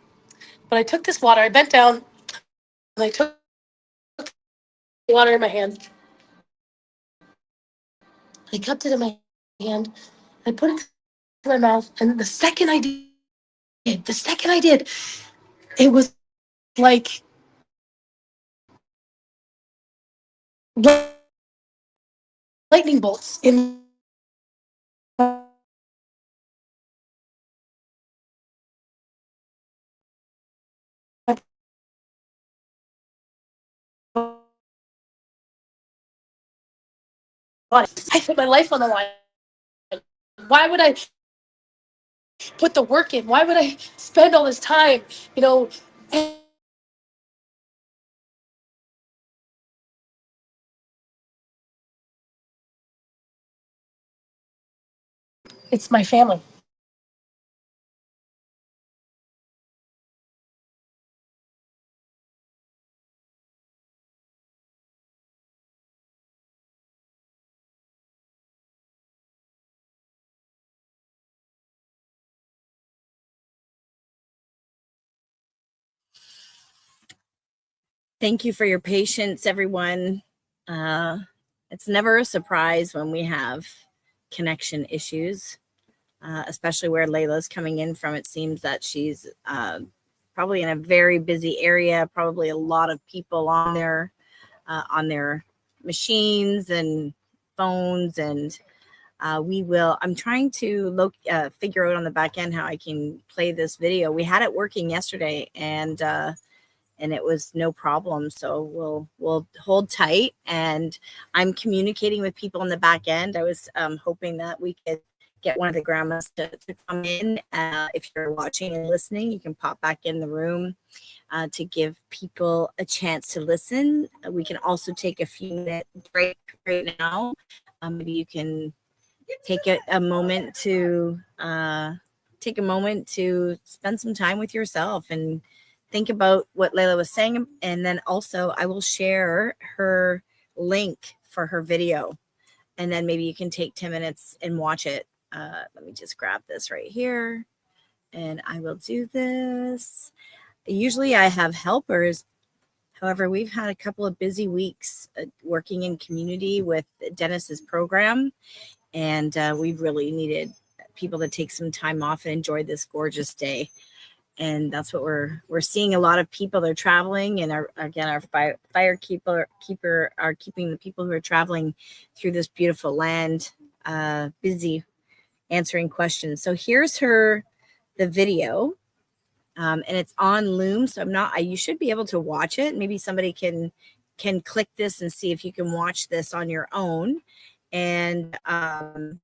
But I took this water, I bent down, and I took the water in my hand. I cupped it in my hand. I put it to my mouth. And the second I did, it was like lightning bolts in my body. I put my life on the line. Why would I put the work in? Why would I spend all this time? You know, it's my family. Thank you for your patience, everyone. It's never a surprise when we have connection issues, especially where Layla's coming in from. It seems that she's probably in a very busy area, probably a lot of people on their machines and phones. And I'm trying to figure out on the back end how I can play this video. We had it working yesterday, and it was no problem. So we'll hold tight, and I'm communicating with people in the back end. I was hoping that we could get one of the grandmas to come in. If you're watching and listening, you can pop back in the room to give people a chance to listen. We can also take a few minute break right now. Maybe you can take a moment to spend some time with yourself and think about what Layla was saying. And then also I will share her link for her video, and then maybe you can take 10 minutes and watch it. Let me just grab this right here, and I will do this. Usually I have helpers. However, we've had a couple of busy weeks working in community with Dennis's program, and we really needed people to take some time off and enjoy this gorgeous day. And that's what we're seeing. A lot of people, they're traveling, and our fire keeper are keeping the people who are traveling through this beautiful land busy answering questions. So here's the video, and it's on Loom. So you should be able to watch it. Maybe somebody can click this and see if you can watch this on your own. And let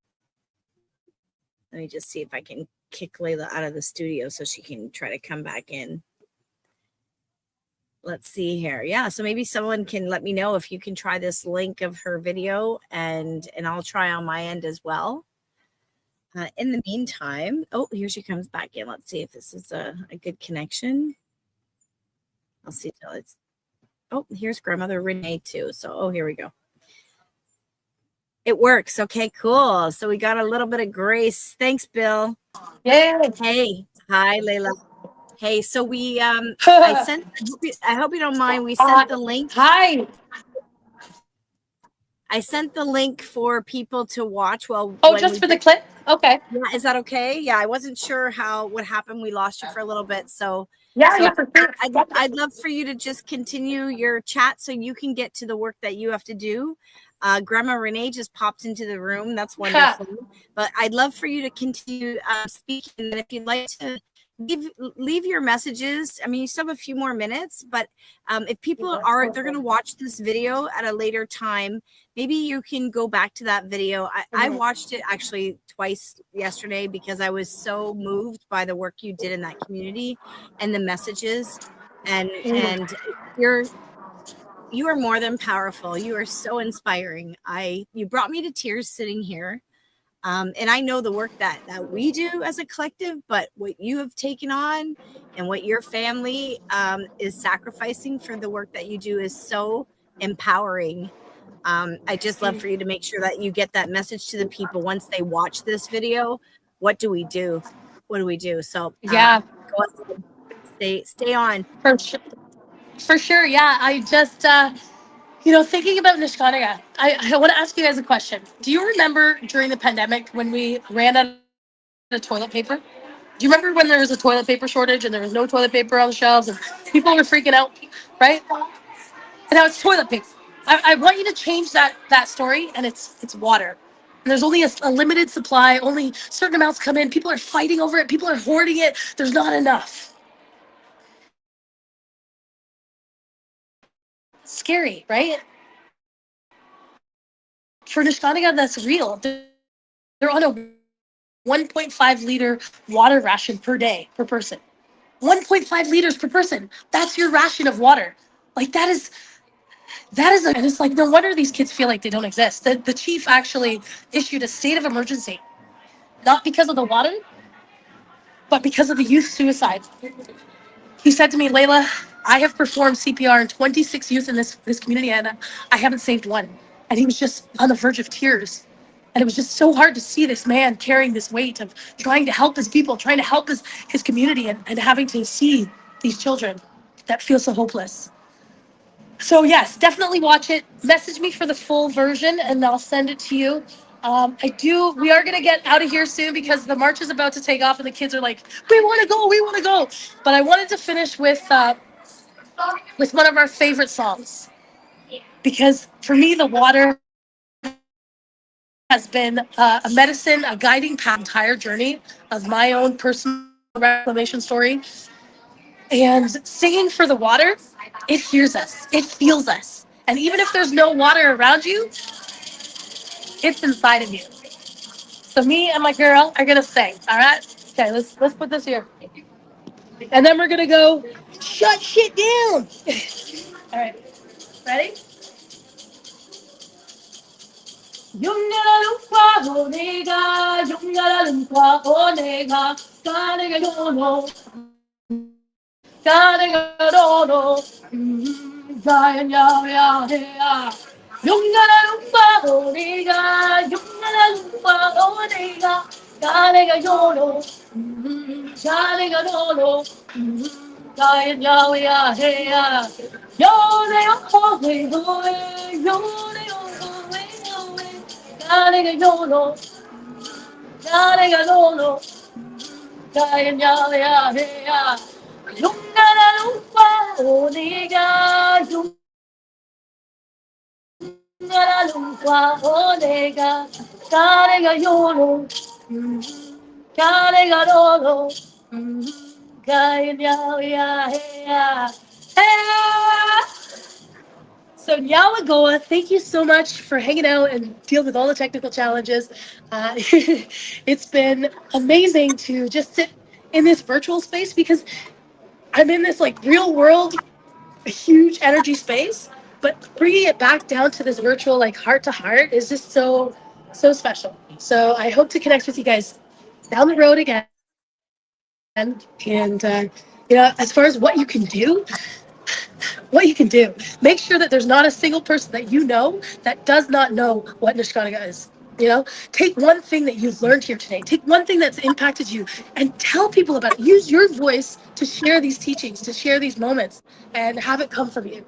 me just see if I can kick Layla out of the studio so she can try to come back in. Let's see here. Yeah, so maybe someone can let me know if you can try this link of her video, and I'll try on my end as well. In the meantime, here she comes back in. Let's see if this is a good connection. I'll see. Here's Grandmother Renee too. So, here we go. It works. Okay, cool. So we got a little bit of grace. Thanks, Bill. Yeah. Hey. Hi, Layla. Hey, so we I hope you don't mind. We sent the link. Hi. I sent the link for people to watch. Just for the clip? Okay. Yeah, is that okay? Yeah, I wasn't sure what happened. We lost you for a little bit. So For sure. I'd love for you to just continue your chat so you can get to the work that you have to do. Grandma Renee just popped into the room. That's wonderful. But I'd love for you to continue speaking. And if you'd like to leave your messages. I mean, you still have a few more minutes, but if people they're going to watch this video at a later time, maybe you can go back to that video. I watched it actually twice yesterday because I was so moved by the work you did in that community and the messages, and you are more than powerful. You are so inspiring. You brought me to tears sitting here. And I know the work that we do as a collective, but what you have taken on and what your family is sacrificing for the work that you do is so empowering. I just love for you to make sure that you get that message to the people once they watch this video. What do we do? What do we do? So Yeah, go ahead, stay on. for sure. Yeah, I just thinking about Nishkanaga, I want to ask you guys a question. Do you remember during the pandemic when we ran out of toilet paper? Do you remember when there was a toilet paper shortage and there was no toilet paper on the shelves and people were freaking out, right? And now it's toilet paper. I want you to change that story, and it's water. And there's only a limited supply, only certain amounts come in. People are fighting over it. People are hoarding it. There's not enough. Scary, right? For Nishnawtiga, that's real. They're on a 1.5 liter water ration per day per person. 1.5 liters per person. That's your ration of water. Like and it's like, no wonder these kids feel like they don't exist. The chief actually issued a state of emergency, not because of the water, but because of the youth suicide. He said to me, Layla, I have performed CPR in 26 youth in this community, and I haven't saved one. And he was just on the verge of tears. And it was just so hard to see this man carrying this weight of trying to help his people, trying to help his community, and having to see these children that feel so hopeless. So yes, definitely watch it. Message me for the full version and I'll send it to you. We are going to get out of here soon because the march is about to take off and the kids are like, we want to go. But I wanted to finish with one of our favorite songs, because for me, the water has been a medicine, a guiding path, entire journey of my own personal reclamation story. And singing for the water, it hears us, it feels us. And even if there's no water around you, it's inside of you. So me and my girl are gonna sing. All right. Okay. Let's put this here, and then we're gonna go shut shit down. All right. Ready? Yungara lumpa onega, yungara lumpa onega, kanega yono, kanega dono, Zion ya ya ya. Yungara lumpa onega, yungara lumpa onega, kanega yono, kanega dono, Zion ya ya ya. Yone yo we go, yone yo we go. Gotta go, no, gotta go, no, gotta go, yeah. Lunga lumpa, onega, lunga lumpa, onega, gotta go, no, gotta go, no, gotta go, yeah. Hey! So Yalagoa, thank you so much for hanging out and dealing with all the technical challenges. It's been amazing to just sit in this virtual space because I'm in this like real world, huge energy space, but bringing it back down to this virtual like heart to heart is just so special. So I hope to connect with you guys down the road again. And as far as what you can do, make sure that there's not a single person that you know that does not know what Nishkanaga is. Take one thing that you've learned here today, take one thing that's impacted you, and tell people about it. Use your voice to share these teachings, to share these moments, and have it come from you.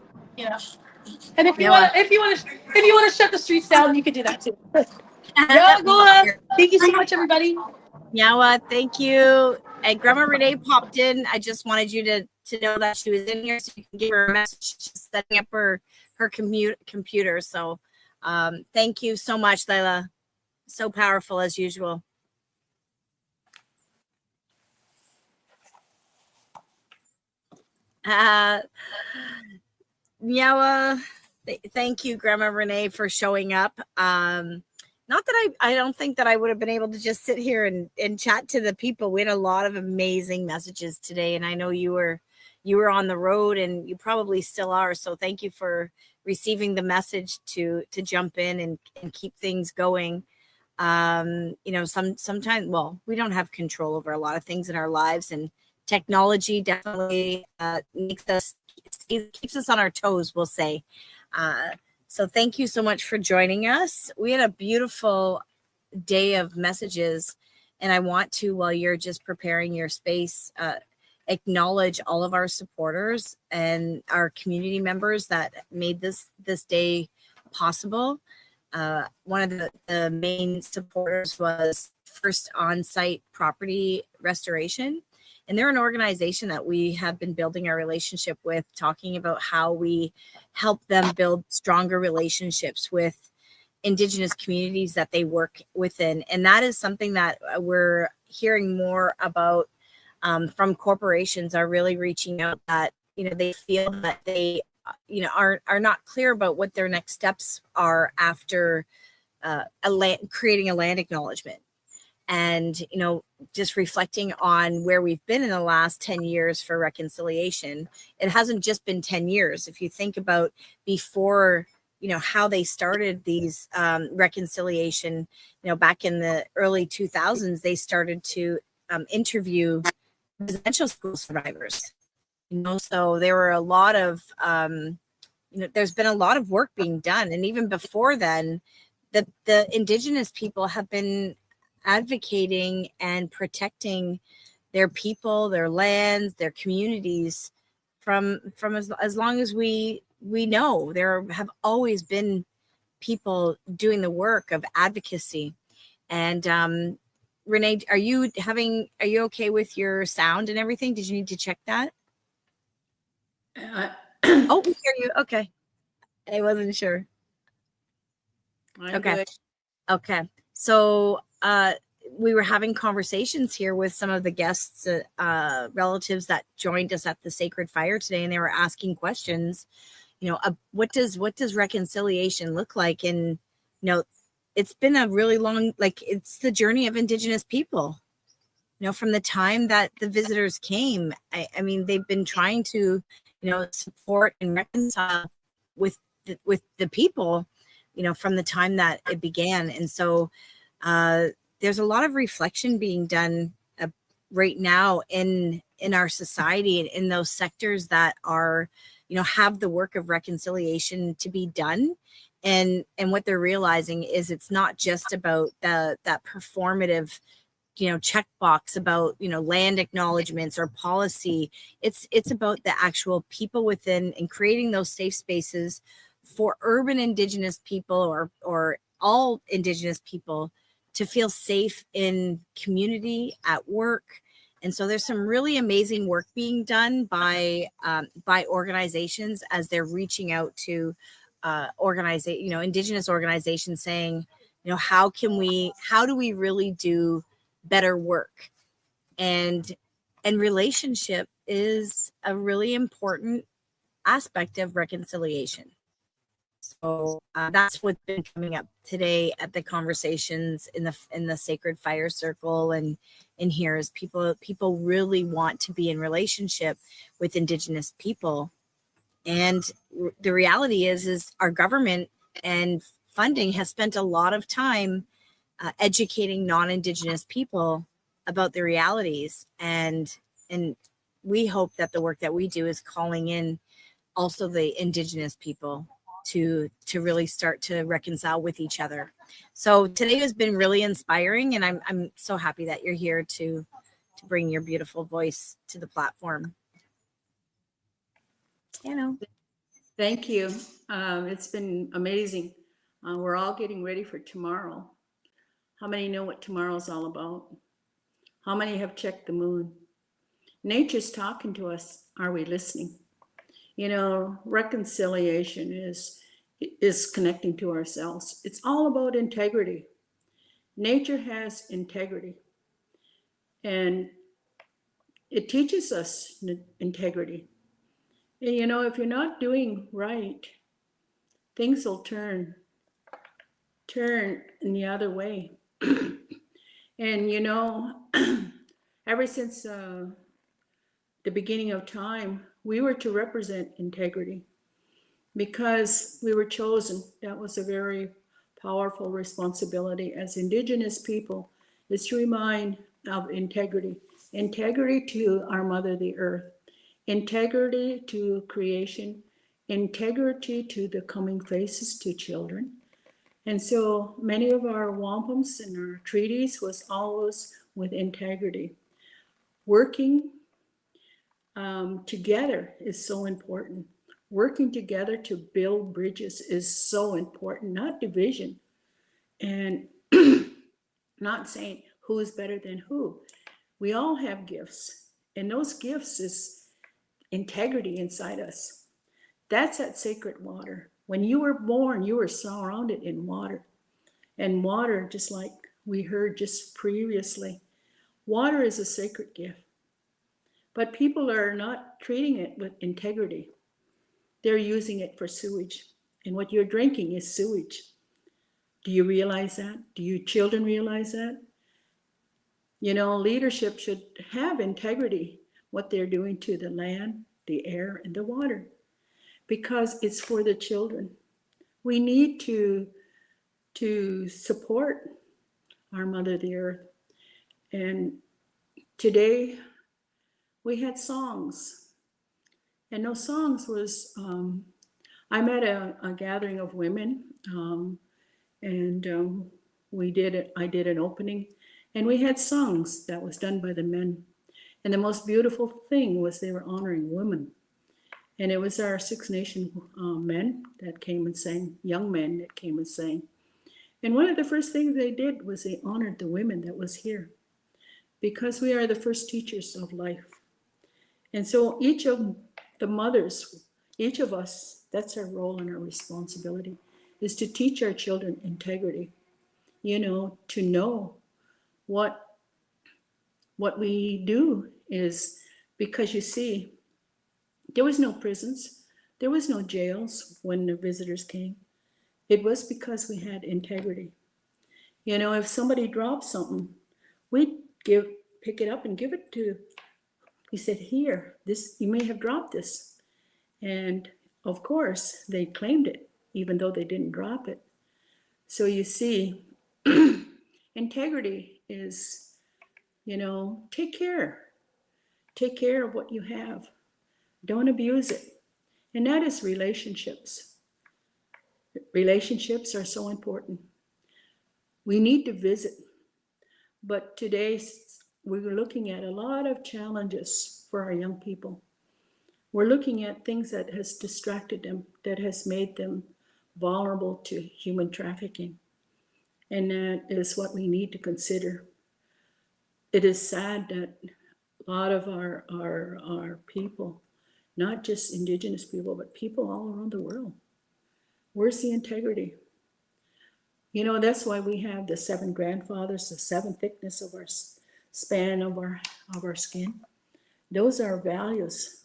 And if you want to shut the streets down, you can do that too. Thank you so much, everybody. Nyawa, thank you. And Grandma Renee popped in. I just wanted you to know that she was in here so you can give her a message. She's setting up her computer. So thank you so much, Layla. So powerful as usual. Nyawa, thank you, Grandma Renee, for showing up. Not that I don't think that I would have been able to just sit here and chat to the people. We had a lot of amazing messages today, and I know you were on the road, and you probably still are. So thank you for receiving the message to jump in and keep things going. You know, sometimes, well, we don't have control over a lot of things in our lives, and technology definitely keeps us on our toes, we'll say. So thank you so much for joining us. We had a beautiful day of messages, and I want to, while you're just preparing your space, acknowledge all of our supporters and our community members that made this day possible. One of the main supporters was First On-Site Property Restoration. And they're an organization that we have been building our relationship with, talking about how we help them build stronger relationships with Indigenous communities that they work within. And that is something that we're hearing more about from corporations are really reaching out, that, you know, they feel that they, you know, are not clear about what their next steps are after creating a land acknowledgement. And, you know, just reflecting on where we've been in the last 10 years for reconciliation, it hasn't just been 10 years. If you think about before, you know, how they started these reconciliation, you know, back in the early 2000s, they started to interview residential school survivors. You know, so there were a lot of, you know, there's been a lot of work being done. And even before then, the Indigenous people have been advocating and protecting their people, their lands, their communities from as long as we know. There have always been people doing the work of advocacy. And Renee, are you okay with your sound and everything? Did you need to check that? Oh, we hear you. Okay. I wasn't sure. Okay. Good. Okay. So we were having conversations here with some of the guests, relatives that joined us at the Sacred Fire today, and they were asking questions, you know, what does reconciliation look like? And, you know, it's been a really long, like, it's the journey of Indigenous people, you know, from the time that the visitors came. I mean, they've been trying to, you know, support and reconcile with the people, you know, from the time that it began. And so there's a lot of reflection being done right now in our society and in those sectors that are, you know, have the work of reconciliation to be done. And what they're realizing is it's not just about that performative, you know, checkbox about, you know, land acknowledgements or policy. It's about the actual people within, and creating those safe spaces for urban Indigenous people or all Indigenous people to feel safe in community, at work. And so there's some really amazing work being done by organizations as they're reaching out to Indigenous organizations, saying, you know, how do we really do better work? And relationship is a really important aspect of reconciliation. So that's what's been coming up today at the conversations in the Sacred Fire Circle, and in here is people really want to be in relationship with Indigenous people. And the reality is our government and funding has spent a lot of time educating non-Indigenous people about the realities, and we hope that the work that we do is calling in also the Indigenous people to really start to reconcile with each other. So today has been really inspiring, and I'm so happy that you're here to bring your beautiful voice to the platform. You know. Thank you. It's been amazing. We're all getting ready for tomorrow. How many know what tomorrow's all about? How many have checked the moon? Nature's talking to us. Are we listening? You know, reconciliation is connecting to ourselves. It's all about integrity. Nature has integrity, and it teaches us integrity. And, you know, if you're not doing right, things will turn in the other way. And, you know, ever since the beginning of time, we were to represent integrity because we were chosen. That was a very powerful responsibility as Indigenous people is to remind of integrity. Integrity to our Mother, the Earth. Integrity to creation. Integrity to the coming faces to children. And so many of our wampums and our treaties was always with integrity. Working together is so important. Working together to build bridges is so important, not division. And not saying who is better than who. We all have gifts, and those gifts is integrity inside us. That's that sacred water. When you were born, you were surrounded in water. And water, just like we heard just previously, water is a sacred gift. But people are not treating it with integrity. They're using it for sewage. And what you're drinking is sewage. Do you realize that? Do your children realize that? You know, leadership should have integrity, what they're doing to the land, the air, and the water, because it's for the children. We need to support our Mother, the Earth. And today we had songs. And those songs was, I'm at a gathering of women, and I did an opening, and we had songs that was done by the men. And the most beautiful thing was they were honoring women. And it was our Six Nation men that came and sang, young men that came and sang. And one of the first things they did was they honored the women that was here, because we are the first teachers of life. And so each of the mothers, each of us, that's our role and our responsibility, is to teach our children integrity, you know, to know what we do is, because you see, there was no prisons, there was no jails when the visitors came. It was because we had integrity. You know, if somebody dropped something, we'd pick it up and give it to, he said, here, this, you may have dropped this. And of course, they claimed it, even though they didn't drop it. So you see, integrity is, you know, take care of what you have. Don't abuse it. And that is relationships. Relationships are so important. We need to visit. But today, we're looking at a lot of challenges for our young people. We're looking at things that has distracted them, that has made them vulnerable to human trafficking. And that is what we need to consider. It is sad that a lot of our people, not just Indigenous people, but people all around the world, where's the integrity? You know, that's why we have the 7 grandfathers, the 7 thickness of our span of our skin. Those are values.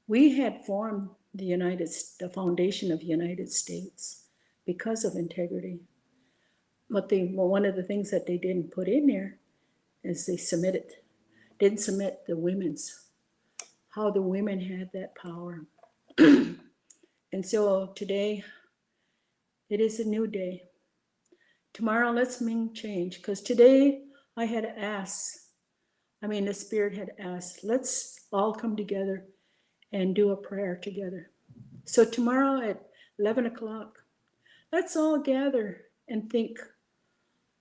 We had formed the foundation of the United States because of integrity. But one of the things that they didn't put in there is didn't submit the women's, how the women had that power. And so today, it is a new day. Tomorrow, let's make change, because today I had asked, the Spirit had asked, let's all come together and do a prayer together. So tomorrow at 11 o'clock, let's all gather and think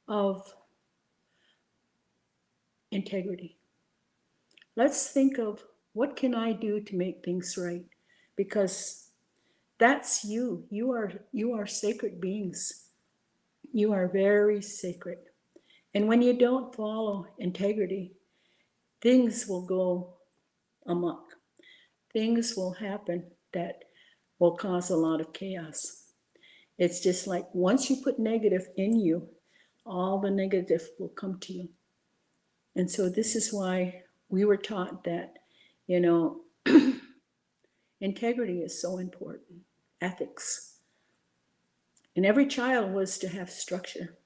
of integrity. Let's think of, what can I do to make things right? Because that's you. You are sacred beings. You are very sacred. And when you don't follow integrity, things will go amok. Things will happen that will cause a lot of chaos. It's just like once you put negative in you, all the negative will come to you. And so this is why we were taught that, you know, integrity is so important, ethics. And every child was to have structure.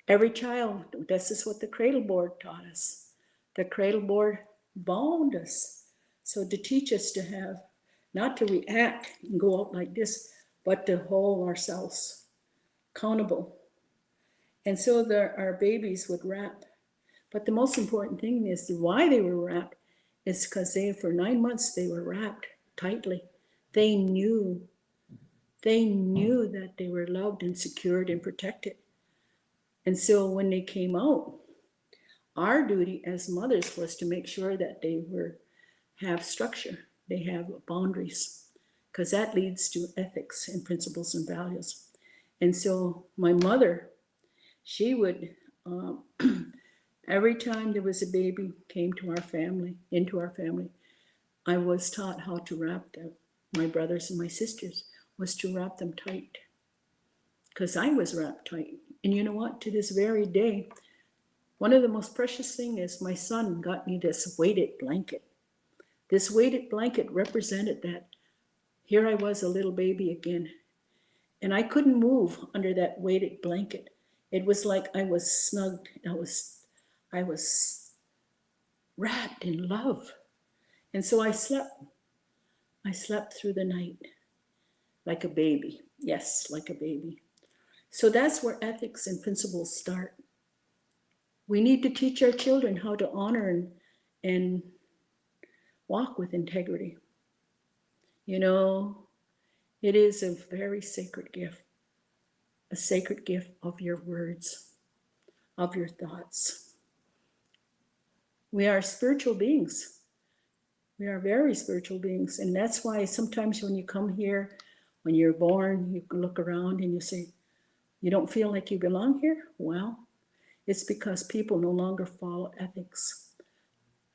Every child, this is what the cradle board taught us. The cradle board bound us. So to teach us to have, not to react and go out like this, but to hold ourselves accountable. And so our babies would wrap. But the most important thing is why they were wrapped is because for 9 months they were wrapped tightly. They knew that they were loved and secured and protected. And so when they came out, our duty as mothers was to make sure that they have structure, they have boundaries, because that leads to ethics and principles and values. And so my mother, she would, every time there was a baby came to our family, into our family, I was taught how to wrap them. My brothers and my sisters was to wrap them tight, because I was wrapped tight. And you know what? To this very day, one of the most precious things is my son got me this weighted blanket. This weighted blanket represented that here I was, a little baby again, and I couldn't move under that weighted blanket. It was like I was snugged. I was wrapped in love. And so I slept. I slept through the night like a baby. Yes, like a baby. So that's where ethics and principles start. We need to teach our children how to honor and walk with integrity. You know, it is a very sacred gift, a sacred gift of your words, of your thoughts. We are spiritual beings. We are very spiritual beings. And that's why sometimes when you come here, when you're born, you look around and you say, you don't feel like you belong here? Well, it's because people no longer follow ethics.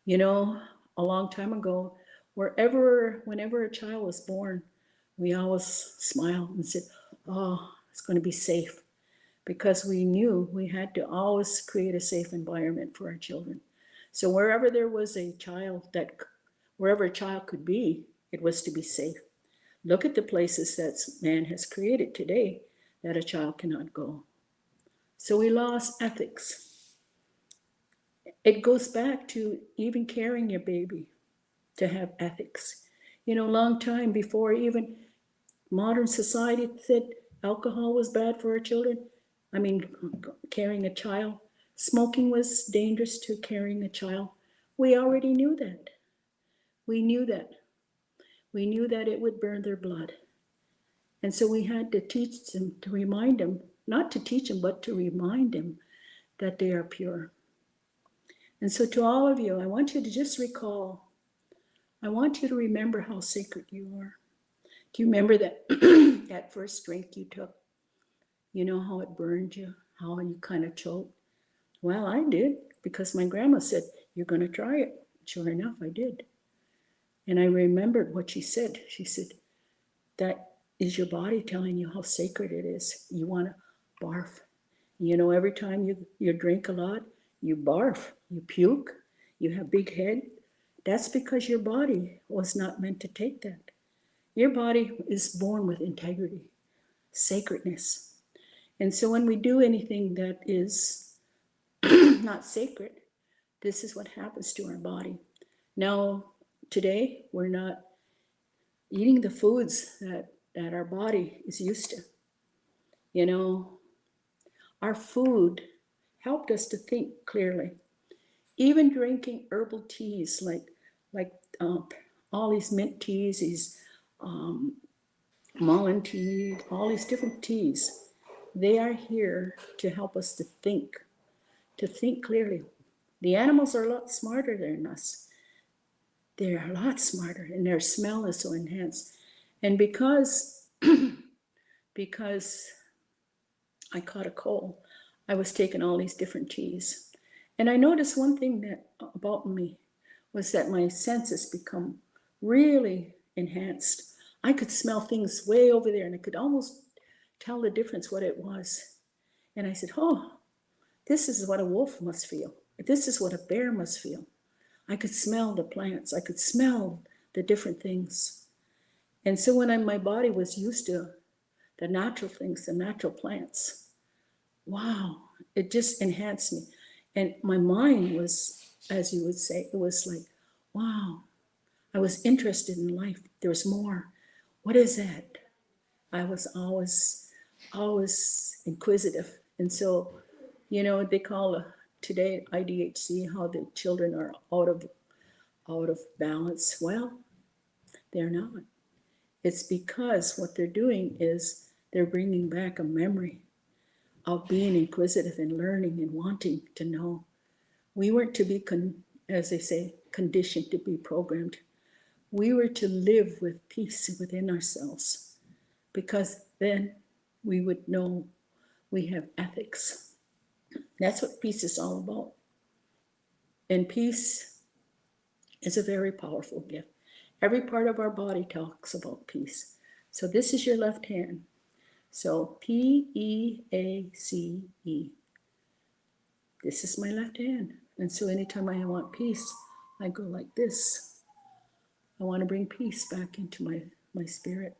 You know, a long time ago, whenever a child was born, we always smiled and said, oh, it's going to be safe. Because we knew we had to always create a safe environment for our children. So wherever there was a child wherever a child could be, it was to be safe. Look at the places that man has created today that a child cannot go. So we lost ethics. It goes back to even carrying your baby to have ethics. You know, a long time before even modern society said alcohol was bad for our children. I mean, carrying a child. Smoking was dangerous to carrying a child. We already knew that. We knew that. We knew that it would burn their blood. And so we had to teach them, to remind them, not to teach them, but to remind them that they are pure. And so to all of you, I want you to just recall, I want you to remember how sacred you are. Do you remember that that first drink you took? You know how it burned you, how you kind of choked? Well, I did, because my grandma said, you're going to try it. Sure enough, I did. And I remembered what she said. She said, that is your body telling you how sacred it is. You want to barf. You know, every time you drink a lot, you barf, you puke, you have big head. That's because your body was not meant to take that. Your body is born with integrity, sacredness. And so when we do anything that is not sacred, this is what happens to our body. Now, today, we're not eating the foods that our body is used to. You know, our food helped us to think clearly. Even drinking herbal teas like all these mint teas, these mullein tea, all these different teas, they are here to help us to think clearly. The animals are a lot smarter than us. They're a lot smarter, and their smell is so enhanced. And because I caught a cold, I was taking all these different teas. And I noticed one thing that about me was that my senses become really enhanced. I could smell things way over there, and I could almost tell the difference what it was. And I said, oh, this is what a wolf must feel. This is what a bear must feel. I could smell the plants. I could smell the different things. And so when my body was used to the natural things, the natural plants, wow, it just enhanced me. And my mind was, as you would say, it was like, wow, I was interested in life. There was more. What is that? I was always inquisitive. And so, you know, they call today IDHC how the children are out of balance. Well, they're not. It's because what they're doing is they're bringing back a memory of being inquisitive and learning and wanting to know. We weren't to be, as they say, conditioned to be programmed. We were to live with peace within ourselves, because then we would know we have ethics. That's what peace is all about. And peace is a very powerful gift. Every part of our body talks about peace. So this is your left hand. So Peace. This is my left hand. And so anytime I want peace, I go like this. I want to bring peace back into my spirit.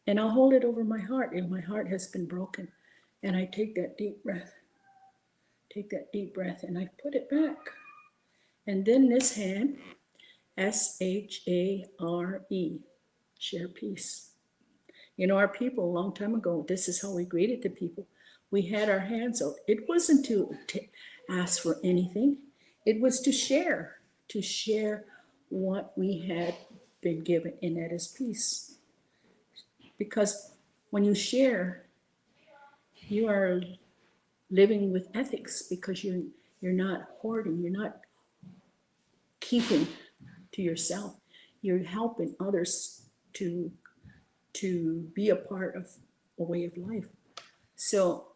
And I'll hold it over my heart if my heart has been broken. And I take that deep breath. Take that deep breath and I put it back. And then this hand, SHARE, share peace. You know, our people a long time ago, this is how we greeted the people. We had our hands out. It wasn't to ask for anything. It was to share what we had been given, and that is peace. Because when you share, you are living with ethics, because you're not hoarding, you're not keeping to yourself. You're helping others to be a part of a way of life. So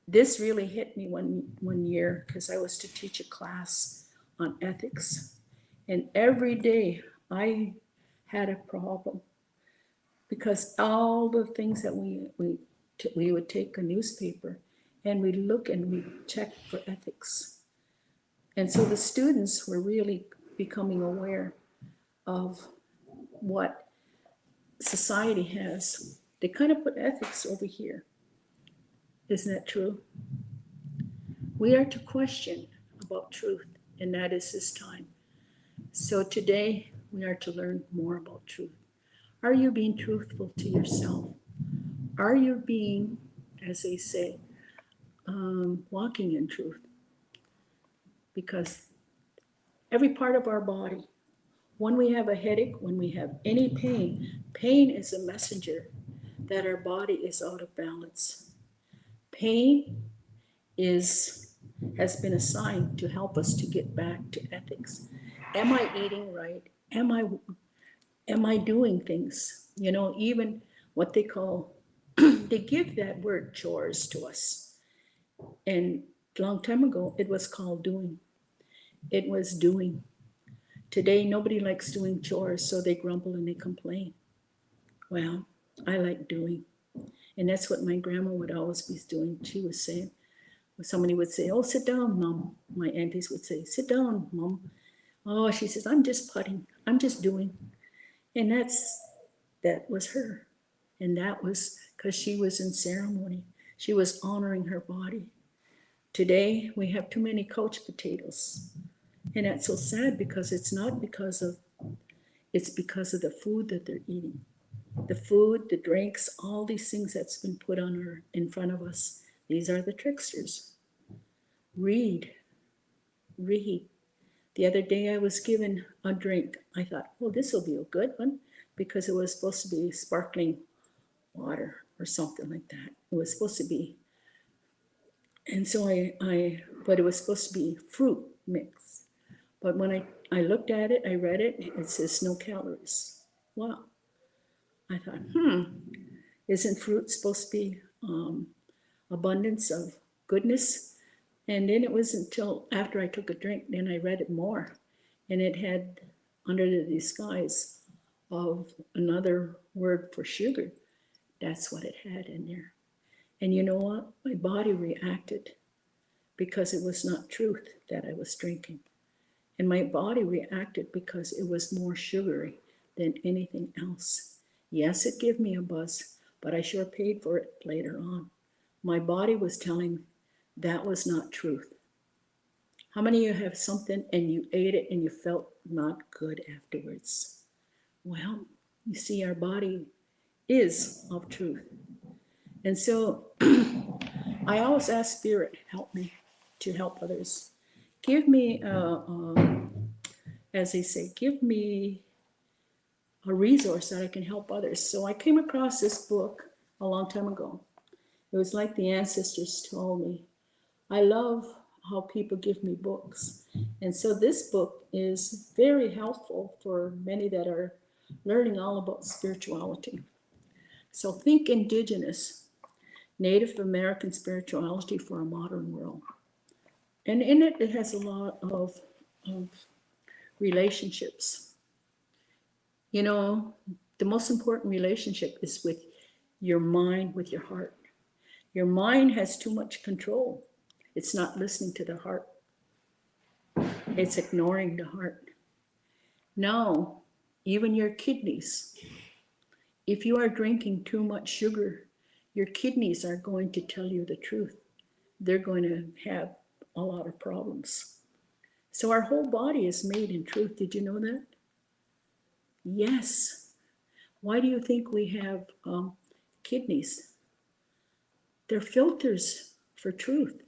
this really hit me one year, because I was to teach a class on ethics. And every day I had a problem, because all the things that we would take a newspaper and we look and we check for ethics. And so the students were really becoming aware of what society has. They kind of put ethics over here. Isn't that true? We are to question about truth, and that is this time. So today we are to learn more about truth. Are you being truthful to yourself? Are you being, as they say, walking in truth? Because every part of our body, when we have a headache, when we have any pain, pain is a messenger that our body is out of balance. Pain has been assigned to help us to get back to ethics. Am I eating right? Am I doing things? You know, even what they call, they give that word chores to us. And a long time ago, it was called doing. It was doing. Today, nobody likes doing chores, so they grumble and they complain. Well, I like doing. And that's what my grandma would always be doing. She was saying, somebody would say, "Oh, sit down, Mom." My aunties would say, "Sit down, Mom." Oh, she says, "I'm just putting. I'm just doing." And that was her. And that was because she was in ceremony. She was honoring her body. Today, we have too many couch potatoes. And that's so sad, because it's because of the food that they're eating. The food, the drinks, all these things that's been put in front of us. These are the tricksters. Read. The other day I was given a drink. I thought, oh, this will be a good one, because it was supposed to be sparkling water or something like that. It was supposed to be. And so but it was supposed to be fruit mix. But when I looked at it, I read it, it says no calories. Wow. I thought, isn't fruit supposed to be abundance of goodness? And then it wasn't until after I took a drink, then I read it more. And it had, under the disguise of another word for sugar, that's what it had in there. And you know what? My body reacted, because it was not truth that I was drinking. And my body reacted because it was more sugary than anything else. Yes, it gave me a buzz, but I sure paid for it later on. My body was telling me that was not truth. How many of you have something and you ate it and you felt not good afterwards? Well, you see, our body is of truth. And so I always ask Spirit, help me to help others. Give me, as they say, give me a resource that I can help others. So I came across this book a long time ago. It was like the ancestors told me. I love how people give me books. And so this book is very helpful for many that are learning all about spirituality. So think Indigenous, Native American spirituality for a modern world. And in it, it has a lot of relationships. You know, the most important relationship is with your mind, with your heart. Your mind has too much control. It's not listening to the heart. It's ignoring the heart. Now, even your kidneys, if you are drinking too much sugar, your kidneys are going to tell you the truth. They're going to have a lot of problems. So our whole body is made in truth. Did you know that? Yes. Why do you think we have kidneys? They're filters for truth.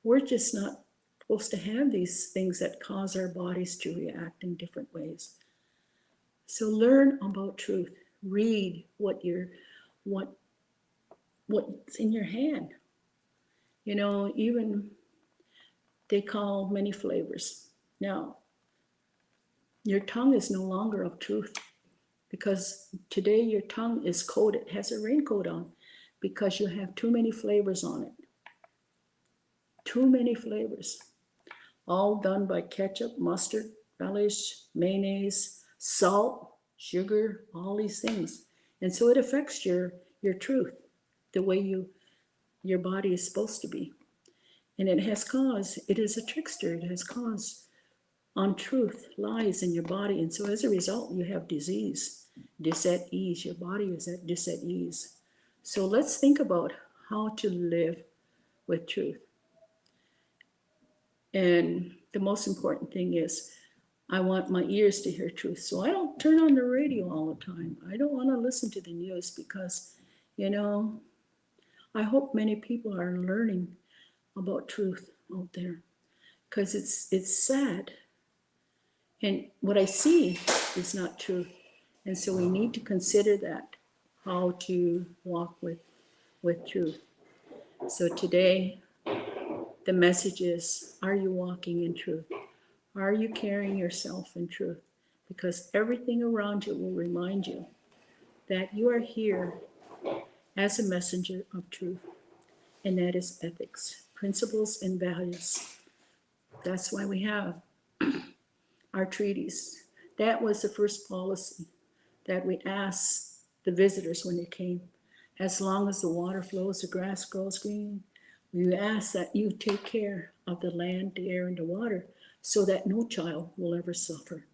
We're just not supposed to have these things that cause our bodies to react in different ways. So learn about truth. Read what's in your hand. You know, even they call many flavors. Now, your tongue is no longer of truth because today your tongue is coated, has a raincoat on because you have too many flavors on it. Too many flavors. All done by ketchup, mustard, relish, mayonnaise, salt, sugar, all these things. And so it affects your truth, the way your body is supposed to be. And it is a trickster. It has caused untruth, lies in your body. And so as a result, you have disease, dis-ease. Your body is at dis-ease. So let's think about how to live with truth. And the most important thing is I want my ears to hear truth. So I don't turn on the radio all the time. I don't want to listen to the news because, you know, I hope many people are learning about truth out there because it's sad. And what I see is not truth. And so we need to consider that, how to walk with truth. So today, the message is, are you walking in truth? Are you carrying yourself in truth? Because everything around you will remind you that you are here as a messenger of truth. And that is ethics, principles, and values. That's why we have our treaties. That was the first policy that we asked the visitors when they came. As long as the water flows, the grass grows green, we ask that you take care of the land, the air, and the water so that no child will ever suffer.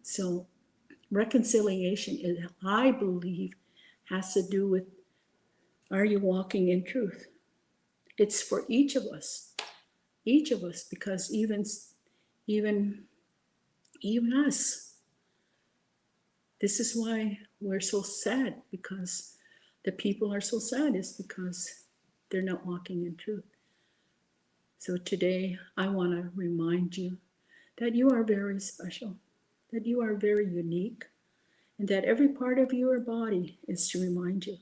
So reconciliation, I believe, has to do with, are you walking in truth? It's for each of us, because even us, this is why we're so sad, because the people are so sad, is because they're not walking in truth. So today, I want to remind you that you are very special, that you are very unique, and that every part of your body is to remind you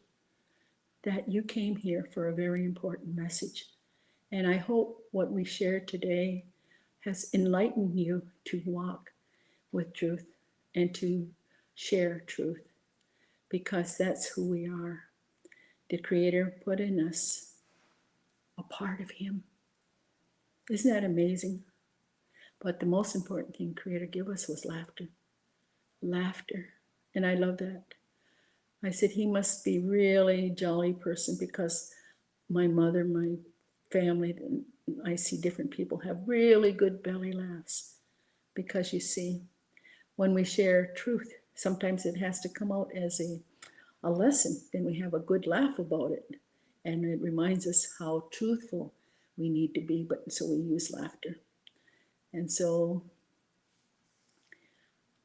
that you came here for a very important message. And I hope what we shared today has enlightened you to walk with truth and to share truth, because that's who we are. The Creator put in us a part of Him. Isn't that amazing? But the most important thing Creator gave us was laughter. Laughter. And I love that. I said, he must be really jolly person, because my mother, my family, I see different people have really good belly laughs. Because you see, when we share truth, sometimes it has to come out as a lesson. Then we have a good laugh about it. And it reminds us how truthful we need to be. But so we use laughter. And so,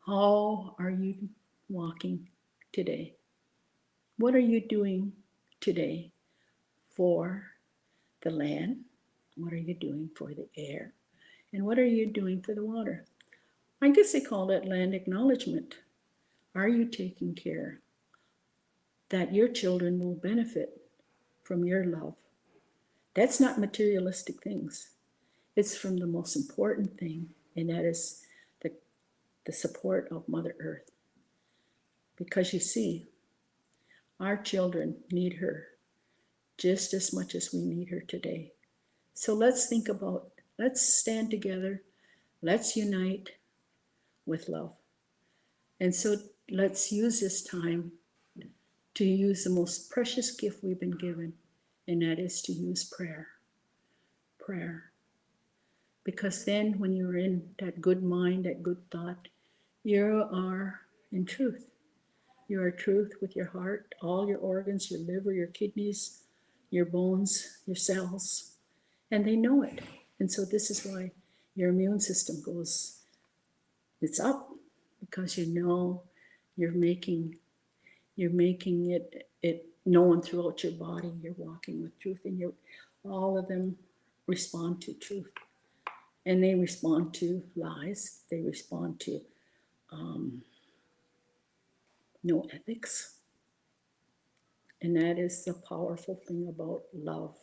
how are you walking today? What are you doing today for the land? What are you doing for the air? And what are you doing for the water? I guess they call that land acknowledgement. Are you taking care that your children will benefit from your love? That's not materialistic things. It's from the most important thing, and that is the support of Mother Earth. Because you see, our children need her just as much as we need her today. So let's think about, let's stand together, let's unite with love. And so let's use this time to use the most precious gift we've been given, and that is to use prayer. Prayer. Because then when you're in that good mind, that good thought, you are in truth. You are truth with your heart, all your organs, your liver, your kidneys, your bones, your cells, and they know it. And so this is why your immune system goes, it's up, because you know you're making it known throughout your body. You're walking with truth, and all of them respond to truth. And they respond to lies. They respond to no ethics. And that is the powerful thing about love.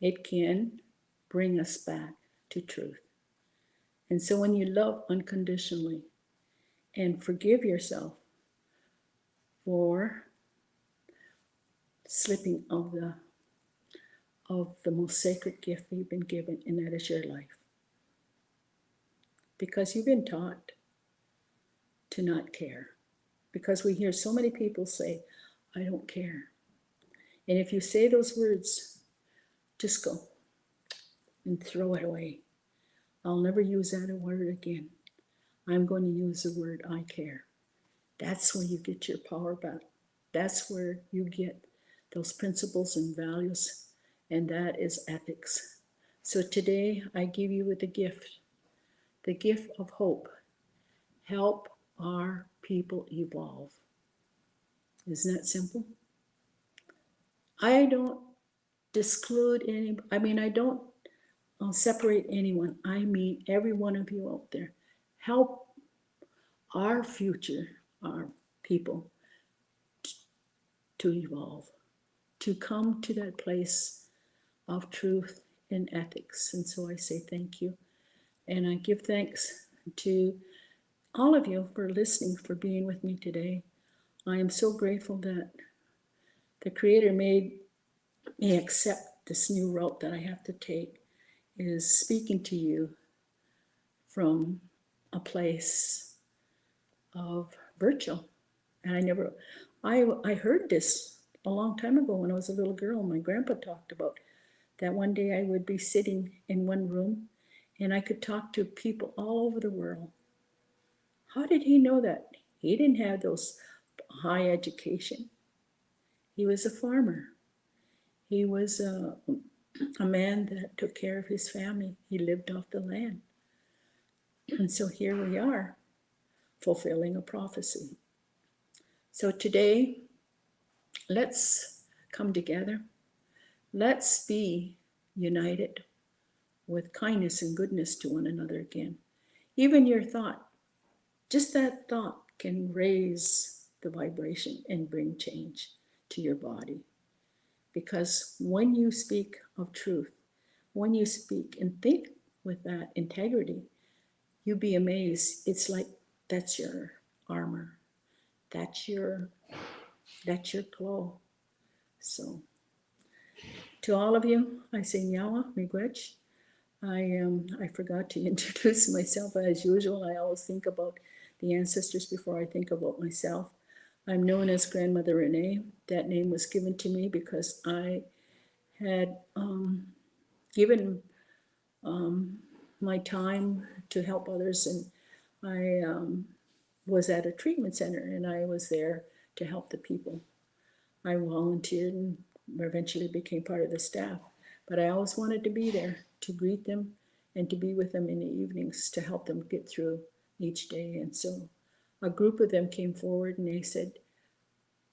It can bring us back to truth. And so when you love unconditionally and forgive yourself for slipping of the most sacred gift you've been given, and that is your life. Because you've been taught to not care. Because we hear so many people say, I don't care. And if you say those words, just go and throw it away. I'll never use that word again. I'm going to use the word I care. That's where you get your power back. That's where you get those principles and values, and that is ethics. So today I give you the gift of hope. Help our people evolve. Isn't that simple? I don't exclude any, I don't separate anyone. I mean every one of you out there. Help our future, our people, to evolve, to come to that place of truth and ethics. And so I say thank you. And I give thanks to all of you for listening, for being with me today. I am so grateful that the Creator made me accept this new route that I have to take, is speaking to you from a place of virtual. And I heard this a long time ago when I was a little girl. My grandpa talked about that one day I would be sitting in one room and I could talk to people all over the world. How did he know that? He didn't have those high education. He was a farmer. He was a man that took care of his family. He lived off the land. And so here we are, fulfilling a prophecy. So today, let's come together. Let's be united with kindness and goodness to one another again. Even your thought, just that thought can raise the vibration and bring change to your body. Because when you speak of truth, when you speak and think with that integrity, you'd be amazed. It's like that's your armor. That's your glow. So to all of you, I say Nyawa, Miigwech. I forgot to introduce myself as usual. I always think about the ancestors before I think about myself. I'm known as Grandmother Renee. That name was given to me because I had given my time to help others, and I was at a treatment center, and I was there to help the people. I volunteered and eventually became part of the staff, but I always wanted to be there to greet them and to be with them in the evenings to help them get through each day. And so a group of them came forward and they said,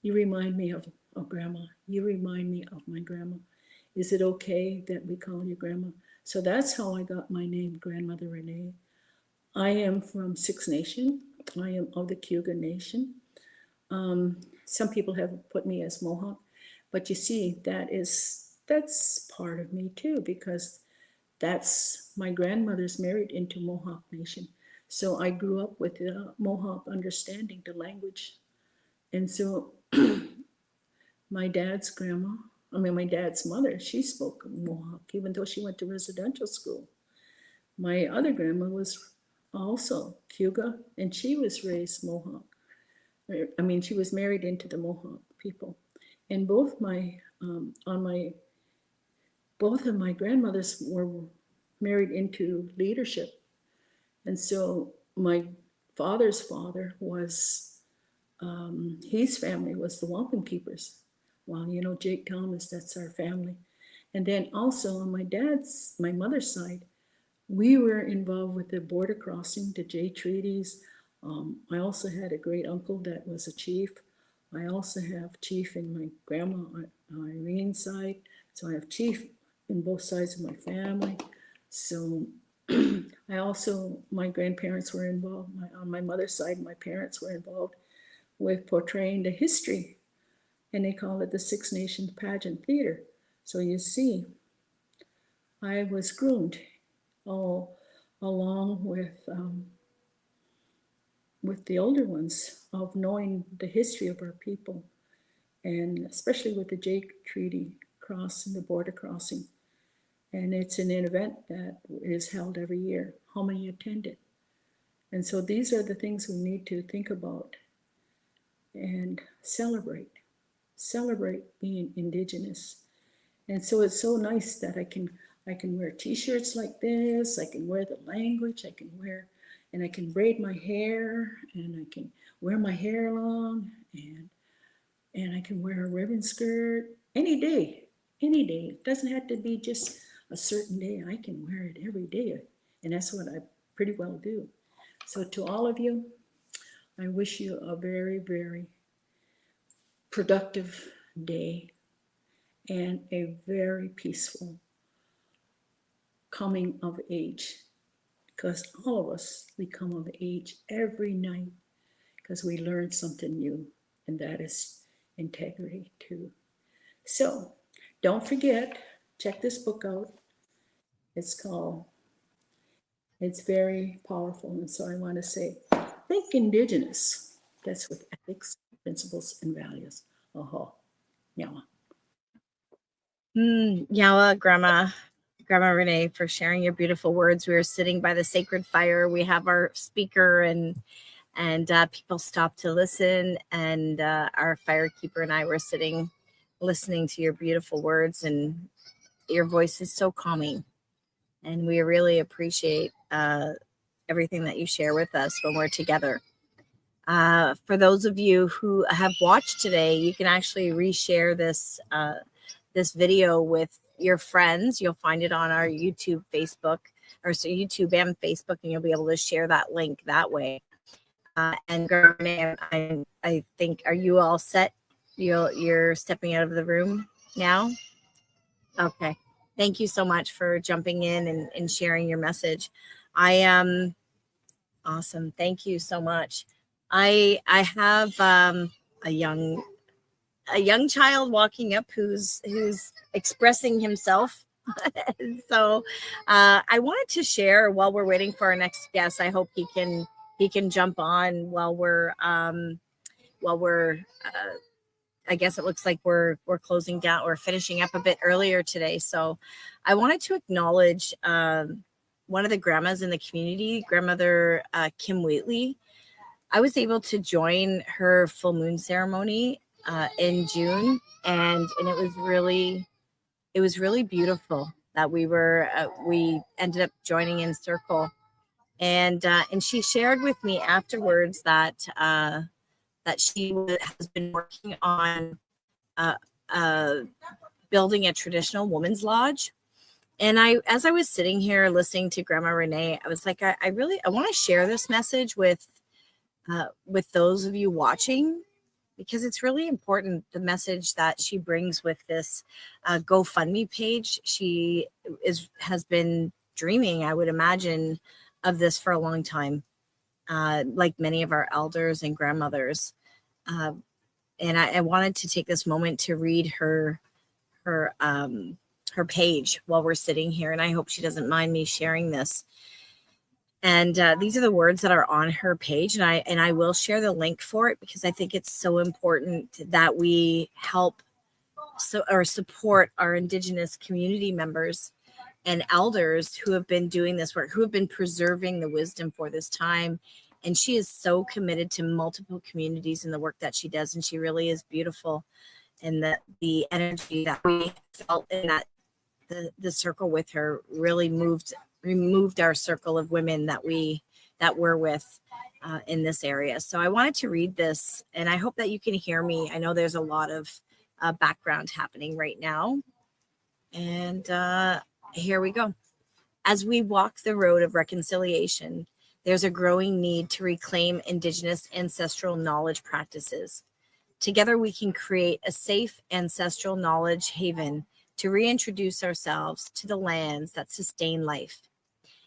You remind me of Grandma. You remind me of my grandma. Is it okay that we call you Grandma? So that's how I got my name, Grandmother Renee. I am from Six Nation. I am of the Cayuga Nation. Some people have put me as Mohawk, but you see, that's part of me too, because that's my grandmother's married into Mohawk Nation. So I grew up with the Mohawk understanding the language. And so my dad's mother, she spoke Mohawk, even though she went to residential school. My other grandma was also Cayuga, and she was raised Mohawk. She was married into the Mohawk people. And both of my grandmothers were married into leadership. And so my father's father was, his family was the wampum keepers. Well, Jake Thomas, that's our family. And then also on my mother's side, we were involved with the border crossing, the J Treaties. I also had a great uncle that was a chief. I also have chief in my grandma Irene's side. So I have chief in both sides of my family. So my grandparents were involved. On my mother's side, my parents were involved with portraying the history. And they call it the Six Nations Pageant Theater. So you see, I was groomed all along with the older ones of knowing the history of our people, and especially with the Jake Treaty crossing, the border crossing. And it's an event that is held every year. How many attended? And so these are the things we need to think about and celebrate being Indigenous. And so it's so nice that I can wear t-shirts like this. I can wear the language. I can braid my hair, and I can wear my hair long, and I can wear a ribbon skirt any day. It doesn't have to be just a certain day. I can wear it every day, and that's what I pretty well do. So to all of you, I wish you a very, very productive day and a very peaceful coming of age, because all of us, we come of age every night because we learn something new, and that is integrity too. So don't forget, check this book out. It's very powerful. And so I want to say, think Indigenous. That's with ethics, principles, and values. Yawa. Yawa, Grandma Renee, for sharing your beautiful words. We were sitting by the sacred fire. We have our speaker, and people stopped to listen. And our firekeeper and I were sitting, listening to your beautiful words, and your voice is so calming. And we really appreciate everything that you share with us when we're together. For those of you who have watched today, you can actually reshare this video with your friends. You'll find it on our YouTube, YouTube and Facebook, and you'll be able to share that link that way. And I think, are you all set? You're stepping out of the room now? Okay. Thank you so much for jumping in and sharing your message. I am awesome. Thank you so much. I have a young child walking up who's expressing himself. So I wanted to share while we're waiting for our next guest. I hope he can jump on while we're I guess it looks like we're closing down or finishing up a bit earlier today. So I wanted to acknowledge one of the grandmas in the community, Grandmother Kim Wheatley. I was able to join her full moon ceremony in June, and it was really beautiful that we ended up joining in circle, and she shared with me afterwards that she has been working on building a traditional women's lodge. And as I was sitting here listening to Grandma Renee, I was like, I want to share this message with those of you watching, because it's really important, the message that she brings with this GoFundMe page. She has been dreaming, I would imagine, of this for a long time, like many of our elders and grandmothers. And I wanted to take this moment to read her page while we're sitting here, and I hope she doesn't mind me sharing this. And these are the words that are on her page, and I will share the link for it, because I think it's so important that we help or support our Indigenous community members and elders who have been doing this work, who have been preserving the wisdom for this time. And she is so committed to multiple communities in the work that she does, and she really is beautiful. And the energy that we felt in the circle with her really removed our circle of women that we're with in this area. So I wanted to read this, and I hope that you can hear me. I know there's a lot of background happening right now. And here we go. As we walk the road of reconciliation, there's a growing need to reclaim Indigenous ancestral knowledge practices. Together, we can create a safe ancestral knowledge haven to reintroduce ourselves to the lands that sustain life.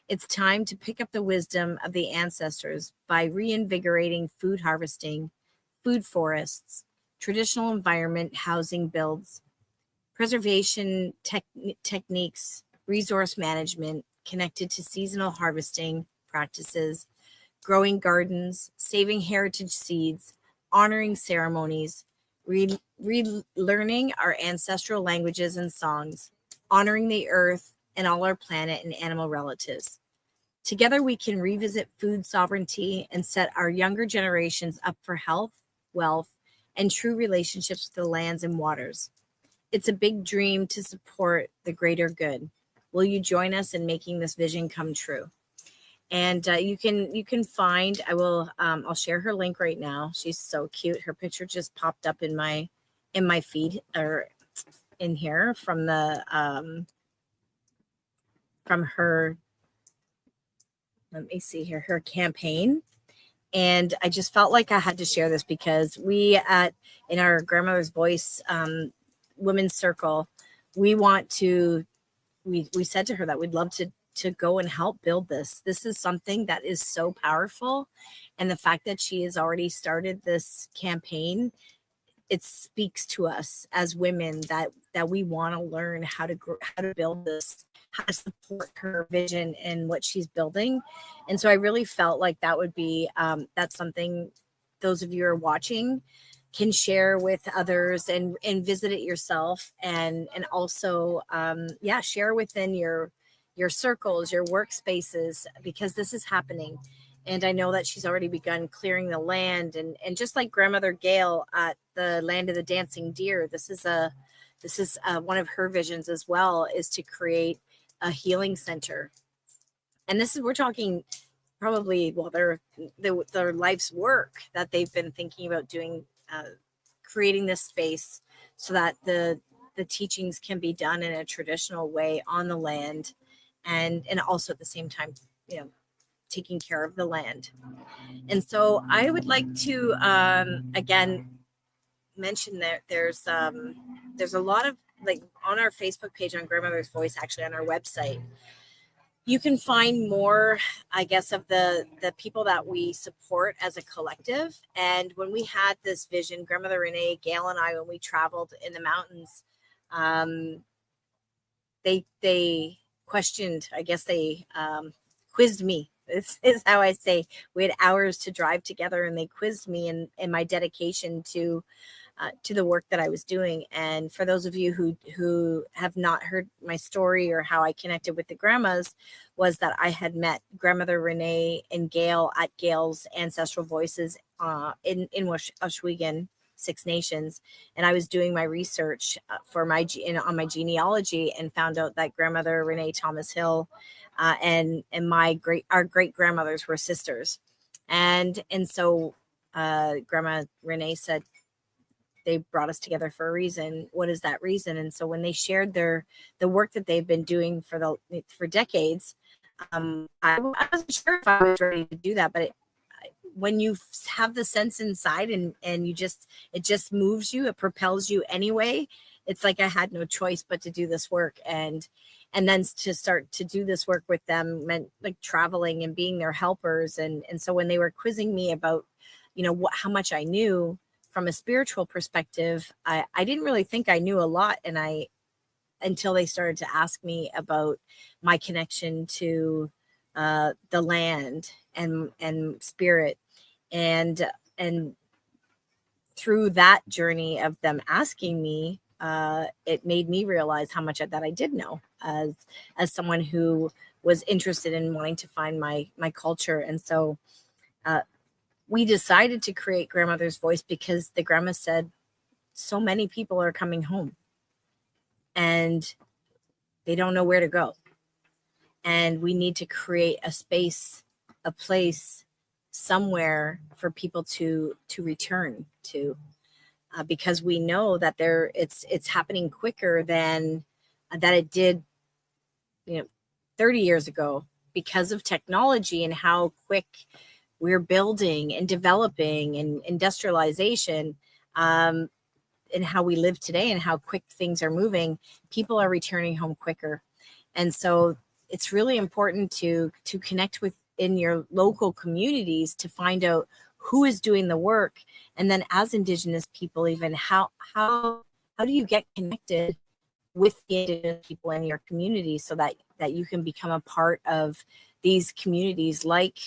It's time to pick up the wisdom of the ancestors by reinvigorating food harvesting, food forests, traditional environment housing builds, preservation techniques, resource management connected to seasonal harvesting practices, growing gardens, saving heritage seeds, honoring ceremonies, relearning our ancestral languages and songs, honoring the earth and all our planet and animal relatives. Together, we can revisit food sovereignty and set our younger generations up for health, wealth, and true relationships with the lands and waters. It's a big dream to support the greater good. Will you join us in making this vision come true? And you can find, I'll share her link right now. She's so cute. Her picture just popped up in my feed, or in here, from her, let me see here, her campaign. And I just felt like I had to share this, because in our Grandmother's Voice women's circle, we said to her that we'd love to go and help build this. This is something that is so powerful. And the fact that she has already started this campaign, it speaks to us as women that we want to learn how to build this, how to support her vision and what she's building. And so I really felt like that would be, that's something those of you who are watching can share with others and visit it yourself, and also share within your circles, your workspaces, because this is happening. And I know that she's already begun clearing the land, and just like Grandmother Gail at the Land of the Dancing Deer, this is one of her visions as well, is to create a healing center. And we're talking probably, well, their life's work that they've been thinking about doing, creating this space so that the teachings can be done in a traditional way on the land, and also at the same time, taking care of the land. And so I would like to again mention that there's a lot of, like, on our Facebook page, on Grandmother's Voice, actually on our website, you can find more, I guess, of the people that we support as a collective. And when we had this vision, Grandmother Renee, Gail, and I, when we traveled in the mountains, they questioned, I guess they quizzed me. This is how I say, we had hours to drive together, and they quizzed me in my dedication to the work that I was doing. And for those of you who have not heard my story or how I connected with the grandmas, was that I had met Grandmother Renee and Gail at Gail's Ancestral Voices in Ohsweken, Six Nations. And I was doing my research on my genealogy, and found out that Grandmother Renee Thomas Hill and our great grandmothers were sisters. And so Grandma Renee said, they brought us together for a reason. What is that reason? And so when they shared the work that they've been doing for decades, I wasn't sure if I was ready to do that, but when you have the sense inside and it just moves you, it propels you anyway. It's like I had no choice but to do this work. And then to start to do this work with them meant like traveling and being their helpers. And so when they were quizzing me about, how much I knew from a spiritual perspective, I didn't really think I knew a lot. Until they started to ask me about my connection to the land and spirit. And through that journey of them asking me, it made me realize how much that I did know as someone who was interested in wanting to find my culture. And so we decided to create Grandmother's Voice because the grandma said so many people are coming home and they don't know where to go. And we need to create a space, a place, somewhere for people to return to, because we know that it's happening quicker than that it did 30 years ago, because of technology and how quick we're building and developing and industrialization, and how we live today and how quick things are moving. People are returning home quicker. And so it's really important to connect within your local communities to find out who is doing the work. And then as Indigenous people, even how do you get connected with the Indigenous people in your community so that you can become a part of these communities, like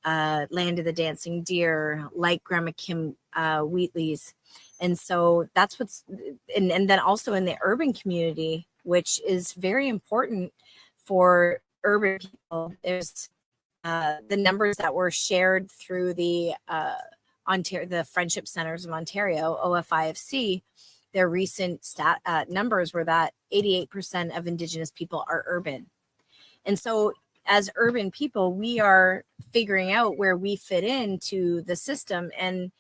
Land of the Dancing Deer, like Grandma Kim Wheatley's. And so that's and then also in the urban community, which is very important for urban people. There's the numbers that were shared through the Friendship Centers of Ontario, OFIFC. Their recent numbers were that 88% of Indigenous people are urban. And so as urban people, we are figuring out where we fit into the system, and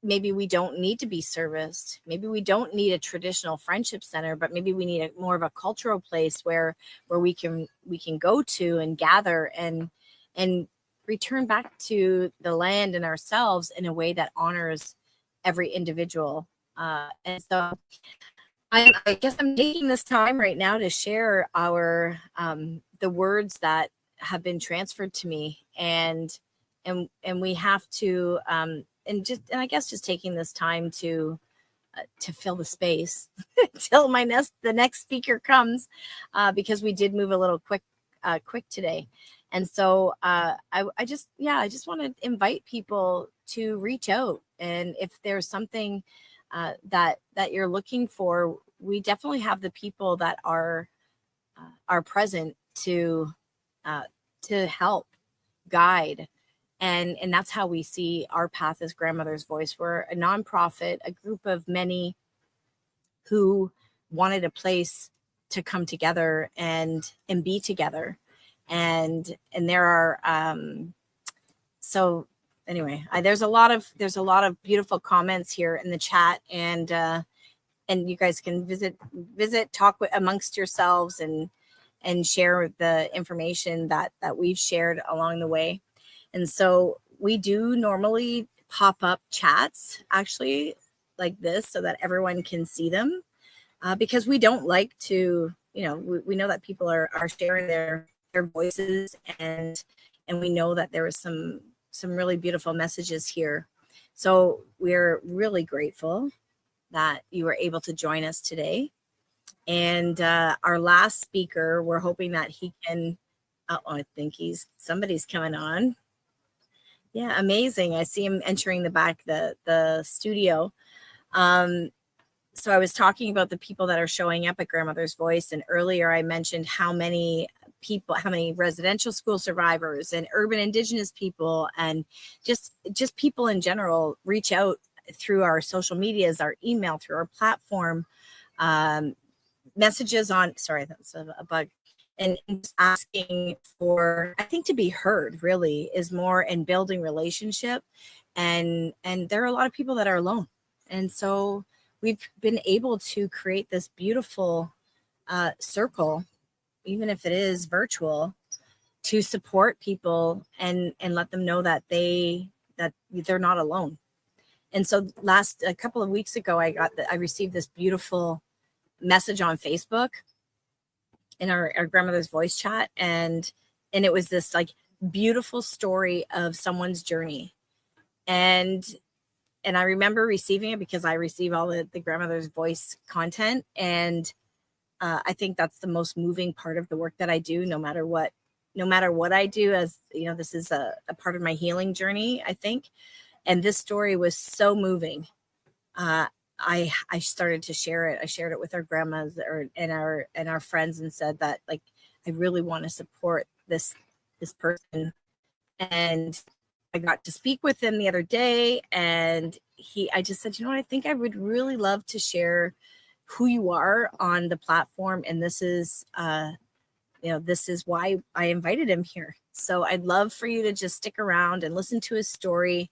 maybe we don't need to be serviced. Maybe we don't need a traditional friendship center, but maybe we need more of a cultural place where we can go to and gather and return back to the land and ourselves in a way that honors every individual. And so I guess I'm taking this time right now to share our the words that have been transferred to me, and we have to and I guess just taking this time to fill the space till the next speaker comes, because we did move a little quick today. And so I just want to invite people to reach out, and if there's something that you're looking for, we definitely have the people that are present to help guide. And that's how we see our path as Grandmother's Voice. We're a nonprofit, a group of many who wanted a place to come together and be together. And there are so anyway, there's a lot of beautiful comments here in the chat, and you guys can visit, talk amongst yourselves and share the information that we've shared along the way. And so we do normally pop up chats actually like this so that everyone can see them, because we don't like to, we know that people are sharing their voices, and we know that there was some really beautiful messages here. So we're really grateful that you were able to join us today. And our last speaker, we're hoping that he can, I think somebody's coming on. Yeah, amazing. I see him entering the studio. So I was talking about the people that are showing up at Grandmother's Voice, and earlier I mentioned how many residential school survivors and urban Indigenous people and just people in general reach out through our social medias, our email, through our platform, messages on, sorry, that's a bug. And just asking for, I think, to be heard really is more in building relationship. And there are a lot of people that are alone. And so we've been able to create this beautiful circle, even if it is virtual, to support people and let them know that they're not alone. And so a couple of weeks ago, I received this beautiful message on Facebook in our grandmother's voice chat, and it was this like beautiful story of someone's journey, and I remember receiving it because I receive all the grandmother's voice content, and I think that's the most moving part of the work that I do, no matter what I do, as you know, this is a part of my healing journey, I think. And this story was so moving. I started to share it. I shared it with our grandmas and our friends, and said that, like, I really want to support this person. And I got to speak with him the other day, and I just said, you know what, I think I would really love to share who you are on the platform, and this is this is why I invited him here. So I'd love for you to just stick around and listen to his story.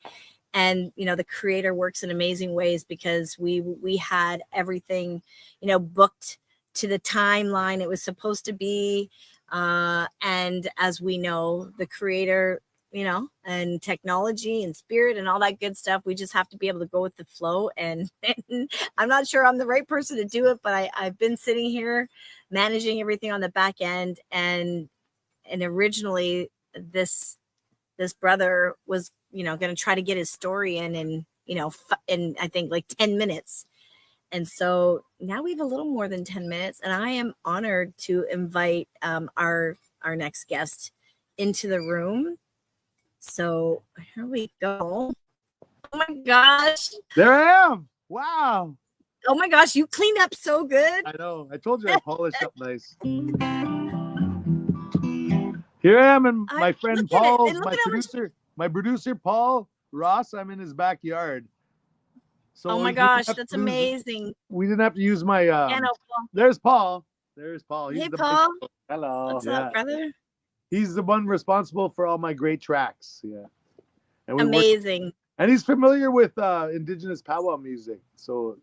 And, you know, the creator works in amazing ways, because we had everything, you know, booked to the timeline it was supposed to be. And as we know, the creator, you know, and technology and spirit and all that good stuff, we just have to be able to go with the flow. And I'm not sure I'm the right person to do it, but I've been sitting here managing everything on the back end. And originally this brother was, you know, going to try to get his story in, you know, in I think like 10 minutes. And so now we have a little more than 10 minutes, and I am honored to invite our next guest into the room. So here we go. Oh my gosh. There I am. Wow. Oh my gosh, you cleaned up so good. I know. I told you I polished up nice. Here I am, and my friend Paul, my producer Paul Ross. I'm in his backyard. So oh my gosh, that's amazing. We didn't have to use my Paul. There's Paul. There's Paul. Hey, Paul. Hello. What's up, brother? He's the one responsible for all my great tracks. Yeah. And amazing. And he's familiar with indigenous powwow music. So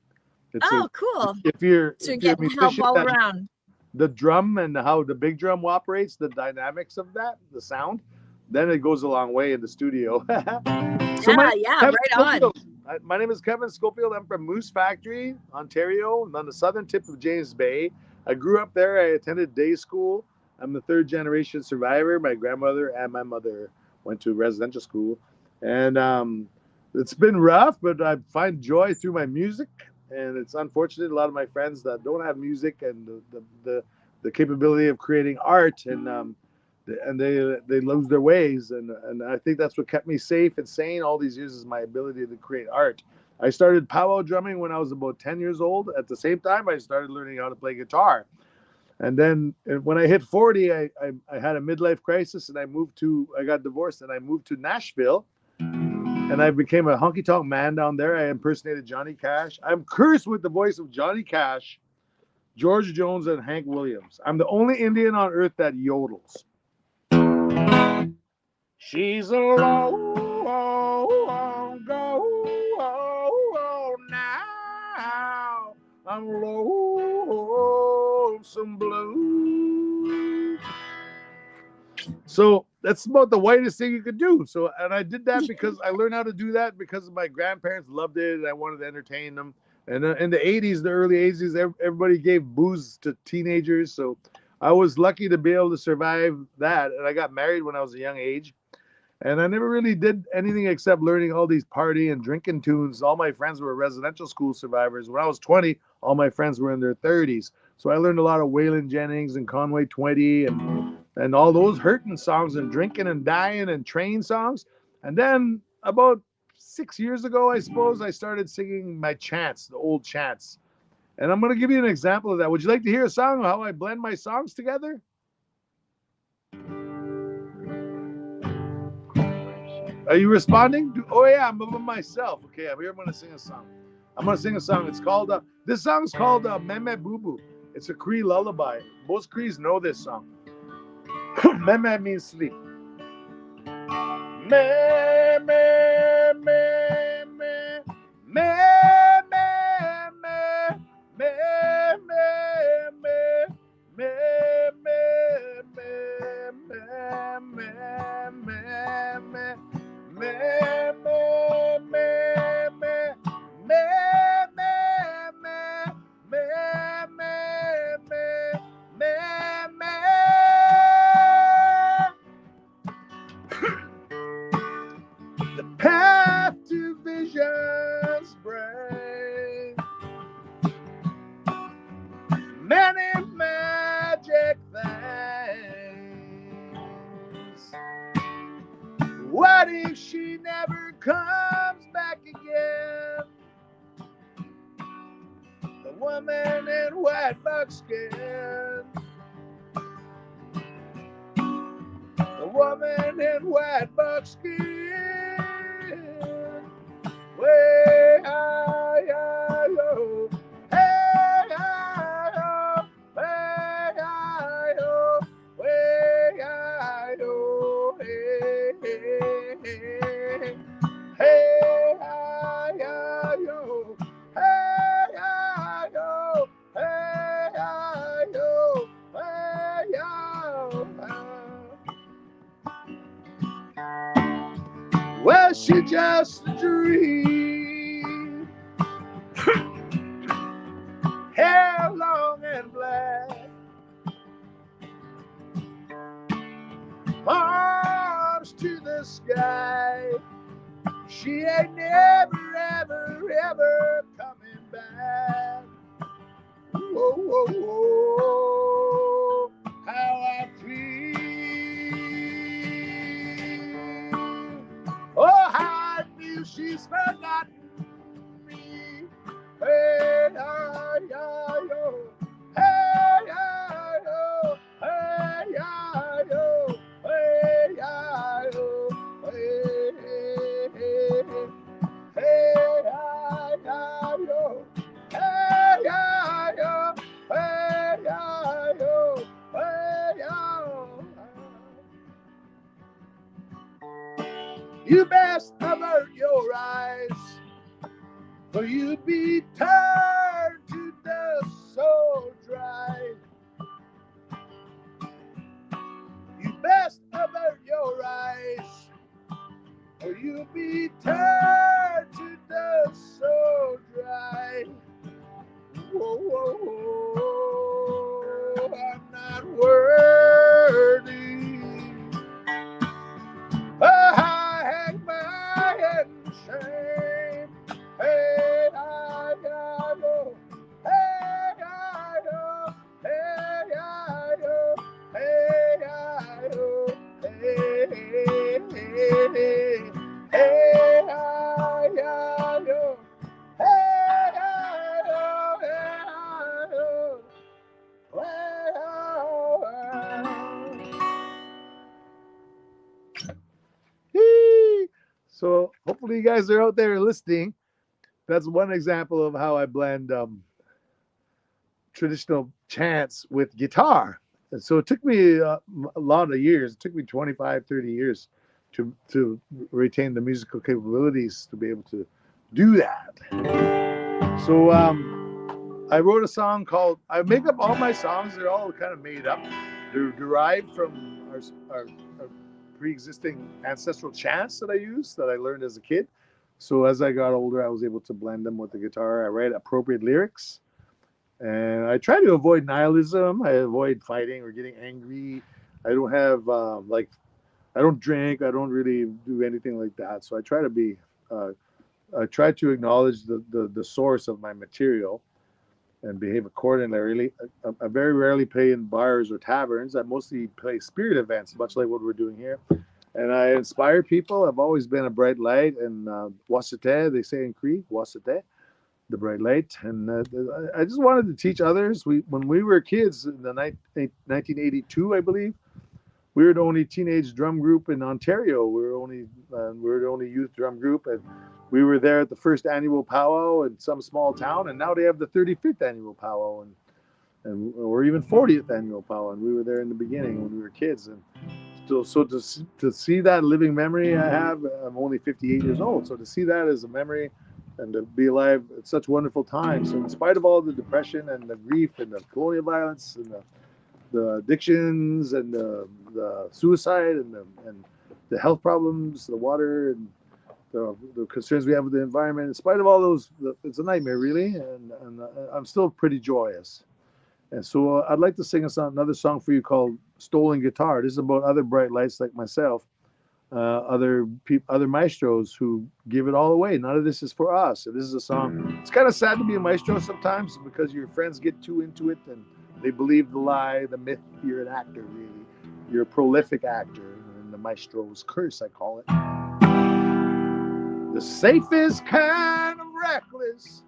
it's cool. If you're getting help all around. The drum and how the big drum operates, the dynamics of that, the sound, then it goes a long way in the studio. Right on. My name is Kevin Schofield. I'm from Moose Factory, Ontario, on the southern tip of James Bay. I grew up there. I attended day school. I'm the third generation survivor. My grandmother and my mother went to residential school. And it's been rough, but I find joy through my music. And it's unfortunate, a lot of my friends that don't have music and the capability of creating art, and they lose their ways. And I think that's what kept me safe and sane all these years, is my ability to create art. I started powwow drumming when I was about 10 years old. At the same time, I started learning how to play guitar. And then when I hit 40, I had a midlife crisis, and I got divorced, and I moved to Nashville. And I became a honky-tonk man down there. I impersonated Johnny Cash. I'm cursed with the voice of Johnny Cash, George Jones, and Hank Williams. I'm the only Indian on earth that yodels. She's a long go now. I'm lonesome blue. So that's about the whitest thing you could do. So, and I did that because I learned how to do that because my grandparents loved it, and I wanted to entertain them. And in the 80s, the early 80s, everybody gave booze to teenagers. So I was lucky to be able to survive that. And I got married when I was a young age. And I never really did anything except learning all these party and drinking tunes. All my friends were residential school survivors. When I was 20, all my friends were in their 30s. So I learned a lot of Waylon Jennings and Conway Twitty and all those hurting songs and drinking and dying and train songs. And then about 6 years ago, I suppose, I started singing my chants, the old chants. And I'm going to give you an example of that. Would you like to hear a song of how I blend my songs together? Are you responding? Oh yeah, I'm by myself. Okay, I'm here. I'm gonna sing a song. It's called this song is called Meme Boo Boo. It's a Cree lullaby. Most Crees know this song. Meme means sleep. Me me me me me me me me me me me me woman in white buckskin. The woman in white buckskin. Way high, yo. Hey, hi, yo. Way high, yo. Way high, yo. Hey, hey, hey. Hey, hi, yo. Hey, hi, yo. Hey, hi, yo. Hey, yo. Well, she just a dream. Hair long and black. Arms to the sky. She ain't never, ever, ever coming back. Whoa, whoa, whoa. How I feel. Oh, how I feel she's forgotten me. Hey, hi, yo. Hey, hi, yo. Hey, hi, yo. Hey, hi, yo. Hey, hey, hey, hey. Hey, hi, yo. Hey, hi, yo. Hey, hi, yo. Hey, yo. You best avert your eyes, for you'd be turned to dust so dry. You best avert your eyes, or you'll be turned to dust so dry. Whoa, whoa, whoa, I'm not worthy. I hang my head in shame. Hey, I go. Hey, I go. Hey, I go. Hey, I go. Hey, hey, hey, hey. Hey, I go. Hey, I go. Hey, I go. So hopefully you guys are out there listening. That's one example of how I blend traditional chants with guitar. And so it took me a lot of years. It took me 25, 30 years to retain the musical capabilities to be able to do that. So I wrote a song called, I make up all my songs. They're all kind of made up. They're derived from our pre-existing ancestral chants that I used, that I learned as a kid. So as I got older, I was able to blend them with the guitar. I write appropriate lyrics. And I try to avoid nihilism. I avoid fighting or getting angry. I don't have, I don't drink. I don't really do anything like that. So I try to be, I try to acknowledge the source of my material and behave accordingly. I very rarely play in bars or taverns. I mostly play spirit events, much like what we're doing here. And I inspire people. I've always been a bright light. And wasate, they say in Cree, wasate, the bright light. And I just wanted to teach others. When we were kids in the 1982, I believe, we were the only teenage drum group in Ontario. We were the only youth drum group, and we were there at the first annual powwow in some small town. And now they have the 35th annual powwow, or even 40th annual powwow. And we were there in the beginning when we were kids. And so to see that living memory I have, I'm only 58 years old. So to see that as a memory and to be alive at such wonderful times. So in spite of all the depression and the grief and the colonial violence and the addictions and the suicide and the health problems, the water and the concerns we have with the environment, in spite of all those, it's a nightmare really. And I'm still pretty joyous. And so I'd like to sing another song for you called Stolen Guitar. This is about other bright lights like myself, other maestros who give it all away. None of this is for us. So this is a song. It's kind of sad to be a maestro sometimes because your friends get too into it and they believe the lie, the myth. You're an actor, really. You're a prolific actor. And the maestro's curse, I call it. The safest kind of reckless,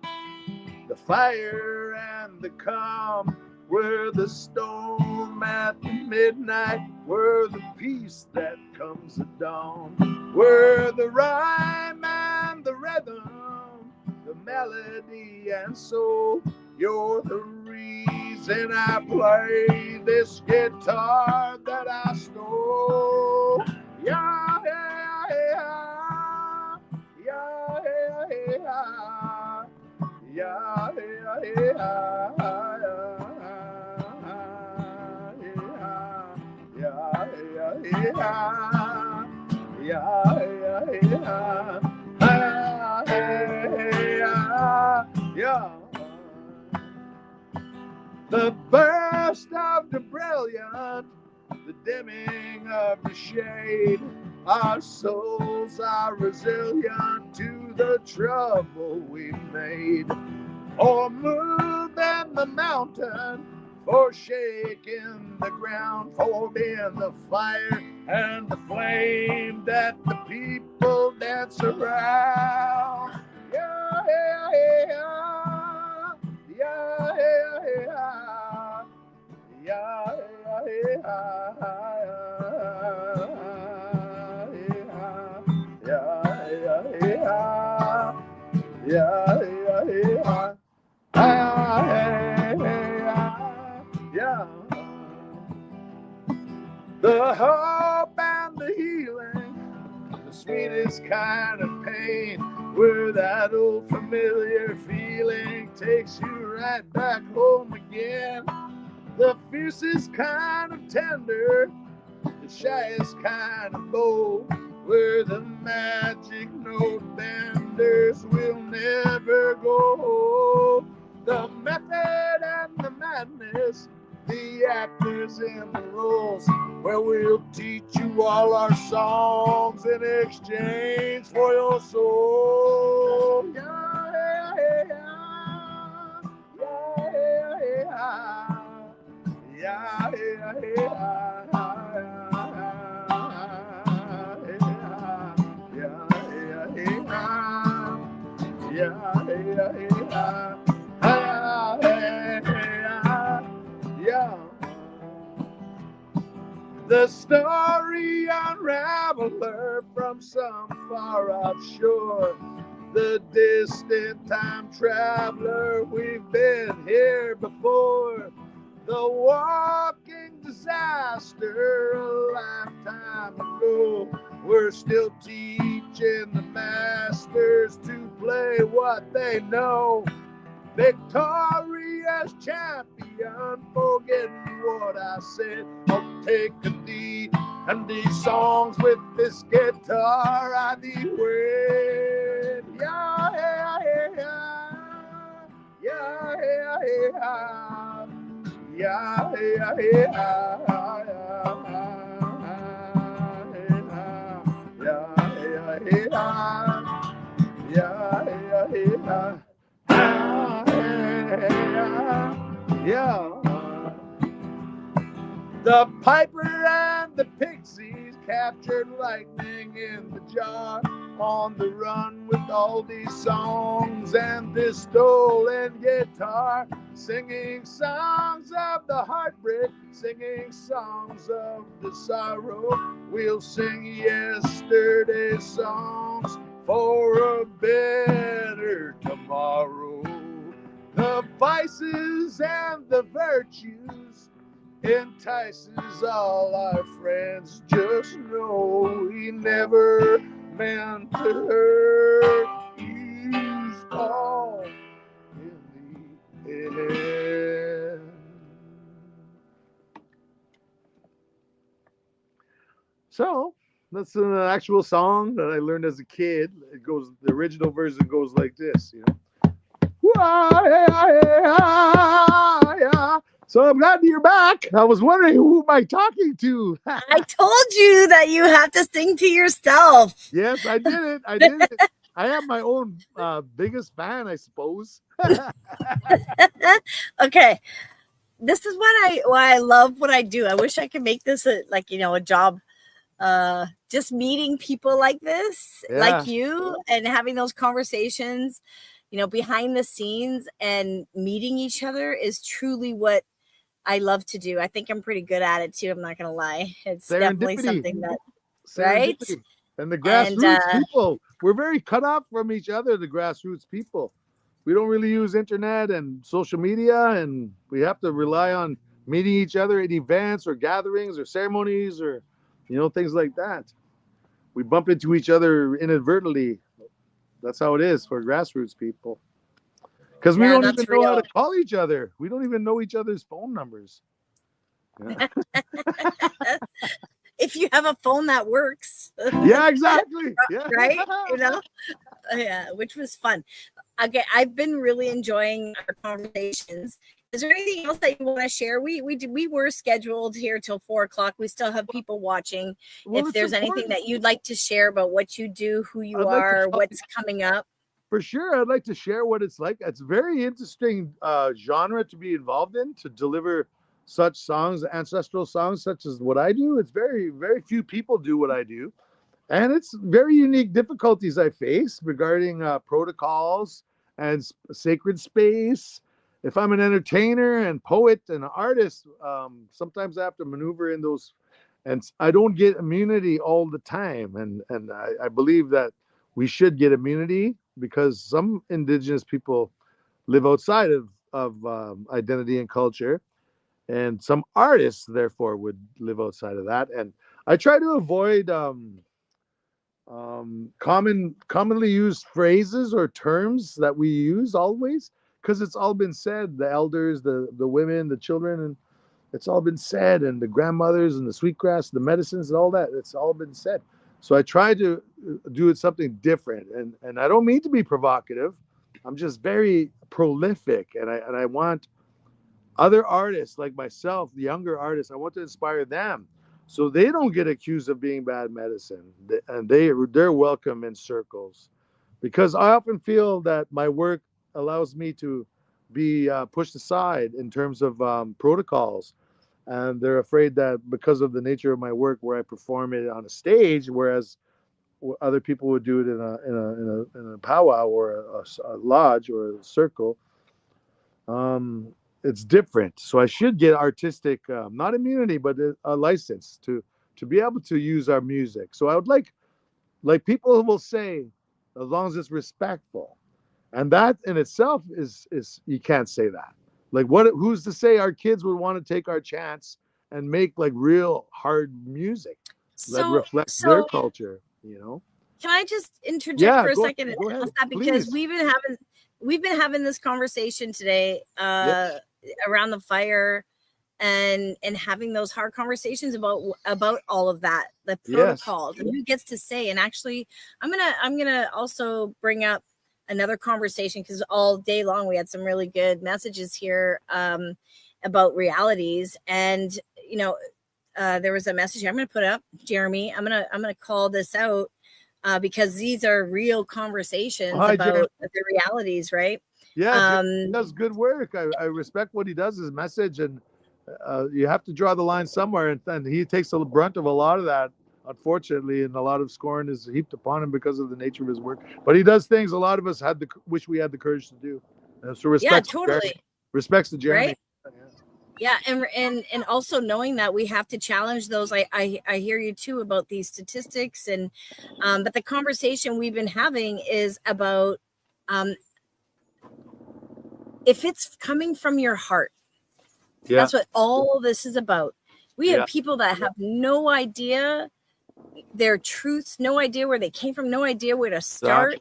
the fire the calm, we're the storm at the midnight, we're the peace that comes at dawn. We're the rhyme and the rhythm, the melody and soul. You're the reason I play this guitar that I stole. Yeah, yeah, yeah, yeah, yeah, yeah, yeah, yeah. The burst of the brilliant, the dimming of the shade. Our souls are resilient to the trouble we've made. Or moving the mountain, for shaking the ground, for being the fire and the flame that the people dance around. Yeah, yeah, yeah, yeah, yeah, yeah, yeah, yeah, yeah, yeah. Yeah. The hope and the healing, the sweetest kind of pain, where that old familiar feeling takes you right back home again. The fiercest kind of tender, the shyest kind of bold, where the magic note benders will never go. The method and the madness, the actors in the roles, where we'll teach you all our songs in exchange for your soul. Yeah, yeah, yeah, yeah, yeah, yeah, yeah, yeah. Yeah. The story unraveler from some far off shore, the distant time traveler, we've been here before. The walking disaster a lifetime ago, we're still teaching the masters to play what they know. Victorious champion, forgetting what I said. I'll take a thee and these songs with this guitar I thee win. Yeah, yeah, yeah, yeah, yeah, yeah, yeah, yeah, yeah, yeah, yeah. Yeah. The piper and the pixies captured lightning in the jar, on the run with all these songs and this stolen guitar, singing songs of the heartbreak, singing songs of the sorrow. We'll sing yesterday's songs for a better tomorrow. The vices and the virtues entices all our friends. Just know he never meant to hurt. He's all in the end. So that's an actual song that I learned as a kid. It goes, the original version goes like this, you know. So I'm glad you're back. I was wondering, who am I talking to? I told you that you have to sing to yourself. Yes, I did it. I did it. I have my own biggest fan, I suppose. Okay. This is why I love what I do. I wish I could make this a job. Just meeting people like this, like you, and having those conversations. behind the scenes and meeting each other is truly what I love to do. I think I'm pretty good at it too. I'm not going to lie. It's definitely something that, right? And the And, grassroots people, we're very cut off from each other, the grassroots people. We don't really use internet and social media, and we have to rely on meeting each other at events or gatherings or ceremonies or, things like that. We bump into each other inadvertently. That's how it is for grassroots people. Because we don't even know how to call each other. We don't even know each other's phone numbers. Yeah. If you have a phone that works. Yeah, exactly. Yeah. Right? Yeah, which was fun. Okay, I've been really enjoying our conversations. Is there anything else that you want to share? We were scheduled here till 4:00. We still have people watching. Well, if there's anything that you'd like to share about what you do, who you are, what's coming up. For sure, I'd like to share what it's like. It's a very interesting genre to be involved in, to deliver such songs, ancestral songs, such as what I do. It's very, very few people do what I do. And it's very unique difficulties I face regarding protocols and sacred space. If I'm an entertainer and poet and artist, sometimes I have to maneuver in those, and I don't get immunity all the time. And I believe that we should get immunity, because some Indigenous people live outside of identity and culture, and some artists therefore would live outside of that. And I try to avoid commonly used phrases or terms that we use always, because it's all been said. The elders, the women, the children, and it's all been said, and the grandmothers and the sweetgrass, the medicines and all that, it's all been said. So I try to do it something different, and I don't mean to be provocative. I'm just very prolific, and I want other artists like myself, the younger artists, I want to inspire them so they don't get accused of being bad medicine, and they're welcome in circles, because I often feel that my work allows me to be pushed aside in terms of protocols, and they're afraid that because of the nature of my work, where I perform it on a stage, whereas other people would do it in a powwow or a lodge or a circle, it's different. So I should get artistic, not immunity, but a license to be able to use our music. So I would like people will say, as long as it's respectful, and that in itself is you can't say that. Like, who's to say our kids would want to take our chance and make like real hard music that reflects their culture, Can I just interject for a second and go ahead, ask that? Because please. we've been having this conversation today around the fire, and having those hard conversations about all of that, the protocols, and who gets to say. And actually, I'm gonna also bring up another conversation, because all day long we had some really good messages here about realities. And there was a message here. I'm gonna put up, Jeremy. I'm gonna call this out because these are real conversations about Jeremy. The realities, right? Yeah, he does good work. I respect what he does, his message, and you have to draw the line somewhere, and he takes the brunt of a lot of that, unfortunately, and a lot of scorn is heaped upon him because of the nature of his work. But he does things a lot of us wish we had the courage to do. And so respects to Jeremy. Right? Yeah, and also knowing that we have to challenge those. I hear you too about these statistics, and but the conversation we've been having is about if it's coming from your heart. That's what all this is about. We have people that have no idea their truths, no idea where they came from, no idea where to start.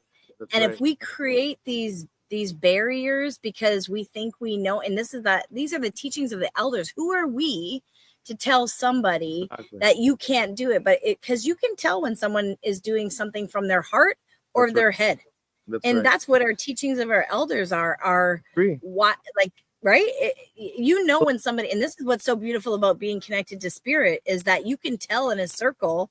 And if we create these barriers because we think we know, and these are the teachings of the elders. Who are we to tell somebody that you can't do it? But because you can tell when someone is doing something from their heart or their head. That's what our teachings of our elders are what, like, right? When somebody, and this is what's so beautiful about being connected to spirit, is that you can tell in a circle,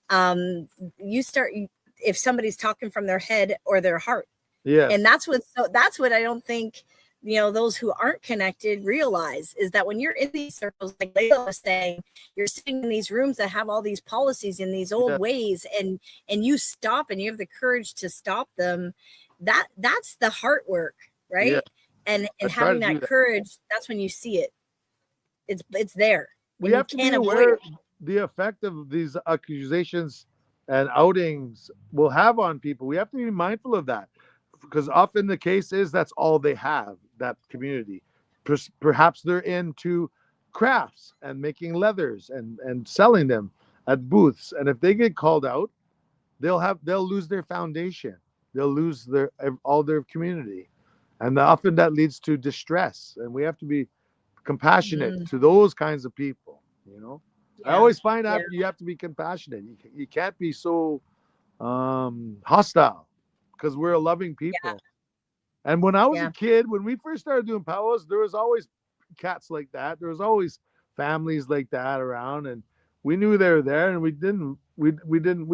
if somebody's talking from their head or their heart. Yeah. And that's what I don't think, those who aren't connected realize, is that when you're in these circles, like Layla was saying, you're sitting in these rooms that have all these policies in these old ways, and you stop and you have the courage to stop them. that's the heart work, right? Yeah. And I try having to do that that. courage, that's when you see it. It's there. We and have you to be can't avoid aware it. the effect of these accusations and outings will have on people. We have to be mindful of that, because often the case is that's all they have, that community. Perhaps they're into crafts and making leathers and selling them at booths, and if they get called out, they'll lose their foundation, they'll lose all their community, and often that leads to distress, and we have to be compassionate to those kinds of people, you know. I always find out you have to be compassionate. You can't be so hostile, because we're a loving people. And when I was a kid, when we first started doing powwows, there was always cats like that. There was always families like that around, and we knew they were there, and we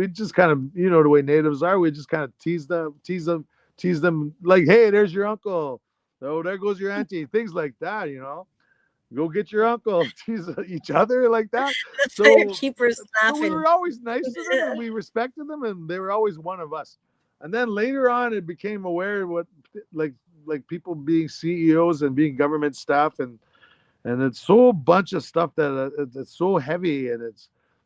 just kind of, you know, the way natives are, we just kind of tease them like, hey, there's your uncle. Oh, there goes your auntie. Things like that, you know. Go get your uncle. Tease each other like that. So keepers laughing. We were always nice to them, and we respected them, and they were always one of us. And then later on, it became aware of what like people being CEOs and being government staff, and it's so bunch of stuff that it's so heavy, and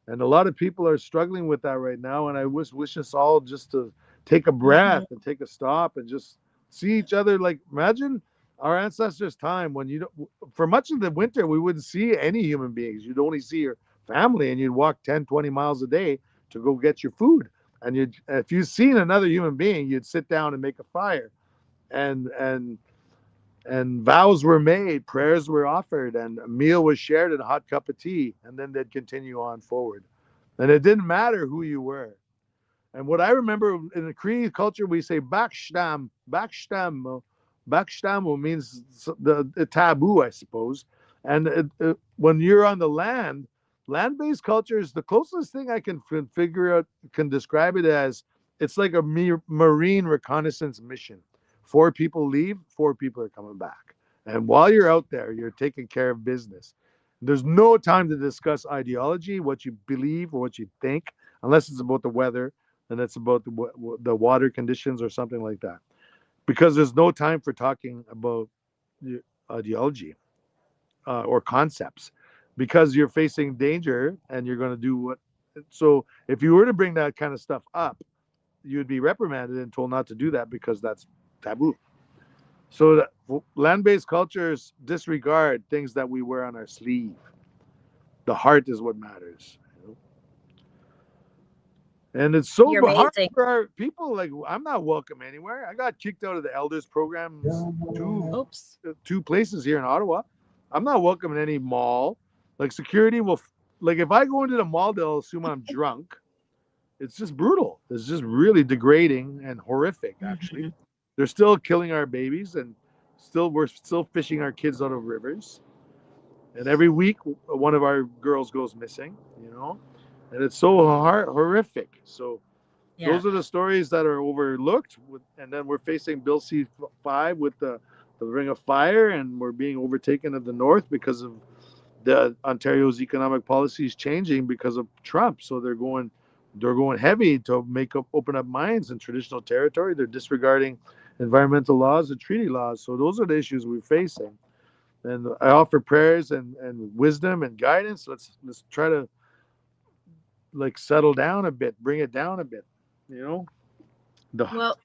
a lot of people are struggling with that right now. And I wish us all just to take a breath and take a stop and just see each other. Like, imagine our ancestors' time when for much of the winter, we wouldn't see any human beings. You'd only see your family, and you'd walk 10, 20 miles a day to go get your food. And if you'd seen another human being, you'd sit down and make a fire, and vows were made, prayers were offered, and a meal was shared and a hot cup of tea, and then they'd continue on forward. And it didn't matter who you were. And what I remember in the Cree culture, we say backstam. Backstam means the taboo, I suppose. And when you're on the land-based culture is the closest thing I can figure out, can describe it as. It's like a marine reconnaissance mission. 4 people leave, 4 people are coming back. And while you're out there, you're taking care of business. There's no time to discuss ideology, what you believe or what you think, unless it's about the weather and it's about the water conditions or something like that. Because there's no time for talking about ideology or concepts, because you're facing danger and you're going to do what. So if you were to bring that kind of stuff up, you'd be reprimanded and told not to do that, because that's taboo. So land-based cultures disregard things that we wear on our sleeve. The heart is what matters. And it's so hard for our people. Like, I'm not welcome anywhere. I got kicked out of the elders programs 2 places here in Ottawa. I'm not welcome in any mall. Like, security will, like, if I go into the mall, they'll assume I'm drunk. It's just brutal. It's just really degrading and horrific, actually. They're still killing our babies, and we're still fishing our kids out of rivers. And every week, one of our girls goes missing, you know. And it's so horrific. So those are the stories that are overlooked. And then we're facing Bill C-5 with the Ring of Fire, and we're being overtaken of the North because of the Ontario's economic policies changing because of Trump. So they're going heavy to open up mines in traditional territory. They're disregarding environmental laws and treaty laws. So those are the issues we're facing. And I offer prayers and wisdom and guidance. Let's try to like settle down a bit, bring it down a bit, you know. Well,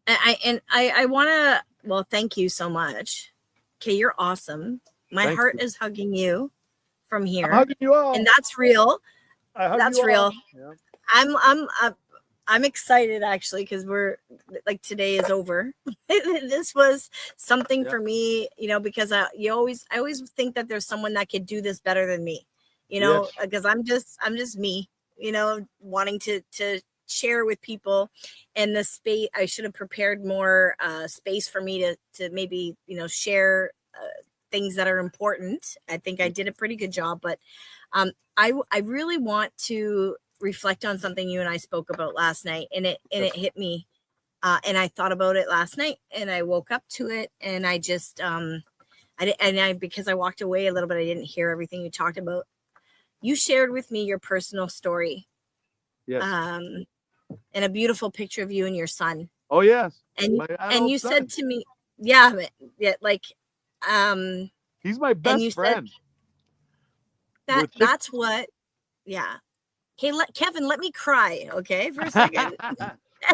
I want to. Well, thank you so much. Okay, you're awesome. My heart is hugging you from here. I'm hugging you all, and that's real. That's real. Yeah. I'm excited, actually, because we're like, today is over. This was something for me, you know, because I always think that there's someone that could do this better than me, you know, because I'm just me, you know, wanting to share with people. And the space, I should have prepared more space for me to maybe, you know, share things that are important. I think I did a pretty good job, but I really want to reflect on something you and I spoke about last night, and it hit me, and I thought about it last night, and I woke up to it, and I just because I walked away a little bit, I didn't hear everything you talked about. You shared with me your personal story, and a beautiful picture of you and your son. Oh yes. And My and adult you son. said to me, yeah, like, He's my and best you said friend. We're thick. that's what, yeah. Okay, Kevin, let me cry, okay, for a second.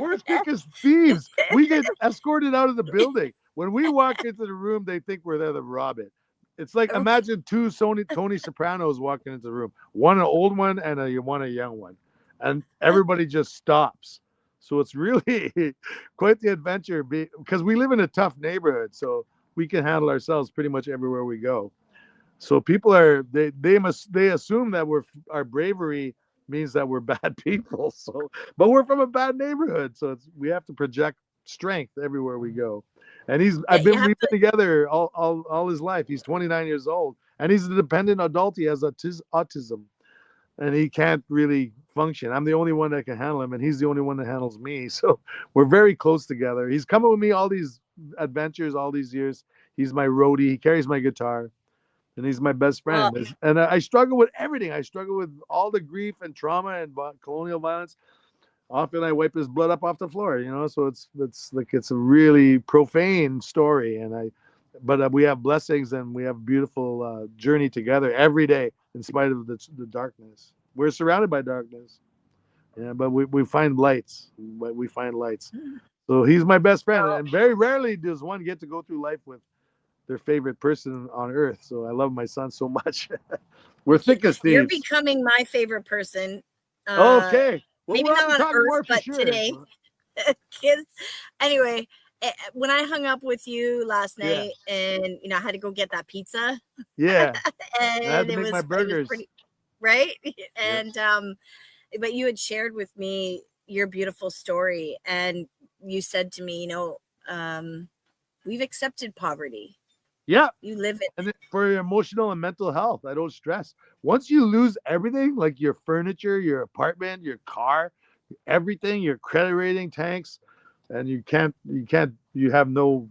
We're thick as thieves. We get escorted out of the building. When we walk into the room, they think we're there to rob it. It's like Okay. imagine two Tony Sopranos walking into the room, one an old one and one a young one, and everybody just stops. So it's really quite the adventure because we live in a tough neighborhood, so we can handle ourselves pretty much everywhere we go. So people they assume that our bravery means that we're bad people. So, but we're from a bad neighborhood, so we have to project strength everywhere we go. And we've been together all his life. He's 29 years old, and he's a dependent adult. He has autism, and he can't really function. I'm the only one that can handle him, and he's the only one that handles me. So we're very close together. He's coming with me all these adventures, all these years. He's my roadie. He carries my guitar. And he's my best friend. Well, and I struggle with everything. I struggle with all the grief and trauma and colonial violence. Often I wipe his blood up off the floor, So it's a really profane story. But we have blessings and we have a beautiful journey together every day, in spite of the darkness. We're surrounded by darkness, yeah. But we find lights. We find lights. So he's my best friend, and very rarely does one get to go through life with their favorite person on earth. So I love my son so much. We're thick as thieves. You're becoming my favorite person. Okay. Well, maybe not on earth, but sure. Today. Anyway, when I hung up with you last night, and I had to go get that pizza. Yeah. And I had to make my burgers. Pretty, right? And but you had shared with me your beautiful story, and you said to me, we've accepted poverty. Yeah. You live it. And for your emotional and mental health, I don't stress. Once you lose everything, like your furniture, your apartment, your car, everything, your credit rating tanks, and you have no,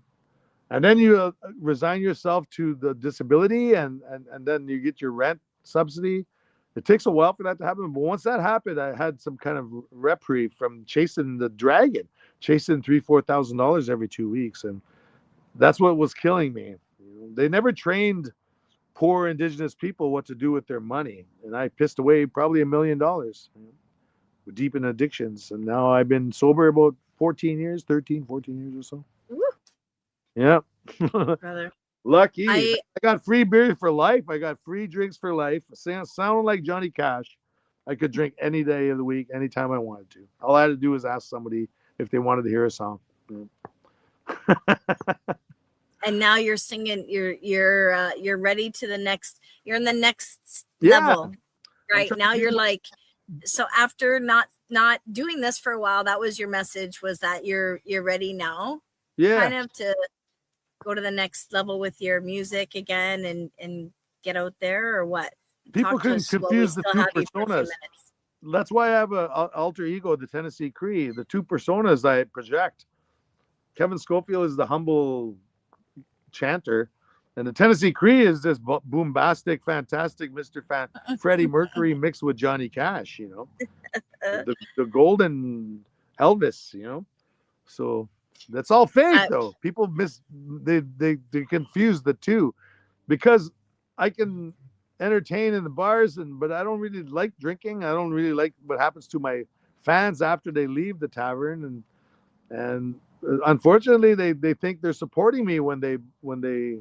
and then you resign yourself to the disability and then you get your rent subsidy. It takes a while for that to happen. But once that happened, I had some kind of reprieve from chasing the dragon, chasing $3,000-4,000 every 2 weeks. And that's what was killing me. They never trained poor indigenous people what to do with their money. And I pissed away probably $1 million deep in addictions. And now I've been sober about 14 years or so. Woo. Yeah. Brother. Lucky. I got free beer for life. I got free drinks for life. Sounding like Johnny Cash. I could drink any day of the week, anytime I wanted to. All I had to do was ask somebody if they wanted to hear a song. And now you're singing. You're ready to the next. You're in the next level, right now. You're like, so after not doing this for a while, that was your message. Was that you're ready now? Yeah. Kind of to go to the next level with your music again and get out there, or what? People can confuse the two personas. That's why I have an alter ego, the Tennessee Cree. The two personas I project. Kevin Schofield is the humble chanter, and the Tennessee Cree is this boombastic, fantastic Mr. Freddie Mercury mixed with Johnny Cash, the golden Elvis, So that's all fake, though. People they confuse the two, because I can entertain in the bars, but I don't really like drinking. I don't really like what happens to my fans after they leave the tavern, and unfortunately they think they're supporting me when they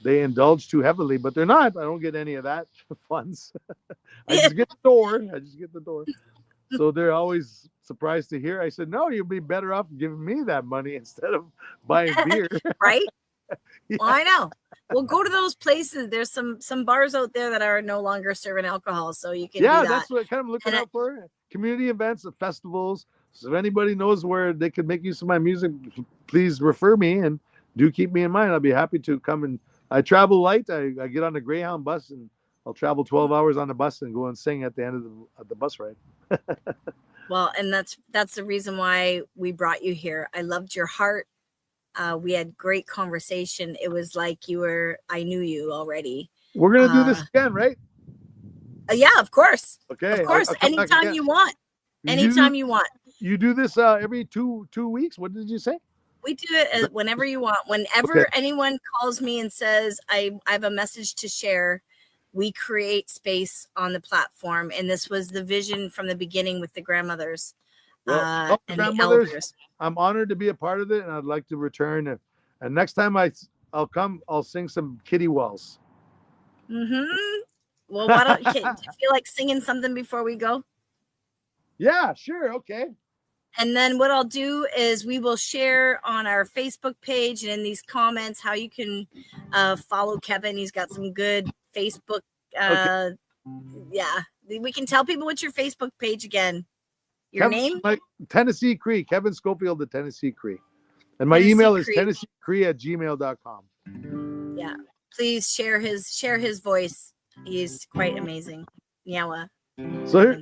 indulge too heavily, but they're not. I don't get any of that funds. I just get the door. So they're always surprised to hear. I said, no, you'll be better off giving me that money instead of buying beer. Right? Yeah. Well, I know. Well, go to those places. There's some bars out there that are no longer serving alcohol, so you can do that. That's what kind of looking out for. Community events and festivals. So if anybody knows where they could make use of my music, please refer me and do keep me in mind. I'll be happy to come. And I travel light. I get on the Greyhound bus and I'll travel 12 hours on the bus and go and sing at the end of the bus ride. Well, and that's the reason why we brought you here. I loved your heart. We had great conversation. It was like I knew you already. We're going to do this again, right? Yeah, of course. Okay. Of course. Anytime you want. Anytime you want. you do this every two weeks? What did you say? We do it whenever you want. Whenever anyone calls me and says, I have a message to share, we create space on the platform. And this was the vision from the beginning with the grandmothers and the elders. I'm honored to be a part of it, and I'd like to return. And next time I'll come, I'll sing some Kitty Wells. Mm-hmm. Well, why don't do you feel like singing something before we go? Yeah, sure. Okay. And then what I'll do is we will share on our Facebook page and in these comments how you can follow Kevin. He's got some good Facebook. Yeah, we can tell people what's your Facebook page again. Your name? Like Tennessee Cree, Kevin Schofield, the Tennessee Cree. And my email is tennesseecree@gmail.com. Yeah. Please share his voice. He's quite amazing. Nyawa. So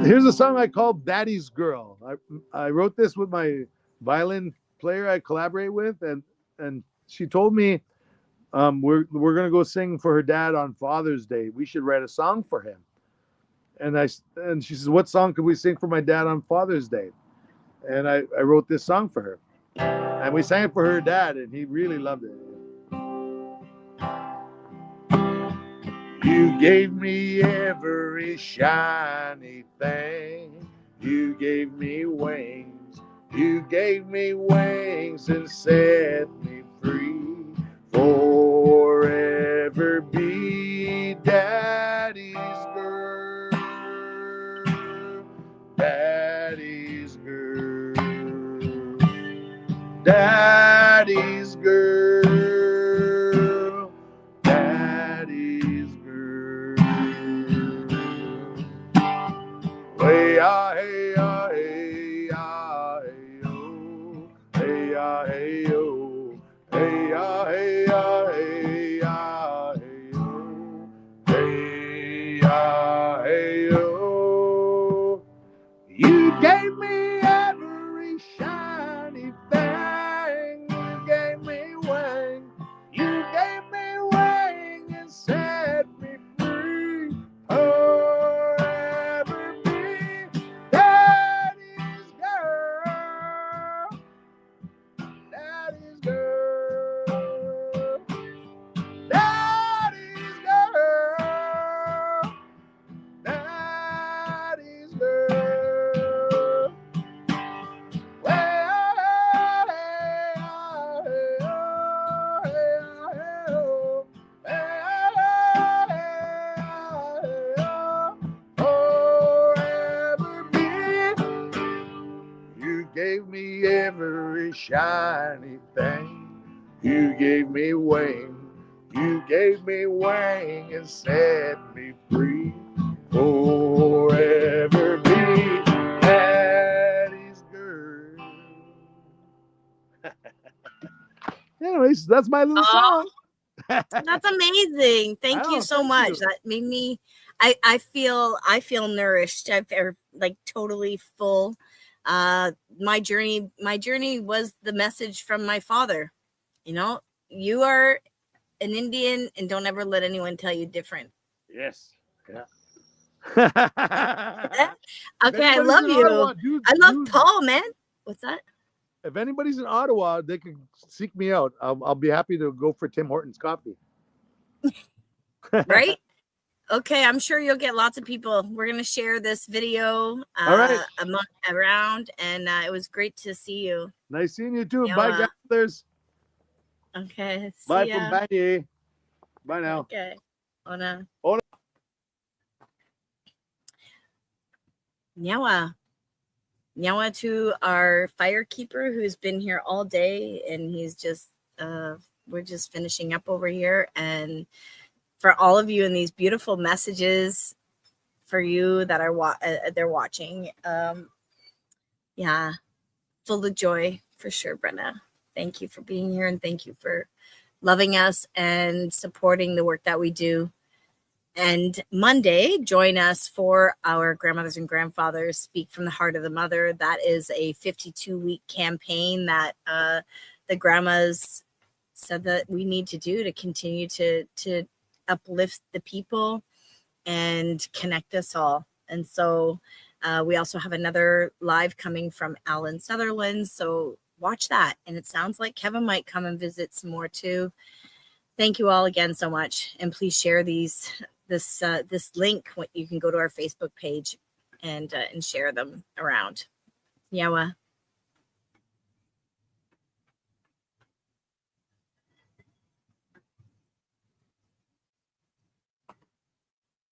here's a song I called Daddy's Girl. I wrote this with my violin player I collaborate with, and she told me we're gonna go sing for her dad on Father's Day. We should write a song for him. And she says, what song could we sing for my dad on Father's Day? And I wrote this song for her. And we sang it for her dad, and he really loved it. You gave me every shiny thing. You gave me wings. You gave me wings and set me free. Forever be Daddy's girl. Daddy's girl. Daddy's girl. Daddy's girl. Hey, ah, hey, ah, hey, ah, hey, oh. Hey, ah, hey, oh. Hey, ah, hey, ah, hey, ah, hey, oh. Hey, ah, hey, oh. You gave me every shiny thing. You gave me wing. You gave me wing and set me free. Forever be Daddy's girl. Daddy's girl. Daddy's girl. Daddy's girl. Forever be. You gave me every shiny thing. You gave me wing. You gave me wing and set me free. Forever be Daddy's girl. Anyways, that's my little song. That's amazing. Thank you so much. That made me I feel nourished. I feel like totally full. My journey was the message from my father. You know, you are an Indian and don't ever let anyone tell you different. Yes. Yeah. Okay, I love you. Ottawa, I love Paul, man. What's that? If anybody's in Ottawa, they can seek me out. I'll be happy to go for Tim Hortons coffee. Right? Okay, I'm sure you'll get lots of people. We're going to share this video around, and it was great to see you. Nice seeing you too. Bye, grandmothers. Okay. Bye from Banye. Bye now. Okay. Ona. Nyawa to our firekeeper who's been here all day, and he's just we're just finishing up over here. And for all of you and these beautiful messages for you that are they're watching, yeah, full of joy for sure, Brenna. Thank you for being here, and thank you for loving us and supporting the work that we do. And Monday, join us for our Grandmothers and Grandfathers Speak from the Heart of the Mother. That is a 52-week campaign that the grandmas said that we need to do to continue to uplift the people and connect us all. And so We also have another live coming from Alan Sutherland. So watch that. And it sounds like Kevin might come and visit some more too. Thank you all again so much. And please share this link. You can go to our Facebook page and share them around. Yawa.